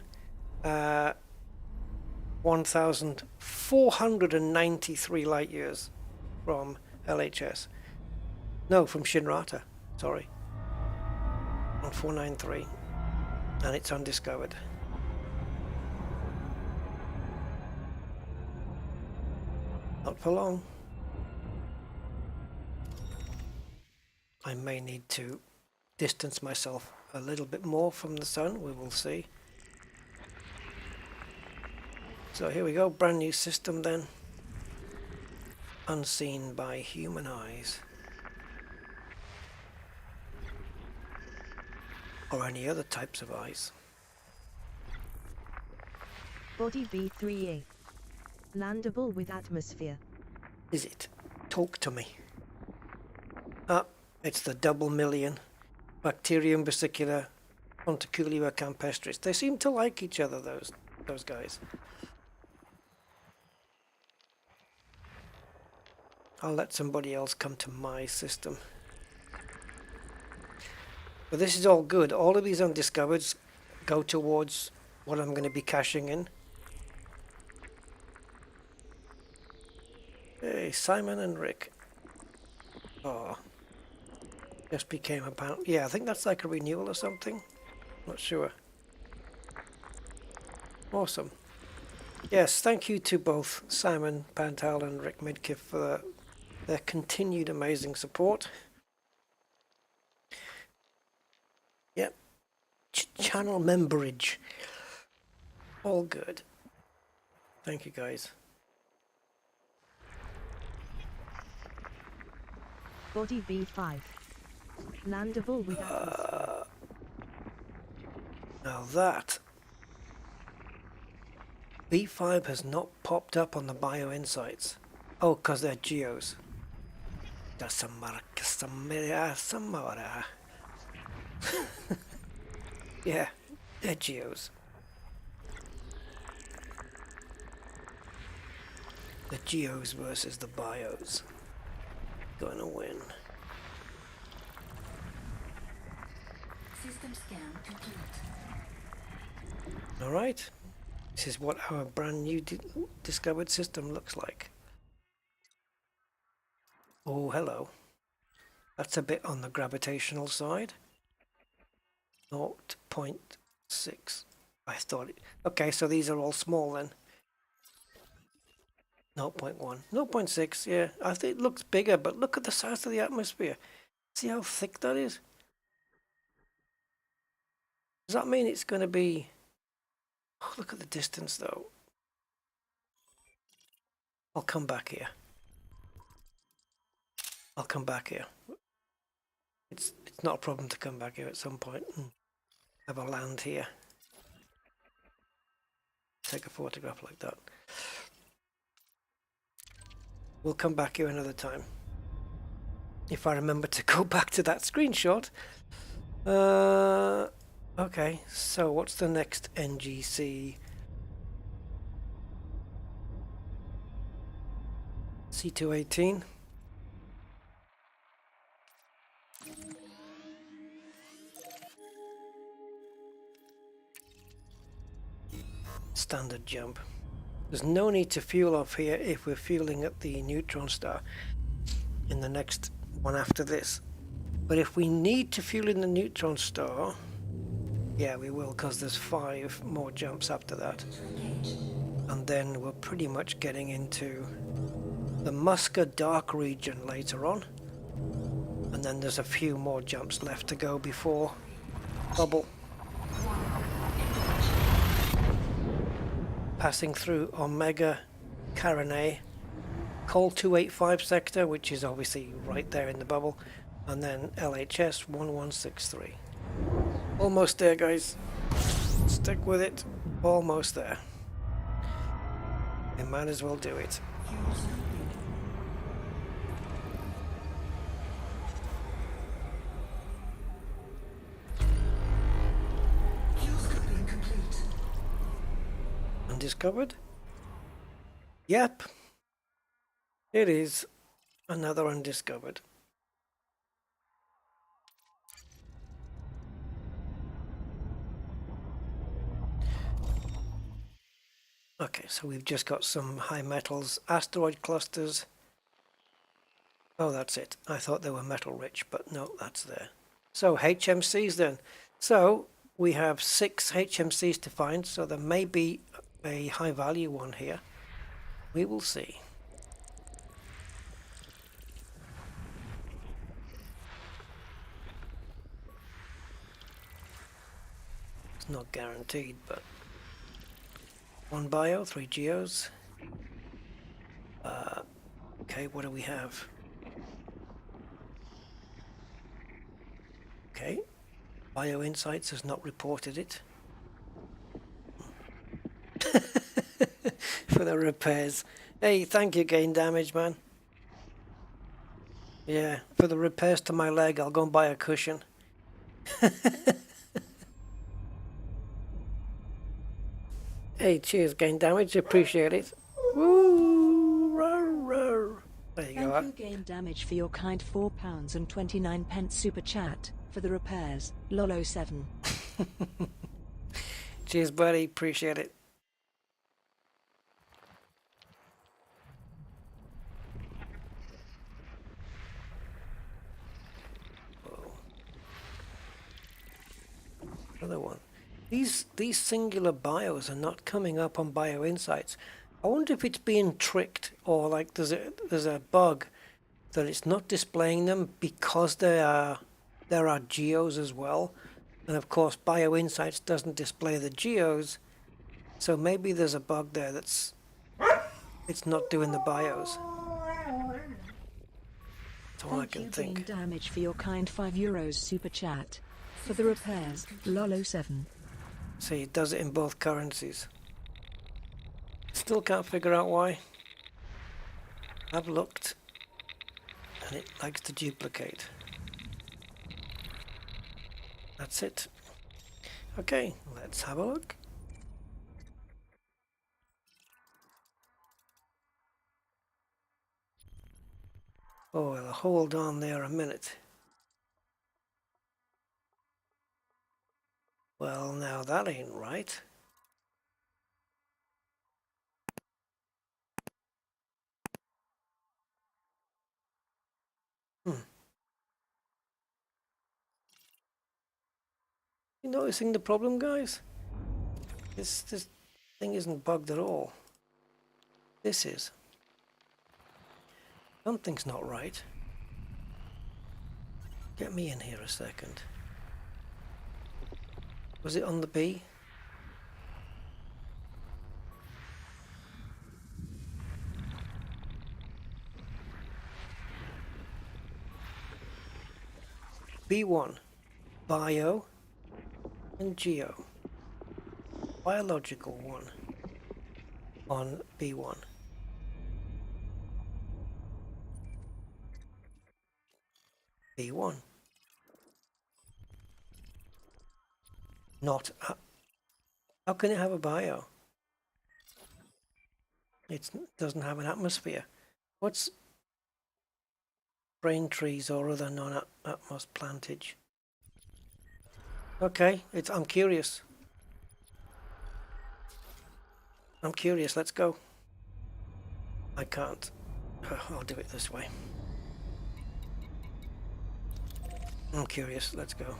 1,493 light years from LHS. No, from Shinrata. Sorry. 1493. And it's undiscovered. Not for long. I may need to distance myself a little bit more from the sun. We will see. So here we go, brand new system then. Unseen by human eyes. Or any other types of eyes. Body V3A. Landable with atmosphere. Is it? Talk to me. Ah, it's the double million. Bacterium versicolor, Ponticulua campestris. They seem to like each other, those guys. I'll let somebody else come to my system. But this is all good. All of these undiscovereds go towards what I'm going to be cashing in. Hey, Simon and Rick. Oh, just became a pound. Yeah, I think that's like a renewal or something. Not sure. Awesome. Yes, thank you to both Simon Pantal and Rick Midkiff for their continued amazing support. Yep. Channel memberage. All good. Thank you, guys. Body V5. Landable with atmosphere. Now that V5 has not popped up on the Bio Insights. Oh, because they're geos. Yeah, they're geos. The geos versus the bios. Gonna win. System scan complete. Alright. This is what our brand new discovered system looks like. Oh, hello. That's a bit on the gravitational side. 0.6. I thought it... Okay, so these are all small then. 0.1. 0.6, yeah. I think it looks bigger, but look at the size of the atmosphere. See how thick that is? Does that mean it's going to be... Oh, look at the distance though. I'll come back here. I'll come back here. It's not a problem to come back here at some point and have a land here. Take a photograph like that. We'll come back here another time. If I remember to go back to that screenshot. Okay, so what's the next NGC? C218. Standard jump. There's no need to fuel off here if we're fueling at the neutron star in the next one after this. But if we need to fuel in the neutron star, yeah, we will, because there's 5 more jumps after that. And then we're pretty much getting into the Musker Dark region later on. And then there's a few more jumps left to go before Bubble. Passing through Omega Carinae, Col 285 sector, which is obviously right there in the bubble, and then LHS 1163. Almost there, guys. Stick with it. Almost there. We might as well do it. Undiscovered? Yep. It is another undiscovered. Okay, so we've just got some high metals, asteroid clusters. Oh, that's it. I thought they were metal rich, but no, that's there. So HMCs then. So we have 6 HMCs to find, so there may be a high value one here. We will see. It's not guaranteed, but 1 bio, 3 geos. Okay, what do we have? Okay, Bio Insights has not reported it. For the repairs. Hey, thank you, Gain Damage, man. Yeah, for the repairs to my leg, I'll go and buy a cushion. Hey, cheers, Gain Damage, appreciate it. Woo! Roar, roar. There you go. Thank you, Gain Damage, for your kind £4.29 super chat for the repairs. Lolo7. Cheers, buddy, appreciate it. Another one. These singular bios are not coming up on Bio Insights. I wonder if it's being tricked, or like there's a bug that it's not displaying them because there are geos as well, and of course Bio Insights doesn't display the geos, so maybe there's a bug there it's not doing the bios. That's all I can think. Gain Damage, for your kind €5 super chat for the repairs. Lolo7. See, it does it in both currencies. Still can't figure out why. I've looked, and it likes to duplicate. That's it. Okay, let's have a look. Oh, well, hold on there a minute. Well, now that ain't right. You noticing the problem, guys? This thing isn't bugged at all. This is. Something's not right. Get me in here a second. Was it on the B? B1, Bio, and Geo. Biological one on B1. B1. Not. How can it have a bio? It doesn't have an atmosphere. What's brain trees or other non-atmos plantage? Okay, I'm curious. I'm curious, let's go. I can't. I'll do it this way. I'm curious, let's go.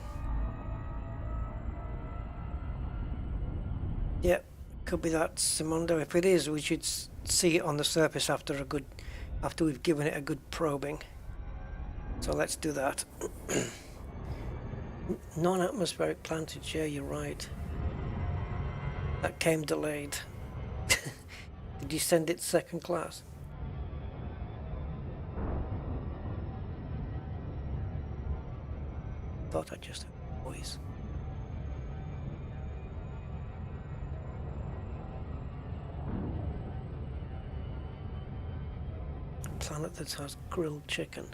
Yep, could be that, Simondo. If it is, we should see it on the surface after we've given it a good probing. So let's do that. Non-atmospheric plantage, yeah, you're right. That came delayed. Did you send it second class? Thought I just heard a voice. Planet that has grilled chicken.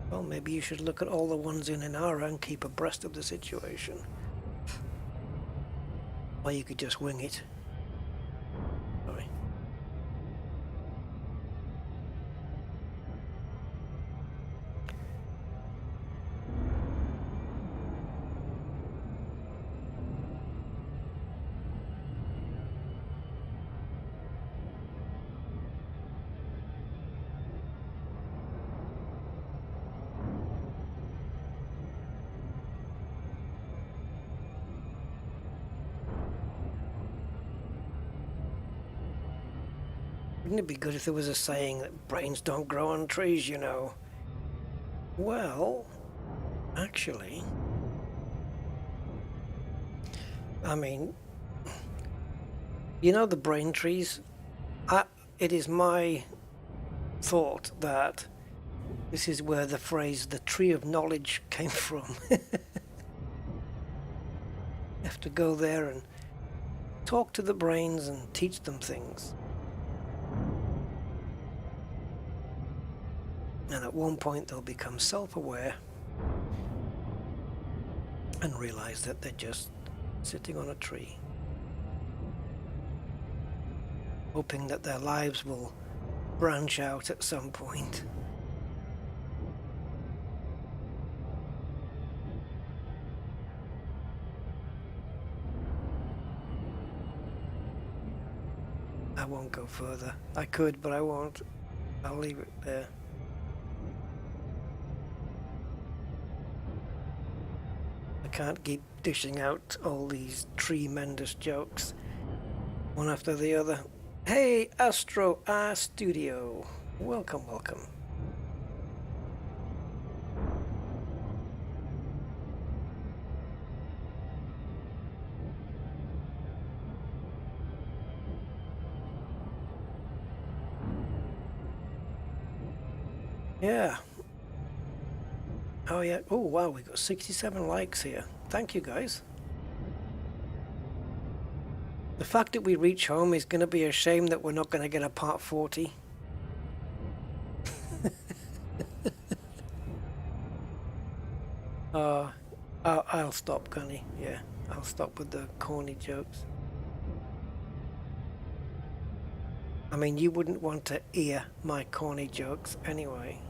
Well, maybe you should look at all the ones in Inara and keep abreast of the situation. Or you could just wing it. Sorry. Wouldn't it be good if there was a saying that brains don't grow on trees, you know? Well, actually, I mean, you know the brain trees? It is my thought that this is where the phrase "the tree of knowledge" came from. You have to go there and talk to the brains and teach them things. And at one point they'll become self-aware and realize that they're just sitting on a tree, hoping that their lives will branch out at some point. I won't go further. I could, but I won't. I'll leave it there. I can't keep dishing out all these tremendous jokes, one after the other. Hey, Astro R Studio. Welcome, welcome. Yeah. Oh yeah. Oh wow, we got 67 likes here. Thank you guys. The fact that we reach home is going to be a shame that we're not going to get a part 40. I'll stop, Gunny. Yeah, I'll stop with the corny jokes. I mean, you wouldn't want to hear my corny jokes anyway.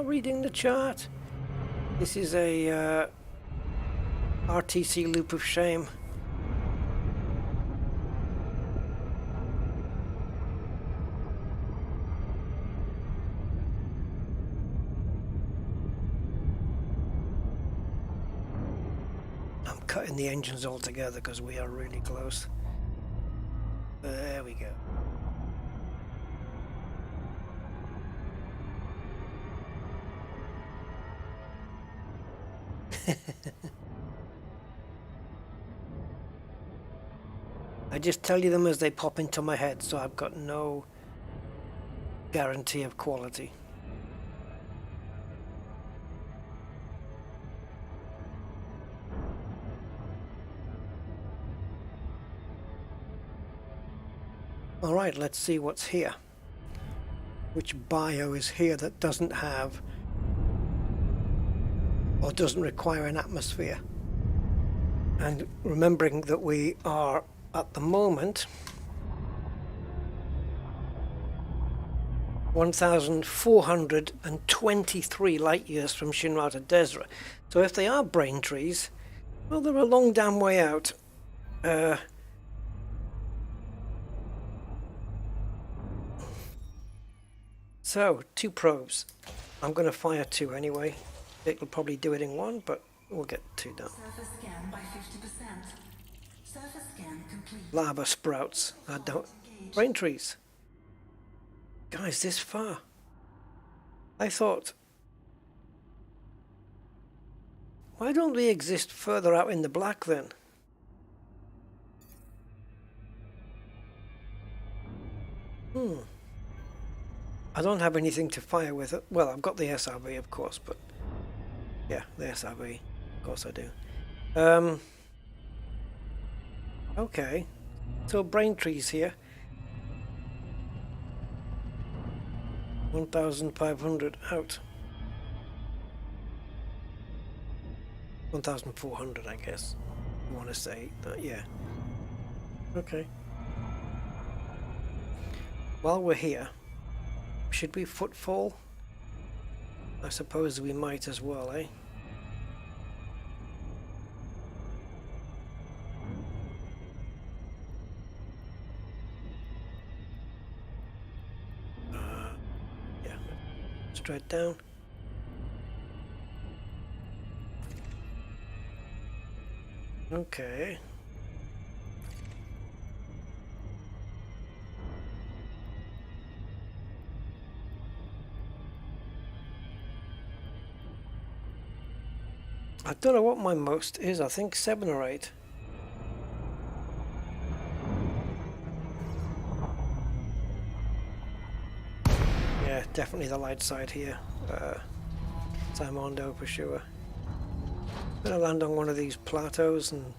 Reading the chart. This is a RTC loop of shame. I'm cutting the engines all together because we are really close. There we go. I just tell you them as they pop into my head, so I've got no guarantee of quality. Alright, let's see what's here. Which bio is here that doesn't have or doesn't require an atmosphere. And remembering that we are at the moment 1,423 light years from Shinra to Desra. So if they are brain trees, well, they're a long damn way out. So, 2 probes. I'm going to fire 2 anyway. It'll probably do it in 1, but we'll get 2 done. Surface scan by 50%. Surface scan complete. Lava sprouts. I don't... Brain trees. Guys, this far. I thought... Why don't they exist further out in the black then? I don't have anything to fire with it. Well, I've got the SRB, of course, but... Yeah, the SRB. Of course I do. Okay. So, brain trees here. 1,500 out. 1,400, I guess. I want to say that, yeah. Okay. While we're here, should we footfall? I suppose we might as well, eh? Yeah, straight down. Okay. I don't know what my most is. I think 7 or 8. Yeah, definitely the light side here. Simondo for sure. I'm gonna land on one of these plateaus and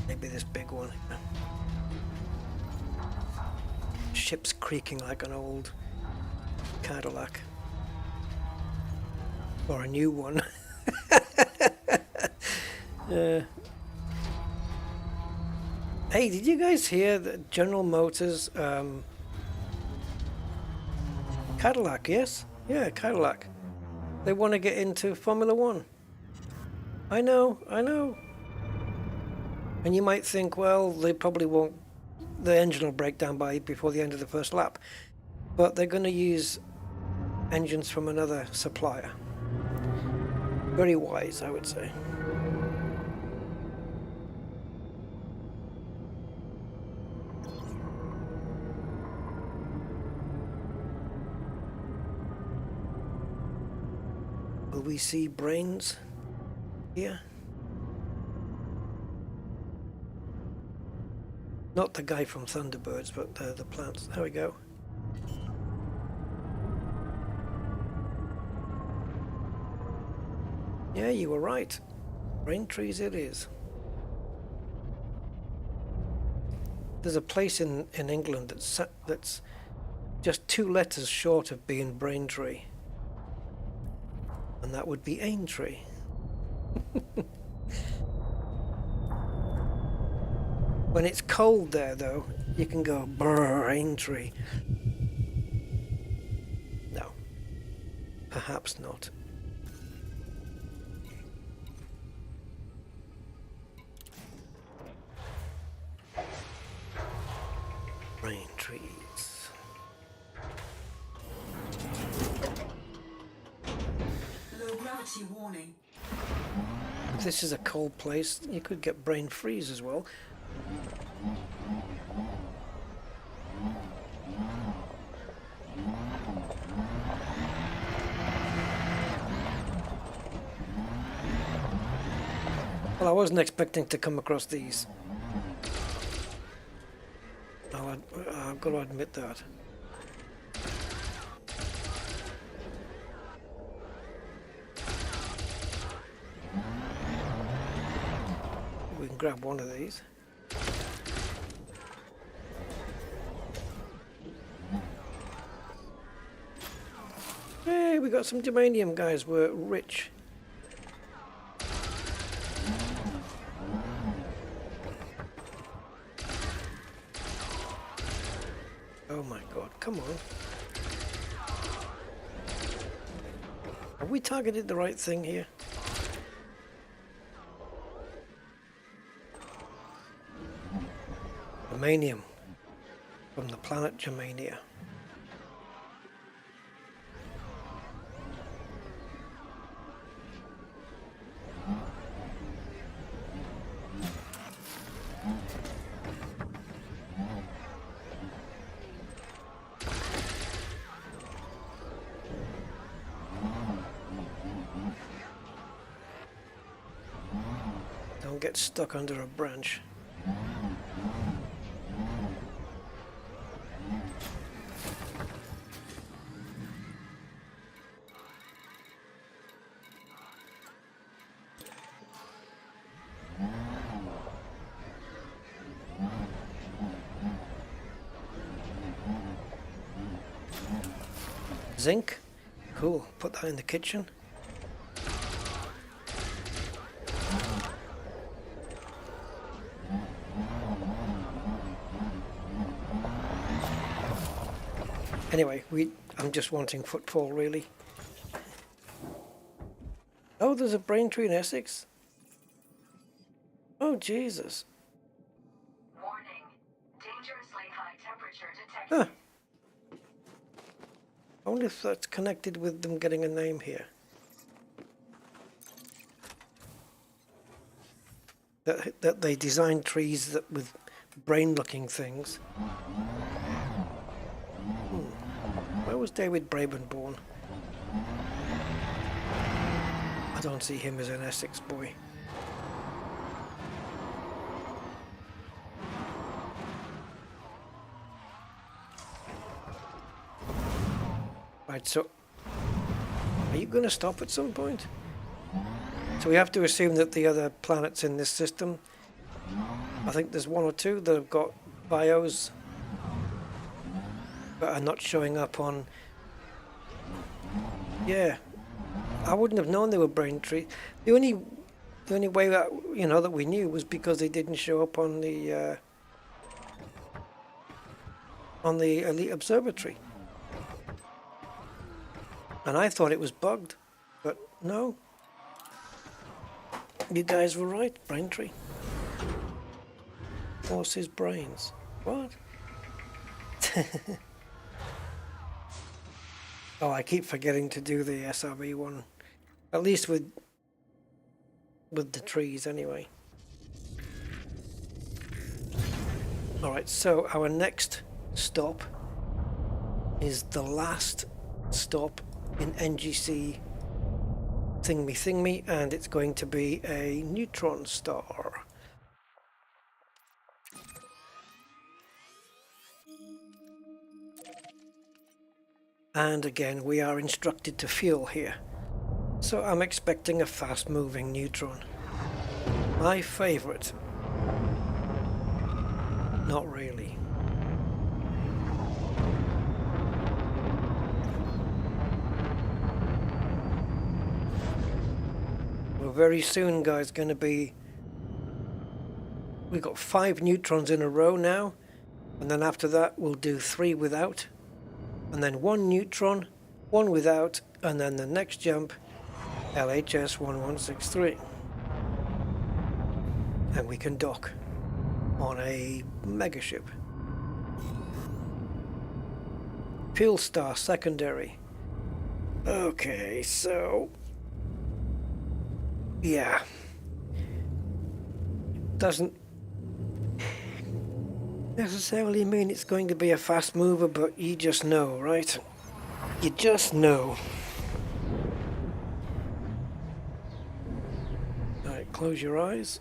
maybe this big one. Ship's creaking like an old Cadillac. Or a new one. Hey, did you guys hear that General Motors Cadillac, yes? Yeah, Cadillac. They want to get into Formula One. I know. And you might think, well, they probably won't, the engine will break down before the end of the first lap. But they're going to use engines from another supplier. Very wise, I would say. Will we see brains here? Not the guy from Thunderbirds, but the plants. There we go. Yeah, you were right. Brain trees it is. There's a place in England that's just 2 letters short of being Braintree. And that would be Aintree. When it's cold there, though, you can go brrr, Aintree. No, perhaps not. Brain trees. Low gravity warning. If this is a cold place, you could get brain freeze as well. Well, I wasn't expecting to come across these. I've got to admit that. We can grab one of these. Hey, we got some germanium, guys. We're rich. Oh my god, come on. Have we targeted the right thing here? Germanium from the planet Germania. Don't get stuck under a branch. Zinc? Cool. Put that in the kitchen. Anyway, I'm just wanting footfall, really. Oh, there's a brain tree in Essex? Oh, Jesus. Warning. Dangerously high temperature detected. Huh. I wonder if that's connected with them getting a name here. That they design trees with brain-looking things. Where was David Braben born? I don't see him as an Essex boy. Right, so are you going to stop at some point? So we have to assume that the other planets in this system, I think there's one or two that have got bios but are not showing up on. Yeah, I wouldn't have known they were Braintree. The only way that that we knew was because they didn't show up on the Elite Observatory, and I thought it was bugged, but no. You guys were right, Braintree. Horse's brains. What? Oh, I keep forgetting to do the SRV one. At least with the trees, anyway. Alright, so our next stop is the last stop in NGC Thingy, and it's going to be a neutron star. And again, we are instructed to fuel here. So I'm expecting a fast-moving neutron. My favorite. Not really. Well, very soon, guys, going to be... We've got 5 neutrons in a row now. And then after that, we'll do 3 without. And then 1 neutron, 1 without, and then the next jump, LHS 1163. And we can dock on a megaship. Fuel star secondary. Okay, so... yeah. Doesn't necessarily mean it's going to be a fast mover, but you just know, right? You just know. Alright, close your eyes.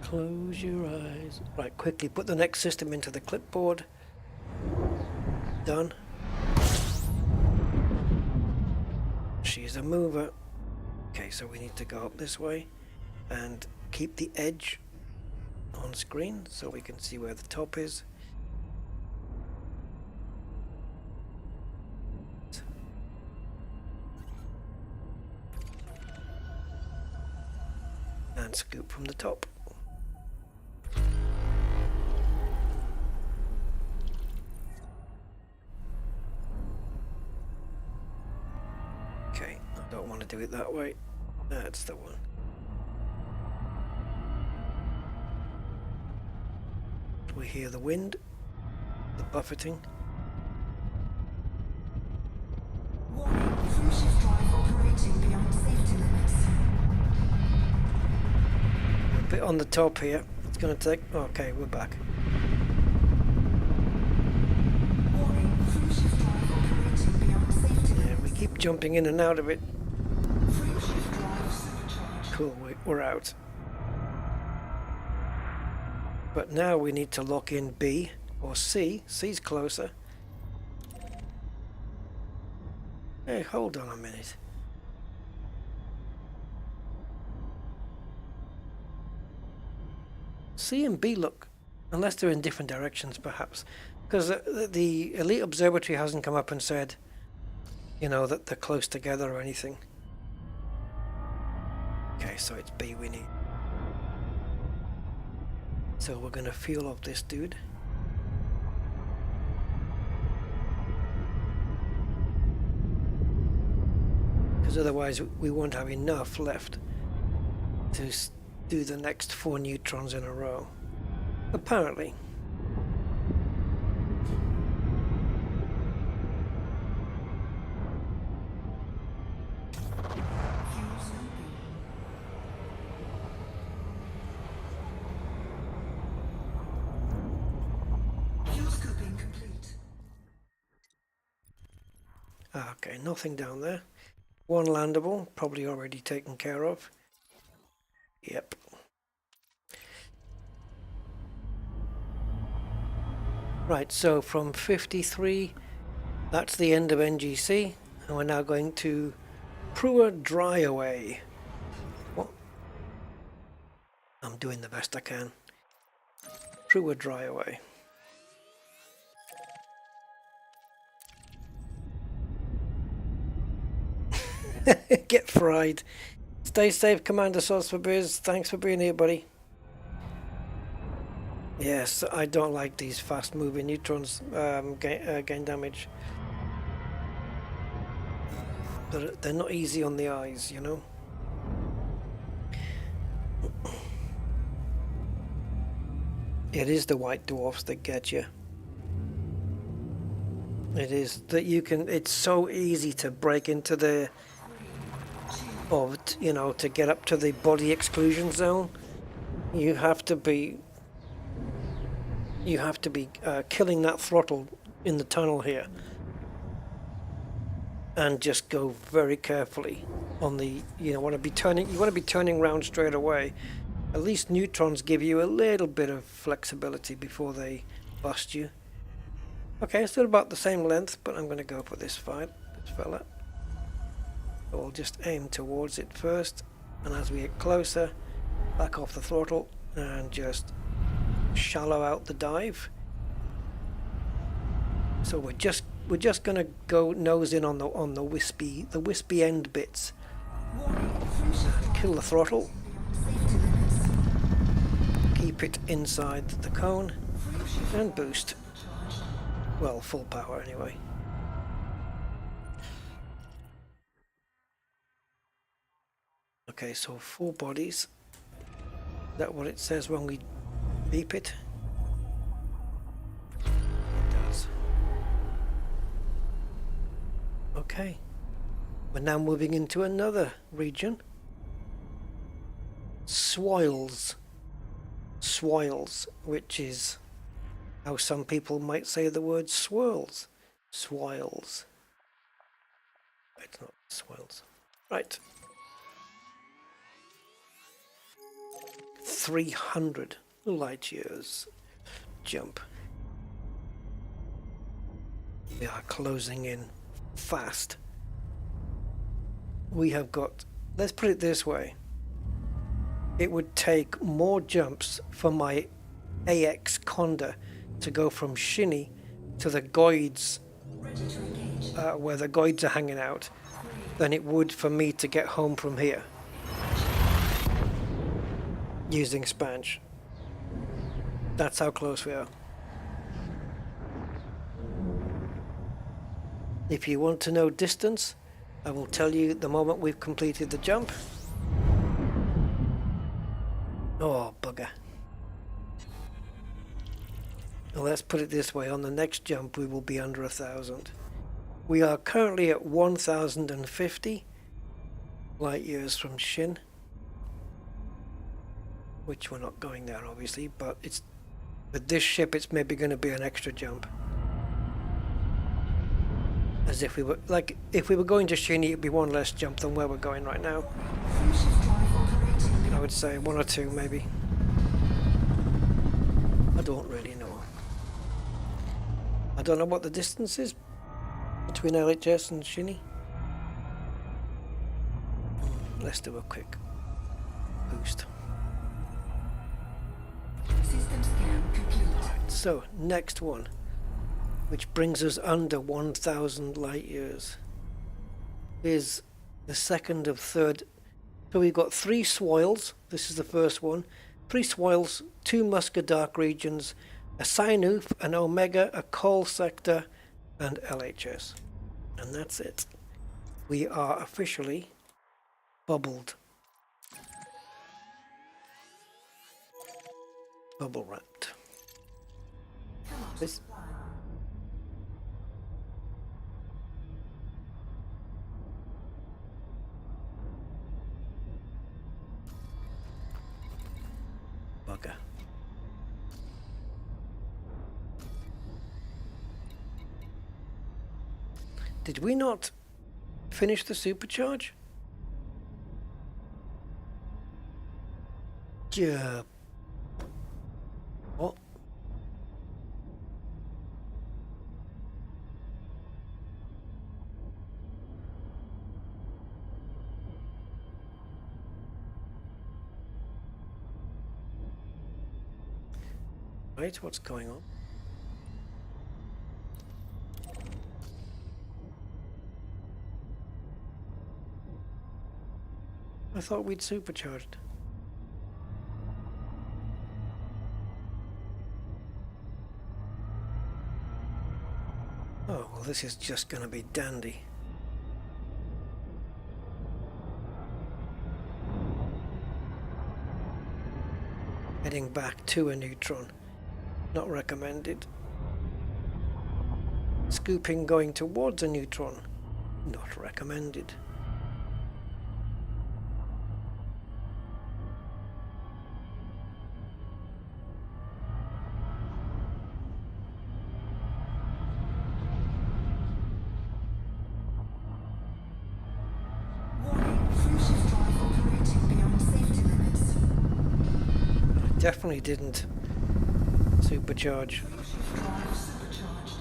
Close your eyes. Right, quickly put the next system into the clipboard. Done. She's a mover. Okay, so we need to go up this way and keep the edge on screen so we can see where the top is. And scoop from the top. Okay, I don't want to do it that way. That's the one. We hear the wind, the buffeting. Warning, fuel shift drive operating beyond safety limits. A bit on the top here. It's going to take... okay, we're back. Warning, fuel shift drive operating beyond safety limits. Yeah, we keep jumping in and out of it. Fuel shift drive supercharged. Cool, we're out. But now we need to lock in B or C. C's closer. Hey, hold on a minute. C and B look, unless they're in different directions perhaps, because the Elite Observatory hasn't come up and said, that they're close together or anything. Okay, so it's B we need. So we're going to fuel up this dude. Because otherwise we won't have enough left to do the next 4 neutrons in a row. Apparently. Okay, nothing down there. One landable, probably already taken care of. Yep. Right, so from 53, that's the end of NGC, and we're now going to Prua Dry Away. What? I'm doing the best I can. Prua Dry Away. Get fried. Stay safe, Commander Sauce for Biz. Thanks for being here, buddy. Yes, I don't like these fast-moving neutrons gain damage. They're not easy on the eyes, you know. It is the white dwarfs that get you. It is that you can. It's so easy to break into the, or you know, to get up to the body exclusion zone. You have to be killing that throttle in the tunnel here, and just go very carefully on the. You know, want to be turning. You want to be turning around straight away. At least neutrons give you a little bit of flexibility before they bust you. Okay, still about the same length, but I'm going to go for this fella. So we'll just aim towards it first, and as we get closer, back off the throttle and just shallow out the dive. So we're just going to go nose in on the wispy end bits. And kill the throttle. Keep it inside the cone and boost. Well, full power anyway. Okay, so 4 bodies. Is that what it says when we beep it? It does. Okay. We're now moving into another region. Swoils, which is how some people might say the word swirls. Swoils. It's not swirls. Right. 300 light years jump. We are closing in fast. We have got, let's put it this way. It would take more jumps for my AX Conda to go from Shinny to the Goids, where the Goids are hanging out, than it would for me to get home from here using Spanch. That's how close we are. If you want to know distance, I will tell you the moment we've completed the jump. Oh, bugger. Well, let's put it this way, on the next jump we will be under 1,000. We are currently at 1,050 light years from Shin, which we're not going there obviously, but it's with this ship it's maybe going to be an extra jump. As if we were, like, if we were going to Shin, it'd be one less jump than where we're going right now. I would say 1 or 2 maybe. I don't really know. I don't know what the distance is between LHS and Shinny. Let's do a quick boost. System scan complete. Right, so next one, which brings us under 1,000 light years, is the second of third. So we've got 3 swoils. This is the first one. 3 swoils, 2 Muska Dark regions, a Sinoof, an Omega, a Coal Sector, and LHS. And that's it. We are officially bubbled. Bubble wrapped. This. Bugger. Did we not finish the supercharge? Yeah. What? Right, what's going on? I thought we'd supercharged. Oh, well, this is just going to be dandy. Heading back to a neutron. Not recommended. Scooping going towards a neutron. Not recommended. Warning, fusion drive operating beyond safety limits. I definitely didn't supercharge. Fusion drive supercharged.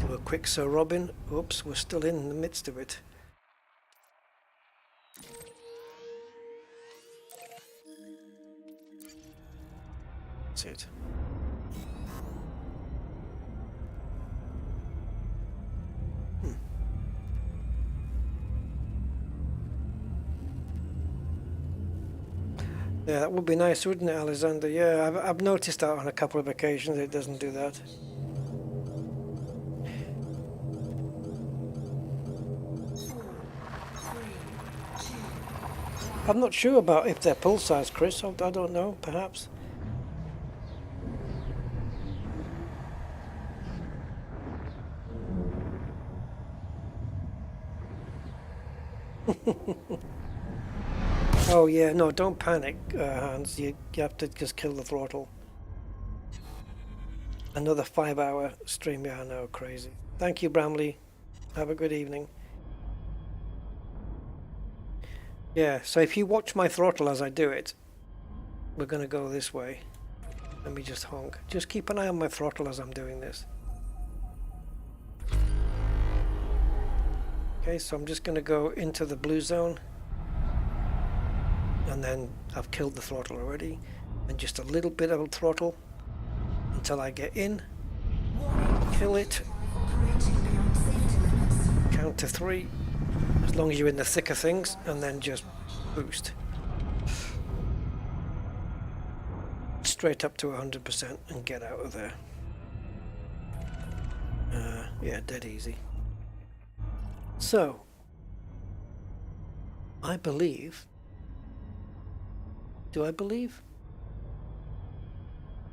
Do a quick Sir Robin. Oops, we're still in the midst of it. That's it. Yeah, that would be nice, wouldn't it, Alexander? Yeah, I've noticed that on a couple of occasions. It doesn't do that. I'm not sure about if they're pulsars, Chris. I don't know. Perhaps. Oh yeah, no, don't panic, Hans. You have to just kill the throttle. Another 5-hour stream. Yeah, I know, crazy. Thank you, Bramley. Have a good evening. Yeah, so if you watch my throttle as I do it, we're going to go this way. Let me just honk. Just keep an eye on my throttle as I'm doing this. Okay, so I'm just going to go into the blue zone. And then I've killed the throttle already. And just a little bit of throttle until I get in. Kill it. Count to 3. As long as you're in the thick of things, and then just boost. Straight up to 100% and get out of there. Yeah, dead easy. So, I believe... Do I believe?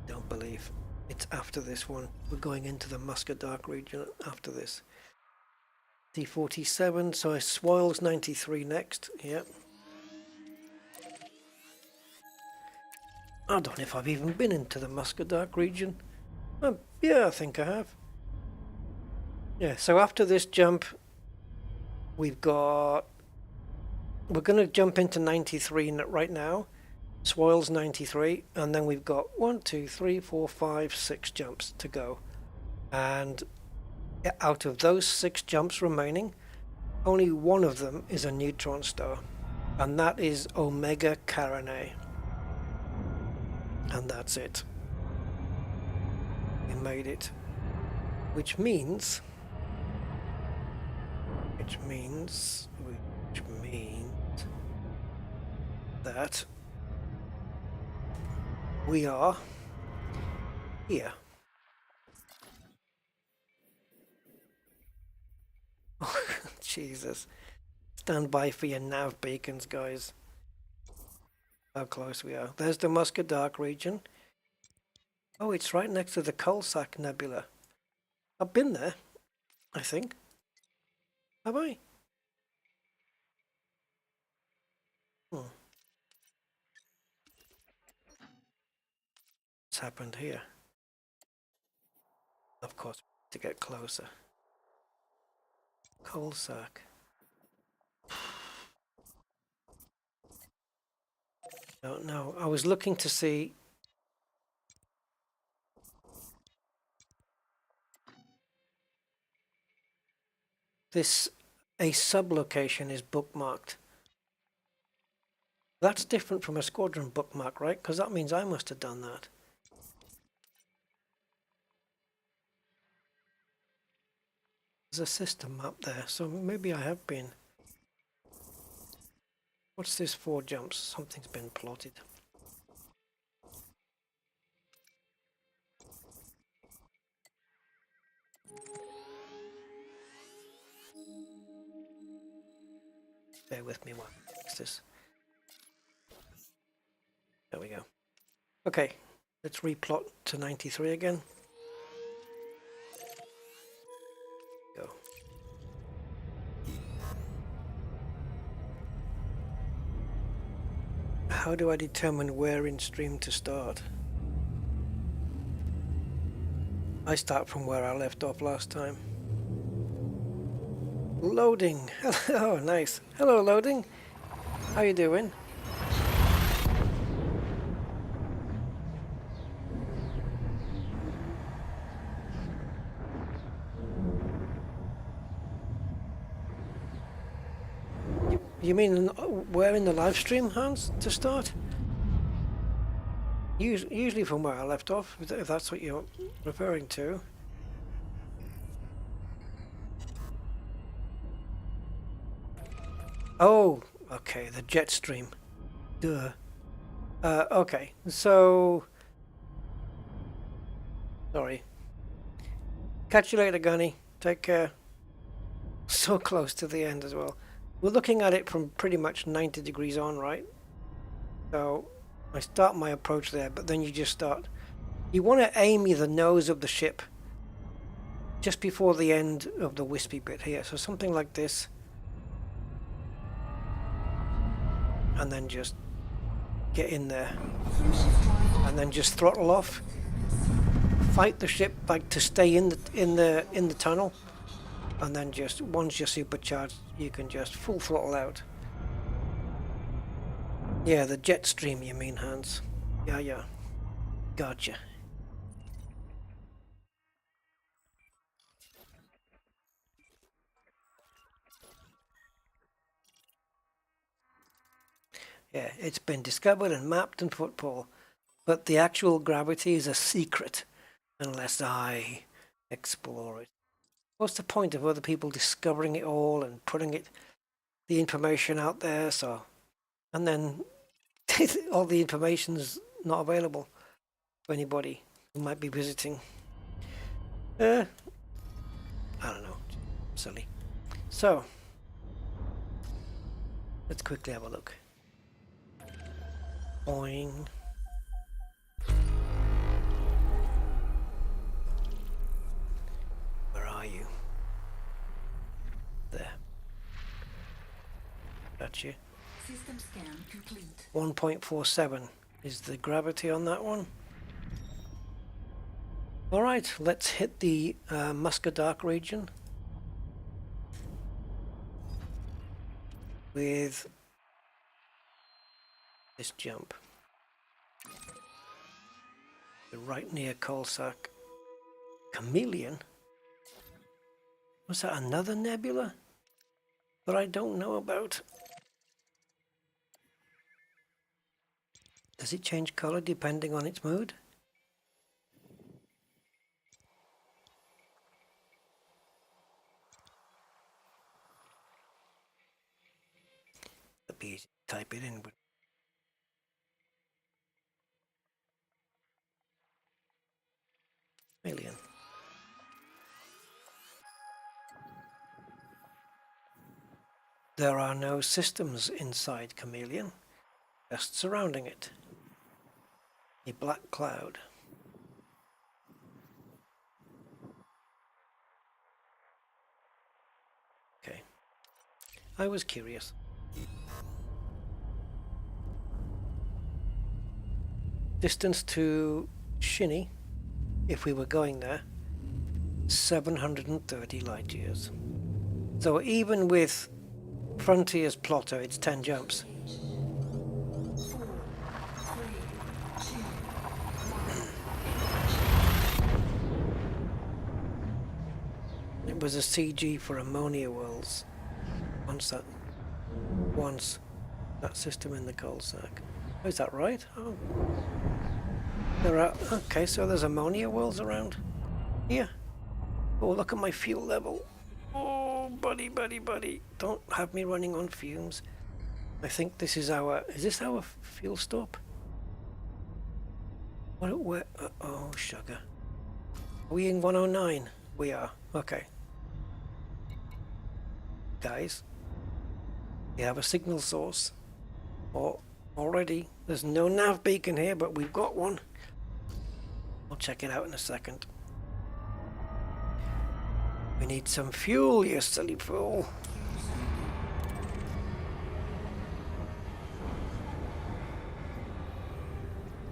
Don't believe. It's after this one. We're going into the Muscaddark region after this. D47, so I Swoils 93 next. Yep. I don't know if I've even been into the Muscaddark region. Yeah, I think I have. Yeah, so after this jump, we've got... We're going to jump into 93 right now. Swoils 93, and then we've got 1, 2, 3, 4, 5, 6 jumps to go. And out of those 6 jumps remaining, only one of them is a neutron star, and that is Omega Carinae. And that's it. We made it. Which means that we are here. Jesus. Stand by for your nav beacons, guys. How close we are. There's the Muscaddark region. Oh, it's right next to the Coalsack Nebula. I've been there, I think. Have I? Hmm. what's happened here. Of course, to get closer. Coal sack. Don't know. I was looking to see. A sub-location is bookmarked. That's different from a squadron bookmark, right? Because that means I must have done that. There's a system map there, so maybe I have been. What's this 4 jumps? Something's been plotted. Bear with me while I fix this. There we go. Okay, let's replot to 93 again. Go. How do I determine where in stream to start? I start from where I left off last time. Loading. Oh, nice. Hello, loading. How you doing? You mean where in the live stream, Hans, to start? Usually from where I left off, if that's what you're referring to. Oh, okay, the jet stream. Duh. Okay, so... Sorry. Catch you later, Gunny. Take care. So close to the end as well. We're looking at it from pretty much 90 degrees on, right? So I start my approach there, but then you just start... You want to aim the nose of the ship just before the end of the wispy bit here. So something like this. And then just get in there. And then just throttle off. Fight the ship like to stay in the tunnel. And then just once you're supercharged, you can just full throttle out. Yeah, the jet stream you mean, Hans. Yeah. Gotcha. Yeah, it's been discovered and mapped in football, but the actual gravity is a secret unless I explore it. What's the point of other people discovering it all and putting the information out there? So, and then all the information's not available for anybody who might be visiting. I don't know, silly. So, let's quickly have a look. Boing. Where are you? There. That's you. System scan complete. 1.47 is the gravity on that one. Alright, let's hit the Muscadark region with this jump. We're right near Coalsack. Chameleon? Was that another nebula that I don't know about? Does it change color depending on its mood? It'd be easy to type it in, but Chameleon. There are no systems inside Chameleon, just surrounding it. A black cloud. Okay. I was curious. Distance to Shinny, if we were going there, 730 light years. So even with Frontier's plotter, it's 10 jumps. 4, 3, 2, It was a CG for Ammonia Worlds. Once that system in the coal sack. Oh, is that right? Oh. There are, okay, so there's Ammonia Worlds around here. Oh, look at my fuel level. Oh, buddy, buddy, buddy. Don't have me running on fumes. I think this is our, is this our fuel stop? Where, oh, sugar. Are we in 109? We are, okay. Guys, we have a signal source. Oh, already, there's no nav beacon here, but we've got one. I'll check it out in a second. We need some fuel, you silly fool.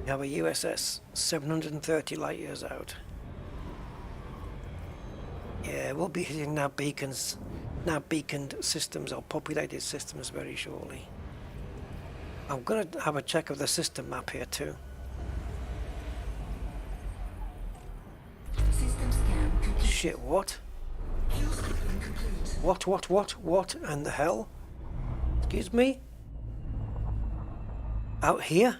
We have a USS 730 light years out. Yeah, we'll be hitting nav beacons, nav beaconed systems or populated systems very shortly. I'm gonna have a check of the system map here too. system scan complete. Shit, what? Fuel cycling complete. What and the hell? Excuse me? Out here?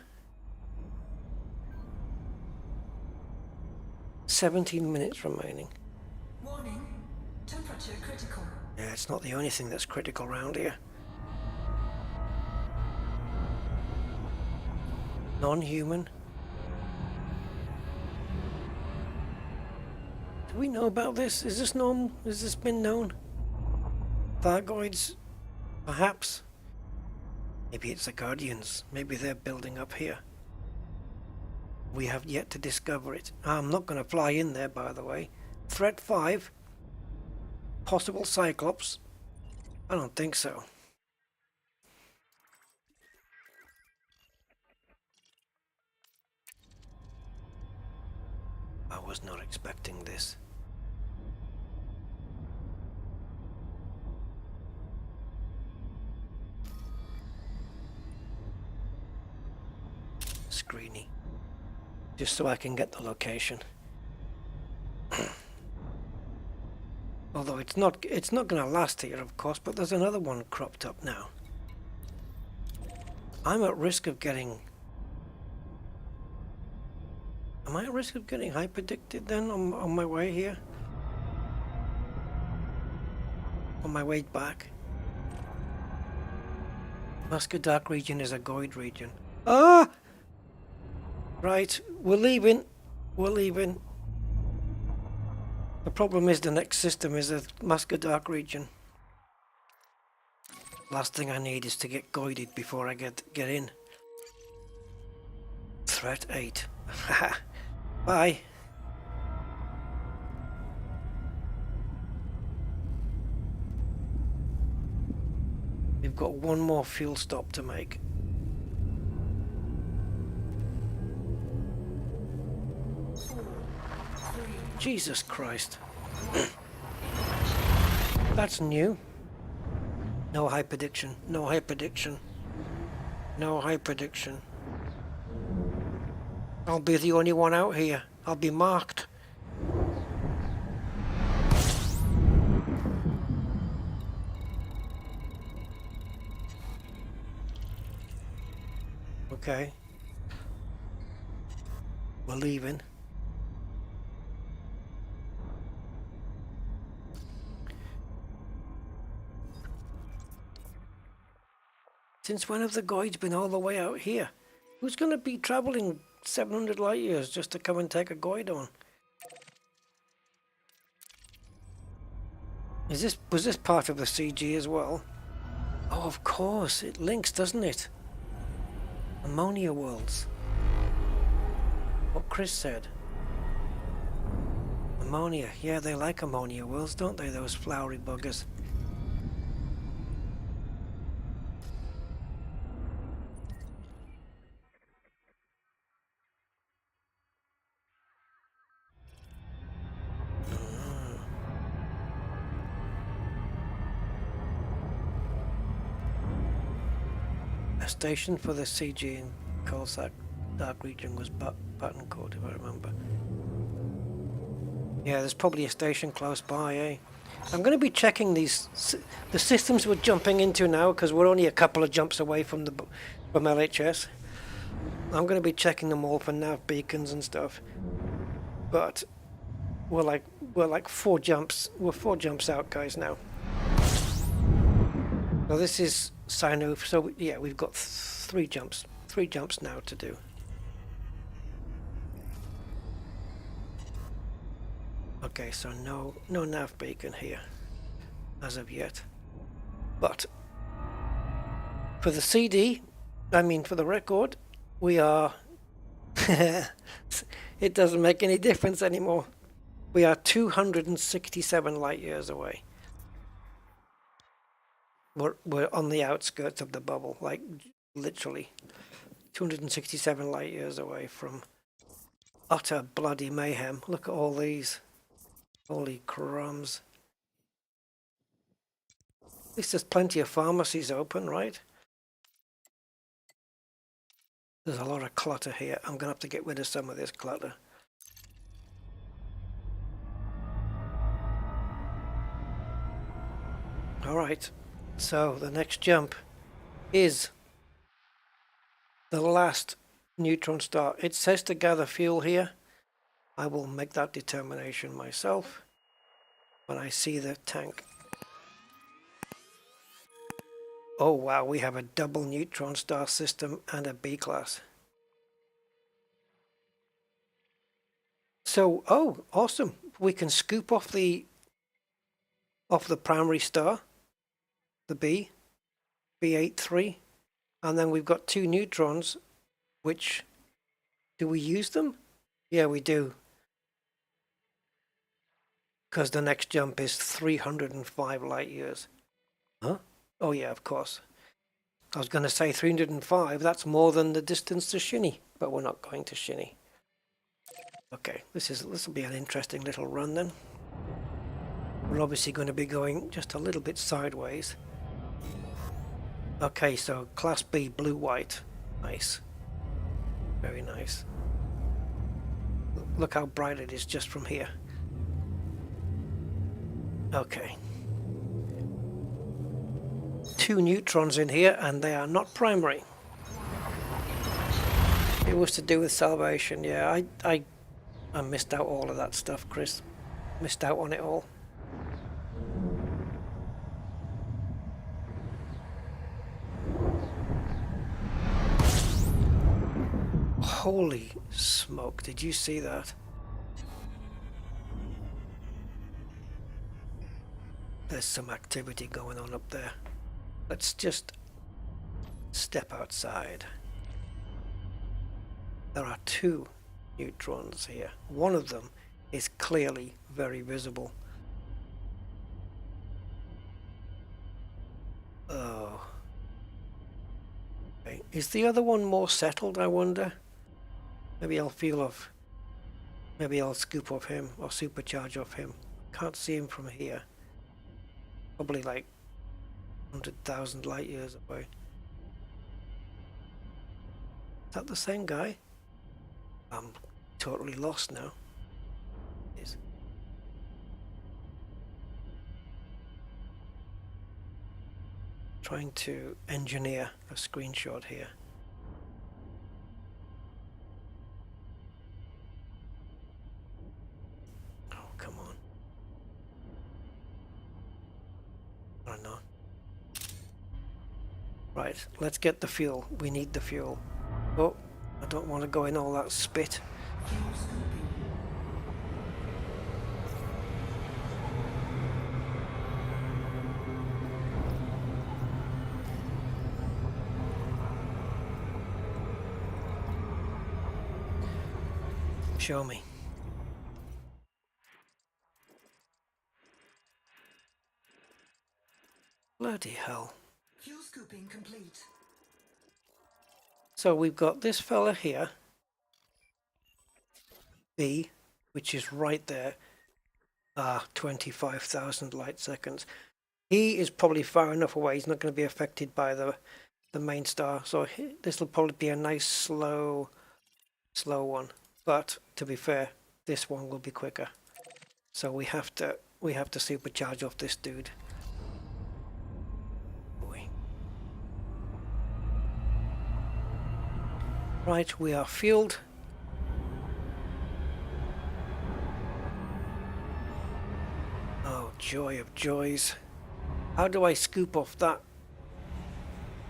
17 minutes remaining. Warning, temperature critical. Yeah, it's not the only thing that's critical around here. Non-human. Do we know about this? Is this normal? Has this been known? Thargoids? Perhaps? Maybe it's the Guardians. Maybe they're building up here. We have yet to discover it. I'm not going to fly in there, by the way. Threat 5? Possible Cyclops? I don't think so. I was not expecting this. Screeny. Just so I can get the location. Although it's not going to last here, of course, but there's another one cropped up now. I'm at risk of getting... Am I at risk of getting hyperdicted then on my way here? On my way back? Muscadark region is a Goid region. Ah! Right, we're leaving. We're leaving. The problem is the next system is a Muscadark region. Last thing I need is to get goided before I get in. Threat 8. Bye. We've got one more fuel stop to make. Jesus Christ. That's new. No hyperdiction. No hyperdiction. No hyperdiction. I'll be the only one out here. I'll be marked. Okay. We're leaving. Since when have the Goids been all the way out here? Who's going to be travelling 700 light years just to come and take a Goid on? Was this part of the CG as well? Oh, of course, it links, doesn't it? Ammonia Worlds. What Chris said. Ammonia, yeah, they like Ammonia Worlds, don't they, those flowery buggers? A station for the CG in Colsack Dark region was button code, if I remember. Yeah, there's probably a station close by, eh? I'm going to be checking the systems we're jumping into now, because we're only a couple of jumps away from LHS. I'm going to be checking them all for nav beacons and stuff. But we're like 4 jumps. We're 4 jumps out, guys, now. So this is Sinoof. So yeah, we've got 3 jumps. 3 jumps now to do. Okay, so no nav beacon here as of yet. But for the CD, I mean for the record, we are it doesn't make any difference anymore. We are 267 light years away. We're on the outskirts of the bubble, like literally 267 light years away from utter bloody mayhem. Look at all these. Holy crumbs. At least there's plenty of pharmacies open, right? There's a lot of clutter here. I'm going to have to get rid of some of this clutter. Alright, so the next jump is the last neutron star. It says to gather fuel here. I will make that determination myself when I see the tank. Oh wow, we have a double neutron star system and a B class. So, oh, awesome. We can scoop off the primary star, the B83, and then we've got 2 neutrons, which, do we use them? Yeah, we do. Because the next jump is 305 light years. Huh? Oh yeah, of course. I was going to say 305, that's more than the distance to Shinny, but we're not going to Shinny. Okay, this will be an interesting little run then. We're obviously going to be going just a little bit sideways. Okay, so Class B, blue-white. Nice. Very nice. Look how bright it is just from here. Okay. 2 neutrons in here, and they are not primary. It was to do with salvation. Yeah, I missed out all of that stuff, Chris. Missed out on it all. Holy smoke, did you see that? There's some activity going on up there. Let's just step outside. There are 2 neutrons here. One of them is clearly very visible. Oh. Okay. Is the other one more settled, I wonder? Maybe I'll maybe I'll scoop off him or supercharge off him. Can't see him from here. Probably like 100,000 light years away. Is that the same guy? I'm totally lost now. Is trying to engineer a screenshot here. Oh, come on. I know. Right, let's get the fuel. We need the fuel. Oh, I don't want to go in all that spit. Show me. Bloody hell. Fuel scooping complete. So we've got this fella here, B, which is right there. 25,000 light seconds. He is probably far enough away. He's not going to be affected by the the main star. So this will probably be a nice slow one. But to be fair, this one will be quicker. So we have to supercharge off this dude. Boy. Right, we are fueled. Oh, joy of joys. How do I scoop off that?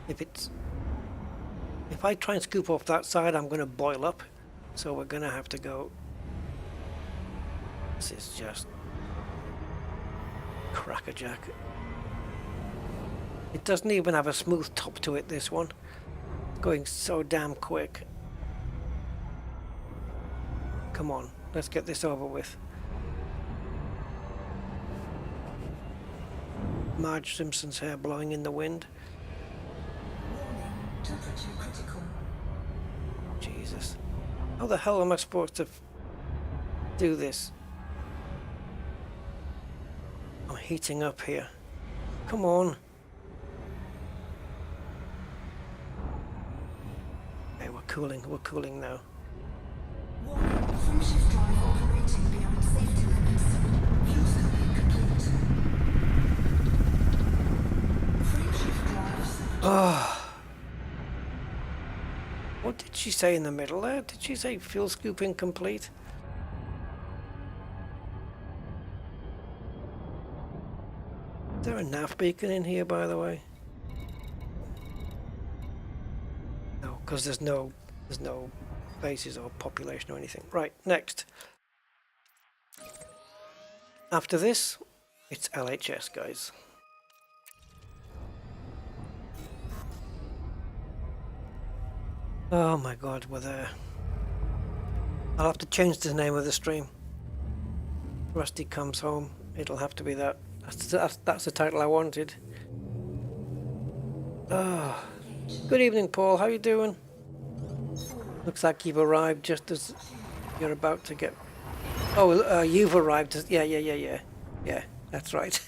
If I try and scoop off that side, I'm going to boil up. So we're going to have to go. This is just crackerjack. It doesn't even have a smooth top to it, this one. It's going so damn quick. Come on, let's get this over with. Marge Simpson's hair blowing in the wind. Warning, temperature critical. Jesus. How the hell am I supposed to do this? I'm heating up here. Come on. Okay, we're cooling now. Warning, frameshift drive operating beyond safety limits. Fuel scooping complete. Frameshift drives. What did she say in the middle there? Did she say fuel scooping complete? Is there a nav beacon in here, by the way? No, because there's no bases or population or anything. Right, next. After this, it's LHS, guys. Oh my god, we're there. I'll have to change the name of the stream. Rusty Comes Home. It'll have to be that. That's the title I wanted. Oh. Good evening, Paul. How you doing? Looks like you've arrived just as you're about to get... Oh, you've arrived. Yeah. Yeah, that's right.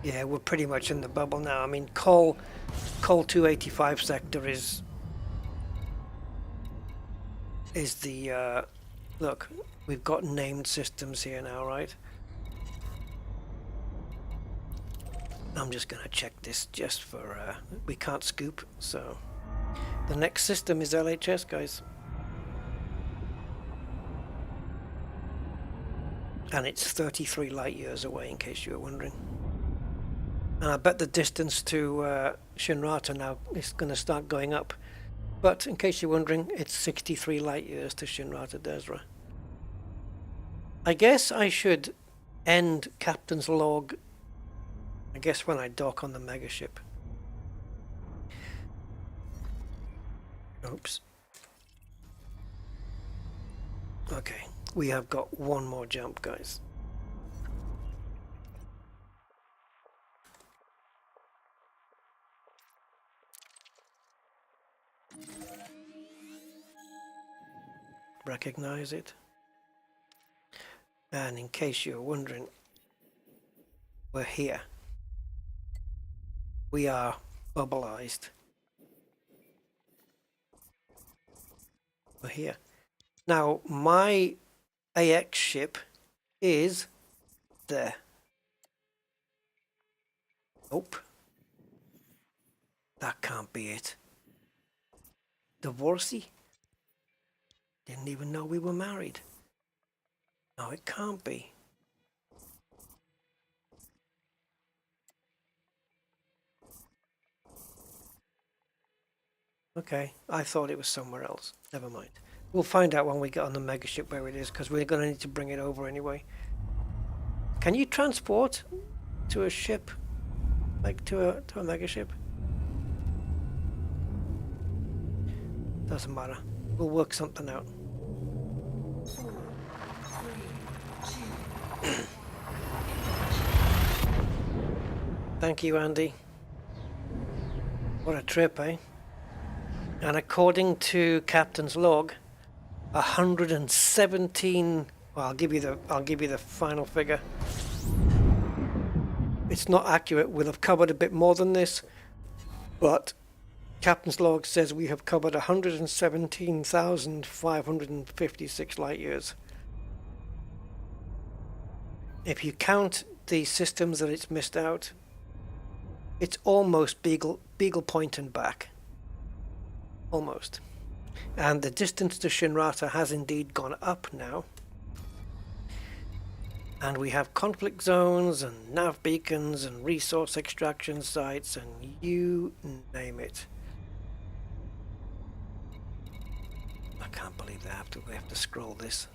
Yeah, we're pretty much in the bubble now. I mean, Col 285 sector is the look, we've got named systems here now, right? I'm just gonna check this just for we can't scoop, so the next system is LHS, guys. And it's 33 light years away, in case you were wondering. And I bet the distance to Shinrata now is going to start going up. But in case you're wondering, it's 63 light years to Shinrata Desra. I guess I should end Captain's Log, I guess, when I dock on the megaship. Oops. Okay, we have got one more jump, guys. Recognize it. And in case you're wondering, we're here. We are bubbleized. We're here. Now, my AX ship is there. Nope. That can't be it. Divorcee? Didn't even know we were married. No, it can't be. Okay, I thought it was somewhere else. Never mind. We'll find out when we get on the megaship where it is, because we're going to need to bring it over anyway. Can you transport to a ship, like to a megaship? Doesn't matter. We'll work something out. 4, 3, 2. Thank you, Andy. What a trip, eh? And according to Captain's Log, 117 Well, I'll give you the final figure. It's not accurate. We'll have covered a bit more than this, but Captain's log says we have covered 117,556 light years. If you count the systems that it's missed out, it's almost Beagle Point and back. Almost. And the distance to Shinrata has indeed gone up now. And we have conflict zones and nav beacons and resource extraction sites and you name it. I can't believe we have to scroll this.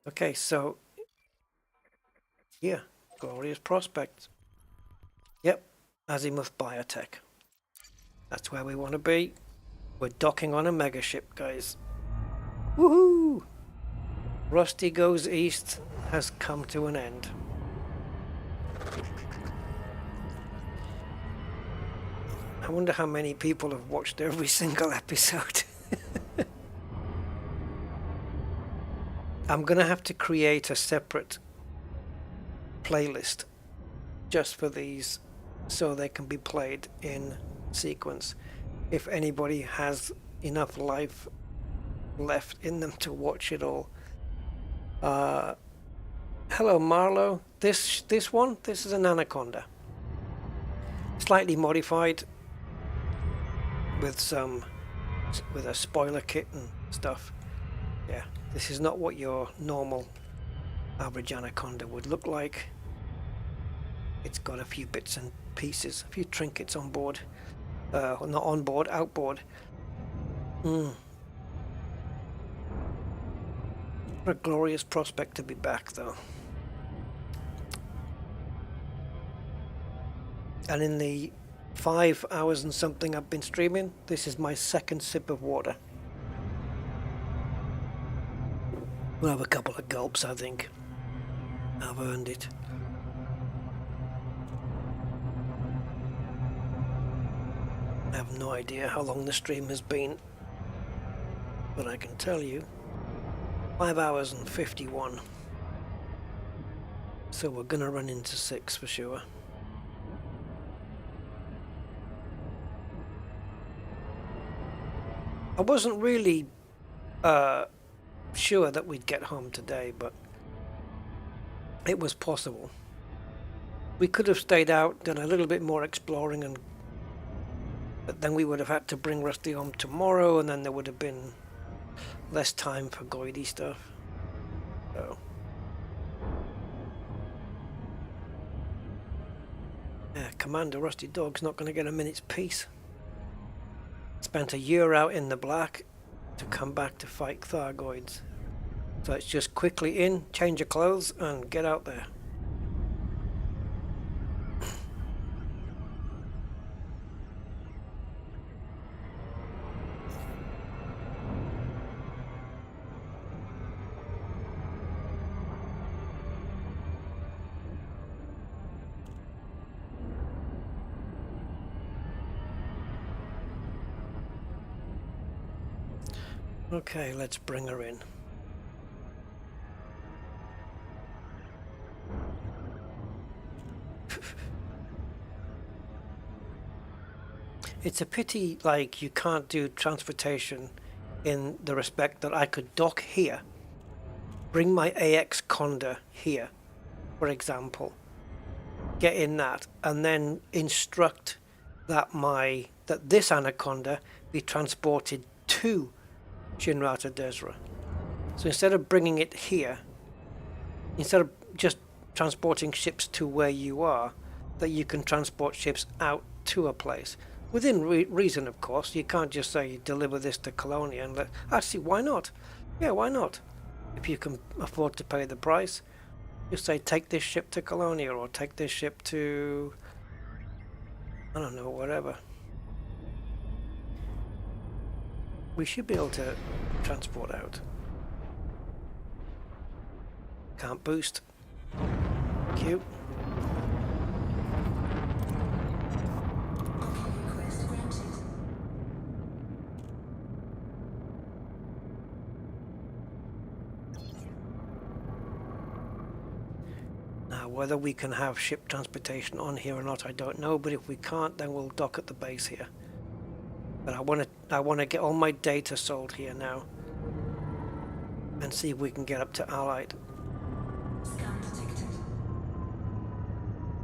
Okay, so yeah, glorious prospects. Yep, Azimuth Biotech. That's where we want to be. We're docking on a megaship, guys. Woohoo! Rusty Goes East has come to an end. I wonder how many people have watched every single episode. I'm gonna have to create a separate playlist just for these so they can be played in sequence. If anybody has enough life left in them to watch it all. Hello Marlo. This is an Anaconda. Slightly modified with a spoiler kit and stuff. Yeah, this is not what your normal average Anaconda would look like. It's got a few bits and pieces, a few trinkets on board. Not on board, outboard. What a glorious prospect to be back, though. And in the 5 hours and something I've been streaming, this is my second sip of water. We'll have a couple of gulps, I think. I've earned it. I have no idea how long the stream has been, but I can tell you 5 hours and 51. So we're gonna run into 6 for sure. I wasn't really sure that we'd get home today, but it was possible. We could have stayed out, done a little bit more exploring, but then we would have had to bring Rusty home tomorrow, and then there would have been less time for goidy stuff. So yeah, Commander Rusty Dog's not going to get a minute's peace. Spent a year out in the black to come back to fight Thargoids. So it's just quickly in, change your clothes, and get out there. Okay, let's bring her in. It's a pity, like, you can't do transportation in the respect that I could dock here, bring my AX Conda here, for example, get in that, and then instruct that this Anaconda be transported to Shinrata Desra. So instead of bringing it here, instead of just transporting ships to where you are, that you can transport ships out to a place. Within reason, of course. You can't just say deliver this to Colonia and actually, why not? Yeah, why not? If you can afford to pay the price, you say take this ship to Colonia or take this ship to, I don't know, whatever. We should be able to transport out. Can't boost. Cute. Request granted. whether we can have ship transportation on here or not, I don't know, but if we can't, then we'll dock at the base here. But I want to get all my data sold here now and see if we can get up to Allied. Scan detected.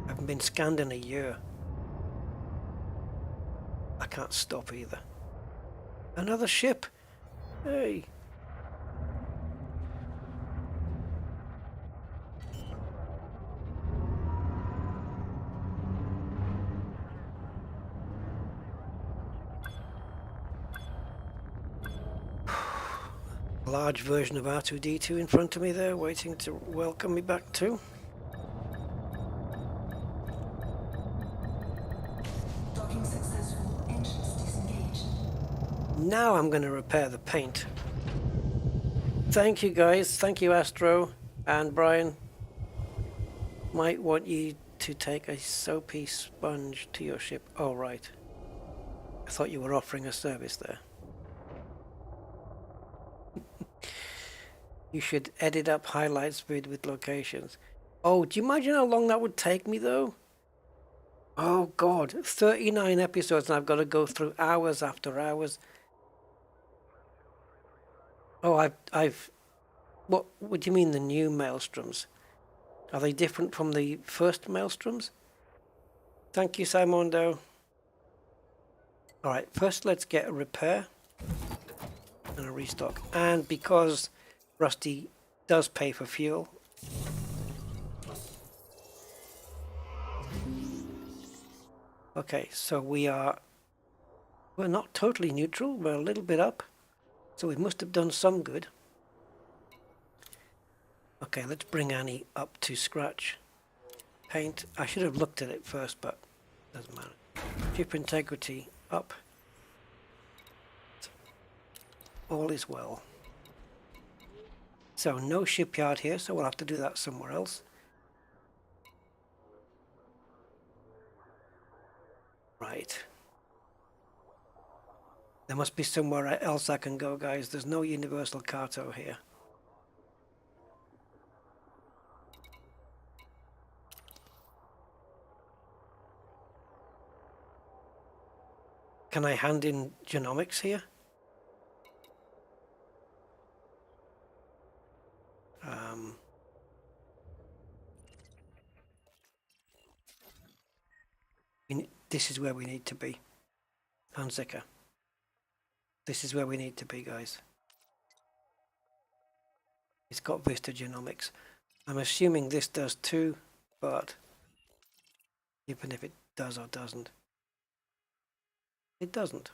I haven't been scanned in a year. I can't stop either. Another ship! Hey! Large version of R2-D2 in front of me there, waiting to welcome me back too. Docking successful. Engines disengaged. Now I'm going to repair the paint. Thank you guys, thank you Astro and Brian. Might want you to take a soapy sponge to your ship. Oh right, I thought you were offering a service there. You should edit up highlight speed with locations. Oh, do you imagine how long that would take me though? Oh god, 39 episodes and I've got to go through hours after hours. Oh, what do you mean the new maelstroms? Are they different from the first maelstroms? Thank you, Simondo. Alright, first let's get a repair and a restock. And because Rusty does pay for fuel, okay, so we're not totally neutral, we're a little bit up, so we must have done some good. Okay, let's bring Annie up to scratch. Paint, I should have looked at it first, but doesn't matter. Ship integrity up. All is well. So no shipyard here, so we'll have to do that somewhere else. Right. There must be somewhere else I can go, guys. There's no universal carto here. Can I hand in genomics here? This is where we need to be. Hanzika. This is where we need to be, guys. It's got Vista Genomics. I'm assuming this does too, but even if it does or doesn't, it doesn't.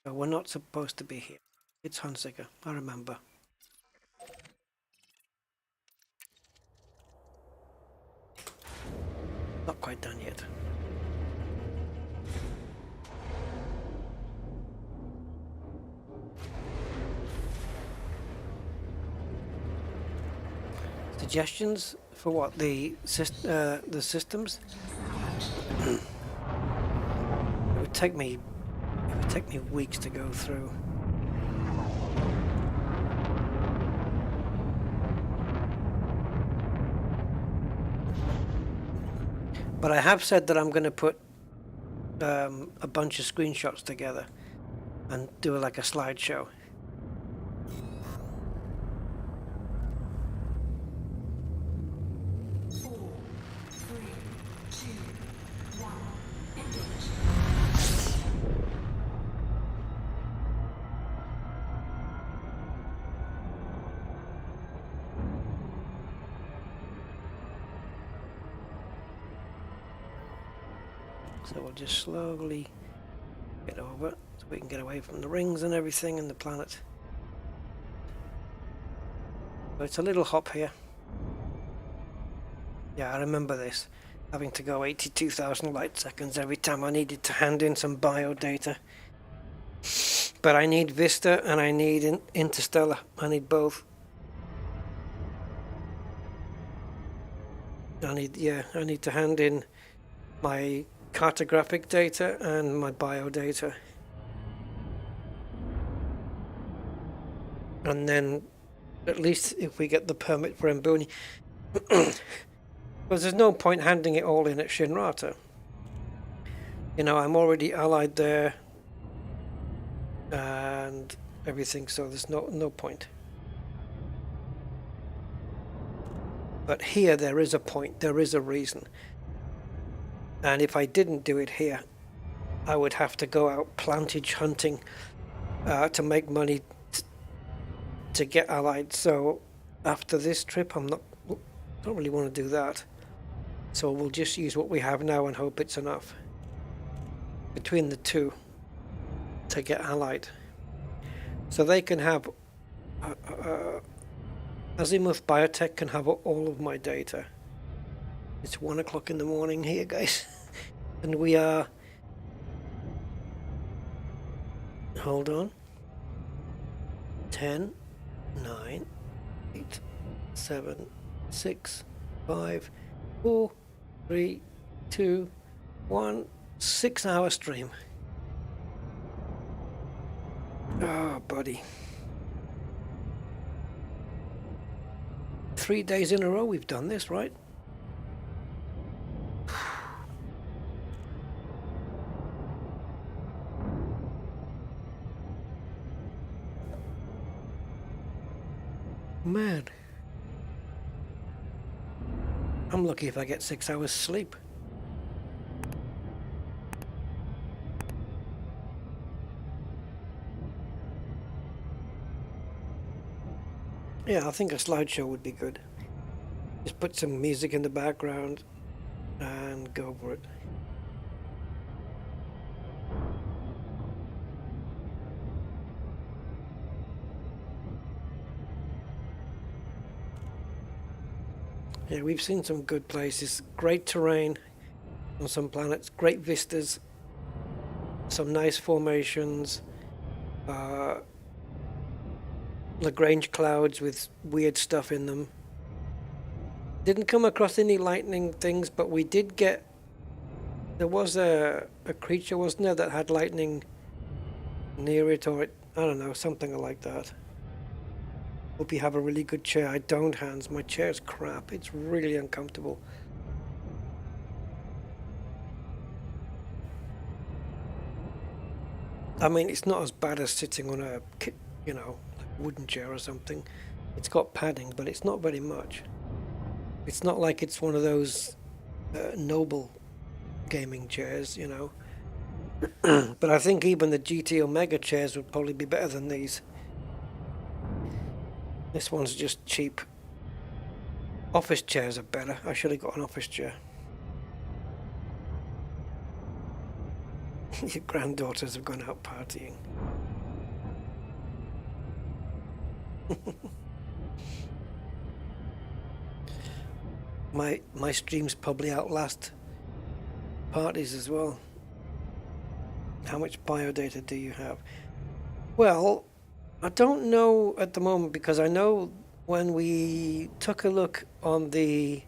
So we're not supposed to be here. It's Hanzika, I remember. Not quite done yet. Suggestions for what? The systems? It would take me weeks to go through. But I have said that I'm going to put a bunch of screenshots together and do like a slideshow. So we'll just slowly get over so we can get away from the rings and everything and the planet. So it's a little hop here. Yeah, I remember this. Having to go 82,000 light seconds every time I needed to hand in some bio data. But I need Vista and I need Interstellar. I need both. I need to hand in my cartographic data and my bio data. And then at least if we get the permit for Mbuni, Because there's no point handing it all in at Shinrata. You know, I'm already allied there and everything, so there's no point. But here there is a point, there is a reason. And if I didn't do it here, I would have to go out plantage hunting to make money to get allied. So after this trip, don't really want to do that. So we'll just use what we have now and hope it's enough between the two to get allied. So they can have Azimuth Biotech can have all of my data. It's 1 o'clock in the morning here, guys. And we are... Hold on. 10, 9, 8, 7, 6, 5, 4, 3, 2, 1. 6-hour stream. Oh, buddy. 3 days in a row we've done this, right? Man. I'm lucky if I get 6 hours sleep. Yeah, I think a slideshow would be good. Just put some music in the background and go for it. Yeah, we've seen some good places. Great terrain on some planets, great vistas, some nice formations, Lagrange clouds with weird stuff in them. Didn't come across any lightning things, but we did get... There was a creature, wasn't there, that had lightning near it, or I don't know, something like that. Hope you have a really good chair. I don't, Hans. My chair's crap. It's really uncomfortable. I mean, it's not as bad as sitting on a, you know, like wooden chair or something. It's got padding, but it's not very much. It's not like it's one of those noble gaming chairs, you know. But I think even the GT Omega chairs would probably be better than these. This one's just cheap. Office chairs are better. I should have got an office chair. Your granddaughters have gone out partying. My streams probably outlast parties as well. How much biodata do you have? Well, I don't know at the moment, because I know when we took a look on the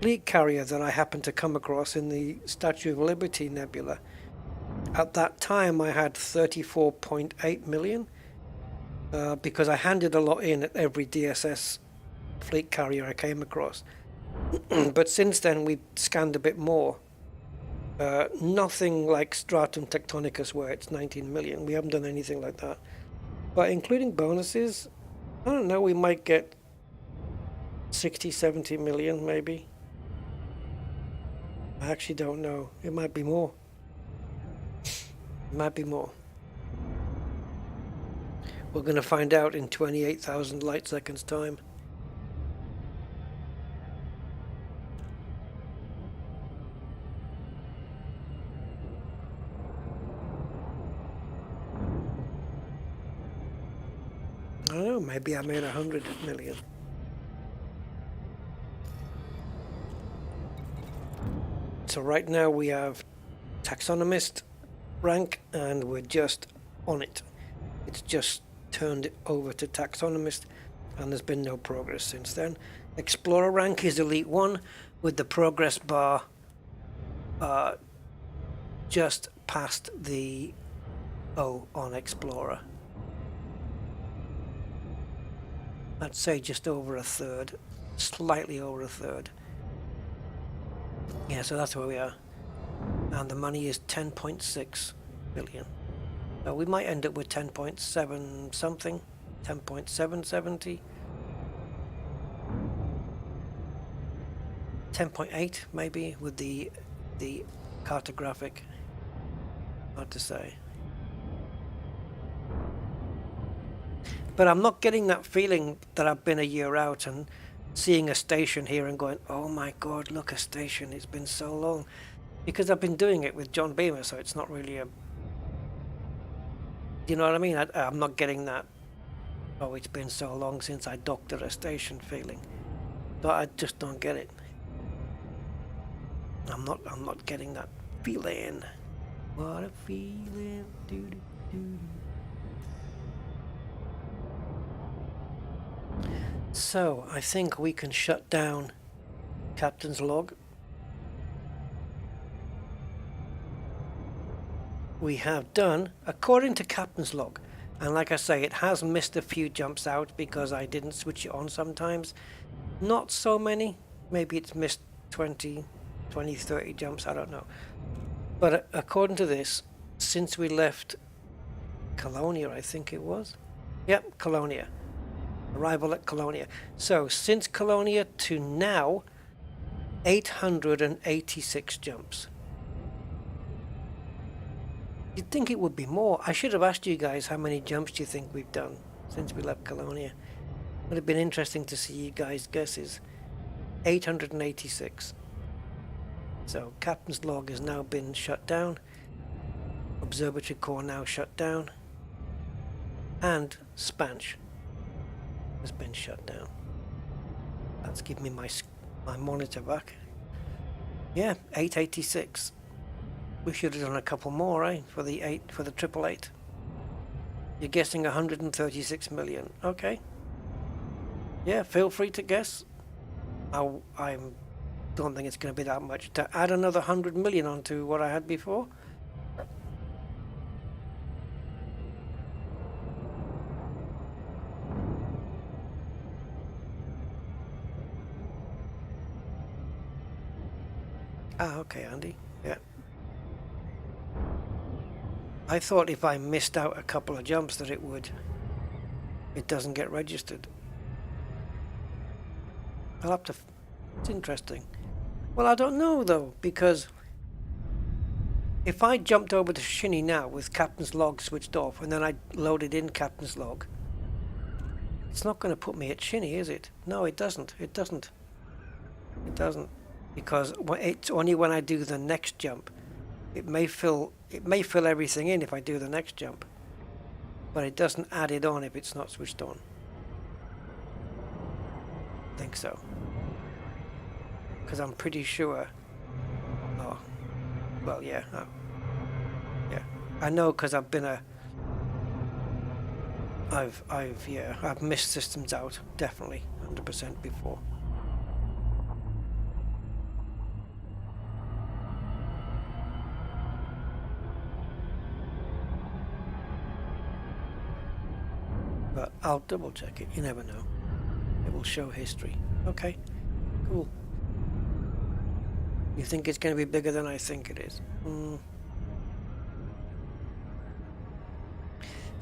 fleet carrier that I happened to come across in the Statue of Liberty Nebula, at that time I had 34.8 million because I handed a lot in at every DSS fleet carrier I came across. But since then we've scanned a bit more. Nothing like Stratum Tectonicus where it's 19 million. We haven't done anything like that. But including bonuses, I don't know, we might get 60, 70 million maybe. I actually don't know. It might be more. It might be more. We're going to find out in 28,000 light seconds time. I don't know, maybe I made 100 million. So right now we have taxonomist rank and we're just on it. It's just turned it over to taxonomist and there's been no progress since then. Explorer rank is elite 1 with the progress bar just past the O on Explorer. I'd say just over a third, slightly over a third. Yeah, so that's where we are. And the money is 10.6 billion. So we might end up with 10.7 something, 10.770, 10.8 maybe with the cartographic. Hard to say. But I'm not getting that feeling that I've been a year out and seeing a station here and going, oh my god, look, a station, it's been so long. Because I've been doing it with John Beamer, so it's not really a... You know what I mean? I'm not getting that, oh, it's been so long since I docked at a station feeling. But I just don't get it. I'm not getting that feeling. What a feeling. Doo-doo-doo-doo. So, I think we can shut down Captain's Log. We have done, according to Captain's Log, and like I say, it has missed a few jumps out because I didn't switch it on sometimes. Not so many. Maybe it's missed 20, 30 jumps, I don't know. But according to this, since we left Colonia, I think it was. Yep, Colonia. Arrival at Colonia. So, since Colonia to now, 886 jumps. You'd think it would be more. I should have asked you guys how many jumps do you think we've done since we left Colonia. Would have been interesting to see you guys' guesses. 886. So Captain's Log has now been shut down. Observatory Core now shut down. And Spanch has been shut down. That's given me my monitor back. Yeah, 886. We should have done a couple more, eh? For the 888. You're guessing 136 million. Okay. Yeah, feel free to guess. I don't think it's going to be that much. To add another 100 million onto what I had before. Ah, okay, Andy. Yeah. I thought if I missed out a couple of jumps that it doesn't get registered. I'll have to... It's interesting. Well, I don't know though, because if I jumped over to Shinny now with Captain's Log switched off and then I loaded in Captain's Log, it's not going to put me at Shinny, is it? No, it doesn't. It doesn't. It doesn't. Because it's only when I do the next jump. It may fill everything in if I do the next jump, but it doesn't add it on if it's not switched on. I think so, because I'm pretty sure. Oh, well, yeah, yeah. I know because I've been I've missed systems out definitely 100% before. But I'll double check it, you never know. It will show history. Okay, cool. You think it's going to be bigger than I think it is?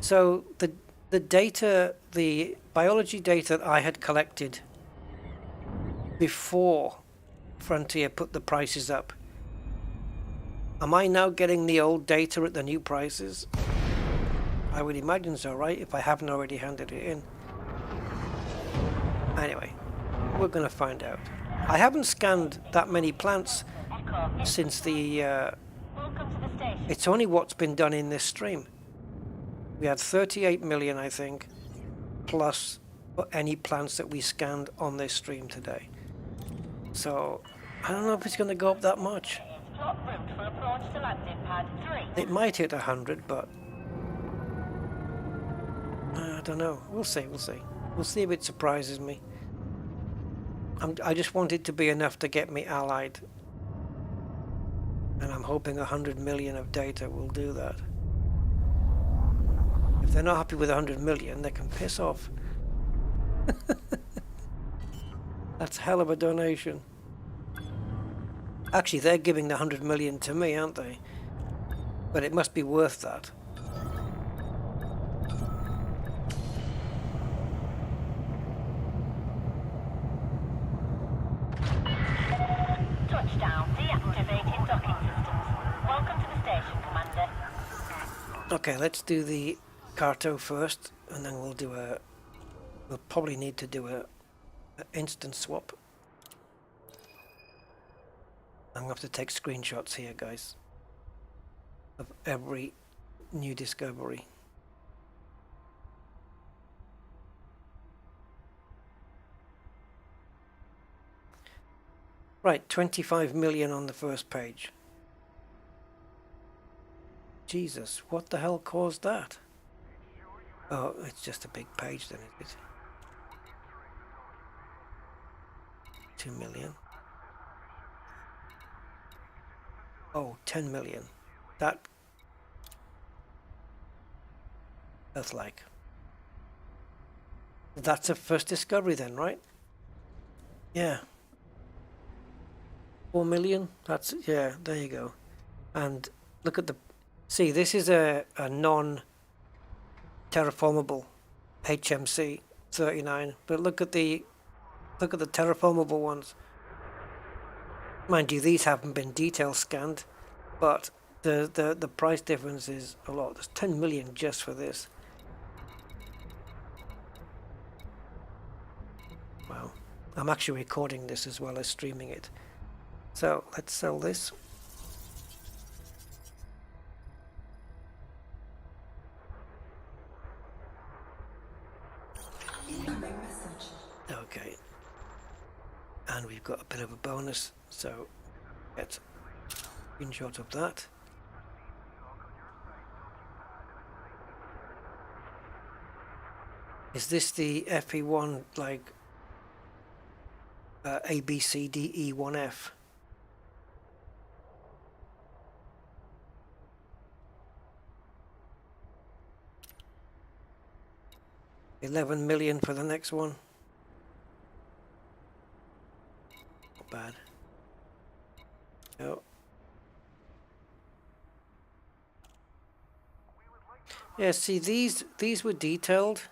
So the data, the biology data that I had collected before Frontier put the prices up, am I now getting the old data at the new prices? I would imagine so, right? If I haven't already handed it in. Anyway, we're going to find out. I haven't scanned that many plants since the... it's only what's been done in this stream. We had 38 million, I think, plus any plants that we scanned on this stream today. So, I don't know if it's going to go up that much. It might hit 100, but... I don't know. We'll see, we'll see. We'll see if it surprises me. I just want it to be enough to get me allied. And I'm hoping 100 million of data will do that. If they're not happy with 100 million, they can piss off. That's a hell of a donation. Actually, they're giving the 100 million to me, aren't they? But it must be worth that. Touchdown. Deactivating docking systems. Welcome to the station, Commander. Okay, let's do the Carto first, and then we'll do a... We'll probably need to do a instant swap. I'm going to have to take screenshots here, guys, of every new discovery. Right, 25 million on the first page. Jesus, what the hell caused that? Oh, it's just a big page then, is it? 2 million. Oh, 10 million. That's like... That's a first discovery then, right? Yeah. 4 million? That's... Yeah, there you go. And look at the... See, this is a non-terraformable HMC 39, but look at the terraformable ones. Mind you, these haven't been detail scanned, but the price difference is a lot. There's 10 million just for this. Wow. I'm actually recording this as well as streaming it. So let's sell this. Incoming message. Okay. And we've got a bit of a bonus, so get a screenshot of that. Is this the FE1 like ABCDE1F? $11 million for the next one. Not bad. No. Yeah, see, these were detailed,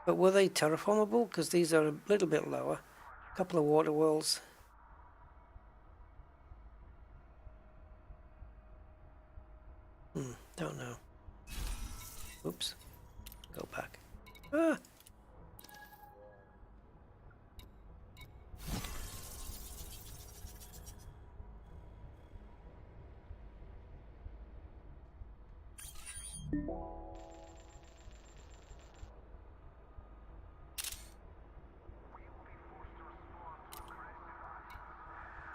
but were they terraformable? Because these are a little bit lower. A couple of water worlds. Don't know. Oops. Go back. Ah!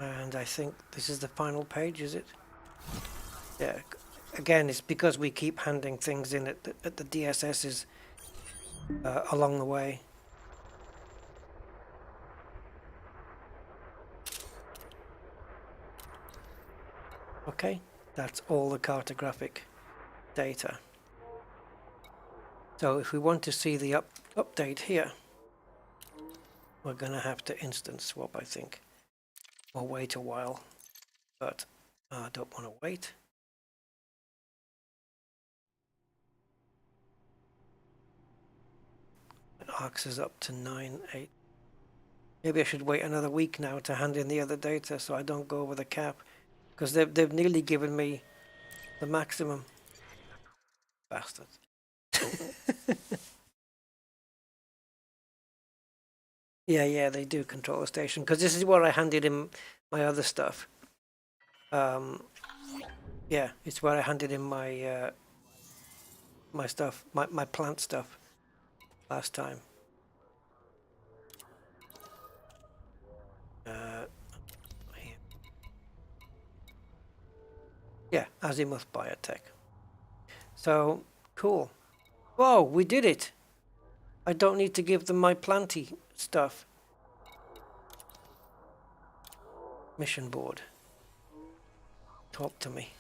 And I think this is the final page, is it? Yeah. Again, it's because we keep handing things in at the DSSs along the way. Okay, that's all the cartographic data. So if we want to see the update here, we're going to have to instant swap, I think. Or wait a while, but I don't want to wait. Arcs is up to 9.8. Maybe I should wait another week now to hand in the other data so I don't go over the cap, because they've nearly given me the maximum. Bastards. Yeah, they do control the station, because this is where I handed in my other stuff. Yeah, it's where I handed in my my stuff, my plant stuff last time. Here. Yeah, Azimuth Biotech. So, cool. Whoa, we did it! I don't need to give them my planty stuff. Mission board. Talk to me.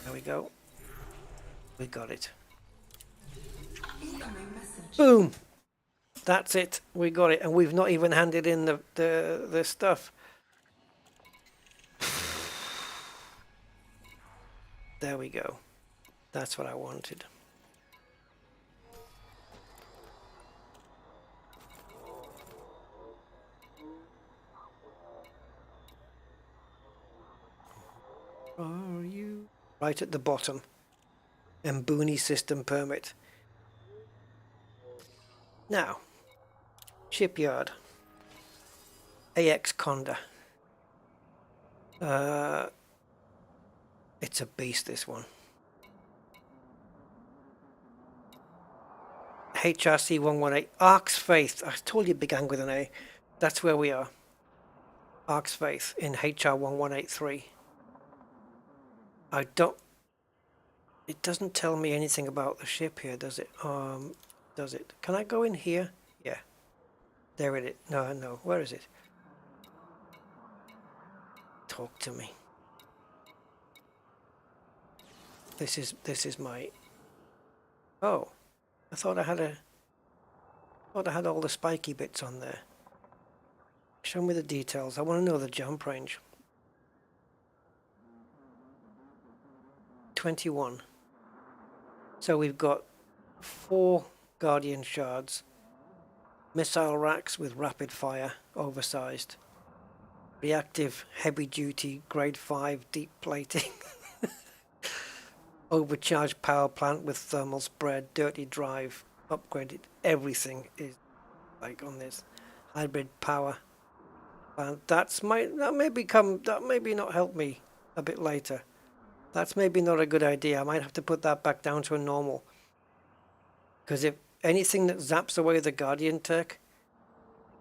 There we go. We got it. Incoming message. Boom! That's it. We got it, and we've not even handed in the stuff. There we go. That's what I wanted. Are you right at the bottom? Mbuni system permit. Now, shipyard. AX Conda. It's a beast, this one. HRC 118. Ark's Faith. I told you it began with an A. That's where we are. Ark's Faith in HR 1183. I don't... It doesn't tell me anything about the ship here, does it? Does it? Can I go in here? Yeah. There it is. No. Where is it? Talk to me. This is my... Oh. I thought I had all the spiky bits on there. Show me the details. I want to know the jump range. 21. So we've got 4 Guardian shards, missile racks with rapid fire, oversized, reactive heavy duty grade 5 deep plating, overcharged power plant with thermal spread, dirty drive, upgraded. Everything is like on this hybrid power plant. That may not help me a bit later. That's maybe not a good idea. I might have to put that back down to a normal. Because if anything that zaps away the Guardian tech,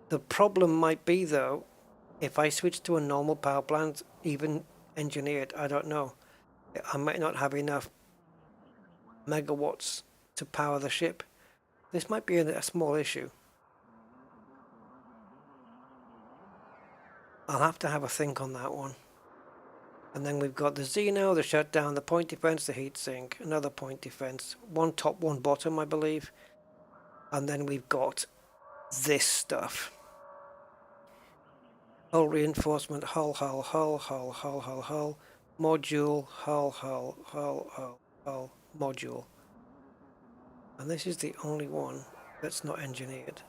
the problem might be though, if I switch to a normal power plant, even engineered, I don't know, I might not have enough megawatts to power the ship. This might be a small issue. I'll have to have a think on that one. And then we've got the Xeno, the shutdown, the point defense, the heatsink, another point defense, one top, one bottom, I believe. And then we've got this stuff. Hull reinforcement, hull, module, hull, module. And this is the only one that's not engineered.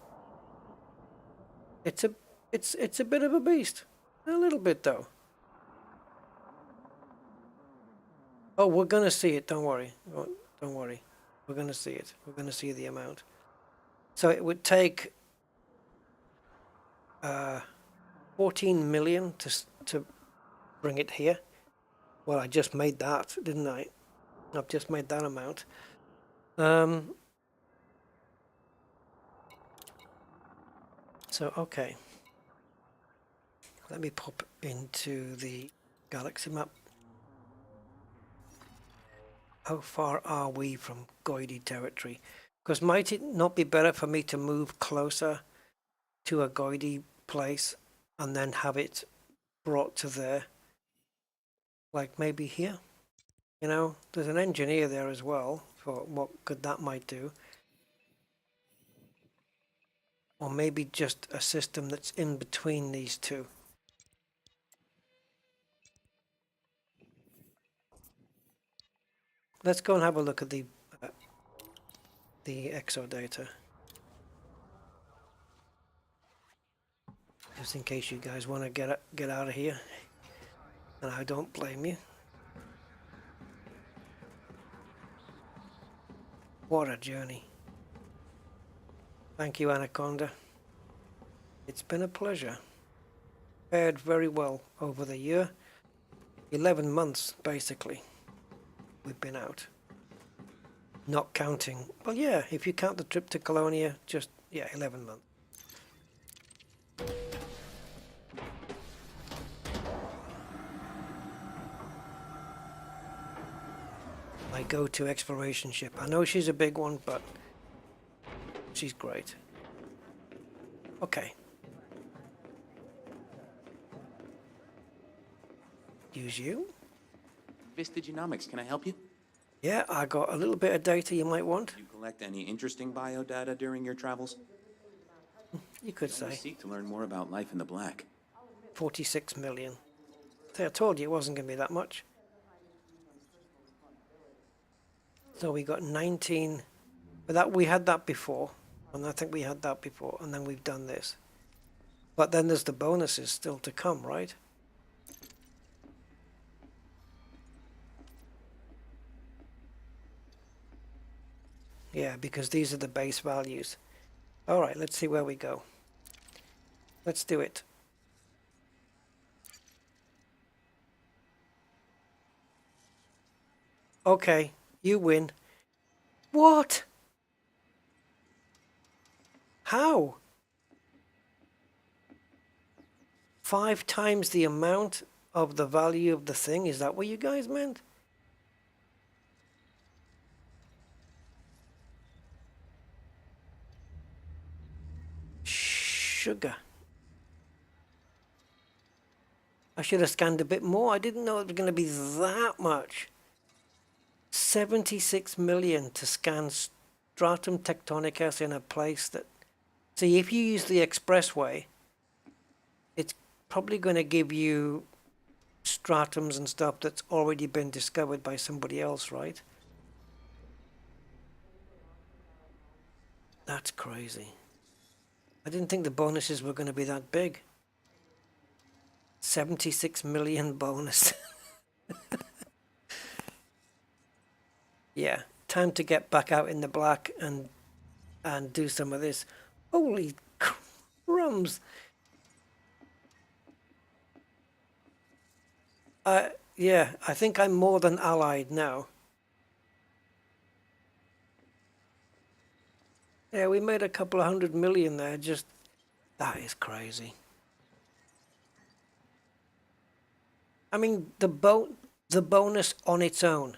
It's a bit of a beast. A little bit though. Oh, we're gonna see it, don't worry. Don't worry. We're gonna see it. We're gonna see the amount. So it would take 14 million to bring it here. Well, I just made that, didn't I? I've just made that amount. So, okay. Let me pop into the galaxy map. How far are we from Goidi territory? Because might it not be better for me to move closer to a Goidi place and then have it brought to there? Like maybe here? You know, there's an engineer there as well for what good that might do. Or maybe just a system that's in between these two. Let's go and have a look at the exo data. Just in case you guys want to get out of here. And I don't blame you. What a journey. Thank you, Anaconda. It's been a pleasure. Fared very well over the year. 11 months, basically. We've been out. Not counting. Well, yeah, if you count the trip to Colonia, just, yeah, 11 months. My go-to exploration ship. I know she's a big one, but she's great. Okay. Use you. Vista Genomics, can I help you? Yeah, I got a little bit of data you might want. Do you collect any interesting biodata during your travels? You could I say. seek to learn more about life in the black. 46 million. See, I told you it wasn't going to be that much. So we got 19, but that we had that before, and I think we had that before, and then we've done this. But then there's the bonuses still to come, right? Yeah, because these are the base values. All right, let's see where we go. Let's do it. Okay, you win. What? How? 5 times the amount of the value of the thing? Is that what you guys meant? Sugar. I should have scanned a bit more. I didn't know it was going to be that much. 76 million to scan stratum tectonicus in a place that... See, if you use the expressway, it's probably going to give you stratums and stuff that's already been discovered by somebody else, right? That's crazy. I didn't think the bonuses were going to be that big. 76 million bonus. Yeah, time to get back out in the black and do some of this. Holy crumbs. Yeah, I think I'm more than allied now. Yeah, we made a couple of 100 million there. Just, that is crazy. I mean, the bonus on its own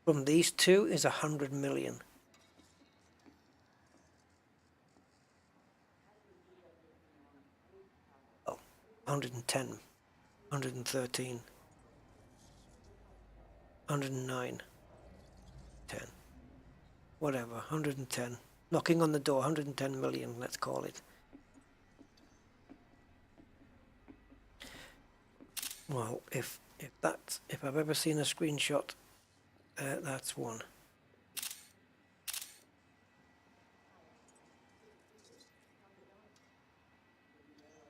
from these two is 100 million. Oh, 110, 113, 109, 10, whatever, 110. Knocking on the door, 110 million, let's call it. Well, if I've ever seen a screenshot, that's one.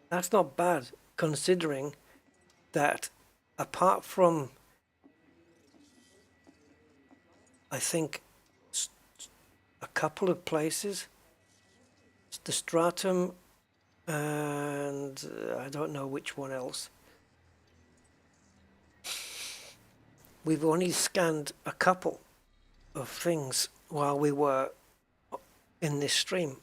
That's not bad, considering that apart from, I think, a couple of places, the stratum, and I don't know which one else. We've only scanned a couple of things while we were in this stream.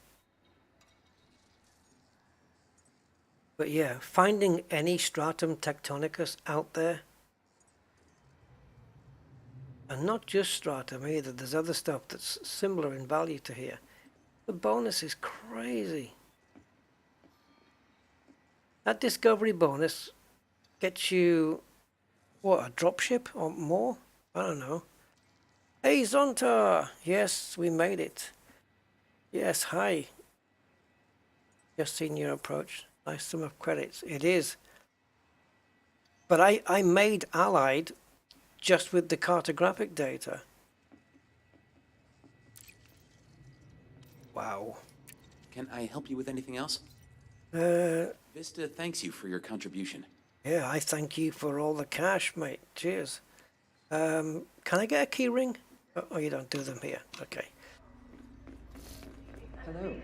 But yeah, finding any stratum tectonicus out there, and not just stratum either, there's other stuff that's similar in value to here. The bonus is crazy. That discovery bonus gets you, what, a dropship or more? I don't know. Hey Zonta! Yes, we made it. Yes, hi. Just seen your approach. Nice sum of credits. It is. But I made Allied just with the cartographic data. Wow. Can I help you with anything else? Vista thanks you for your contribution. Yeah, I thank you for all the cash, mate. Cheers. Can I get a key ring? Oh, you don't do them here. Okay. Hello.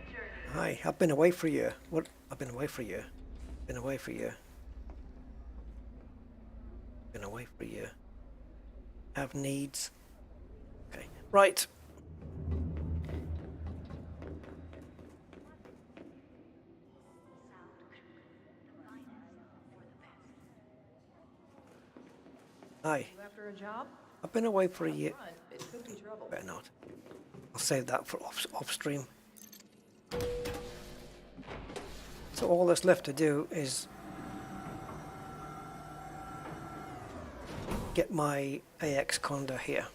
Hi, I've been away for a year. What? I've been away for a year. Been away for a year. Been away for a year. Have needs. Okay. Right. Hi. You after a job? I've been away for a year. Front, it could be trouble. Better not. I'll save that for off stream. So all that's left to do is get my AX Conda here,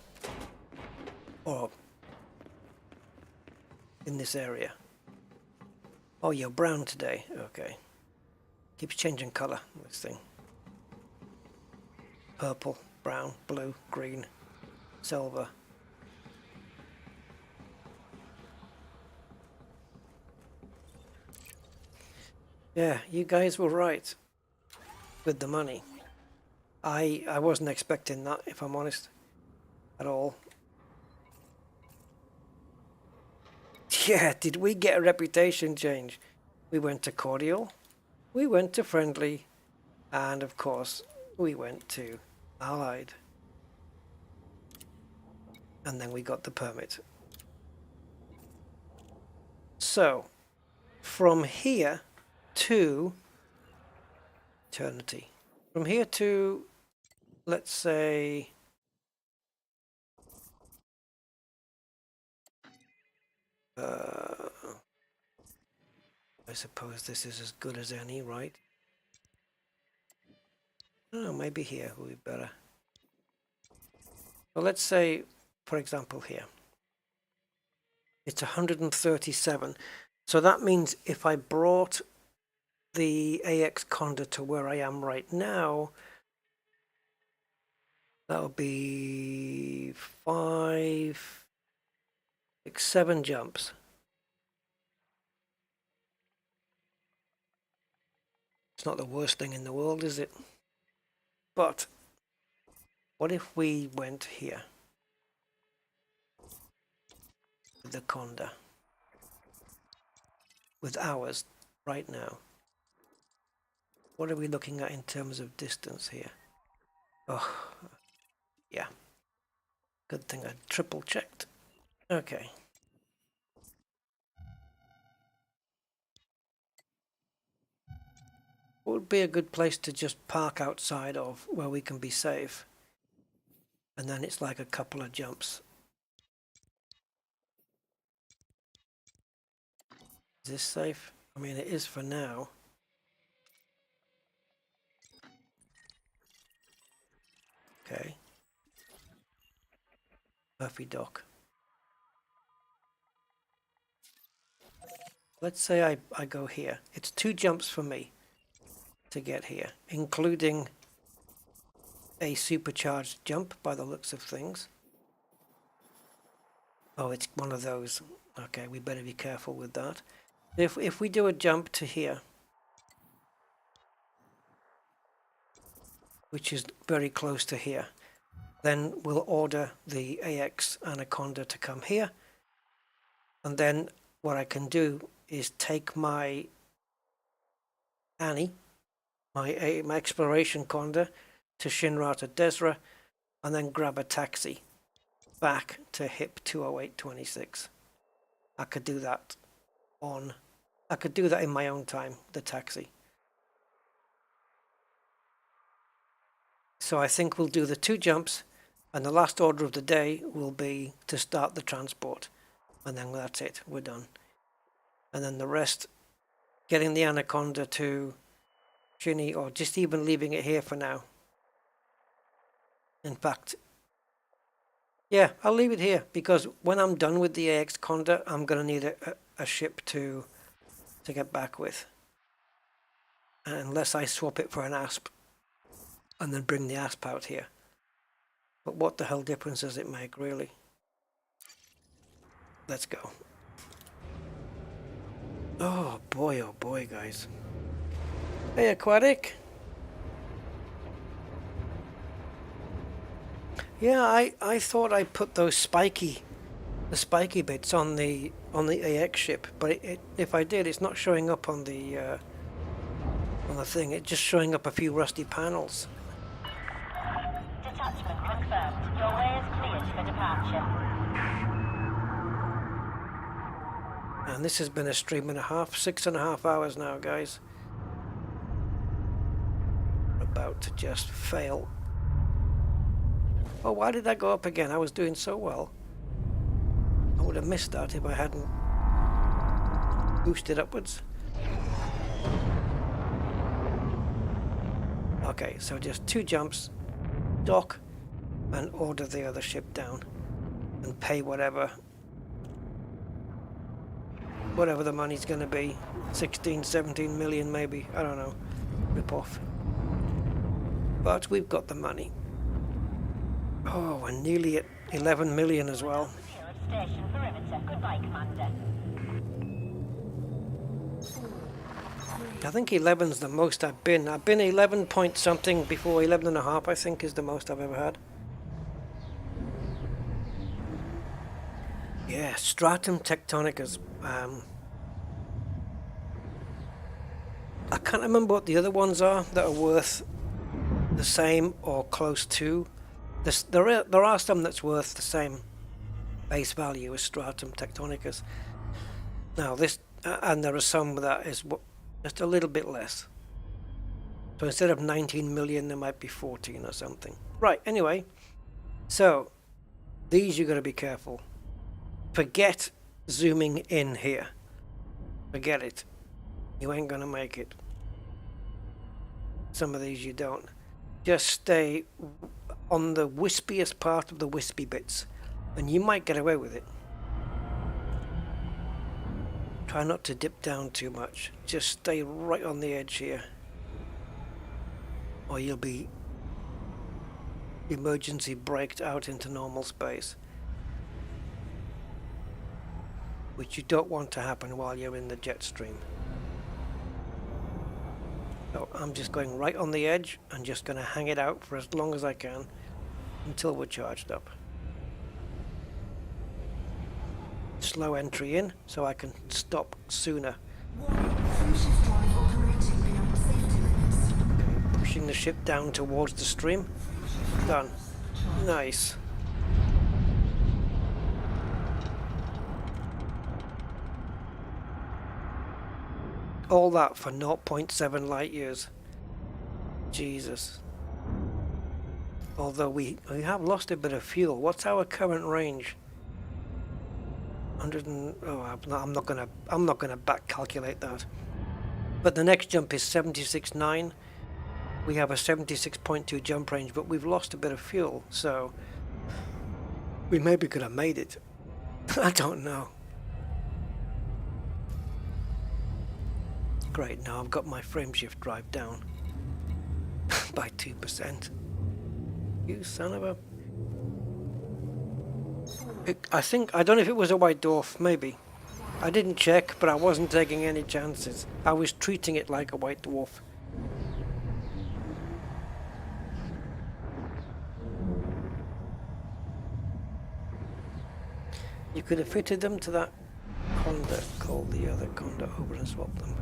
or in this area. Oh, you're brown today. Okay. Keeps changing color, this thing. Purple, brown, blue, green, silver. Yeah, you guys were right with the money. I wasn't expecting that, if I'm honest, at all. Yeah, did we get a reputation change? We went to cordial, we went to friendly, and of course, we went to allied. And then we got the permit. So, from here to eternity. From here to, let's say, I suppose this is as good as any, right? I don't know, maybe here would be better. Well, let's say, for example, here. It's 137. So that means if I brought the AX Conda to where I am right now, that'll be 5, 6, 7 jumps. It's not the worst thing in the world, is it? But what if we went here with the Conda with ours right now? What are we looking at in terms of distance here? Oh, yeah. Good thing I triple checked. Okay. What would be a good place to just park outside of where we can be safe? And then it's like a couple of jumps. Is this safe? I mean, it is for now. Okay. Murphy Dock. Let's say I go here. It's 2 jumps for me to get here, including a supercharged jump by the looks of things. Oh, it's one of those. Okay, we better be careful with that. If we do a jump to here, which is very close to here, then we'll order the AX Anaconda to come here. And then what I can do is take my Annie, my exploration Conda, to Shinra to Desra, and then grab a taxi back to HIP 20826. I could do that in my own time, the taxi. So I think we'll do the 2 jumps, and the last order of the day will be to start the transport. And then that's it, we're done. And then the rest, getting the Anaconda to Shinny, or just even leaving it here for now. In fact, yeah, I'll leave it here, because when I'm done with the AX Conda, I'm going to need a ship to get back with. Unless I swap it for an ASP, and then bring the ASP out here. But what the hell difference does it make, really? Let's go. Oh boy, guys. Hey, Aquatic. Yeah, I thought I put those spiky bits on the AX ship, but if I did, it's not showing up on the thing. It's just showing up a few rusty panels. Detachment confirmed. Your way is cleared for departure. And this has been a stream and a half, 6.5 hours now, guys. We're about to just fail. Oh, why did that go up again? I was doing so well. I would have missed that if I hadn't boosted upwards. Okay, so just 2 jumps, dock, and order the other ship down, and pay whatever the money's going to be. 16, 17 million maybe, I don't know, rip off. But we've got the money. Oh, we're nearly at 11 million as well. Station perimeter. Goodbye, Commander. I think 11's the most I've been. I've been 11 point something before. 11 and a half, I think, is the most I've ever had. Yeah, Stratum Tectonicas. I can't remember what the other ones are that are worth the same or close to. There are some that's worth the same base value as Stratum Tectonicas. Now this, and there are some that is just a little bit less. So instead of 19 million, there might be 14 or something. Right, anyway. So, these you got to be careful. Forget zooming in here. Forget it. You ain't going to make it. Some of these you don't. Just stay on the wispiest part of the wispy bits. And you might get away with it. Try not to dip down too much. Just stay right on the edge here. Or you'll be emergency braked out into normal space. Which you don't want to happen while you're in the jet stream. So I'm just going right on the edge and just going to hang it out for as long as I can until we're charged up. Slow entry in so I can stop sooner. Fusion drive operating beyond safety limits. Okay, pushing the ship down towards the stream. Done. Nice. All that for 0.7 light years. Jesus. Although we have lost a bit of fuel. What's our current range? 100 and, oh, I'm not gonna back calculate that. But the next jump is 76.9. We have a 76.2 jump range, but we've lost a bit of fuel, so we maybe could have made it. I don't know. Great, now I've got my frame shift drive down by 2%. You son of a... I don't know if it was a white dwarf, maybe. I didn't check, but I wasn't taking any chances. I was treating it like a white dwarf. You could have fitted them to that Conda, called the other Conda over and swapped them.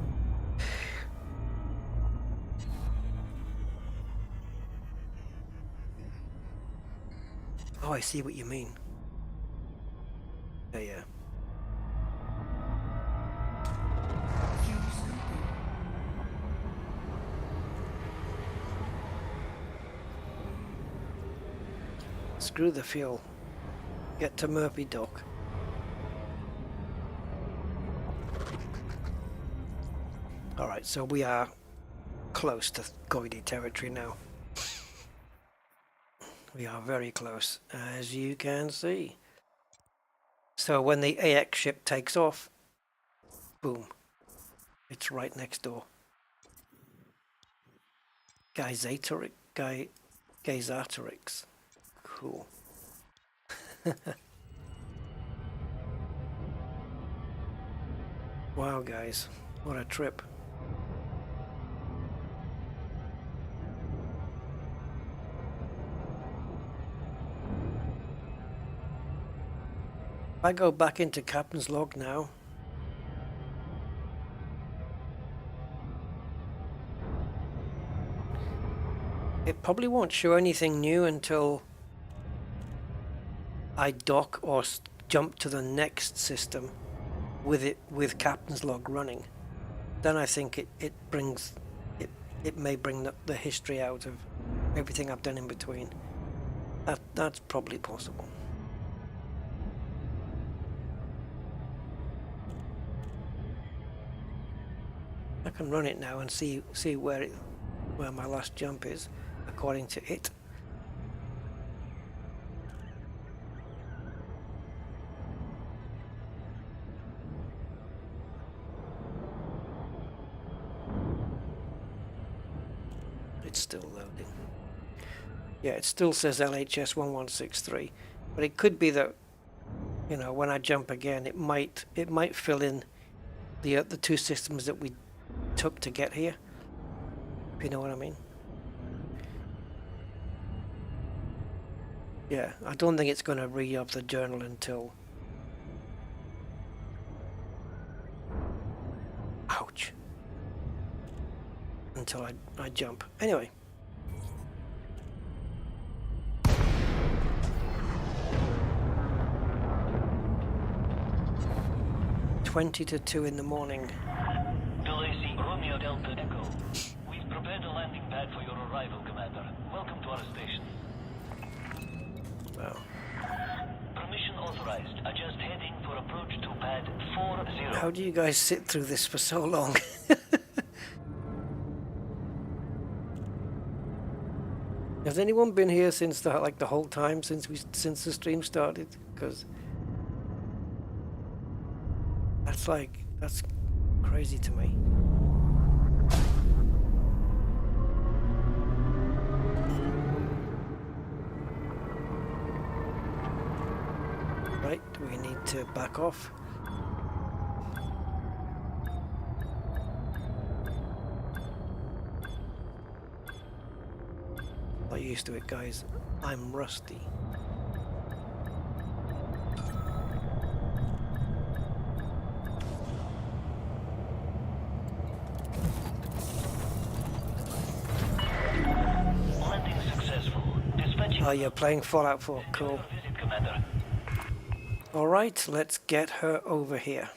Oh, I see what you mean. Yeah. Screw the fuel. Get to Murphy Dock. Alright, so we are close to Goidy territory now. We are very close, as you can see. So when the AX ship takes off, boom, it's right next door. Geysatorix. Cool. Wow, guys, what a trip. If I go back into Captain's Log now, it probably won't show anything new until I dock or jump to the next system with Captain's Log running. Then I think it may bring the history out of everything I've done in between. That's probably possible. I can run it now and see where my last jump is according to it. It's still loading. Yeah, it still says LHS 1163, but it could be that, you know, when I jump again, it might fill in the two systems that we took to get here, if you know what I mean. Yeah, I don't think it's going to re-up the journal until... Ouch. Until I jump. Anyway. Twenty to 2 in the morning. Odyssey, Romeo Delta Echo. We've prepared a landing pad for your arrival, Commander. Welcome to our station. Wow. Permission authorized. Adjust heading for approach to pad 40. How do you guys sit through this for so long? Has anyone been here since the whole time since the stream started? Because that's crazy to me. Right, we need to back off. Not used to it, guys. I'm rusty. Landing successful. Dispatching. Oh, you're playing Fallout 4. Cool. Visit, Commander. Alright, let's get her over here.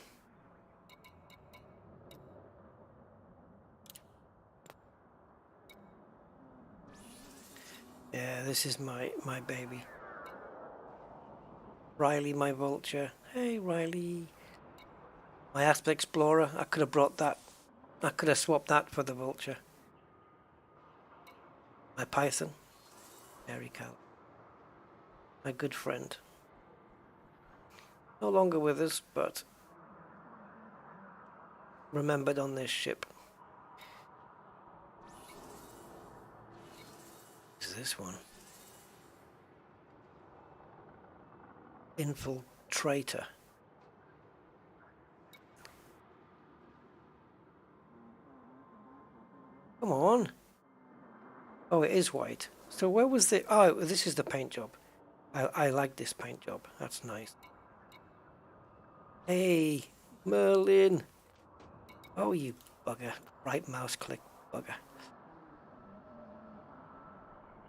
Yeah, this is my baby. Riley, my vulture. Hey, Riley. My Asp Explorer. I could have brought that. I could have swapped that for the vulture. My Python. Harry Cal. My good friend. No longer with us, but remembered on this ship. Is this one? Infiltrator. Come on. Oh, it is white. So where was the... Oh, this is the paint job. I like this paint job. That's nice. Hey, Merlin. Oh, you bugger. Right mouse click, bugger.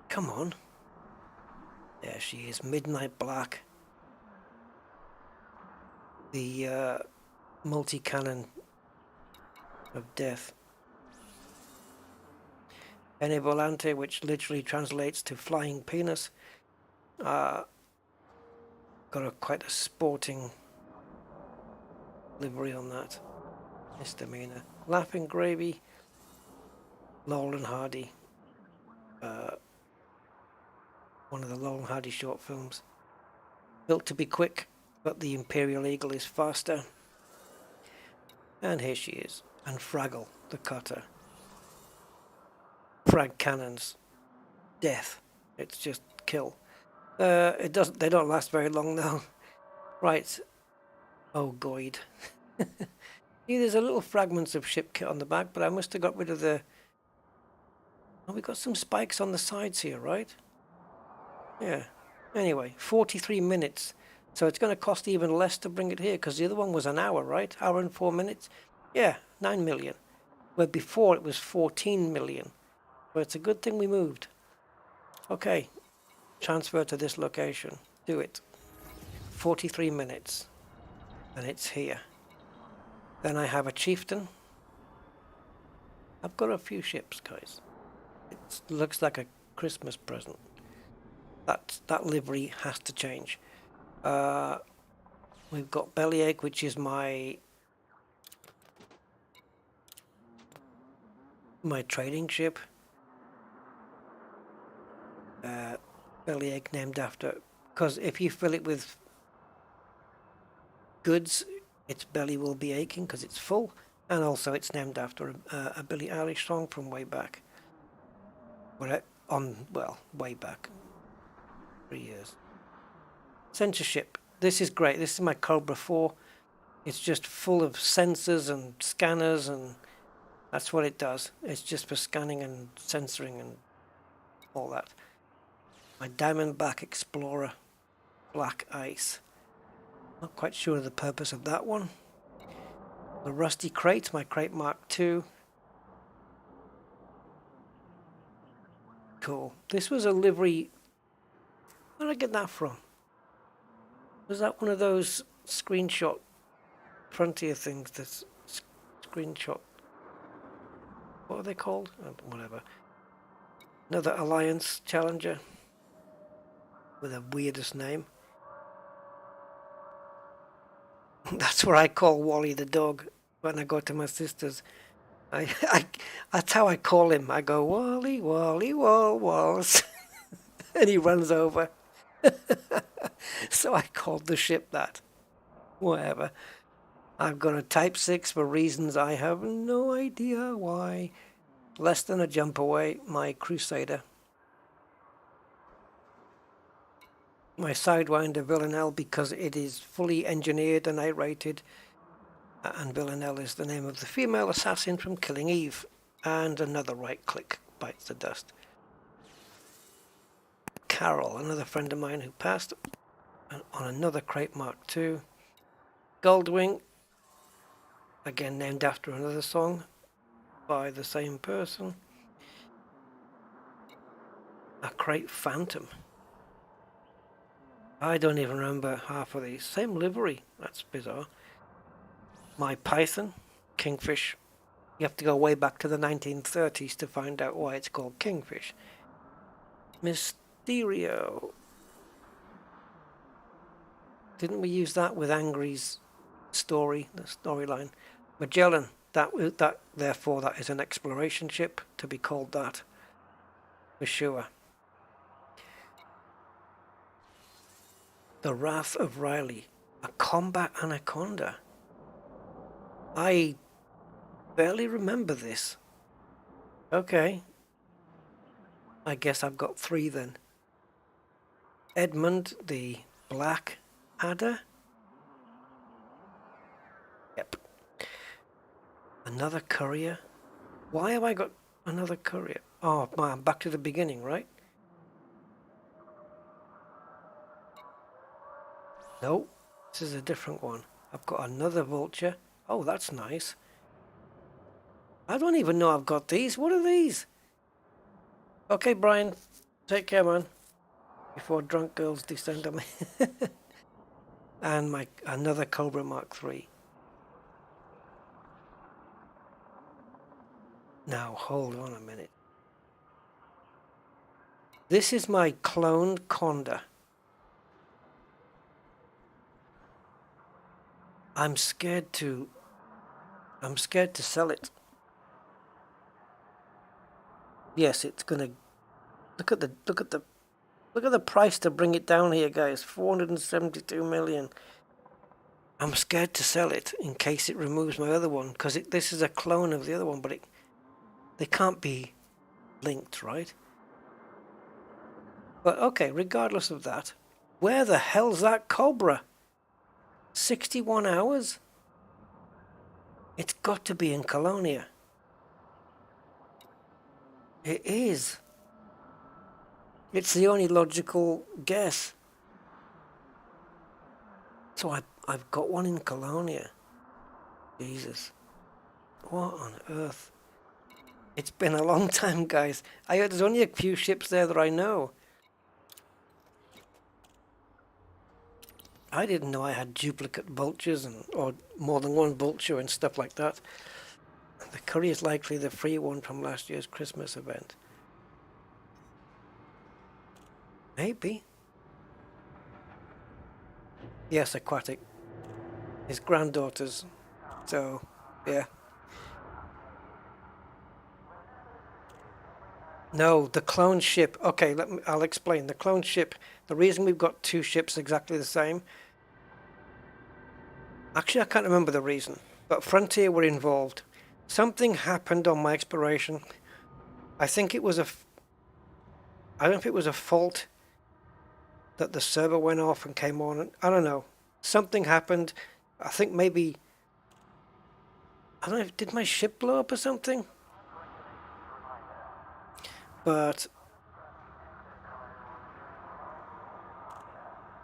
Come on. There she is. Midnight Black. The multi-cannon of death. Benevolente, which literally translates to flying penis. Got quite a sporting livery on that. Misdemeanor. Laughing Gravy. Laurel and Hardy. One of the Laurel and Hardy short films. Built to be quick, but the Imperial Eagle is faster. And here she is. And Fraggle, the cutter. Frag cannons. Death. It's just kill. They don't last very long though. Right. Oh, Goid. See, there's a little fragments of ship kit on the back, but I must have got rid of the... Oh, we got some spikes on the sides here, right? Yeah. Anyway, 43 minutes. So it's going to cost even less to bring it here, because the other one was an hour, right? Hour and 4 minutes. Yeah, 9 million. Where before it was 14 million. But it's a good thing we moved. Okay. Transfer to this location. Do it. 43 minutes. And it's here. Then I have a chieftain. I've got a few ships, guys. It looks like a Christmas present. That livery has to change. We've got Bellyache, which is my trading ship. Bellyache named after, because if you fill it with goods, its belly will be aching because it's full, and also it's named after a Billie Eilish song from way back. Way back, 3 years. Censorship. This is great. This is my Cobra 4. It's just full of sensors and scanners and That's what it does. It's just for scanning and censoring and all that. My Diamondback Explorer Black Ice. Not quite sure of the purpose of that one. The Rusty Crate, my Crate Mark II. Cool. This was a livery. Where did I get that from? Was that one of those screenshot Frontier things that's screenshot? What are they called? Whatever. Another Alliance Challenger with the weirdest name. That's where I call Wally the dog when I go to my sister's. That's how I call him. I go, Wally, Wally, Walls. And he runs over. So I called the ship that. Whatever. I've got a Type 6 for reasons I have no idea why. Less than a jump away, my Crusader. My Sidewinder Villanelle, because it is fully engineered and I-rated. And Villanelle is the name of the female assassin from Killing Eve. And another right click bites the dust. Carol, another friend of mine who passed on another Crate Mark II. Goldwing, again named after another song by the same person. A Crate Phantom. I don't even remember half of these. Same livery, that's bizarre. My Python, Kingfish. You have to go way back to the 1930s to find out why it's called Kingfish. Mysterio. Didn't we use that with Angry's story, the storyline? Magellan, therefore that is an exploration ship to be called that, for sure. The Wrath of Riley, a combat anaconda. I barely remember this. Okay. I guess I've got 3 then. Edmund the Black Adder. Yep. Another courier. Why have I got another courier? Oh, man, back to the beginning, right? No, this is a different one. I've got another vulture. Oh, that's nice. I don't even know I've got these. What are these? Okay, Brian, take care, man. Before drunk girls descend on me. And another Cobra Mark III. Now, hold on a minute. This is my cloned Conda. I'm scared to sell it. Yes, it's gonna look at the price to bring it down here, guys. 472 million. I'm scared to sell it in case it removes my other one, because this is a clone of the other one, but they can't be linked, right? But okay, regardless of that, where the hell's that Cobra? 61 hours? It's got to be in Colonia. It is. It's the only logical guess. So I've got one in Colonia. Jesus. What on earth? It's been a long time, guys. There's only a few ships there that I know. I didn't know I had duplicate vultures or more than one vulture and stuff like that. The curry is likely the free one from last year's Christmas event. Maybe. Yes, aquatic. His granddaughters. So, yeah. No, the clone ship. Okay, I'll explain. The clone ship, the reason we've got 2 ships exactly the same. Actually, I can't remember the reason, but Frontier were involved. Something happened on my exploration. I think it was I don't know if it was a fault that the server went off and came on. I don't know. Something happened. I think maybe I don't know, did my ship blow up or something? But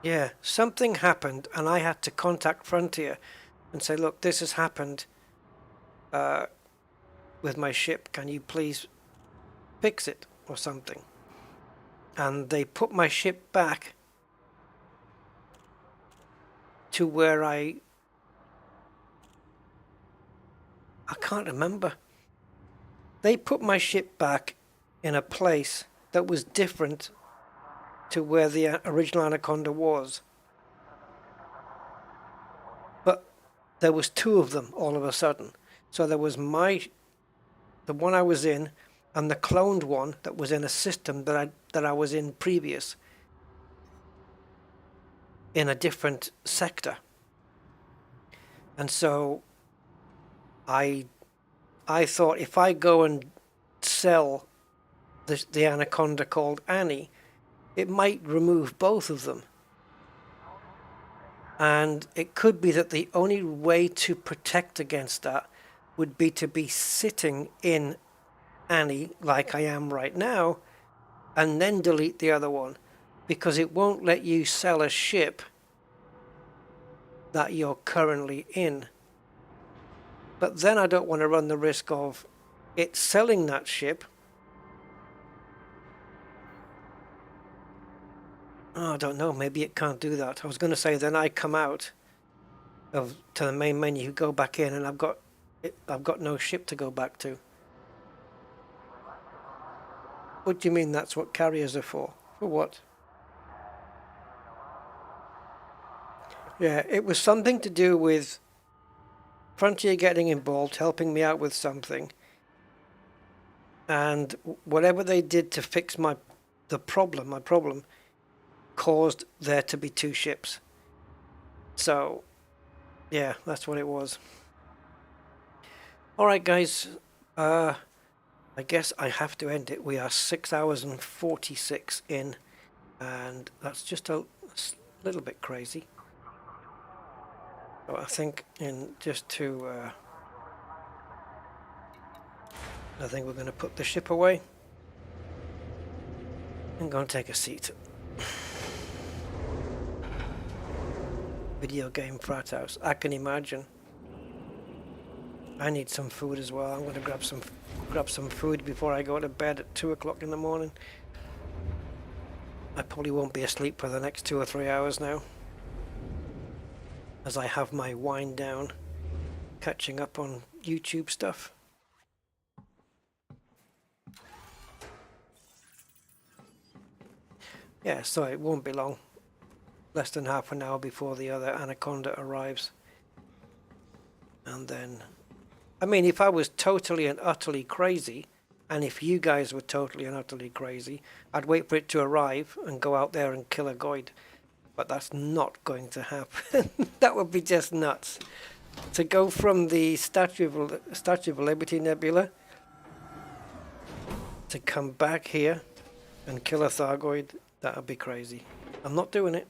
yeah, something happened, and I had to contact Frontier and say, look, this has happened with my ship. Can you please fix it or something? And they put my ship back to where I can't remember. They put my ship back in a place that was different to where the original Anaconda was. But there was two of them all of a sudden. So there was the one I was in, and the cloned one that was in a system that I was in previous, in a different sector. And so I thought, if I go and sell the Anaconda called Annie, it might remove both of them. And it could be that the only way to protect against that would be to be sitting in Annie like I am right now, and then delete the other one, because it won't let you sell a ship that you're currently in. But then I don't want to run the risk of it selling that ship. Oh, I don't know, maybe it can't do that. I was going to say, then I come out to the main menu, go back in, and I've got no ship to go back to. What do you mean that's what carriers are for? For what? Yeah, it was something to do with Frontier getting involved, helping me out with something. And whatever they did to fix my problem caused there to be two ships. So, yeah, that's what it was. Alright guys, I guess I have to end it. We are 6 hours and 46 in, and that's just a little bit crazy. So I think I think we're going to put the ship away and go and take a seat. Video game frat house. I can imagine. I need some food as well. I'm going to grab some food before I go to bed at 2 o'clock in the morning. I probably won't be asleep for the next 2 or 3 hours now, as I have my wind down, catching up on YouTube stuff. Yeah, so it won't be long. Less than half an hour before the other Anaconda arrives. And then, I mean, if I was totally and utterly crazy, and if you guys were totally and utterly crazy, I'd wait for it to arrive and go out there and kill a Goid. But that's not going to happen. That would be just nuts. To go from the Statue of Liberty Nebula to come back here and kill a Thargoid, that would be crazy. I'm not doing it.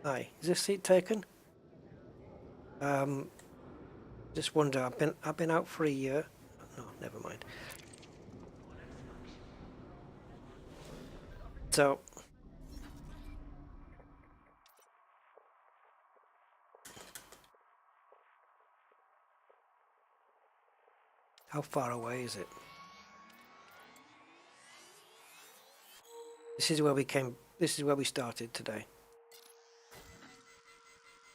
Aye, is this seat taken? Just wonder. I've been out for a year. No, never mind. So. How far away is it? This is where we came. This is where we started today.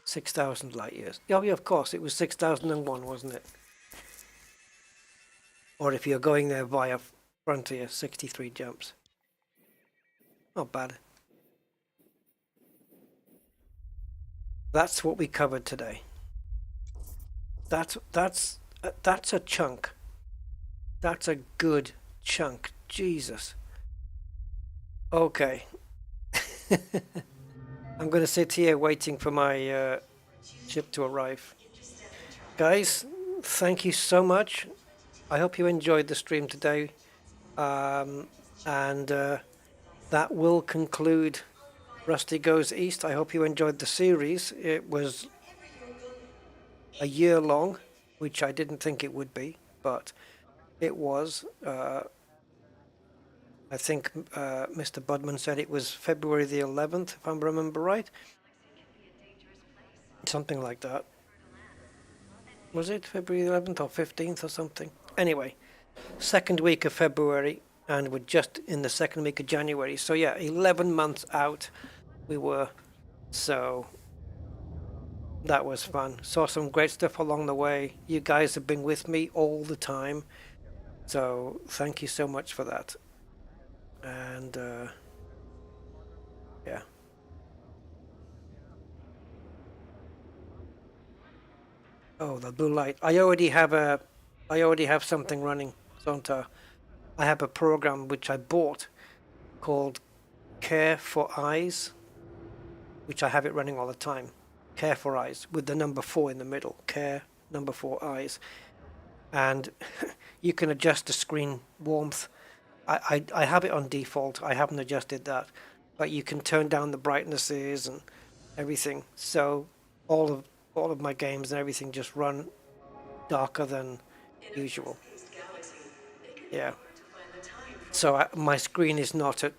6,000 light years. Oh yeah, of course, it was 6,001, wasn't it? Or if you're going there via Frontier, 63 jumps. Not bad. That's what we covered today. That's a chunk. That's a good chunk. Jesus. Okay. I'm going to sit here waiting for my ship to arrive. Guys, thank you so much. I hope you enjoyed the stream today. And that will conclude Rusty Goes East. I hope you enjoyed the series. It was a year long, which I didn't think it would be, but it was. I think Mr. Budman said it was February the 11th, if I remember right. Something like that. Was it February 11th or 15th or something? Anyway, second week of February, and we're just in the second week of January. So yeah, 11 months out we were. So that was fun. Saw some great stuff along the way. You guys have been with me all the time. So thank you so much for that. And yeah. Oh, the blue light. I already have something running, Zonta. I have a program which I bought called Care for Eyes, which I have it running all the time. Care for Eyes with the number 4 in the middle. Care number 4 eyes. And you can adjust the screen warmth. I have it on default. I haven't adjusted that, but you can turn down the brightnesses and everything. So all of my games and everything just run darker than usual. Yeah. So my screen is not at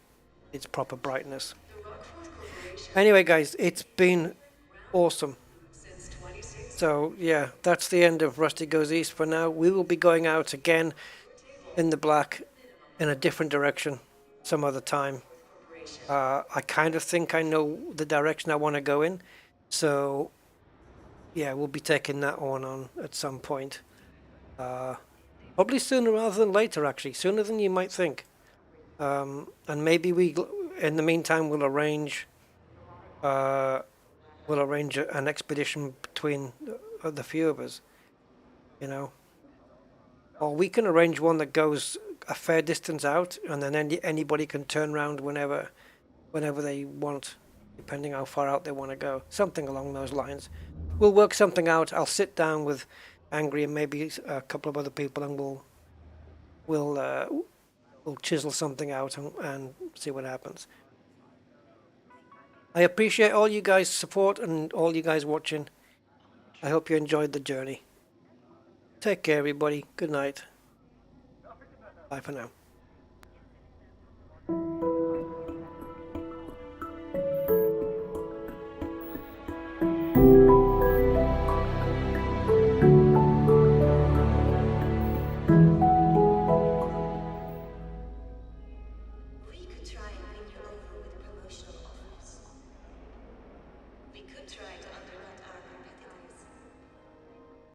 its proper brightness. Anyway, guys, it's been awesome. So yeah, that's the end of Rusty Goes East for now. We will be going out again in the black in a different direction some other time. I kind of think I know the direction I want to go in. So yeah, we'll be taking that one on at some point. Probably sooner rather than later, actually. Sooner than you might think. And maybe in the meantime, we'll arrange an expedition between the few of us, you know. Or we can arrange one that goes a fair distance out, and then anybody can turn around whenever they want, depending how far out they want to go. Something along those lines. We'll work something out. I'll sit down with Angry and maybe a couple of other people, and we'll chisel something out and see what happens. I appreciate all you guys' support and all you guys watching. I hope you enjoyed the journey. Take care, everybody. Good night. Bye for now.